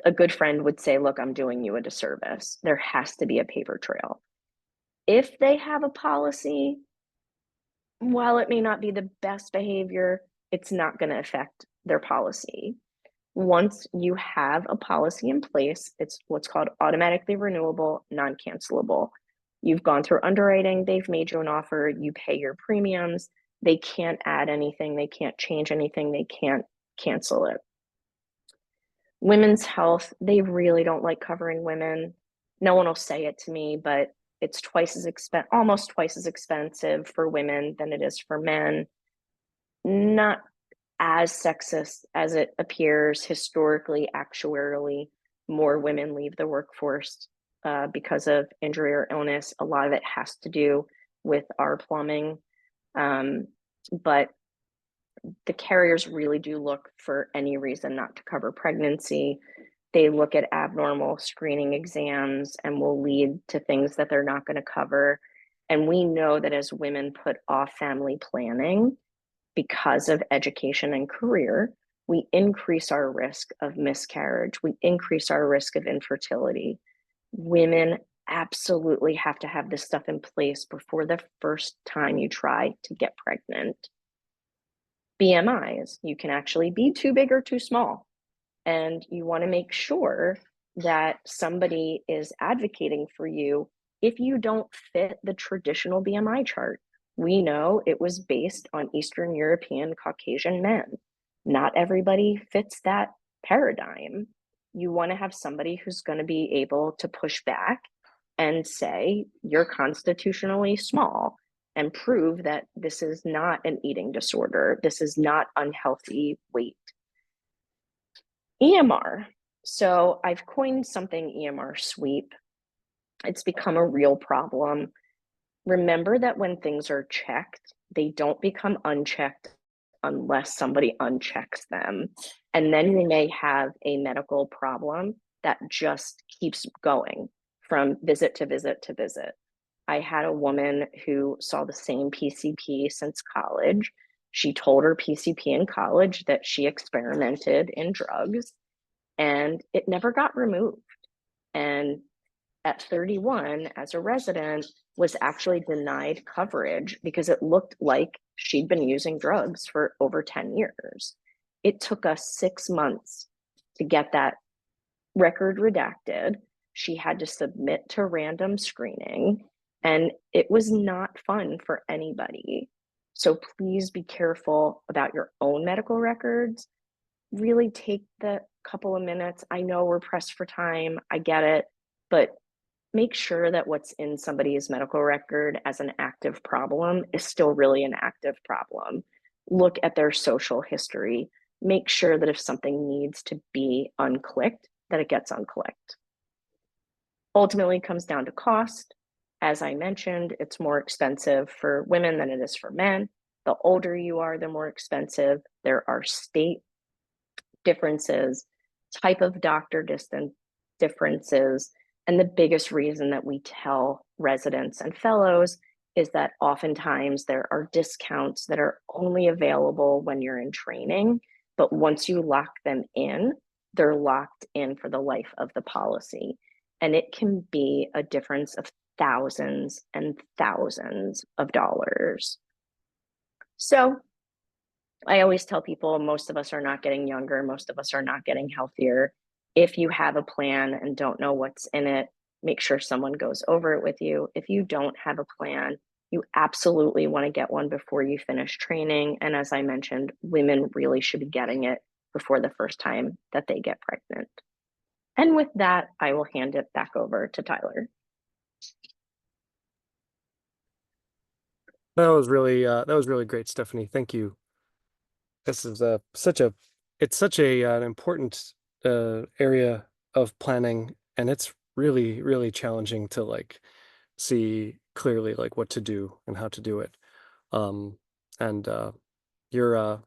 a good friend would say, look, I'm doing you a disservice. There has to be a paper trail. If they have a policy, while it may not be the best behavior, it's not going to affect their policy. Once you have a policy in place, it's what's called automatically renewable, non-cancelable. You've gone through underwriting, they've made you an offer, you pay your premiums, they can't add anything, they can't change anything, they can't cancel it. Women's health, they really don't like covering women. No one will say it to me, but it's almost twice as expensive for women than it is for men. Not as sexist as it appears. Historically, actuarially, more women leave the workforce because of injury or illness. A lot of it has to do with our plumbing. But the carriers really do look for any reason not to cover pregnancy. They look at abnormal screening exams and will lead to things that they're not going to cover. And we know that as women put off family planning because of education and career, we increase our risk of miscarriage. We increase our risk of infertility. Women absolutely have to have this stuff in place before the first time you try to get pregnant. BMIs, you can actually be too big or too small. And you want to make sure that somebody is advocating for you if you don't fit the traditional BMI chart. We know it was based on Eastern European Caucasian men. Not everybody fits that paradigm. You want to have somebody who's going to be able to push back and say, you're constitutionally small, and prove that this is not an eating disorder. This is not unhealthy weight. EMR. So I've coined something EMR sweep. It's become a real problem. Remember that when things are checked, they don't become unchecked unless somebody unchecks them. And then you may have a medical problem that just keeps going from visit to visit to visit. I had a woman who saw the same PCP since college. She told her PCP in college that she experimented in drugs and it never got removed. And at 31 as a resident was actually denied coverage because it looked like she'd been using drugs for over 10 years. It took us 6 months to get that record redacted. She had to submit to random screening, and it was not fun for anybody. So please be careful about your own medical records. Really take the couple of minutes. I know we're pressed for time, I get it, but make sure that what's in somebody's medical record as an active problem is still really an active problem. Look at their social history. Make sure that if something needs to be unclicked, that it gets unclicked. Ultimately, it comes down to cost. As I mentioned, it's more expensive for women than it is for men. The older you are, the more expensive. There are state differences, type of doctor distance differences. And the biggest reason that we tell residents and fellows is that oftentimes there are discounts that are only available when you're in training, but once you lock them in, they're locked in for the life of the policy. And it can be a difference of thousands and thousands of dollars. So I always tell people most of us are not getting younger, most of us are not getting healthier. If you have a plan and don't know what's in it, make sure someone goes over it with you. If you don't have a plan, you absolutely want to get one before you finish training. And as I mentioned, women really should be getting it before the first time that they get pregnant. And with that, I will hand it back over to Tyler. That was really great, Stephanie. Thank you. This is such an important area of planning, and it's really challenging to like see clearly like what to do and how to do it. And you're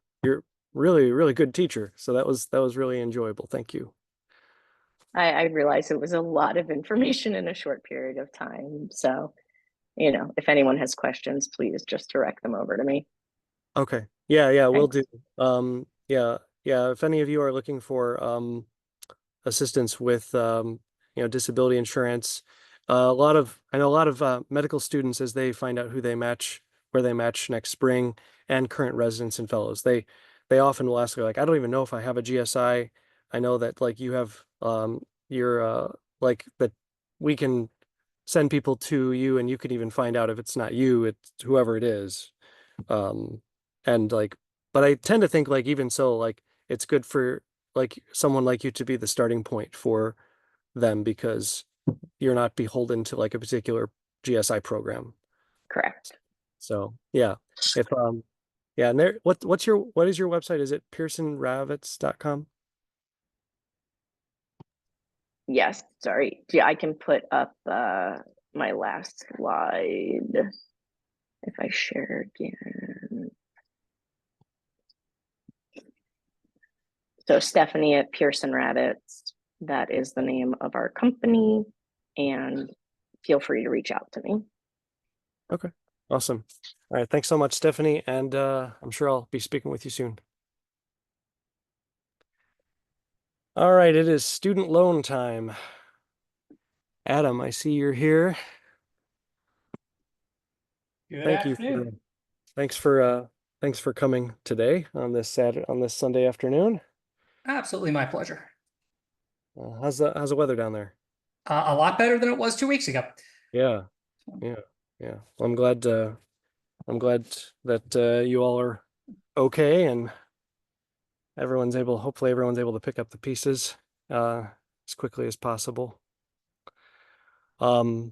really good teacher, so that was really enjoyable. Thank you. I realize it was a lot of information in a short period of time, so if anyone has questions, please just direct them over to me. Okay. Yeah, will do. Thanks. Yeah. If any of you are looking for assistance with disability insurance, I know a lot of medical students, as they find out where they match next spring, and current residents and fellows, they often will ask, like, I don't even know if I have a GSI. I know that like you have your like that we can send people to you, and you can even find out if it's not you, it's whoever it is. And like, but I tend to think like, even so, like it's good for like someone like you to be the starting point for them, because you're not beholden to like a particular GSI program. Correct. So yeah, if yeah, and there, what is your website? Is it pearsonravitz.com? Yes, sorry. Yeah, I can put up my last slide if I share again. So Stephanie at Pearson Rabbits, that is the name of our company, and feel free to reach out to me. Okay, awesome. All right, thanks so much, Stephanie, and I'm sure I'll be speaking with you soon. All right, it is student loan time. Adam, I see you're here. Good afternoon. Thanks for coming today on this Sunday afternoon. Absolutely my pleasure. How's the weather down there? A lot better than it was 2 weeks ago. Yeah. Well, I'm glad that you all are okay, and hopefully everyone's able to pick up the pieces as quickly as possible. So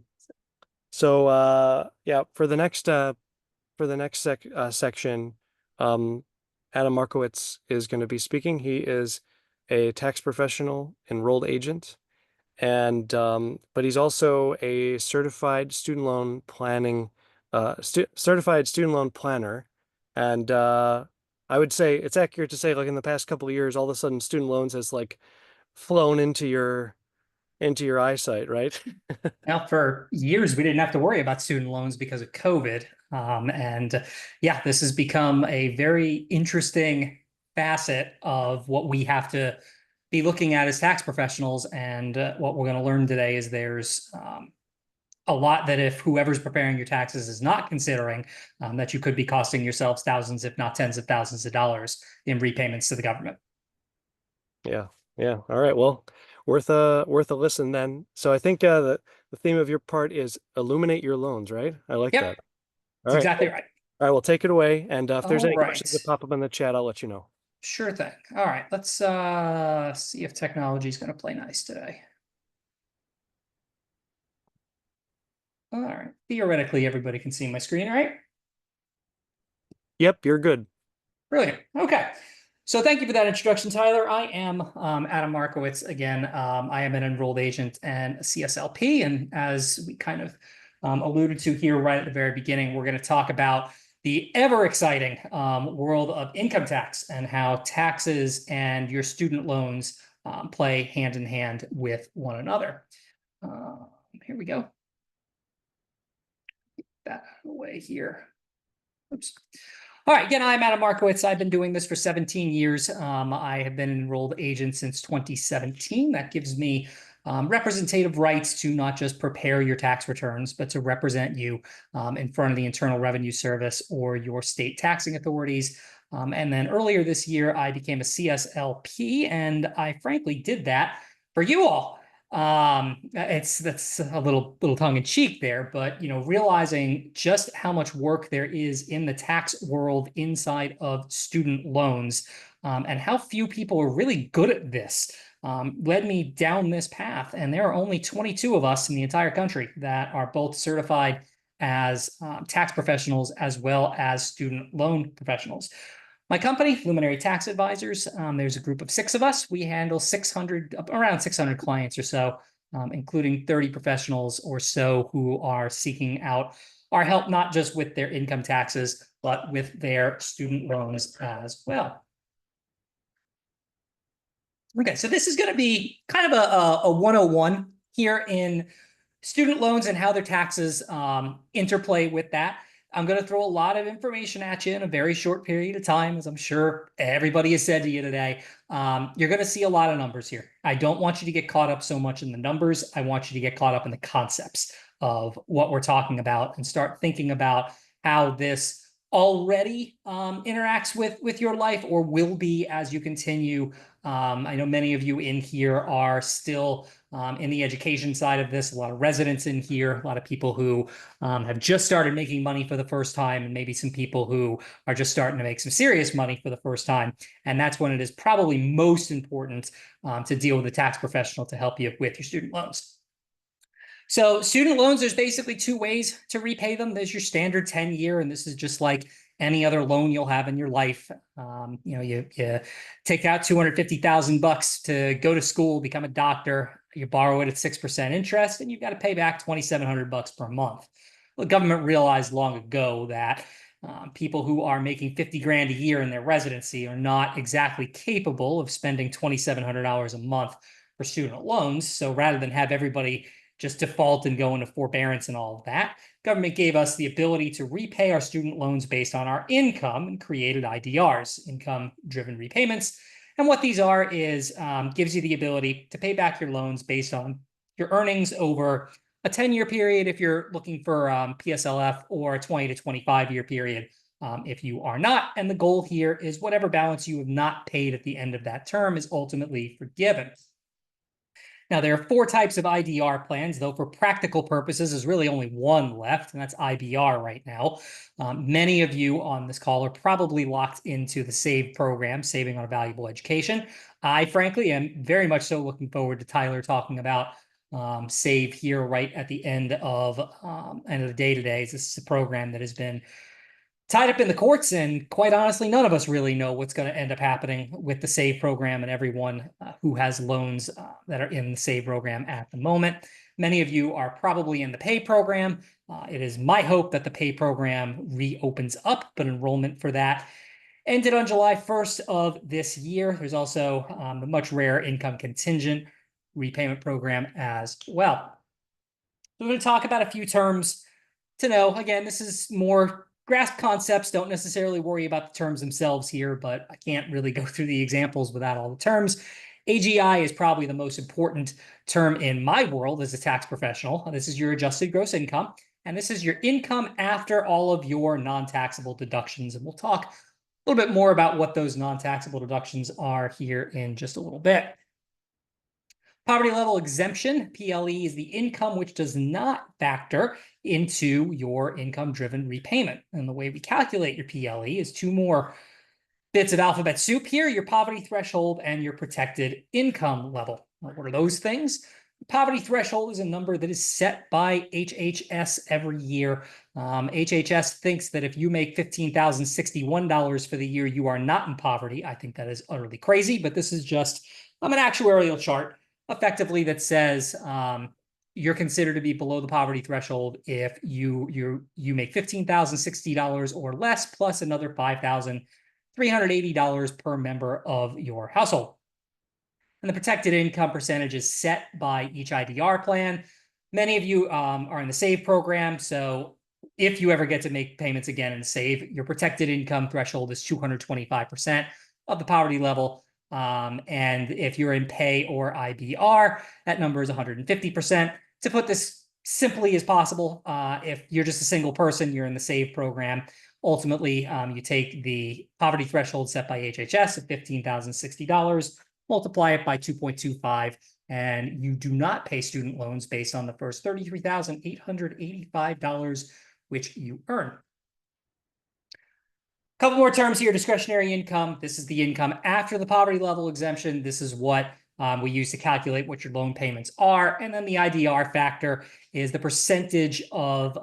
yeah, for the next section, Adam Markowitz is going to be speaking. He is a tax professional, enrolled agent, and but he's also a certified student loan planner. And I would say it's accurate to say, like, in the past couple of years, all of a sudden student loans has like flown into your eyesight, right? Now, for years, we didn't have to worry about student loans because of COVID. And yeah, this has become a very interesting facet of what we have to be looking at as tax professionals. And what we're going to learn today is there's a lot that if whoever's preparing your taxes is not considering, that you could be costing yourselves thousands, if not tens of thousands of dollars in repayments to the government. Yeah. Yeah. All right. Well, worth a listen then. So I think the theme of your part is illuminate your loans, right? I like Yep. that. All That's right. exactly right. All right. Well, take it away. And if there's All any right. questions that pop up in the chat, I'll let you know. Sure thing. All right. Let's see if technology is going to play nice today. All right. Theoretically, everybody can see my screen, right? Yep, you're good. Brilliant. Okay. So thank you for that introduction, Tyler. I am Adam Markowitz. Again, I am an enrolled agent and a CSLP. And as we kind of alluded to here right at the very beginning, we're going to talk about the ever exciting world of income tax and how taxes and your student loans play hand in hand with one another. Here we go. Get that away here. Oops. All right, again, I'm Adam Markowitz. I've been doing this for 17 years. I have been an enrolled agent since 2017. That gives me representative rights to not just prepare your tax returns, but to represent you in front of the Internal Revenue Service or your state taxing authorities. And then earlier this year, I became a CSLP, and I frankly did that for you all. That's a little tongue in cheek there, but realizing just how much work there is in the tax world inside of student loans, and how few people are really good at this, led me down this path. And there are only 22 of us in the entire country that are both certified as tax professionals as well as student loan professionals. My company, Luminary Tax Advisors, there's a group of 6 of us. We handle around 600 clients or so, including 30 professionals or so who are seeking out our help, not just with their income taxes, but with their student loans as well. Okay, so this is going to be kind of a 101 here in student loans and how their taxes interplay with that. I'm going to throw a lot of information at you in a very short period of time, as I'm sure everybody has said to you today. You're going to see a lot of numbers here. I don't want you to get caught up so much in the numbers. I want you to get caught up in the concepts of what we're talking about and start thinking about how this already interacts with your life or will be as you continue. I know many of you in here are still in the education side of this, a lot of residents in here, a lot of people who have just started making money for the first time, and maybe some people who are just starting to make some serious money for the first time. And that's when it is probably most important to deal with a tax professional to help you with your student loans. So student loans, there's basically 2 ways to repay them. There's your standard 10-year, and this is just like any other loan you'll have in your life. You take out $250,000 to go to school, become a doctor. You borrow it at 6% interest, and you've got to pay back $2,700 per month. Well, the government realized long ago that people who are making 50 grand a year in their residency are not exactly capable of spending $2,700 a month for student loans. So rather than have everybody just default and go into forbearance and all of that, government gave us the ability to repay our student loans based on our income and created IDRs, income-driven repayments. And what these are is gives you the ability to pay back your loans based on your earnings over a 10-year period if you're looking for PSLF, or a 20 to 25-year period if you are not. And the goal here is whatever balance you have not paid at the end of that term is ultimately forgiven. Now, there are 4 types of IDR plans, though for practical purposes, there's really only one left, and that's IBR right now. Many of you on this call are probably locked into the SAVE program, Saving on a Valuable Education. I, frankly, am very much so looking forward to Tyler talking about SAVE here right at the end of the day today. This is a program that has been tied up in the courts, and quite honestly, none of us really know what's going to end up happening with the SAVE program and everyone who has loans that are in the SAVE program at the moment. Many of you are probably in the PAY program. It is my hope that the PAY program reopens up, but enrollment for that ended on July 1st of this year. There's also the much rare income contingent repayment program as well. We're going to talk about a few terms to know. Again, this is more grasp concepts. Don't necessarily worry about the terms themselves here, but I can't really go through the examples without all the terms. AGI is probably the most important term in my world as a tax professional. This is your adjusted gross income, and this is your income after all of your non-taxable deductions. And we'll talk a little bit more about what those non-taxable deductions are here in just a little bit. Poverty level exemption, PLE, is the income which does not factor into your income-driven repayment. And the way we calculate your PLE is two more bits of alphabet soup here: your poverty threshold and your protected income level. What are those things? Poverty threshold is a number that is set by HHS every year. HHS thinks that if you make $15,061 for the year, you are not in poverty. I think that is utterly crazy, but this is just an actuarial chart effectively that says you're considered to be below the poverty threshold if you make $15,060 or less, plus another $5,380 per member of your household. And the protected income percentage is set by each IDR plan. Many of you are in the SAVE program, so if you ever get to make payments again in SAVE, your protected income threshold is 225% of the poverty level. And if you're in pay or IBR, that number is 150%. To put this simply as possible, if you're just a single person, you're in the SAVE program. Ultimately, you take the poverty threshold set by HHS of $15,060, multiply it by 2.25, and you do not pay student loans based on the first $33,885 which you earn. Couple more terms here: discretionary income. This is the income after the poverty level exemption. This is what we use to calculate what your loan payments are. And then the IDR factor is the percentage of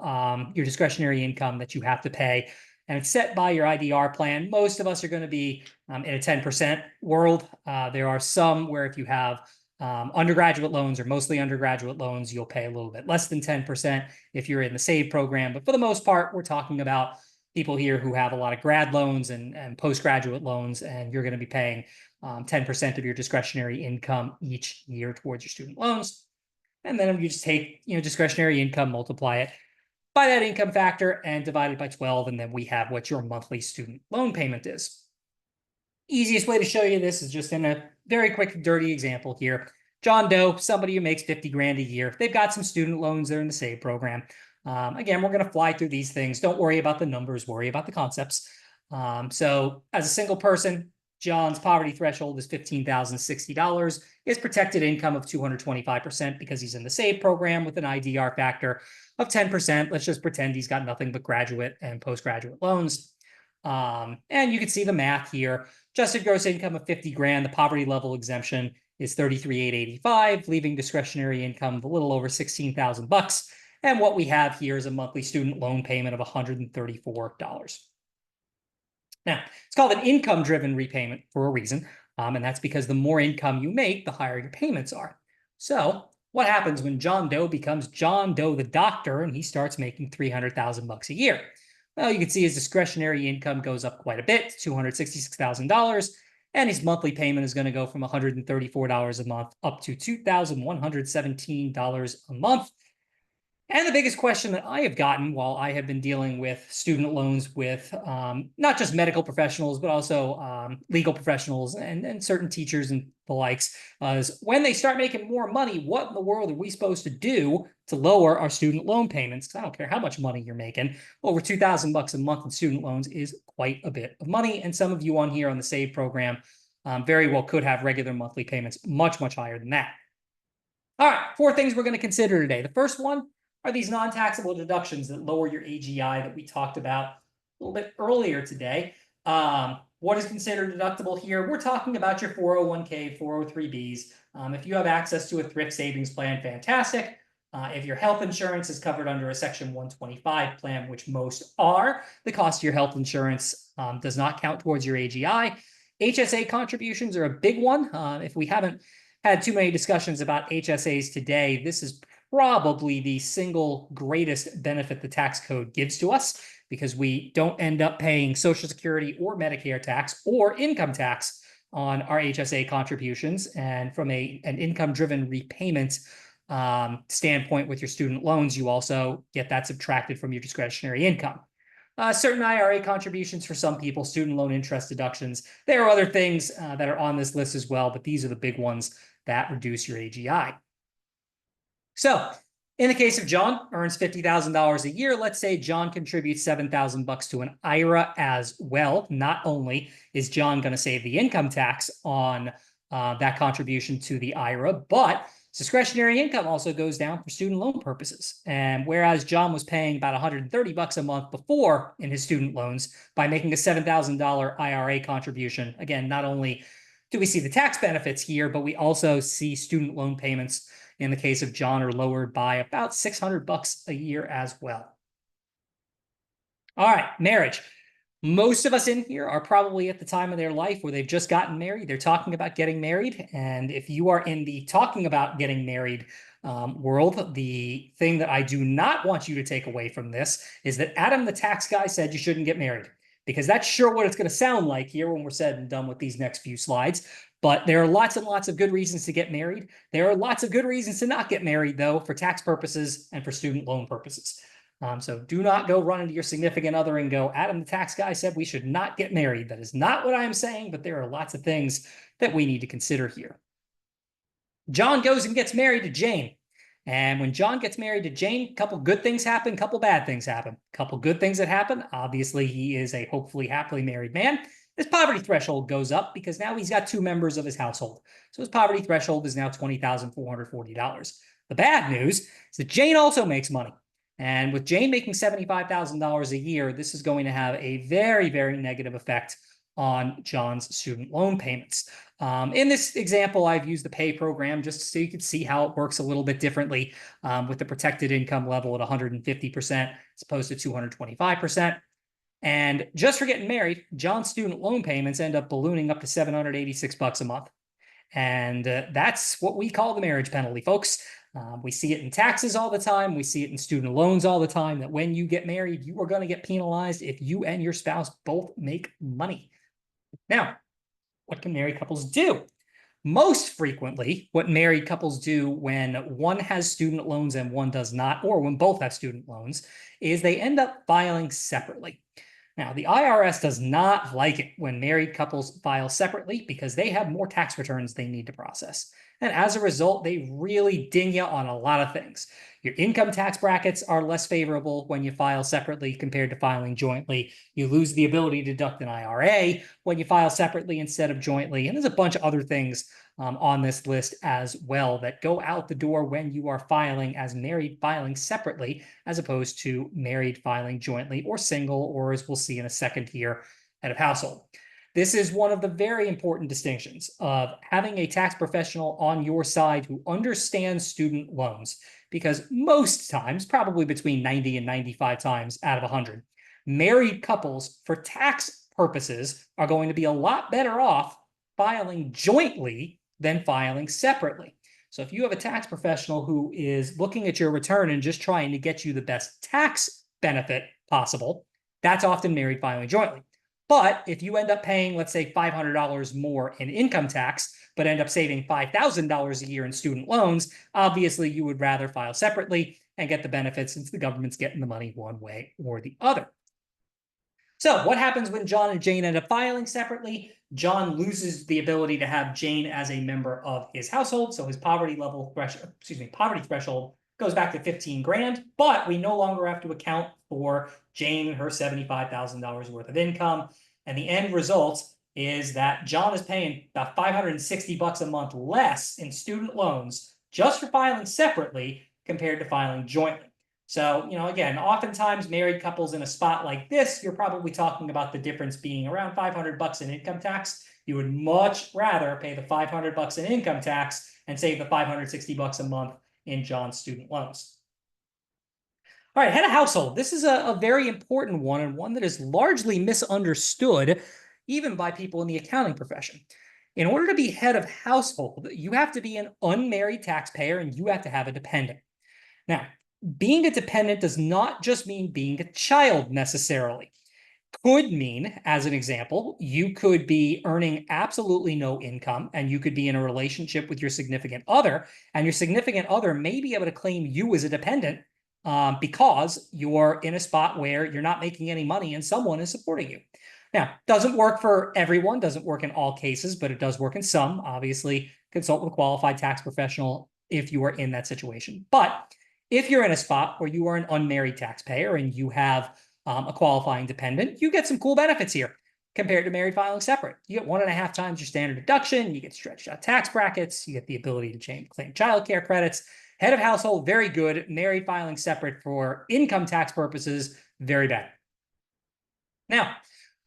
your discretionary income that you have to pay. And it's set by your IDR plan. Most of us are going to be in a 10% world. There are some where if you have undergraduate loans, or mostly undergraduate loans, you'll pay a little bit less than 10% if you're in the SAVE program. But for the most part, we're talking about people here who have a lot of grad loans and postgraduate loans, and you're going to be paying 10% of your discretionary income each year towards your student loans. And then you just take discretionary income, multiply it by that income factor, and divide it by 12, and then we have what your monthly student loan payment is. Easiest way to show you this is just in a very quick, dirty example here. John Doe, somebody who makes 50 grand a year. They've got some student loans. They're in the SAVE program. Again, we're going to fly through these things. Don't worry about the numbers, worry about the concepts. So as a single person, John's poverty threshold is $15,060. His protected income of 225% because he's in the SAVE program with an IDR factor of 10%. Let's just pretend he's got nothing but graduate and postgraduate loans. And you can see the math here. Adjusted gross income of 50 grand. The poverty level exemption is 33,885, leaving discretionary income of a little over 16,000 bucks. And what we have here is a monthly student loan payment of $134. Now, it's called an income-driven repayment for a reason, and that's because the more income you make, the higher your payments are. So what happens when John Doe becomes John Doe the doctor and he starts making 300,000 bucks a year? Well, you can see his discretionary income goes up quite a bit, $266,000, and his monthly payment is going to go from $134 a month up to $2,117 a month. And the biggest question that I have gotten while I have been dealing with student loans with not just medical professionals, but also legal professionals and certain teachers and the likes is when they start making more money, what in the world are we supposed to do to lower our student loan payments? Because I don't care how much money you're making. Over 2,000 bucks a month in student loans is quite a bit of money. And some of you on here on the SAVE program very well could have regular monthly payments much, much higher than that. All right, 4 things we're going to consider today. The first one are these non-taxable deductions that lower your AGI that we talked about a little bit earlier today. What is considered deductible here? We're talking about your 401k, 403bs. If you have access to a thrift savings plan, fantastic. If your health insurance is covered under a Section 125 plan, which most are, the cost of your health insurance does not count towards your AGI. HSA contributions are a big one. If we haven't had too many discussions about HSAs today, this is probably the single greatest benefit the tax code gives to us, because we don't end up paying Social Security or Medicare tax or income tax on our HSA contributions. And from an income-driven repayment standpoint with your student loans, you also get that subtracted from your discretionary income. certain IRA contributions for some people, student loan interest deductions. There are other things that are on this list as well, but these are the big ones that reduce your AGI. So in the case of John, earns $50,000 a year. Let's say John contributes $7,000 to an IRA as well. Not only is John going to save the income tax on that contribution to the IRA, but discretionary income also goes down for student loan purposes. And whereas John was paying about $130 a month before in his student loans, by making a $7,000 IRA contribution, again, not only do we see the tax benefits here, but we also see student loan payments in the case of John are lowered by about $600 a year as well. All right, marriage. Most of us in here are probably at the time of their life where they've just gotten married. They're talking about getting married. And if you are in the talking about getting married world, the thing that I do not want you to take away from this is that Adam, the tax guy, said you shouldn't get married, because that's sure what it's going to sound like here when we're said and done with these next few slides. But there are lots and lots of good reasons to get married. There are lots of good reasons to not get married, though, for tax purposes and for student loan purposes. So do not go run into your significant other and go, Adam, the tax guy, said we should not get married. That is not what I am saying, but there are lots of things that we need to consider here. John goes and gets married to Jane. And when John gets married to Jane, a couple good things happen, a couple bad things happen. A couple good things that happen, obviously he is a hopefully happily married man. His poverty threshold goes up because now he's got 2 members of his household. So his poverty threshold is now $20,440. The bad news is that Jane also makes money. And with Jane making $75,000 a year, this is going to have a very, very negative effect on John's student loan payments. In this example, I've used the pay program just so you can see how it works a little bit differently with the protected income level at 150% as opposed to 225%. And just for getting married, John's student loan payments end up ballooning up to $786 a month. And that's what we call the marriage penalty, folks. We see it in taxes all the time. We see it in student loans all the time, that when you get married, you are going to get penalized if you and your spouse both make money. Now, what can married couples do? Most frequently, what married couples do when one has student loans and one does not, or when both have student loans, is they end up filing separately. Now, the IRS does not like it when married couples file separately because they have more tax returns they need to process. And as a result, they really ding you on a lot of things. Your income tax brackets are less favorable when you file separately compared to filing jointly. You lose the ability to deduct an IRA when you file separately instead of jointly. And there's a bunch of other things on this list as well that go out the door when you are filing as married filing separately, as opposed to married filing jointly or single, or as we'll see in a second here, head of household. This is one of the very important distinctions of having a tax professional on your side who understands student loans, because most times, probably between 90 and 95 times out of 100, married couples for tax purposes are going to be a lot better off filing jointly than filing separately. So if you have a tax professional who is looking at your return and just trying to get you the best tax benefit possible, that's often married filing jointly. But if you end up paying, let's say, $500 more in income tax, but end up saving $5,000 a year in student loans, obviously you would rather file separately and get the benefits since the government's getting the money one way or the other. So what happens when John and Jane end up filing separately? John loses the ability to have Jane as a member of his household. So his poverty threshold goes back to 15 grand, but we no longer have to account for Jane and her $75,000 worth of income. And the end result is that John is paying about $560 a month less in student loans just for filing separately compared to filing jointly. So, again, oftentimes married couples in a spot like this, you're probably talking about the difference being around $500 in income tax. You would much rather pay the $500 in income tax and save the $560 a month in John's student loans. All right, head of household. This is a very important one, and one that is largely misunderstood even by people in the accounting profession. In order to be head of household, you have to be an unmarried taxpayer and you have to have a dependent. Now, being a dependent does not just mean being a child necessarily. Could mean, as an example, you could be earning absolutely no income and you could be in a relationship with your significant other, and your significant other may be able to claim you as a dependent because you're in a spot where you're not making any money and someone is supporting you. Now, doesn't work for everyone, doesn't work in all cases, but it does work in some. Obviously, consult with a qualified tax professional if you are in that situation. But if you're in a spot where you are an unmarried taxpayer and you have a qualifying dependent, you get some cool benefits here compared to married filing separate. You get 1.5 times your standard deduction, you get stretched out tax brackets, you get the ability to claim childcare credits. Head of household, very good. Married filing separate for income tax purposes, very bad. Now,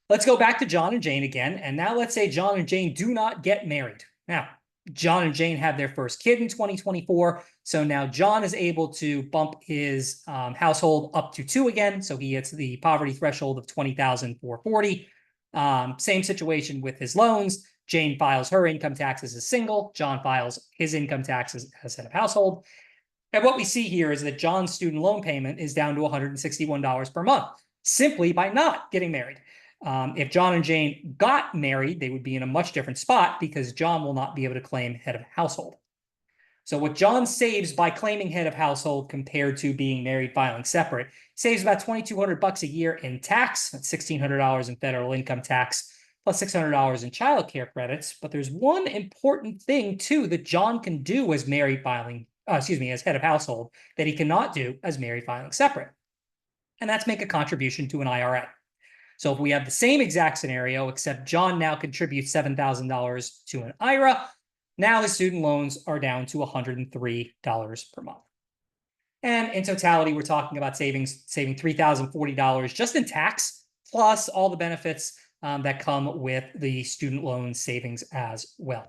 let's go back to John and Jane again. And now let's say John and Jane do not get married. Now, John and Jane have their first kid in 2024. So now John is able to bump his household up to 2 again. So he hits the poverty threshold of $20,440. Same situation with his loans. Jane files her income taxes as single. John files his income taxes as head of household. And what we see here is that John's student loan payment is down to $161 per month, simply by not getting married. If John and Jane got married, they would be in a much different spot because John will not be able to claim head of household. So what John saves by claiming head of household compared to being married filing separate, saves about $2,200 a year in tax. That's $1,600 in federal income tax, plus $600 in childcare credits. But there's one important thing too that John can do as married filing, as head of household, that he cannot do as married filing separate. And that's make a contribution to an IRA. So if we have the same exact scenario, except John now contributes $7,000 to an IRA, now his student loans are down to $103 per month. And in totality, we're talking about saving $3,040 just in tax, plus all the benefits that come with the student loan savings as well.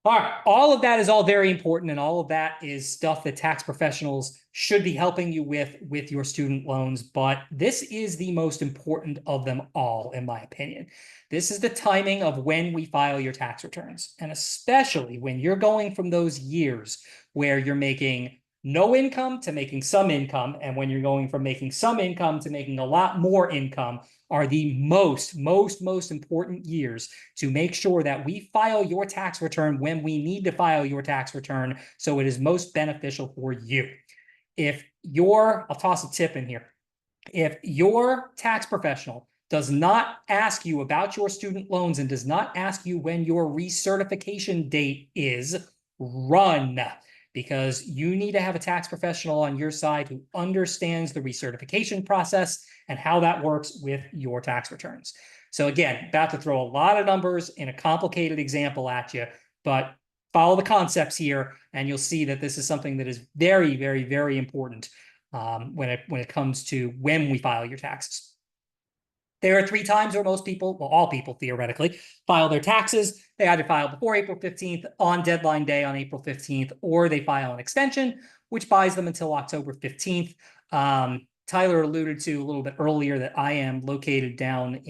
All right, all of that is all very important, and all of that is stuff that tax professionals should be helping you with your student loans, but this is the most important of them all, in my opinion. This is the timing of when we file your tax returns, and especially when you're going from those years where you're making no income to making some income, and when you're going from making some income to making a lot more income, are the most important years to make sure that we file your tax return when we need to file your tax return so it is most beneficial for you. I'll toss a tip in here. If your tax professional does not ask you about your student loans and does not ask you when your recertification date is, run. Because you need to have a tax professional on your side who understands the recertification process and how that works with your tax returns. So again, about to throw a lot of numbers in a complicated example at you, but follow the concepts here and you'll see that this is something that is very important when it comes to when we file your taxes. There are 3 times where most people, well, all people theoretically, file their taxes. They either file before April 15th, on deadline day on April 15th, or they file an extension, which buys them until October 15th. Tyler alluded to a little bit earlier that I am located down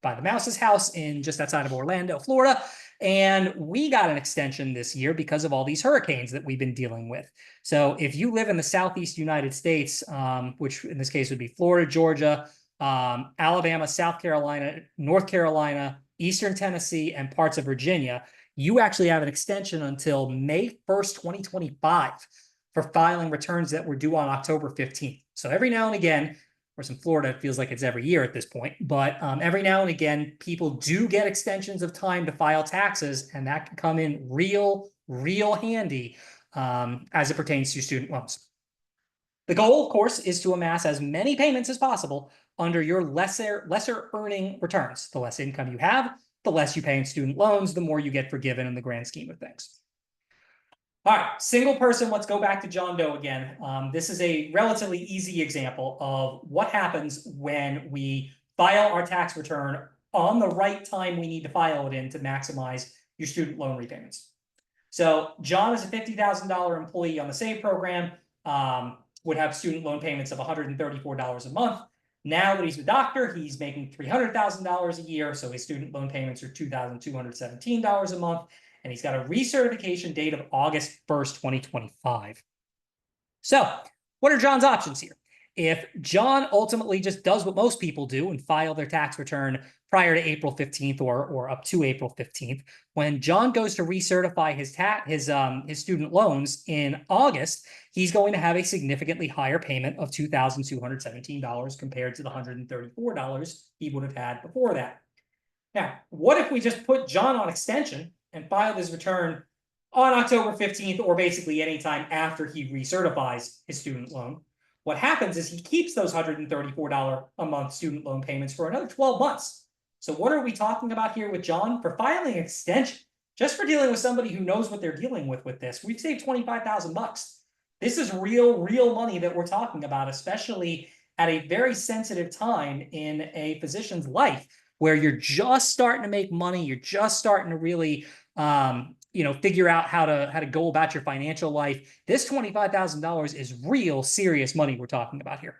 by the Mouse's house in just outside of Orlando, Florida. And we got an extension this year because of all these hurricanes that we've been dealing with. So if you live in the Southeast United States, which in this case would be Florida, Georgia, Alabama, South Carolina, North Carolina, Eastern Tennessee, and parts of Virginia, you actually have an extension until May 1st, 2025 for filing returns that were due on October 15th. So every now and again, whereas in Florida, it feels like it's every year at this point, but every now and again, people do get extensions of time to file taxes, and that can come in real handy as it pertains to student loans. The goal, of course, is to amass as many payments as possible under your lesser earning returns. The less income you have, the less you pay in student loans, the more you get forgiven in the grand scheme of things. All right, single person, let's go back to John Doe again. This is a relatively easy example of what happens when we file our tax return on the right time we need to file it in to maximize your student loan repayments. So John is a $50,000 employee on the SAVE program, would have student loan payments of $134 a month. Now that he's a doctor, he's making $300,000 a year, so his student loan payments are $2,217 a month, and he's got a recertification date of August 1st, 2025. So what are John's options here? If John ultimately just does what most people do and file their tax return prior to April 15th or up to April 15th, when John goes to recertify his student loans in August, he's going to have a significantly higher payment of $2,217 compared to the $134 he would have had before that. Now, what if we just put John on extension and filed his return on October 15th, or basically anytime after he recertifies his student loan? What happens is he keeps those $134 a month student loan payments for another 12 months. So what are we talking about here with John? For filing an extension, just for dealing with somebody who knows what they're dealing with this, we've saved $25,000. This is real money that we're talking about, especially at a very sensitive time in a physician's life where you're just starting to make money, you're just starting to really figure out how to go about your financial life. This $25,000 is real serious money we're talking about here.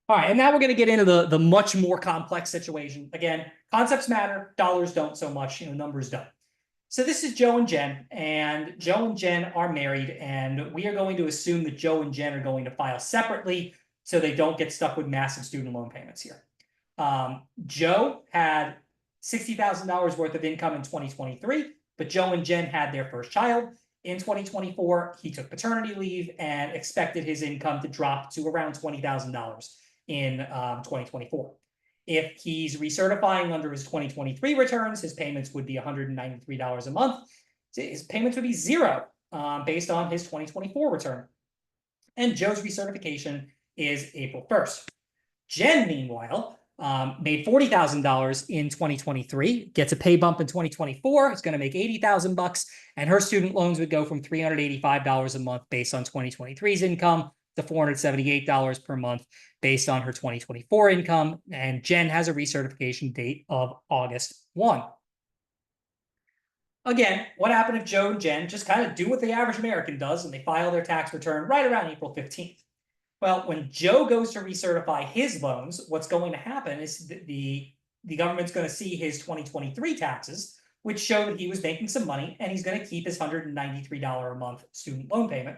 All right, and now we're going to get into the much more complex situation. Again, concepts matter, dollars don't so much, numbers don't. So this is Joe and Jen, and Joe and Jen are married, and we are going to assume that Joe and Jen are going to file separately so they don't get stuck with massive student loan payments here. Joe had $60,000 worth of income in 2023, but Joe and Jen had their first child. In 2024, he took paternity leave and expected his income to drop to around $20,000 in 2024. If he's recertifying under his 2023 returns, his payments would be $193 a month. His payments would be zero based on his 2024 return. And Joe's recertification is April 1st. Jen, meanwhile, made $40,000 in 2023, gets a pay bump in 2024. It's going to make $80,000, and her student loans would go from $385 a month based on 2023's income to $478 per month based on her 2024 income. And Jen has a recertification date of August 1. Again, what happened if Joe and Jen just kind of do what the average American does and they file their tax return right around April 15th? Well, when Joe goes to recertify his loans, what's going to happen is the government's going to see his 2023 taxes, which show that he was making some money, and he's going to keep his $193 a month student loan payment.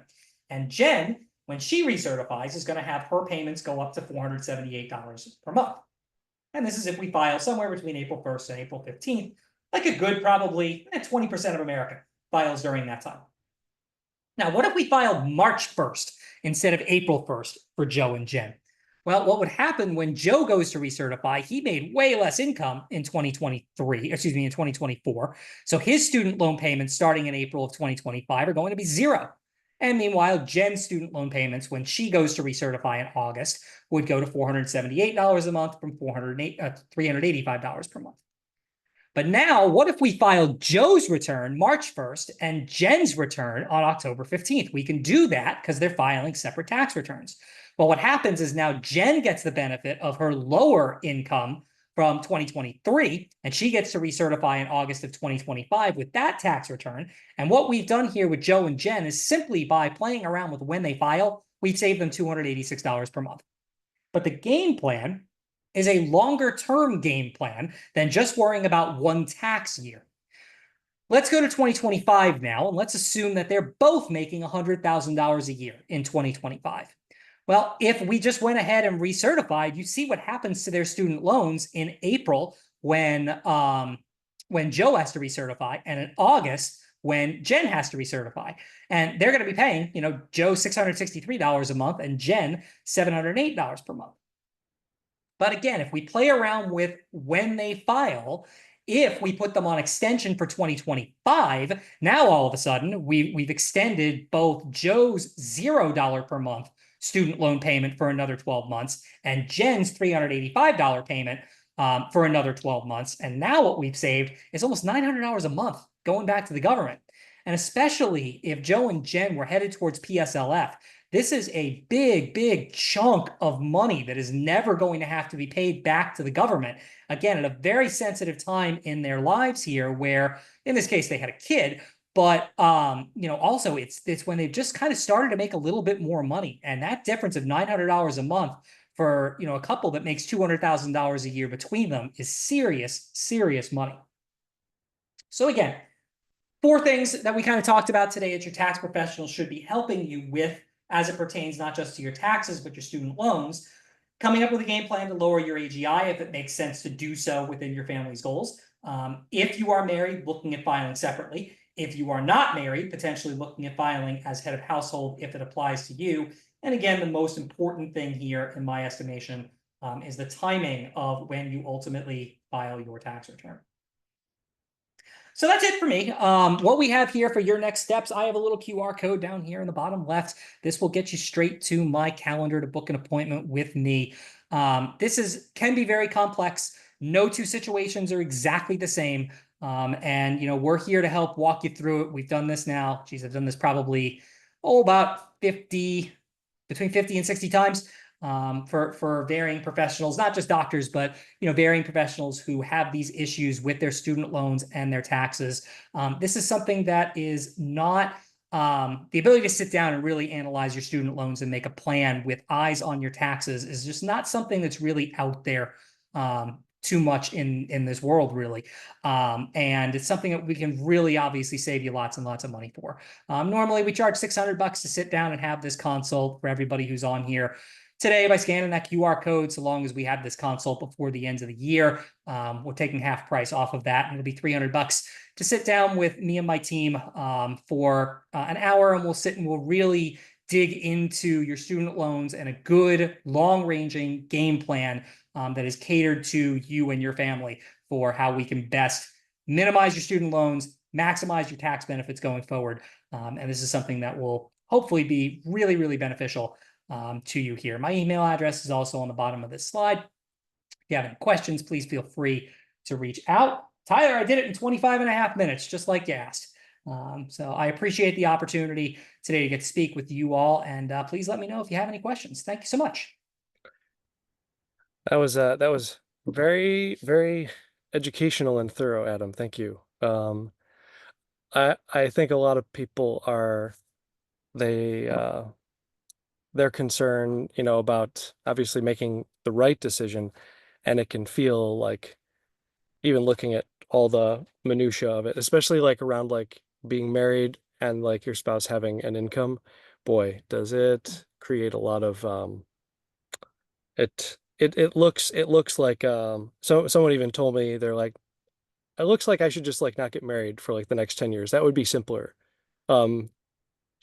And Jen, when she recertifies, is going to have her payments go up to $478 per month. And this is if we file somewhere between April 1st and April 15th, like a good probably 20% of America files during that time. Now, what if we filed March 1st instead of April 1st for Joe and Jen? Well, what would happen when Joe goes to recertify, he made way less income in 2024. So his student loan payments starting in April of 2025 are going to be zero. And meanwhile, Jen's student loan payments, when she goes to recertify in August, would go to $478 a month from $385 per month. But now, what if we filed Joe's return March 1st and Jen's return on October 15th? We can do that because they're filing separate tax returns. Well, what happens is now Jen gets the benefit of her lower income from 2023, and she gets to recertify in August of 2025 with that tax return. And what we've done here with Joe and Jen is simply by playing around with when they file, we've saved them $286 per month. But the game plan is a longer term game plan than just worrying about one tax year. Let's go to 2025 now, and let's assume that they're both making $100,000 a year in 2025. Well, if we just went ahead and recertified, you see what happens to their student loans in April when Joe has to recertify, and in August when Jen has to recertify. And they're going to be paying, Joe $663 a month and Jen $708 per month. But again, if we play around with when they file, if we put them on extension for 2025, now all of a sudden we've extended both Joe's $0 per month student loan payment for another 12 months and Jen's $385 payment for another 12 months. And now what we've saved is almost $900 a month going back to the government. And especially if Joe and Jen were headed towards PSLF, this is a big chunk of money that is never going to have to be paid back to the government. Again, at a very sensitive time in their lives here, where in this case they had a kid, but also it's when they've just kind of started to make a little bit more money, and that difference of $900 a month for a couple that makes $200,000 a year between them is serious money. So again, 4 things that we kind of talked about today that your tax professional should be helping you with as it pertains not just to your taxes, but your student loans. Coming up with a game plan to lower your AGI if it makes sense to do so within your family's goals. If you are married, looking at filing separately. If you are not married, potentially looking at filing as head of household if it applies to you. And again, the most important thing here, in my estimation, is the timing of when you ultimately file your tax return. So that's it for me. What we have here for your next steps, I have a little QR code down here in the bottom left. This will get you straight to my calendar to book an appointment with me. This can be very complex. No two situations are exactly the same. And, we're here to help walk you through it. We've done this now. Geez, I've done this probably, about between 50 and 60 times. For varying professionals, not just doctors, but varying professionals who have these issues with their student loans and their taxes. This is something that is not the ability to sit down and really analyze your student loans and make a plan with eyes on your taxes is just not something that's really out there too much in this world, really. And it's something that we can really obviously save you lots and lots of money for. Normally, we charge $600 to sit down and have this consult for everybody who's on here. Today, by scanning that QR code, so long as we have this consult before the end of the year, we're taking half price off of that, and it'll be $300 to sit down with me and my team for an hour, and we'll sit and we'll really dig into your student loans and a good long-ranging game plan that is catered to you and your family for how we can best minimize your student loans, maximize your tax benefits going forward. And this is something that will hopefully be really, really beneficial to you here. My email address is also on the bottom of this slide. If you have any questions, please feel free to reach out. Tyler, I did it in 25.5 minutes, just like you asked. So I appreciate the opportunity today to get to speak with you all, and please let me know if you have any questions. Thank you so much. That was very, very educational and thorough, Adam. Thank you. I think a lot of people they're concerned, about obviously making the right decision, and it can feel like, even looking at all the minutia of it, especially like around like being married and like your spouse having an income, boy, does it create a lot of it looks like so someone even told me, they're like, it looks like I should just like not get married for like the next 10 years. That would be simpler.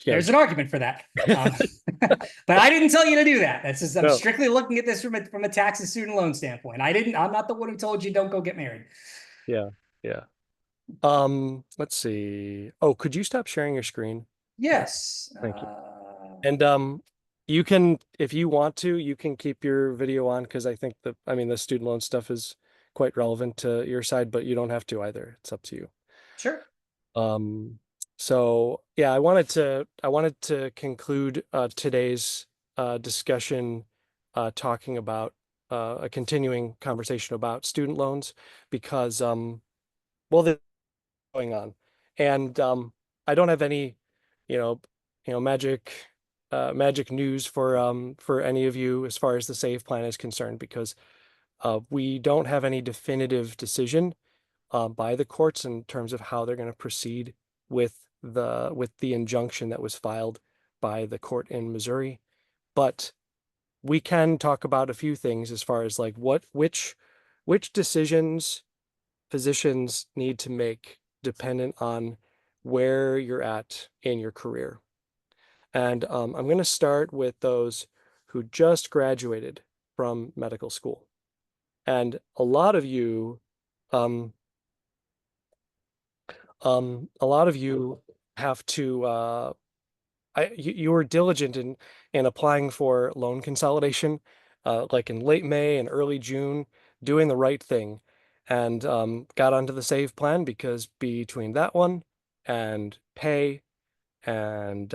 There's an argument for that. But I didn't tell you to do that. That's just, I'm No. strictly looking at this from a tax and student loan standpoint. I'm not the one who told you don't go get married. Yeah. Let's see. Oh, could you stop sharing your screen? Yes. Thank you. And you can, if you want to, you can keep your video on, because I think the student loan stuff is quite relevant to your side, but you don't have to either. It's up to you. Sure. So yeah, I wanted to conclude today's discussion talking about a continuing conversation about student loans, because they're going on, and I don't have any magic news for any of you as far as the SAVE plan is concerned, because we don't have any definitive decision by the courts in terms of how they're going to proceed with the injunction that was filed by the court in Missouri. But we can talk about a few things as far as like which decisions physicians need to make dependent on where you're at in your career. And I'm going to start with those who just graduated from medical school. And a lot of you have to you were diligent in applying for loan consolidation, like in late May and early June, doing the right thing, and got onto the SAVE plan, because between that one and pay, and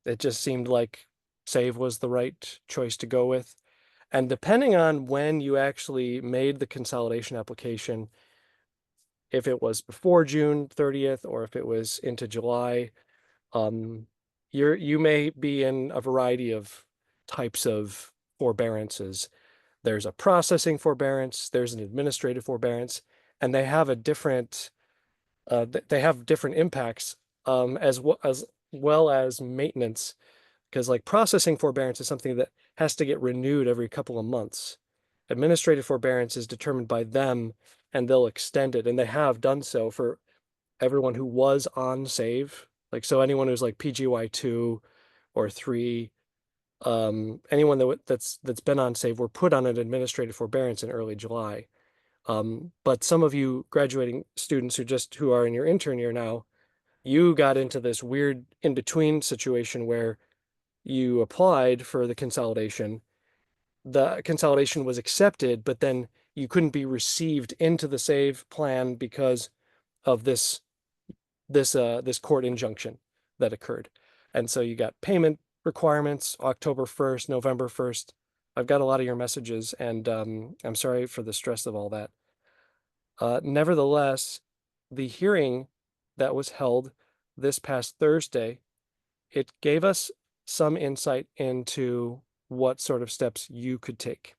it just seemed like SAVE was the right choice to go with. And depending on when you actually made the consolidation application, if it was before June 30th or if it was into July, you may be in a variety of types of forbearances. There's a processing forbearance, there's an administrative forbearance, and they have different impacts, as well as maintenance because like processing forbearance is something that has to get renewed every couple of months. Administrative forbearance is determined by them, and they'll extend it, and they have done so for everyone who was on SAVE. Like, so anyone who's like PGY2 or 3, anyone that's been on SAVE were put on an administrative forbearance in early July. But some of you graduating students who are in your intern year now, you got into this weird in-between situation where you applied for the consolidation was accepted, but then you couldn't be received into the SAVE plan because of this court injunction that occurred. And so you got payment requirements October 1st, November 1st. I've got a lot of your messages, and I'm sorry for the stress of all that. Nevertheless, the hearing that was held this past Thursday, it gave us some insight into what sort of steps you could take.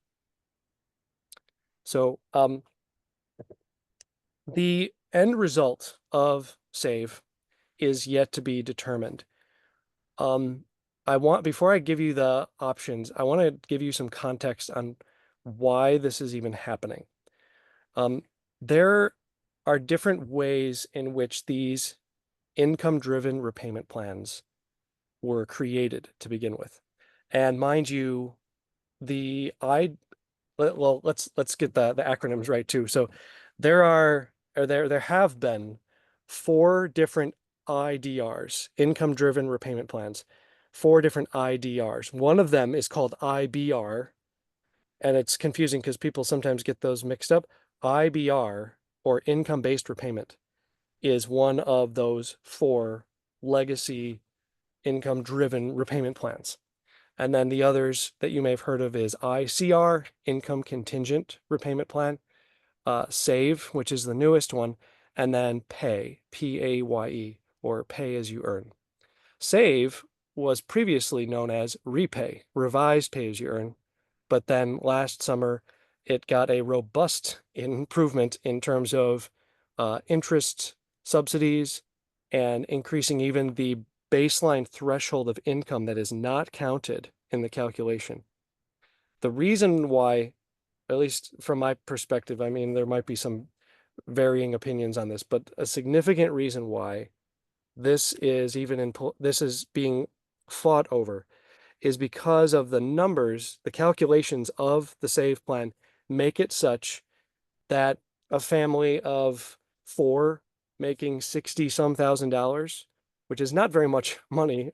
So the end result of SAVE is yet to be determined. Before I give you the options, I want to give you some context on why this is even happening. There are different ways in which these income-driven repayment plans were created to begin with. And mind you, let's get the acronyms right too. So there have been 4 different IDRs, income-driven repayment plans, 4 different IDRs. One of them is called IBR, and it's confusing because people sometimes get those mixed up. IBR, or income-based repayment, is one of those 4 legacy income-driven repayment plans. And then the others that you may have heard of is ICR, income contingent repayment plan, SAVE, which is the newest one, and then PAYE, PAYE, or pay as you earn. SAVE was previously known as REPAY, revised pay as you earn, but then last summer it got a robust improvement in terms of interest subsidies and increasing even the baseline threshold of income that is not counted in the calculation. The reason why, at least from my perspective, I mean, there might be some varying opinions on this, but a significant reason why this is being fought over is because of the numbers, the calculations of the SAVE plan make it such that a family of 4 making $60-some thousand, which is not very much money,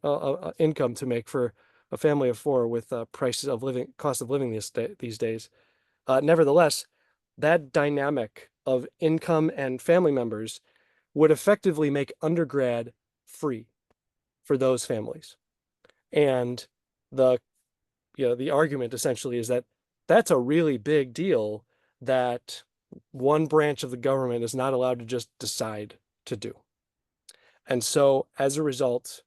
income to make for a family of 4 with cost of living these days. Nevertheless, that dynamic of income and family members would effectively make undergrad free for those families. And the argument essentially is that that's a really big deal that one branch of the government is not allowed to just decide to do. And so as a result,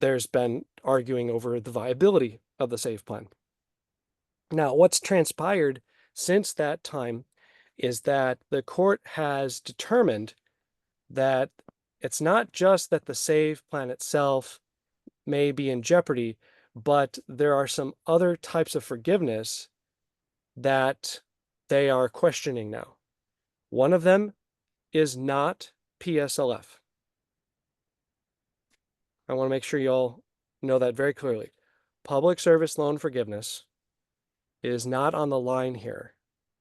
there's been arguing over the viability of the SAVE plan. Now, what's transpired since that time is that the court has determined that it's not just that the SAVE plan itself may be in jeopardy, but there are some other types of forgiveness that they are questioning now. One of them is not PSLF. I want to make sure you all know that very clearly. Public service loan forgiveness is not on the line here,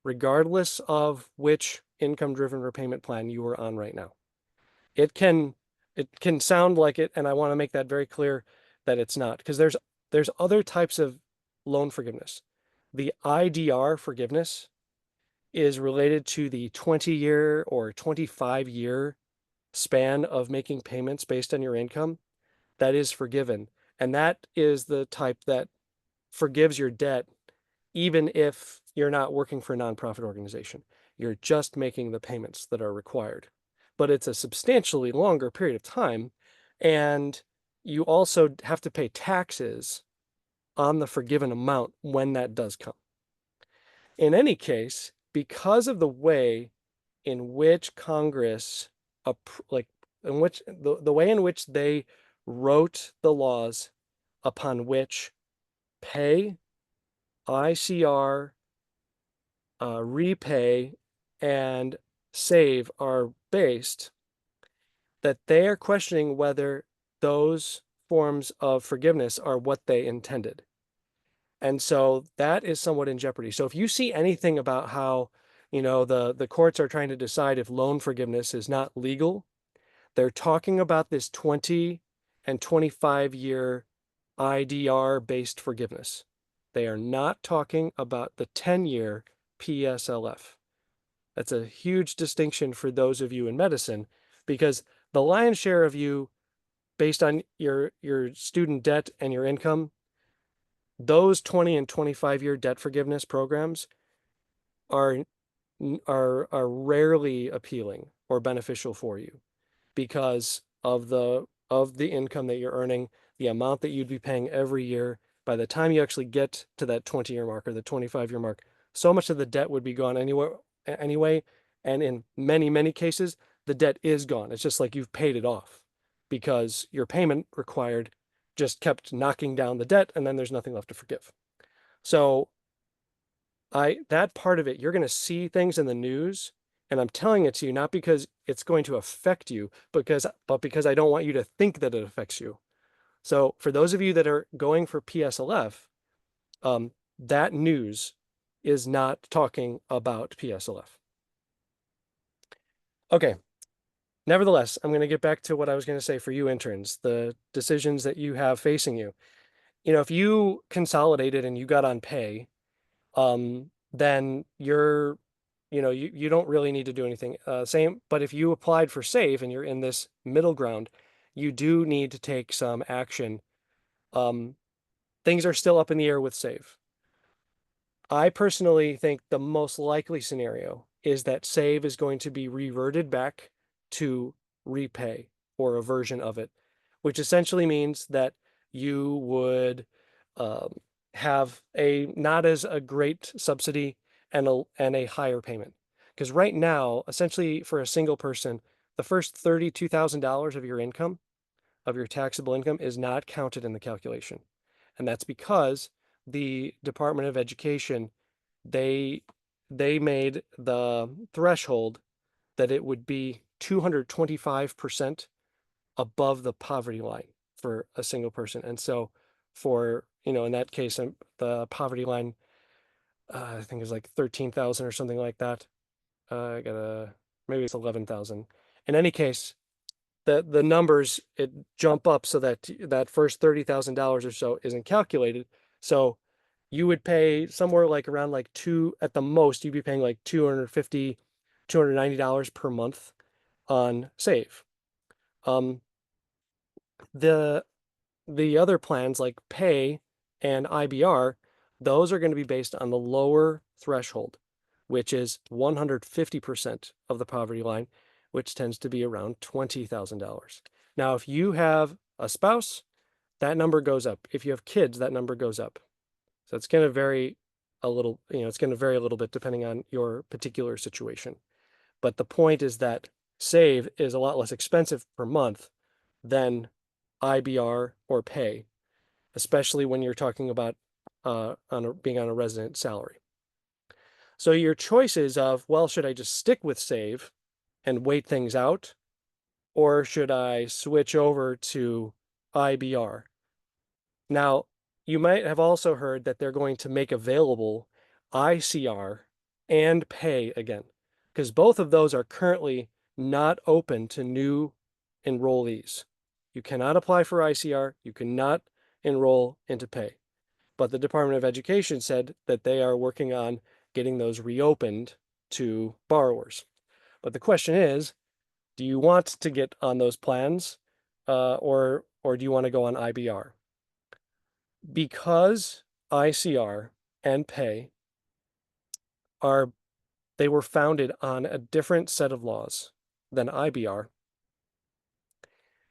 regardless of which income-driven repayment plan you are on right now. It can sound like it, and I want to make that very clear that it's not, because there's other types of loan forgiveness. The IDR forgiveness is related to the 20-year or 25-year span of making payments based on your income. That is forgiven. And that is the type that forgives your debt even if you're not working for a nonprofit organization. You're just making the payments that are required. But it's a substantially longer period of time, and you also have to pay taxes on the forgiven amount when that does come. In any case, because of the way in which Congress, the way in which they wrote the laws upon which pay, ICR, repay, and save are based, that they are questioning whether those forms of forgiveness are what they intended. And so that is somewhat in jeopardy. So if you see anything about how, the courts are trying to decide if loan forgiveness is not legal, they're talking about this 20 and 25-year IDR based forgiveness. They are not talking about the 10-year PSLF. That's a huge distinction for those of you in medicine, because the lion's share of you, based on your student debt and your income, those 20 and 25-year debt forgiveness programs are rarely appealing or beneficial for you because of the income that you're earning, the amount that you'd be paying every year. By the time you actually get to that 20-year mark or the 25-year mark, so much of the debt would be gone anyway. And in many, many cases, the debt is gone. It's just like you've paid it off because your payment required just kept knocking down the debt, and then there's nothing left to forgive. So that part of it, you're going to see things in the news, and I'm telling it to you not because it's going to affect you, but because I don't want you to think that it affects you. So for those of you that are going for PSLF, that news is not talking about PSLF. Okay. Nevertheless, I'm going to get back to what I was going to say for you interns, the decisions that you have facing you. If you consolidated and you got on pay, then you don't really need to do anything. But if you applied for save and you're in this middle ground, you do need to take some action. Things are still up in the air with save. I personally think the most likely scenario is that save is going to be reverted back to repay or a version of it, which essentially means that you would have a not as a great subsidy and a higher payment. Because right now, essentially for a single person, the first $32,000 of your income, of your taxable income, is not counted in the calculation. And that's because the Department of Education, they made the threshold that it would be 225% above the poverty line for a single person. And so for, in that case, the poverty line, I think is like 13,000 or something like that. Maybe it's 11,000. In any case, the numbers, it jump up so that that first $30,000 or so isn't calculated. So you would pay somewhere like around like at the most, you'd be paying like $250, $290 per month on save. The other plans like pay and IBR, those are going to be based on the lower threshold, which is 150% of the poverty line, which tends to be around $20,000. Now, if you have a spouse, that number goes up. If you have kids, that number goes up. So it's going to vary a little, it's going to vary a little bit depending on your particular situation. But the point is that save is a lot less expensive per month than IBR or pay, especially when you're talking about being on a resident salary. So your choices of, well, should I just stick with save and wait things out, or should I switch over to IBR? Now, you might have also heard that they're going to make available ICR and pay again, because both of those are currently not open to new enrollees. You cannot apply for ICR, you cannot enroll into pay. But the Department of Education said that they are working on getting those reopened to borrowers. But the question is, do you want to get on those plans or do you want to go on IBR? Because ICR and pay they were founded on a different set of laws than IBR.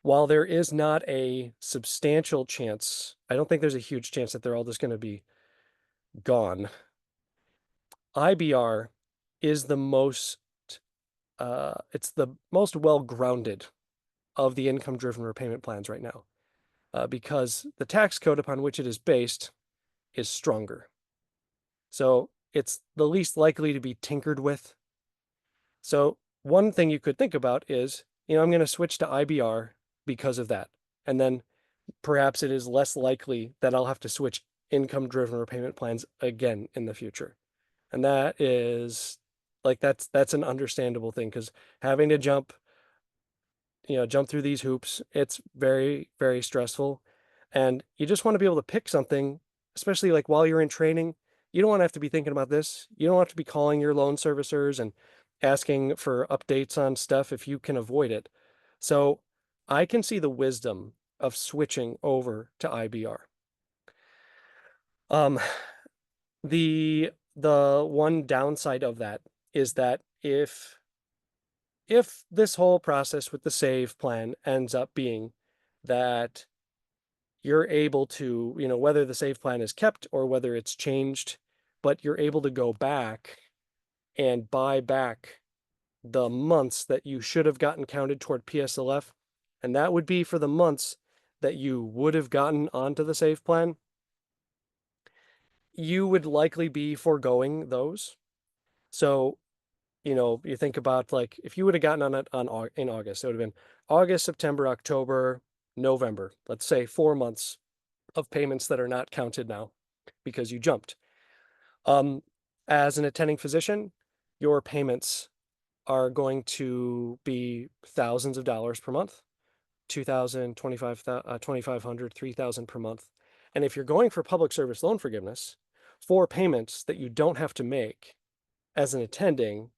While there is not a substantial chance, I don't think there's a huge chance that they're all just going to be gone. IBR is the most, it's the most well-grounded of the income-driven repayment plans right now. because the tax code upon which it is based is stronger. So it's the least likely to be tinkered with. So one thing you could think about is, I'm going to switch to IBR because of that. And then perhaps it is less likely that I'll have to switch income-driven repayment plans again in the future. And that is that's an understandable thing, because having to jump through these hoops, it's very, very stressful. And you just want to be able to pick something, especially like while you're in training. You don't want to have to be thinking about this. You don't have to be calling your loan servicers and asking for updates on stuff if you can avoid it. So I can see the wisdom of switching over to IBR. The one downside of that is that if this whole process with the save plan ends up being that you're able to, whether the save plan is kept or whether it's changed, but you're able to go back and buy back the months that you should have gotten counted toward PSLF, and that would be for the months that you would have gotten onto the save plan, you would likely be foregoing those. So, you think about, like, if you would have gotten on it in August, it would have been August, September, October, November, let's say 4 months of payments that are not counted now because you jumped. As an attending physician, your payments are going to be thousands of dollars per month, $2,000, $2,500, $3,000 per month. And if you're going for public service loan forgiveness for payments that you don't have to make as an attending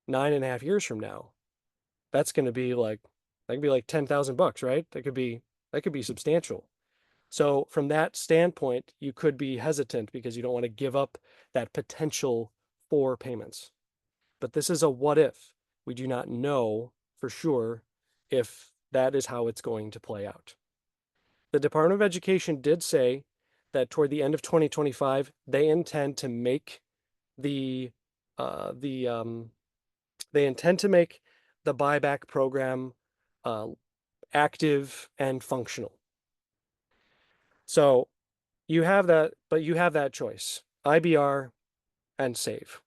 9.5 years from now, that's going to be like, that could be like $10,000, right? That could be substantial. So from that standpoint, you could be hesitant because you don't want to give up that potential for payments. But this is a what if. We do not know for sure if that is how it's going to play out. The Department of Education did say that toward the end of 2025, they intend to make the buyback program active and functional. So you have that, but you have that choice, IBR and save.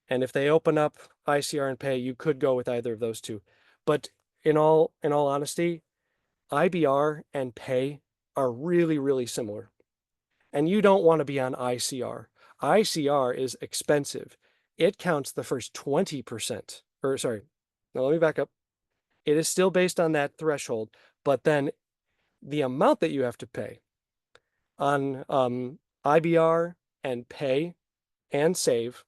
And if they open up ICR and pay, you could go with either of those two. But in all honesty, IBR and pay are really, really similar. And you don't want to be on ICR. ICR is expensive. It counts the first 20%, or sorry, no, let me back up. It is still based on that threshold, but then the amount that you have to pay on IBR and pay and save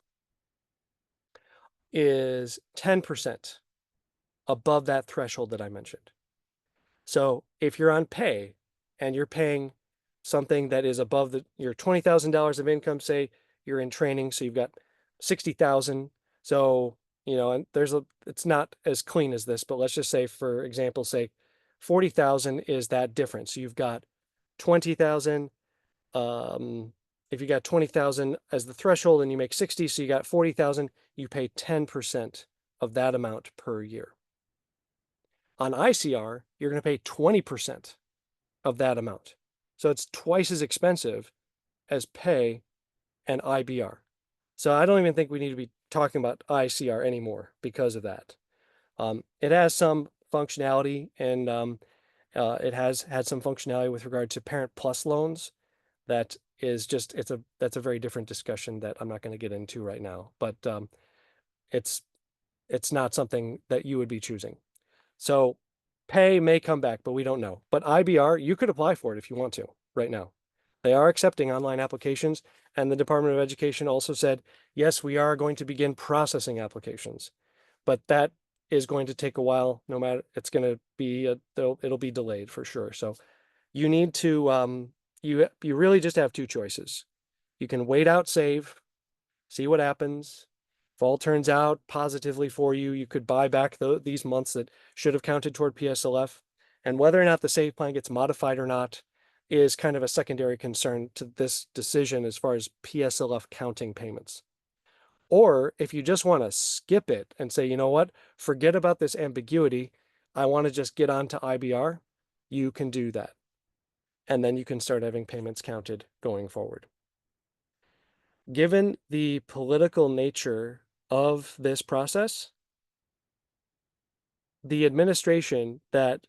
is 10% above that threshold that I mentioned. So if you're on pay and you're paying something that is above your $20,000 of income, say you're in training, so you've got 60,000. So, and it's not as clean as this, but let's just say, for example, say 40,000 is that difference. So you've got 20,000. If you got 20,000 as the threshold and you make 60, so you got 40,000, you pay 10% of that amount per year. On ICR, you're going to pay 20% of that amount. So it's twice as expensive as pay and IBR. So I don't even think we need to be talking about ICR anymore because of that. It has some functionality, and it has had some functionality with regard to Parent Plus loans. That is just, that's a very different discussion that I'm not going to get into right now, but it's not something that you would be choosing. So pay may come back, but we don't know. But IBR, you could apply for it if you want to right now. They are accepting online applications, and the Department of Education also said, yes, we are going to begin processing applications, but that is going to take a while. No matter, it's going to be it'll be delayed for sure. So you need to you really just have two choices. You can wait out save, see what happens. If all turns out positively for you, you could buy back these months that should have counted toward PSLF. And whether or not the save plan gets modified or not is kind of a secondary concern to this decision as far as PSLF counting payments. Or if you just want to skip it and say, you know what, forget about this ambiguity, I want to just get on to IBR, you can do that. and then you can start having payments counted going forward. Given the political nature of this process, the administration that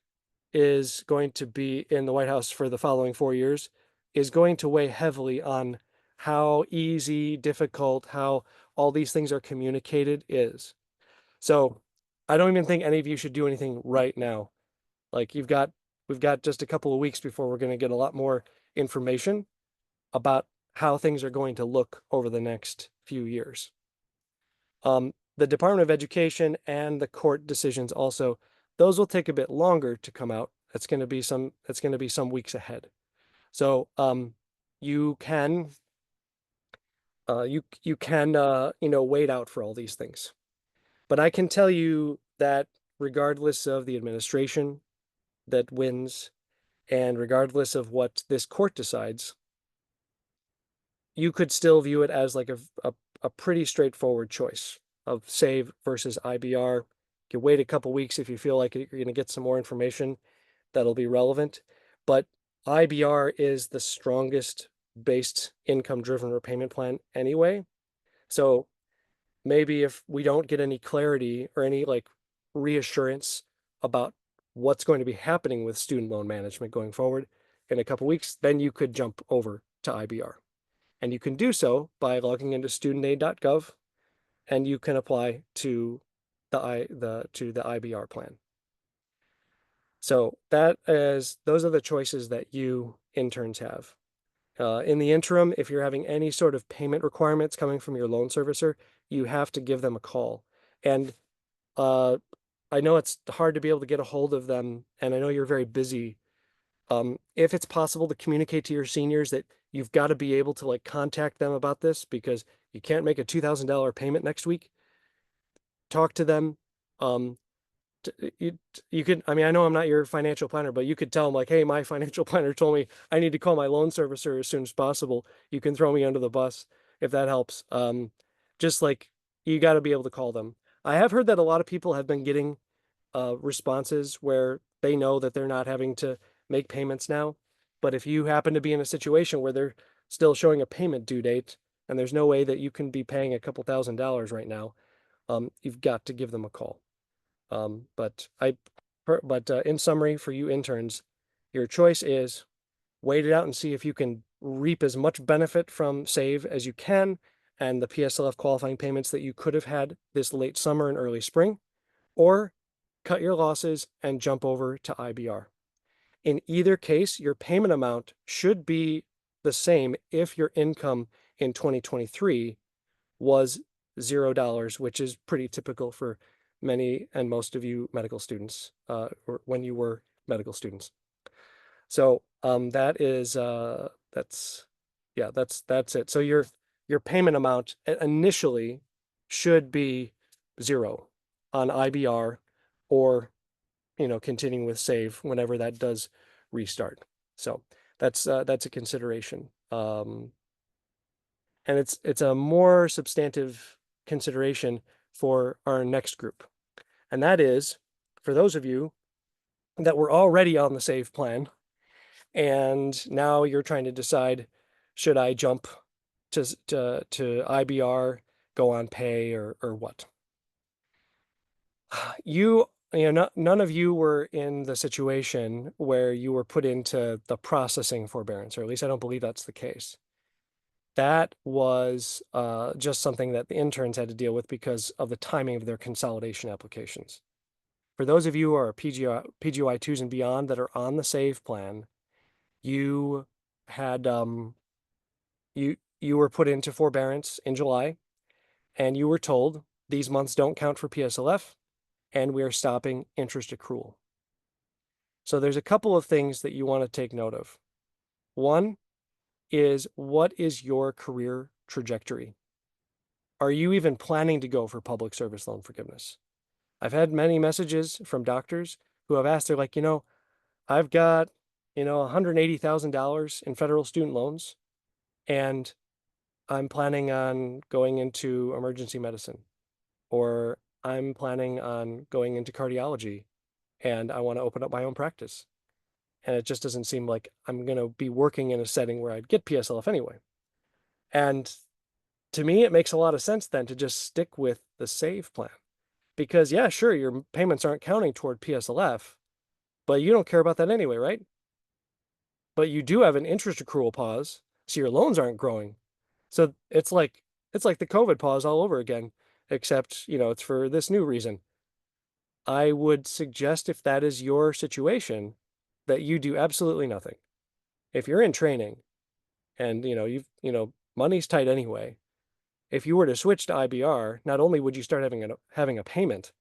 is going to be in the White House for the following 4 years is going to weigh heavily on how easy, difficult, how all these things are communicated is. So I don't even think any of you should do anything right now. Like we've got just a couple of weeks before we're going to get a lot more information about how things are going to look over the next few years. The Department of Education and the court decisions also, those will take a bit longer to come out. It's going to be some weeks ahead. So you can wait out for all these things. But I can tell you that regardless of the administration that wins, and regardless of what this court decides, you could still view it as like a pretty straightforward choice of save versus IBR. You can wait a couple weeks if you feel like you're going to get some more information that'll be relevant. But IBR is the strongest based income driven repayment plan anyway. So maybe if we don't get any clarity or any like reassurance about what's going to be happening with student loan management going forward in a couple weeks, then you could jump over to IBR. And you can do so by logging into studentaid.gov, and you can apply to the IBR plan. So those are the choices that you interns have. In the interim, if you're having any sort of payment requirements coming from your loan servicer, you have to give them a call. And I know it's hard to be able to get a hold of them, and I know you're very busy. If it's possible to communicate to your seniors that you've got to be able to like contact them about this because you can't make a $2,000 payment next week, talk to them. You could, I mean, I know I'm not your financial planner, but you could tell them like, hey, my financial planner told me I need to call my loan servicer as soon as possible. You can throw me under the bus if that helps. Just like you got to be able to call them. I have heard that a lot of people have been getting responses where they know that they're not having to make payments now. But if you happen to be in a situation where they're still showing a payment due date and there's no way that you can be paying a couple $1,000s right now, you've got to give them a call. But in summary, for you interns, your choice is wait it out and see if you can reap as much benefit from SAVE as you can and the PSLF qualifying payments that you could have had this late summer and early spring, or cut your losses and jump over to IBR. In either case, your payment amount should be the same if your income in 2023 was $0, which is pretty typical for many and most of you medical students, or when you were medical students. So that's it. So your payment amount initially should be 0 on IBR, or continuing with SAVE whenever that does restart. So that's a consideration. And it's a more substantive consideration for our next group. And that is for those of you that were already on the SAVE plan, and now you're trying to decide, should I jump to IBR, go on pay, or what? None of you were in the situation where you were put into the processing forbearance, or at least I don't believe that's the case. That was just something that the interns had to deal with because of the timing of their consolidation applications. For those of you who are PGY 2s and beyond that are on the SAVE plan, you had you were put into forbearance in July, and you were told these months don't count for PSLF, and we are stopping interest accrual. So there's a couple of things that you want to take note of. One is, what is your career trajectory? Are you even planning to go for public service loan forgiveness? I've had many messages from doctors who have asked, they're like, I've got, $180,000 in federal student loans, and I'm planning on going into emergency medicine, or I'm planning on going into cardiology, and I want to open up my own practice. And it just doesn't seem like I'm going to be working in a setting where I'd get PSLF anyway. And to me, it makes a lot of sense then to just stick with the save plan. Because yeah, sure, your payments aren't counting toward PSLF, but you don't care about that anyway, right? But you do have an interest accrual pause, so your loans aren't growing. So it's like the COVID pause all over again, except, it's for this new reason. I would suggest, if that is your situation, that you do absolutely nothing. If you're in training and money's tight anyway, if you were to switch to IBR, not only would you start having a payment,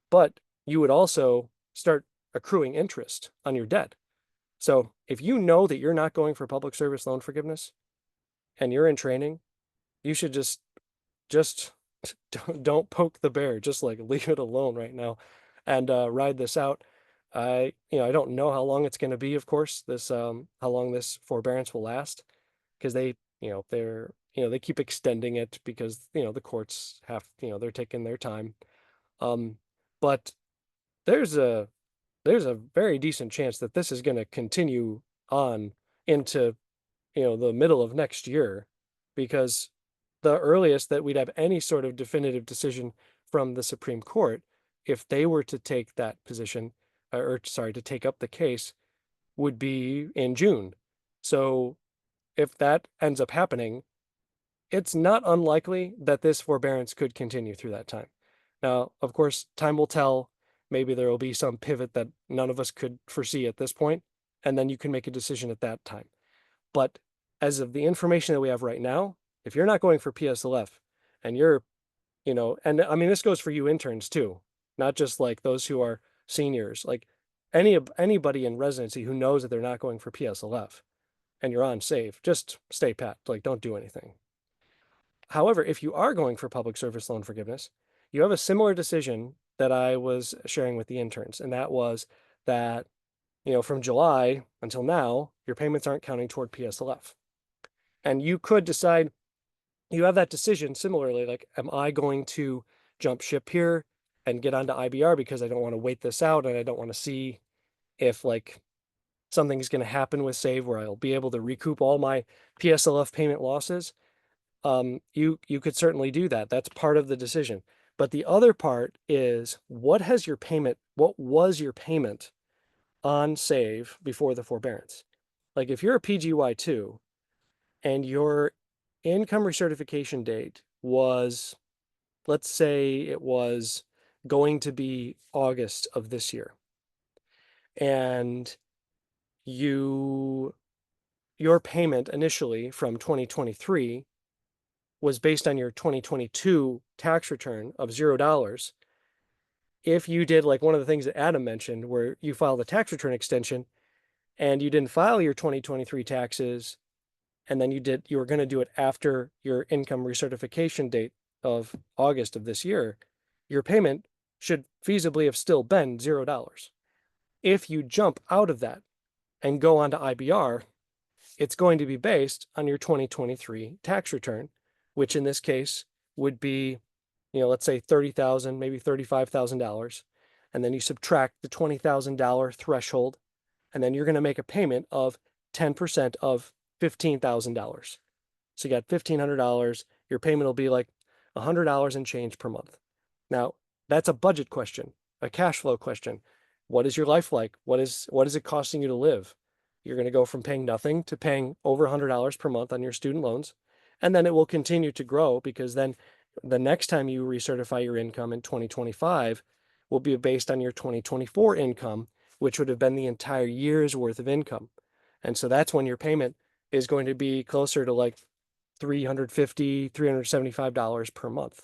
but you would also start accruing interest on your debt. So if you know that you're not going for public service loan forgiveness and you're in training, you should just don't poke the bear. Just like leave it alone right now and ride this out. I don't know how long it's going to be, of course, how long this forbearance will last, because they keep extending it because, the courts have, they're taking their time. But there's a very decent chance that this is going to continue on into, the middle of next year, because the earliest that we'd have any sort of definitive decision from the Supreme Court, if they were to take that position, to take up the case, would be in June. So if that ends up happening, it's not unlikely that this forbearance could continue through that time. Now, of course, time will tell. Maybe there will be some pivot that none of us could foresee at this point, and then you can make a decision at that time. But as of the information that we have right now, if you're not going for PSLF and you're, and I mean, this goes for you interns too, not just like those who are seniors, like anybody in residency who knows that they're not going for PSLF and you're on save, just stay pat, like don't do anything. However, if you are going for public service loan forgiveness, you have a similar decision that I was sharing with the interns, and that was that, from July until now, your payments aren't counting toward PSLF. And you could decide, you have that decision similarly, like, am I going to jump ship here and get onto IBR because I don't want to wait this out and I don't want to see if like something's going to happen with save where I'll be able to recoup all my PSLF payment losses? You could certainly do that. That's part of the decision. But the other part is, what was your payment on save before the forbearance? Like if you're a PGY2 and your income recertification date was, let's say it was going to be August of this year, and your payment initially from 2023 was based on your 2022 tax return of $0. If you did like one of the things that Adam mentioned, where you filed a tax return extension and you didn't file your 2023 taxes, and then you were going to do it after your income recertification date of August of this year, your payment should feasibly have still been $0. If you jump out of that and go onto IBR, it's going to be based on your 2023 tax return, which in this case would be, let's say $30,000, maybe $35,000. And then you subtract the $20,000 threshold, and then you're going to make a payment of 10% of $15,000. So you got $1,500. Your payment will be like $100 and change per month. Now, that's a budget question, a cash flow question. What is your life like? What is it costing you to live? You're going to go from paying nothing to paying over $100 per month on your student loans. And then it will continue to grow, because then the next time you recertify your income in 2025 will be based on your 2024 income, which would have been the entire year's worth of income. And so that's when your payment is going to be closer to like $350, $375 per month.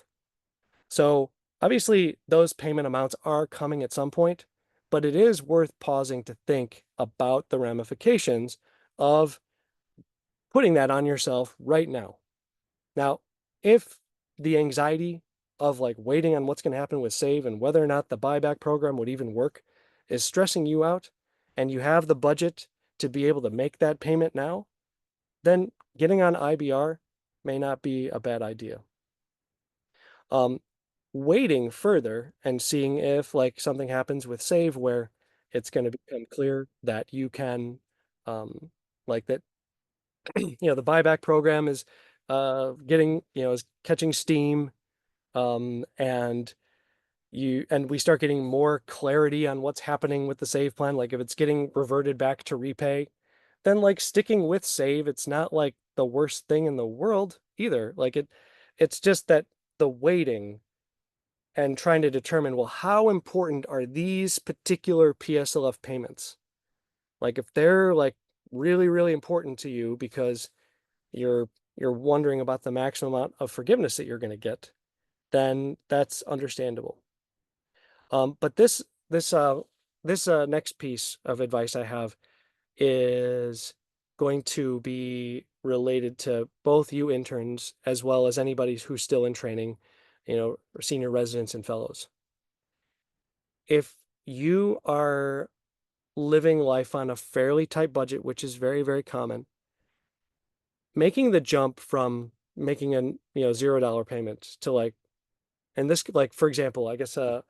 So obviously those payment amounts are coming at some point, but it is worth pausing to think about the ramifications of putting that on yourself right now. Now, if the anxiety of like waiting on what's going to happen with save and whether or not the buyback program would even work is stressing you out, and you have the budget to be able to make that payment now, then getting on IBR may not be a bad idea. Waiting further and seeing if like something happens with save where It's going to become clear that you can, like that, the buyback program is getting, is catching steam. And we start getting more clarity on what's happening with the save plan. Like if it's getting reverted back to repay, then like sticking with save, it's not like the worst thing in the world either. Like it's just that the waiting and trying to determine, well, how important are these particular PSLF payments? Like if they're like really, really important to you because you're wondering about the maximum amount of forgiveness that you're going to get, then that's understandable. But this next piece of advice I have is going to be related to both you interns as well as anybody who's still in training, senior residents and fellows. If you are living life on a fairly tight budget, which is very, very common, making the jump from making a $0 payment to like, and this like for example, I guess the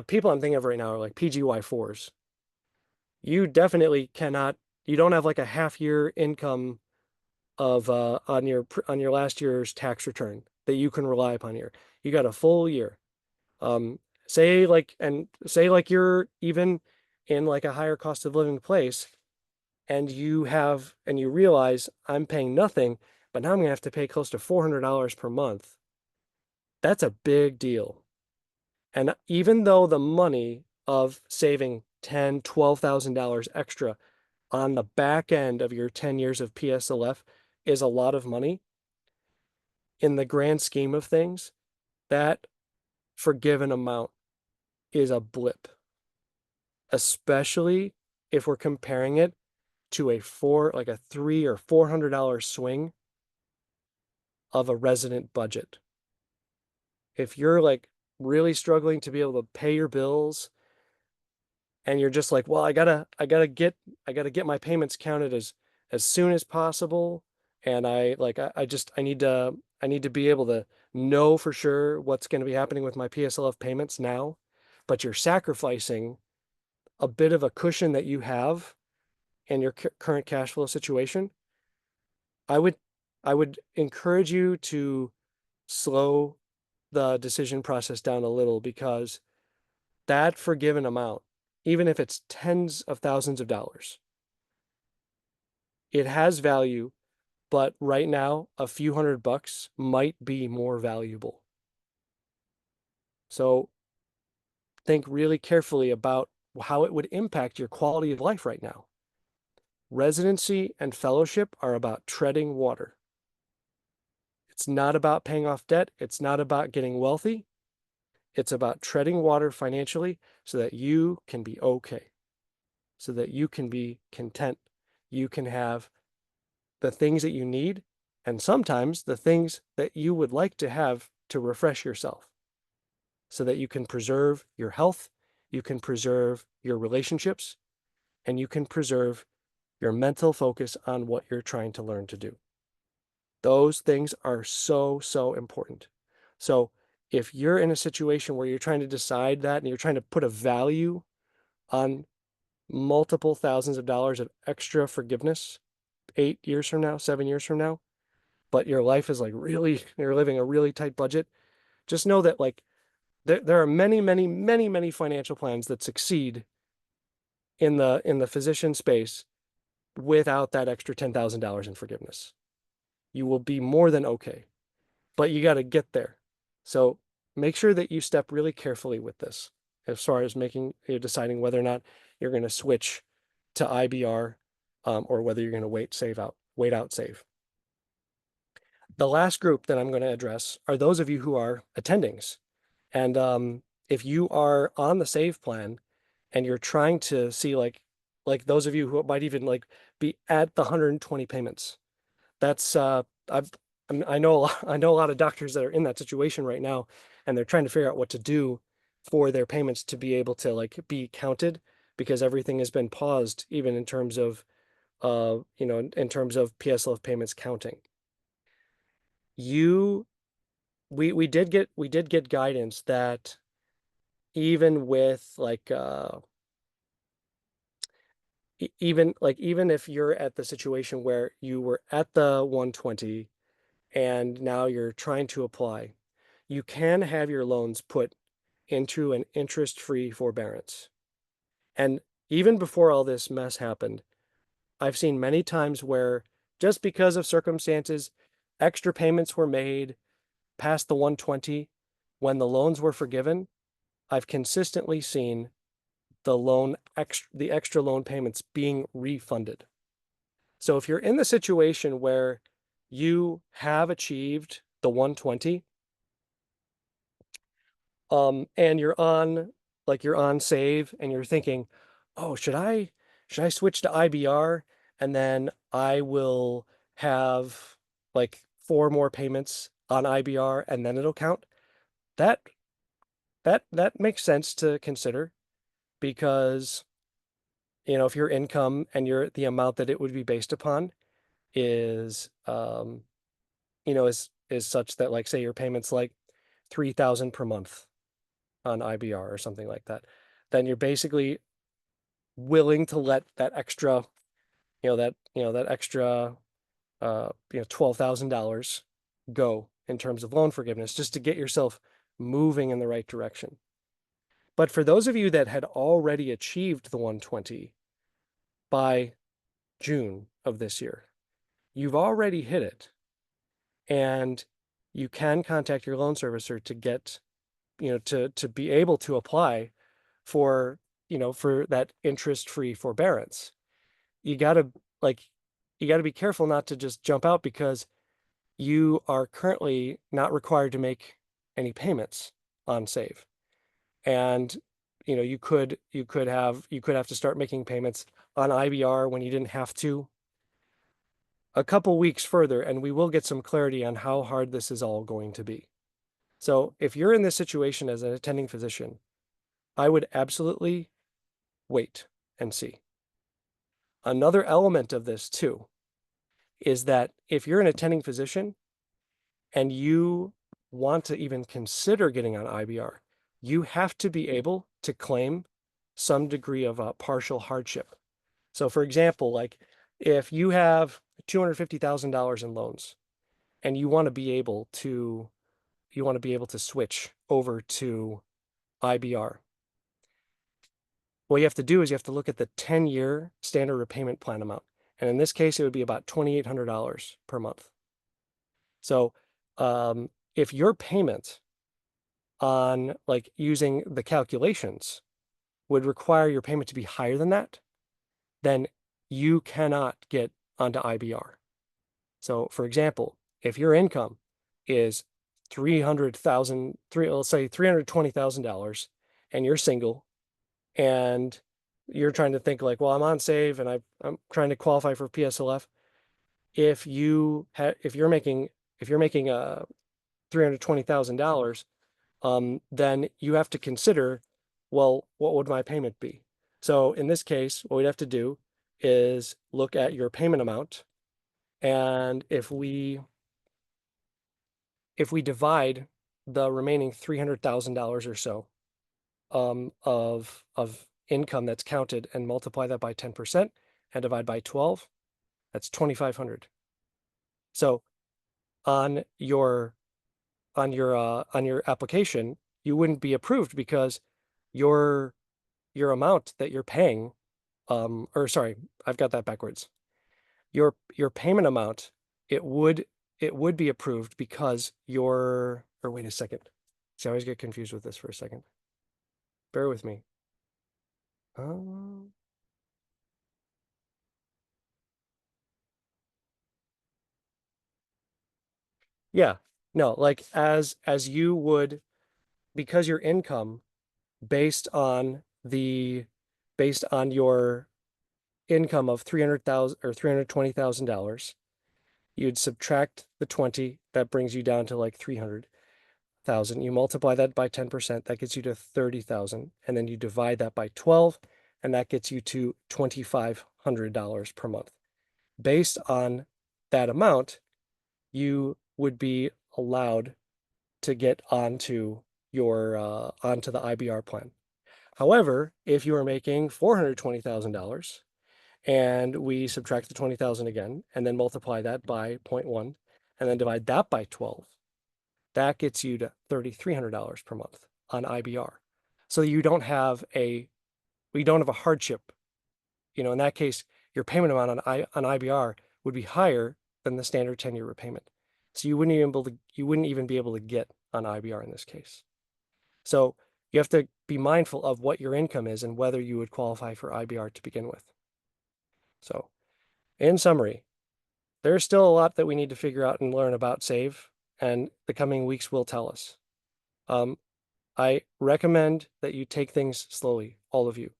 people I'm thinking of right now are like PGY4s. You definitely cannot. You don't have like a half year income of on your last year's tax return that you can rely upon here. You got a full year. Say like you're even in like a higher cost of living place, and you realize I'm paying nothing, but now I'm gonna have to pay close to $400 per month. That's a big deal. And even though the money of saving $10,000, $12,000 extra on the back end of your 10 years of PSLF is a lot of money, in the grand scheme of things, that forgiven amount is a blip, especially if we're comparing it to a $300 or $400 swing of a resident budget. If you're like really struggling to be able to pay your bills and you're just like, well, I gotta get my payments counted as soon as possible, and I need to be able to know for sure what's going to be happening with my PSLF payments now, but you're sacrificing a bit of a cushion that you have in your current cash flow situation. I would encourage you to slow the decision process down a little, because that forgiven amount, even if it's tens of thousands of dollars, it has value, but right now a few $100 might be more valuable. So think really carefully about how it would impact your quality of life right now. Residency and fellowship are about treading water. It's not about paying off debt. It's not about getting wealthy. It's about treading water financially so that you can be okay, so that you can be content. You can have the things that you need, and sometimes the things that you would like to have to refresh yourself, so that you can preserve your health, you can preserve your relationships, and you can preserve your mental focus on what you're trying to learn to do. Those things are so, so important. So if you're in a situation where you're trying to decide that and you're trying to put a value on multiple thousands of dollars of extra forgiveness 8 years from now, 7 years from now, but your life is like really, you're living a really tight budget, just know that like there are many, many, many, many financial plans that succeed in the physician space without that extra $10,000 in forgiveness. You will be more than okay, but you got to get there. So make sure that you step really carefully with this as far as deciding whether or not you're going to switch to IBR, or whether you're going to wait out save. The last group that I'm going to address are those of you who are attendings. And if you are on the save plan and you're trying to see like those of you who might even like be at the 120 payments, that's I know a lot of doctors that are in that situation right now, and they're trying to figure out what to do for their payments to be able to like be counted, because everything has been paused, even in terms of in terms of PSLF payments counting. We did get guidance that even with like even if you're at the situation where you were at the 120 and now you're trying to apply, you can have your loans put into an interest-free forbearance. And even before all this mess happened, I've seen many times where just because of circumstances, extra payments were made past the 120 when the loans were forgiven. I've consistently seen the extra loan payments being refunded. So if you're in the situation where you have achieved the 120, and you're on save and you're thinking, oh, should I switch to IBR and then I will have like 4 more payments on IBR and then it'll count? That makes sense to consider, because if your income and the amount that it would be based upon is is such that, like, say your payment's like 3,000 per month on IBR or something like that, then you're basically willing to let that extra, that extra $12,000 go in terms of loan forgiveness, just to get yourself moving in the right direction. But for those of you that had already achieved the 120 by June of this year, you've already hit it. And you can contact your loan servicer to get, to be able to apply for, for that interest-free forbearance. You got to be careful not to just jump out, because you are currently not required to make any payments on save. And you could have to start making payments on IBR when you didn't have to a couple weeks further, and we will get some clarity on how hard this is all going to be. So if you're in this situation as an attending physician, I would absolutely wait and see. Another element of this too is that if you're an attending physician and you want to even consider getting on IBR, you have to be able to claim some degree of a partial hardship. So for example, like if you have $250,000 in loans and you want to be able to switch over to IBR, what you have to do is you have to look at the 10-year standard repayment plan amount. And in this case, it would be about $2,800 per month. So if your payment on, like, using the calculations would require your payment to be higher than that, then you cannot get onto IBR. So for example, if your income is let's say $320,000, and you're single and you're trying to think like, well, I'm on save and I'm trying to qualify for PSLF. If you're making $320,000, then you have to consider, well, what would my payment be? So in this case, what we'd have to do is look at your payment amount, and if we divide the remaining $300,000 or so of income that's counted and multiply that by 10% and divide by 12, that's 2,500. So on your application, you wouldn't be approved because your amount that you're paying, or sorry, I've got that backwards. Your payment amount, it would be approved because or wait a second. See, I always get confused with this for a second. Bear with me. Yeah, no, like as you would, because your income based on your income of $300,000 or $320,000, you'd subtract the 20, that brings you down to like 300,000. You multiply that by 10%, that gets you to 30,000, and then you divide that by 12, and that gets you to $2,500 per month. Based on that amount, you would be allowed to get onto the IBR plan. However, if you are making $420,000 and we subtract the 20,000 again, and then multiply that by 0.1, and then divide that by 12, that gets you to $3,300 per month on IBR. So we don't have a hardship. In that case, your payment amount on IBR would be higher than the standard 10-year repayment. So you wouldn't even be able to get on IBR in this case. So you have to be mindful of what your income is and whether you would qualify for IBR to begin with. So in summary, there's still a lot that we need to figure out and learn about SAVE, and the coming weeks will tell us. I recommend that you take things slowly, all of you.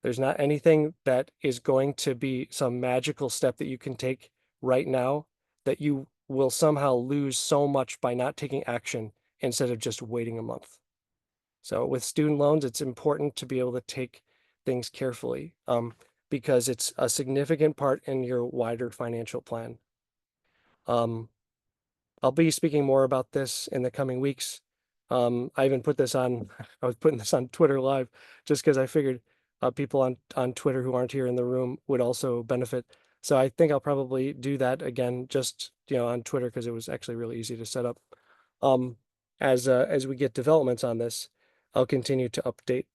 There's not anything that is going to be some magical step that you can take right now that you will somehow lose so much by not taking action instead of just waiting a month. So with student loans, it's important to be able to take things carefully because it's a significant part in your wider financial plan. I'll be speaking more about this in the coming weeks. I even put this on, I was putting this on Twitter Live just because I figured people on Twitter who aren't here in the room would also benefit. So I think I'll probably do that again, just, on Twitter, because it was actually really easy to set up. As we get developments on this, I'll continue to update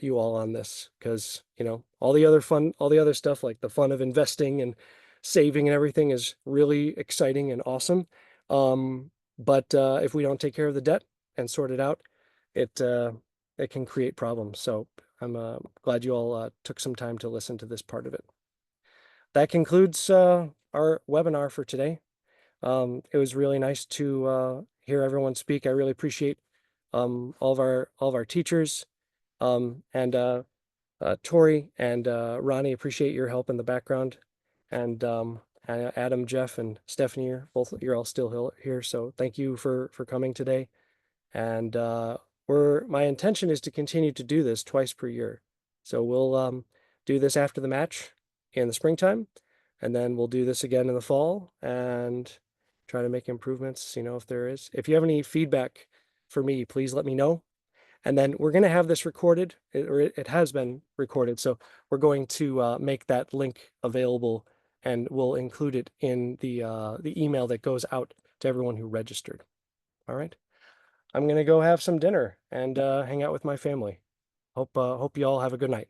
you all on this because, all the other stuff like the fun of investing and saving and everything is really exciting and awesome. But if we don't take care of the debt and sort it out, it can create problems. So I'm glad you all took some time to listen to this part of it. That concludes our webinar for today. It was really nice to hear everyone speak. I really appreciate all of our teachers, and Tori and Ronnie, appreciate your help in the background, and Adam, Jeff, and Stephanie, you're all still here, so thank you for coming today. And my intention is to continue to do this twice per year. So we'll do this after the match in the springtime, and then we'll do this again in the fall and try to make improvements, if there is. If you have any feedback for me, please let me know. And then we're going to have this recorded, or it has been recorded. So we're going to make that link available, and we'll include it in the email that goes out to everyone who registered. All right. I'm going to go have some dinner and hang out with my family. Hope you all have a good night.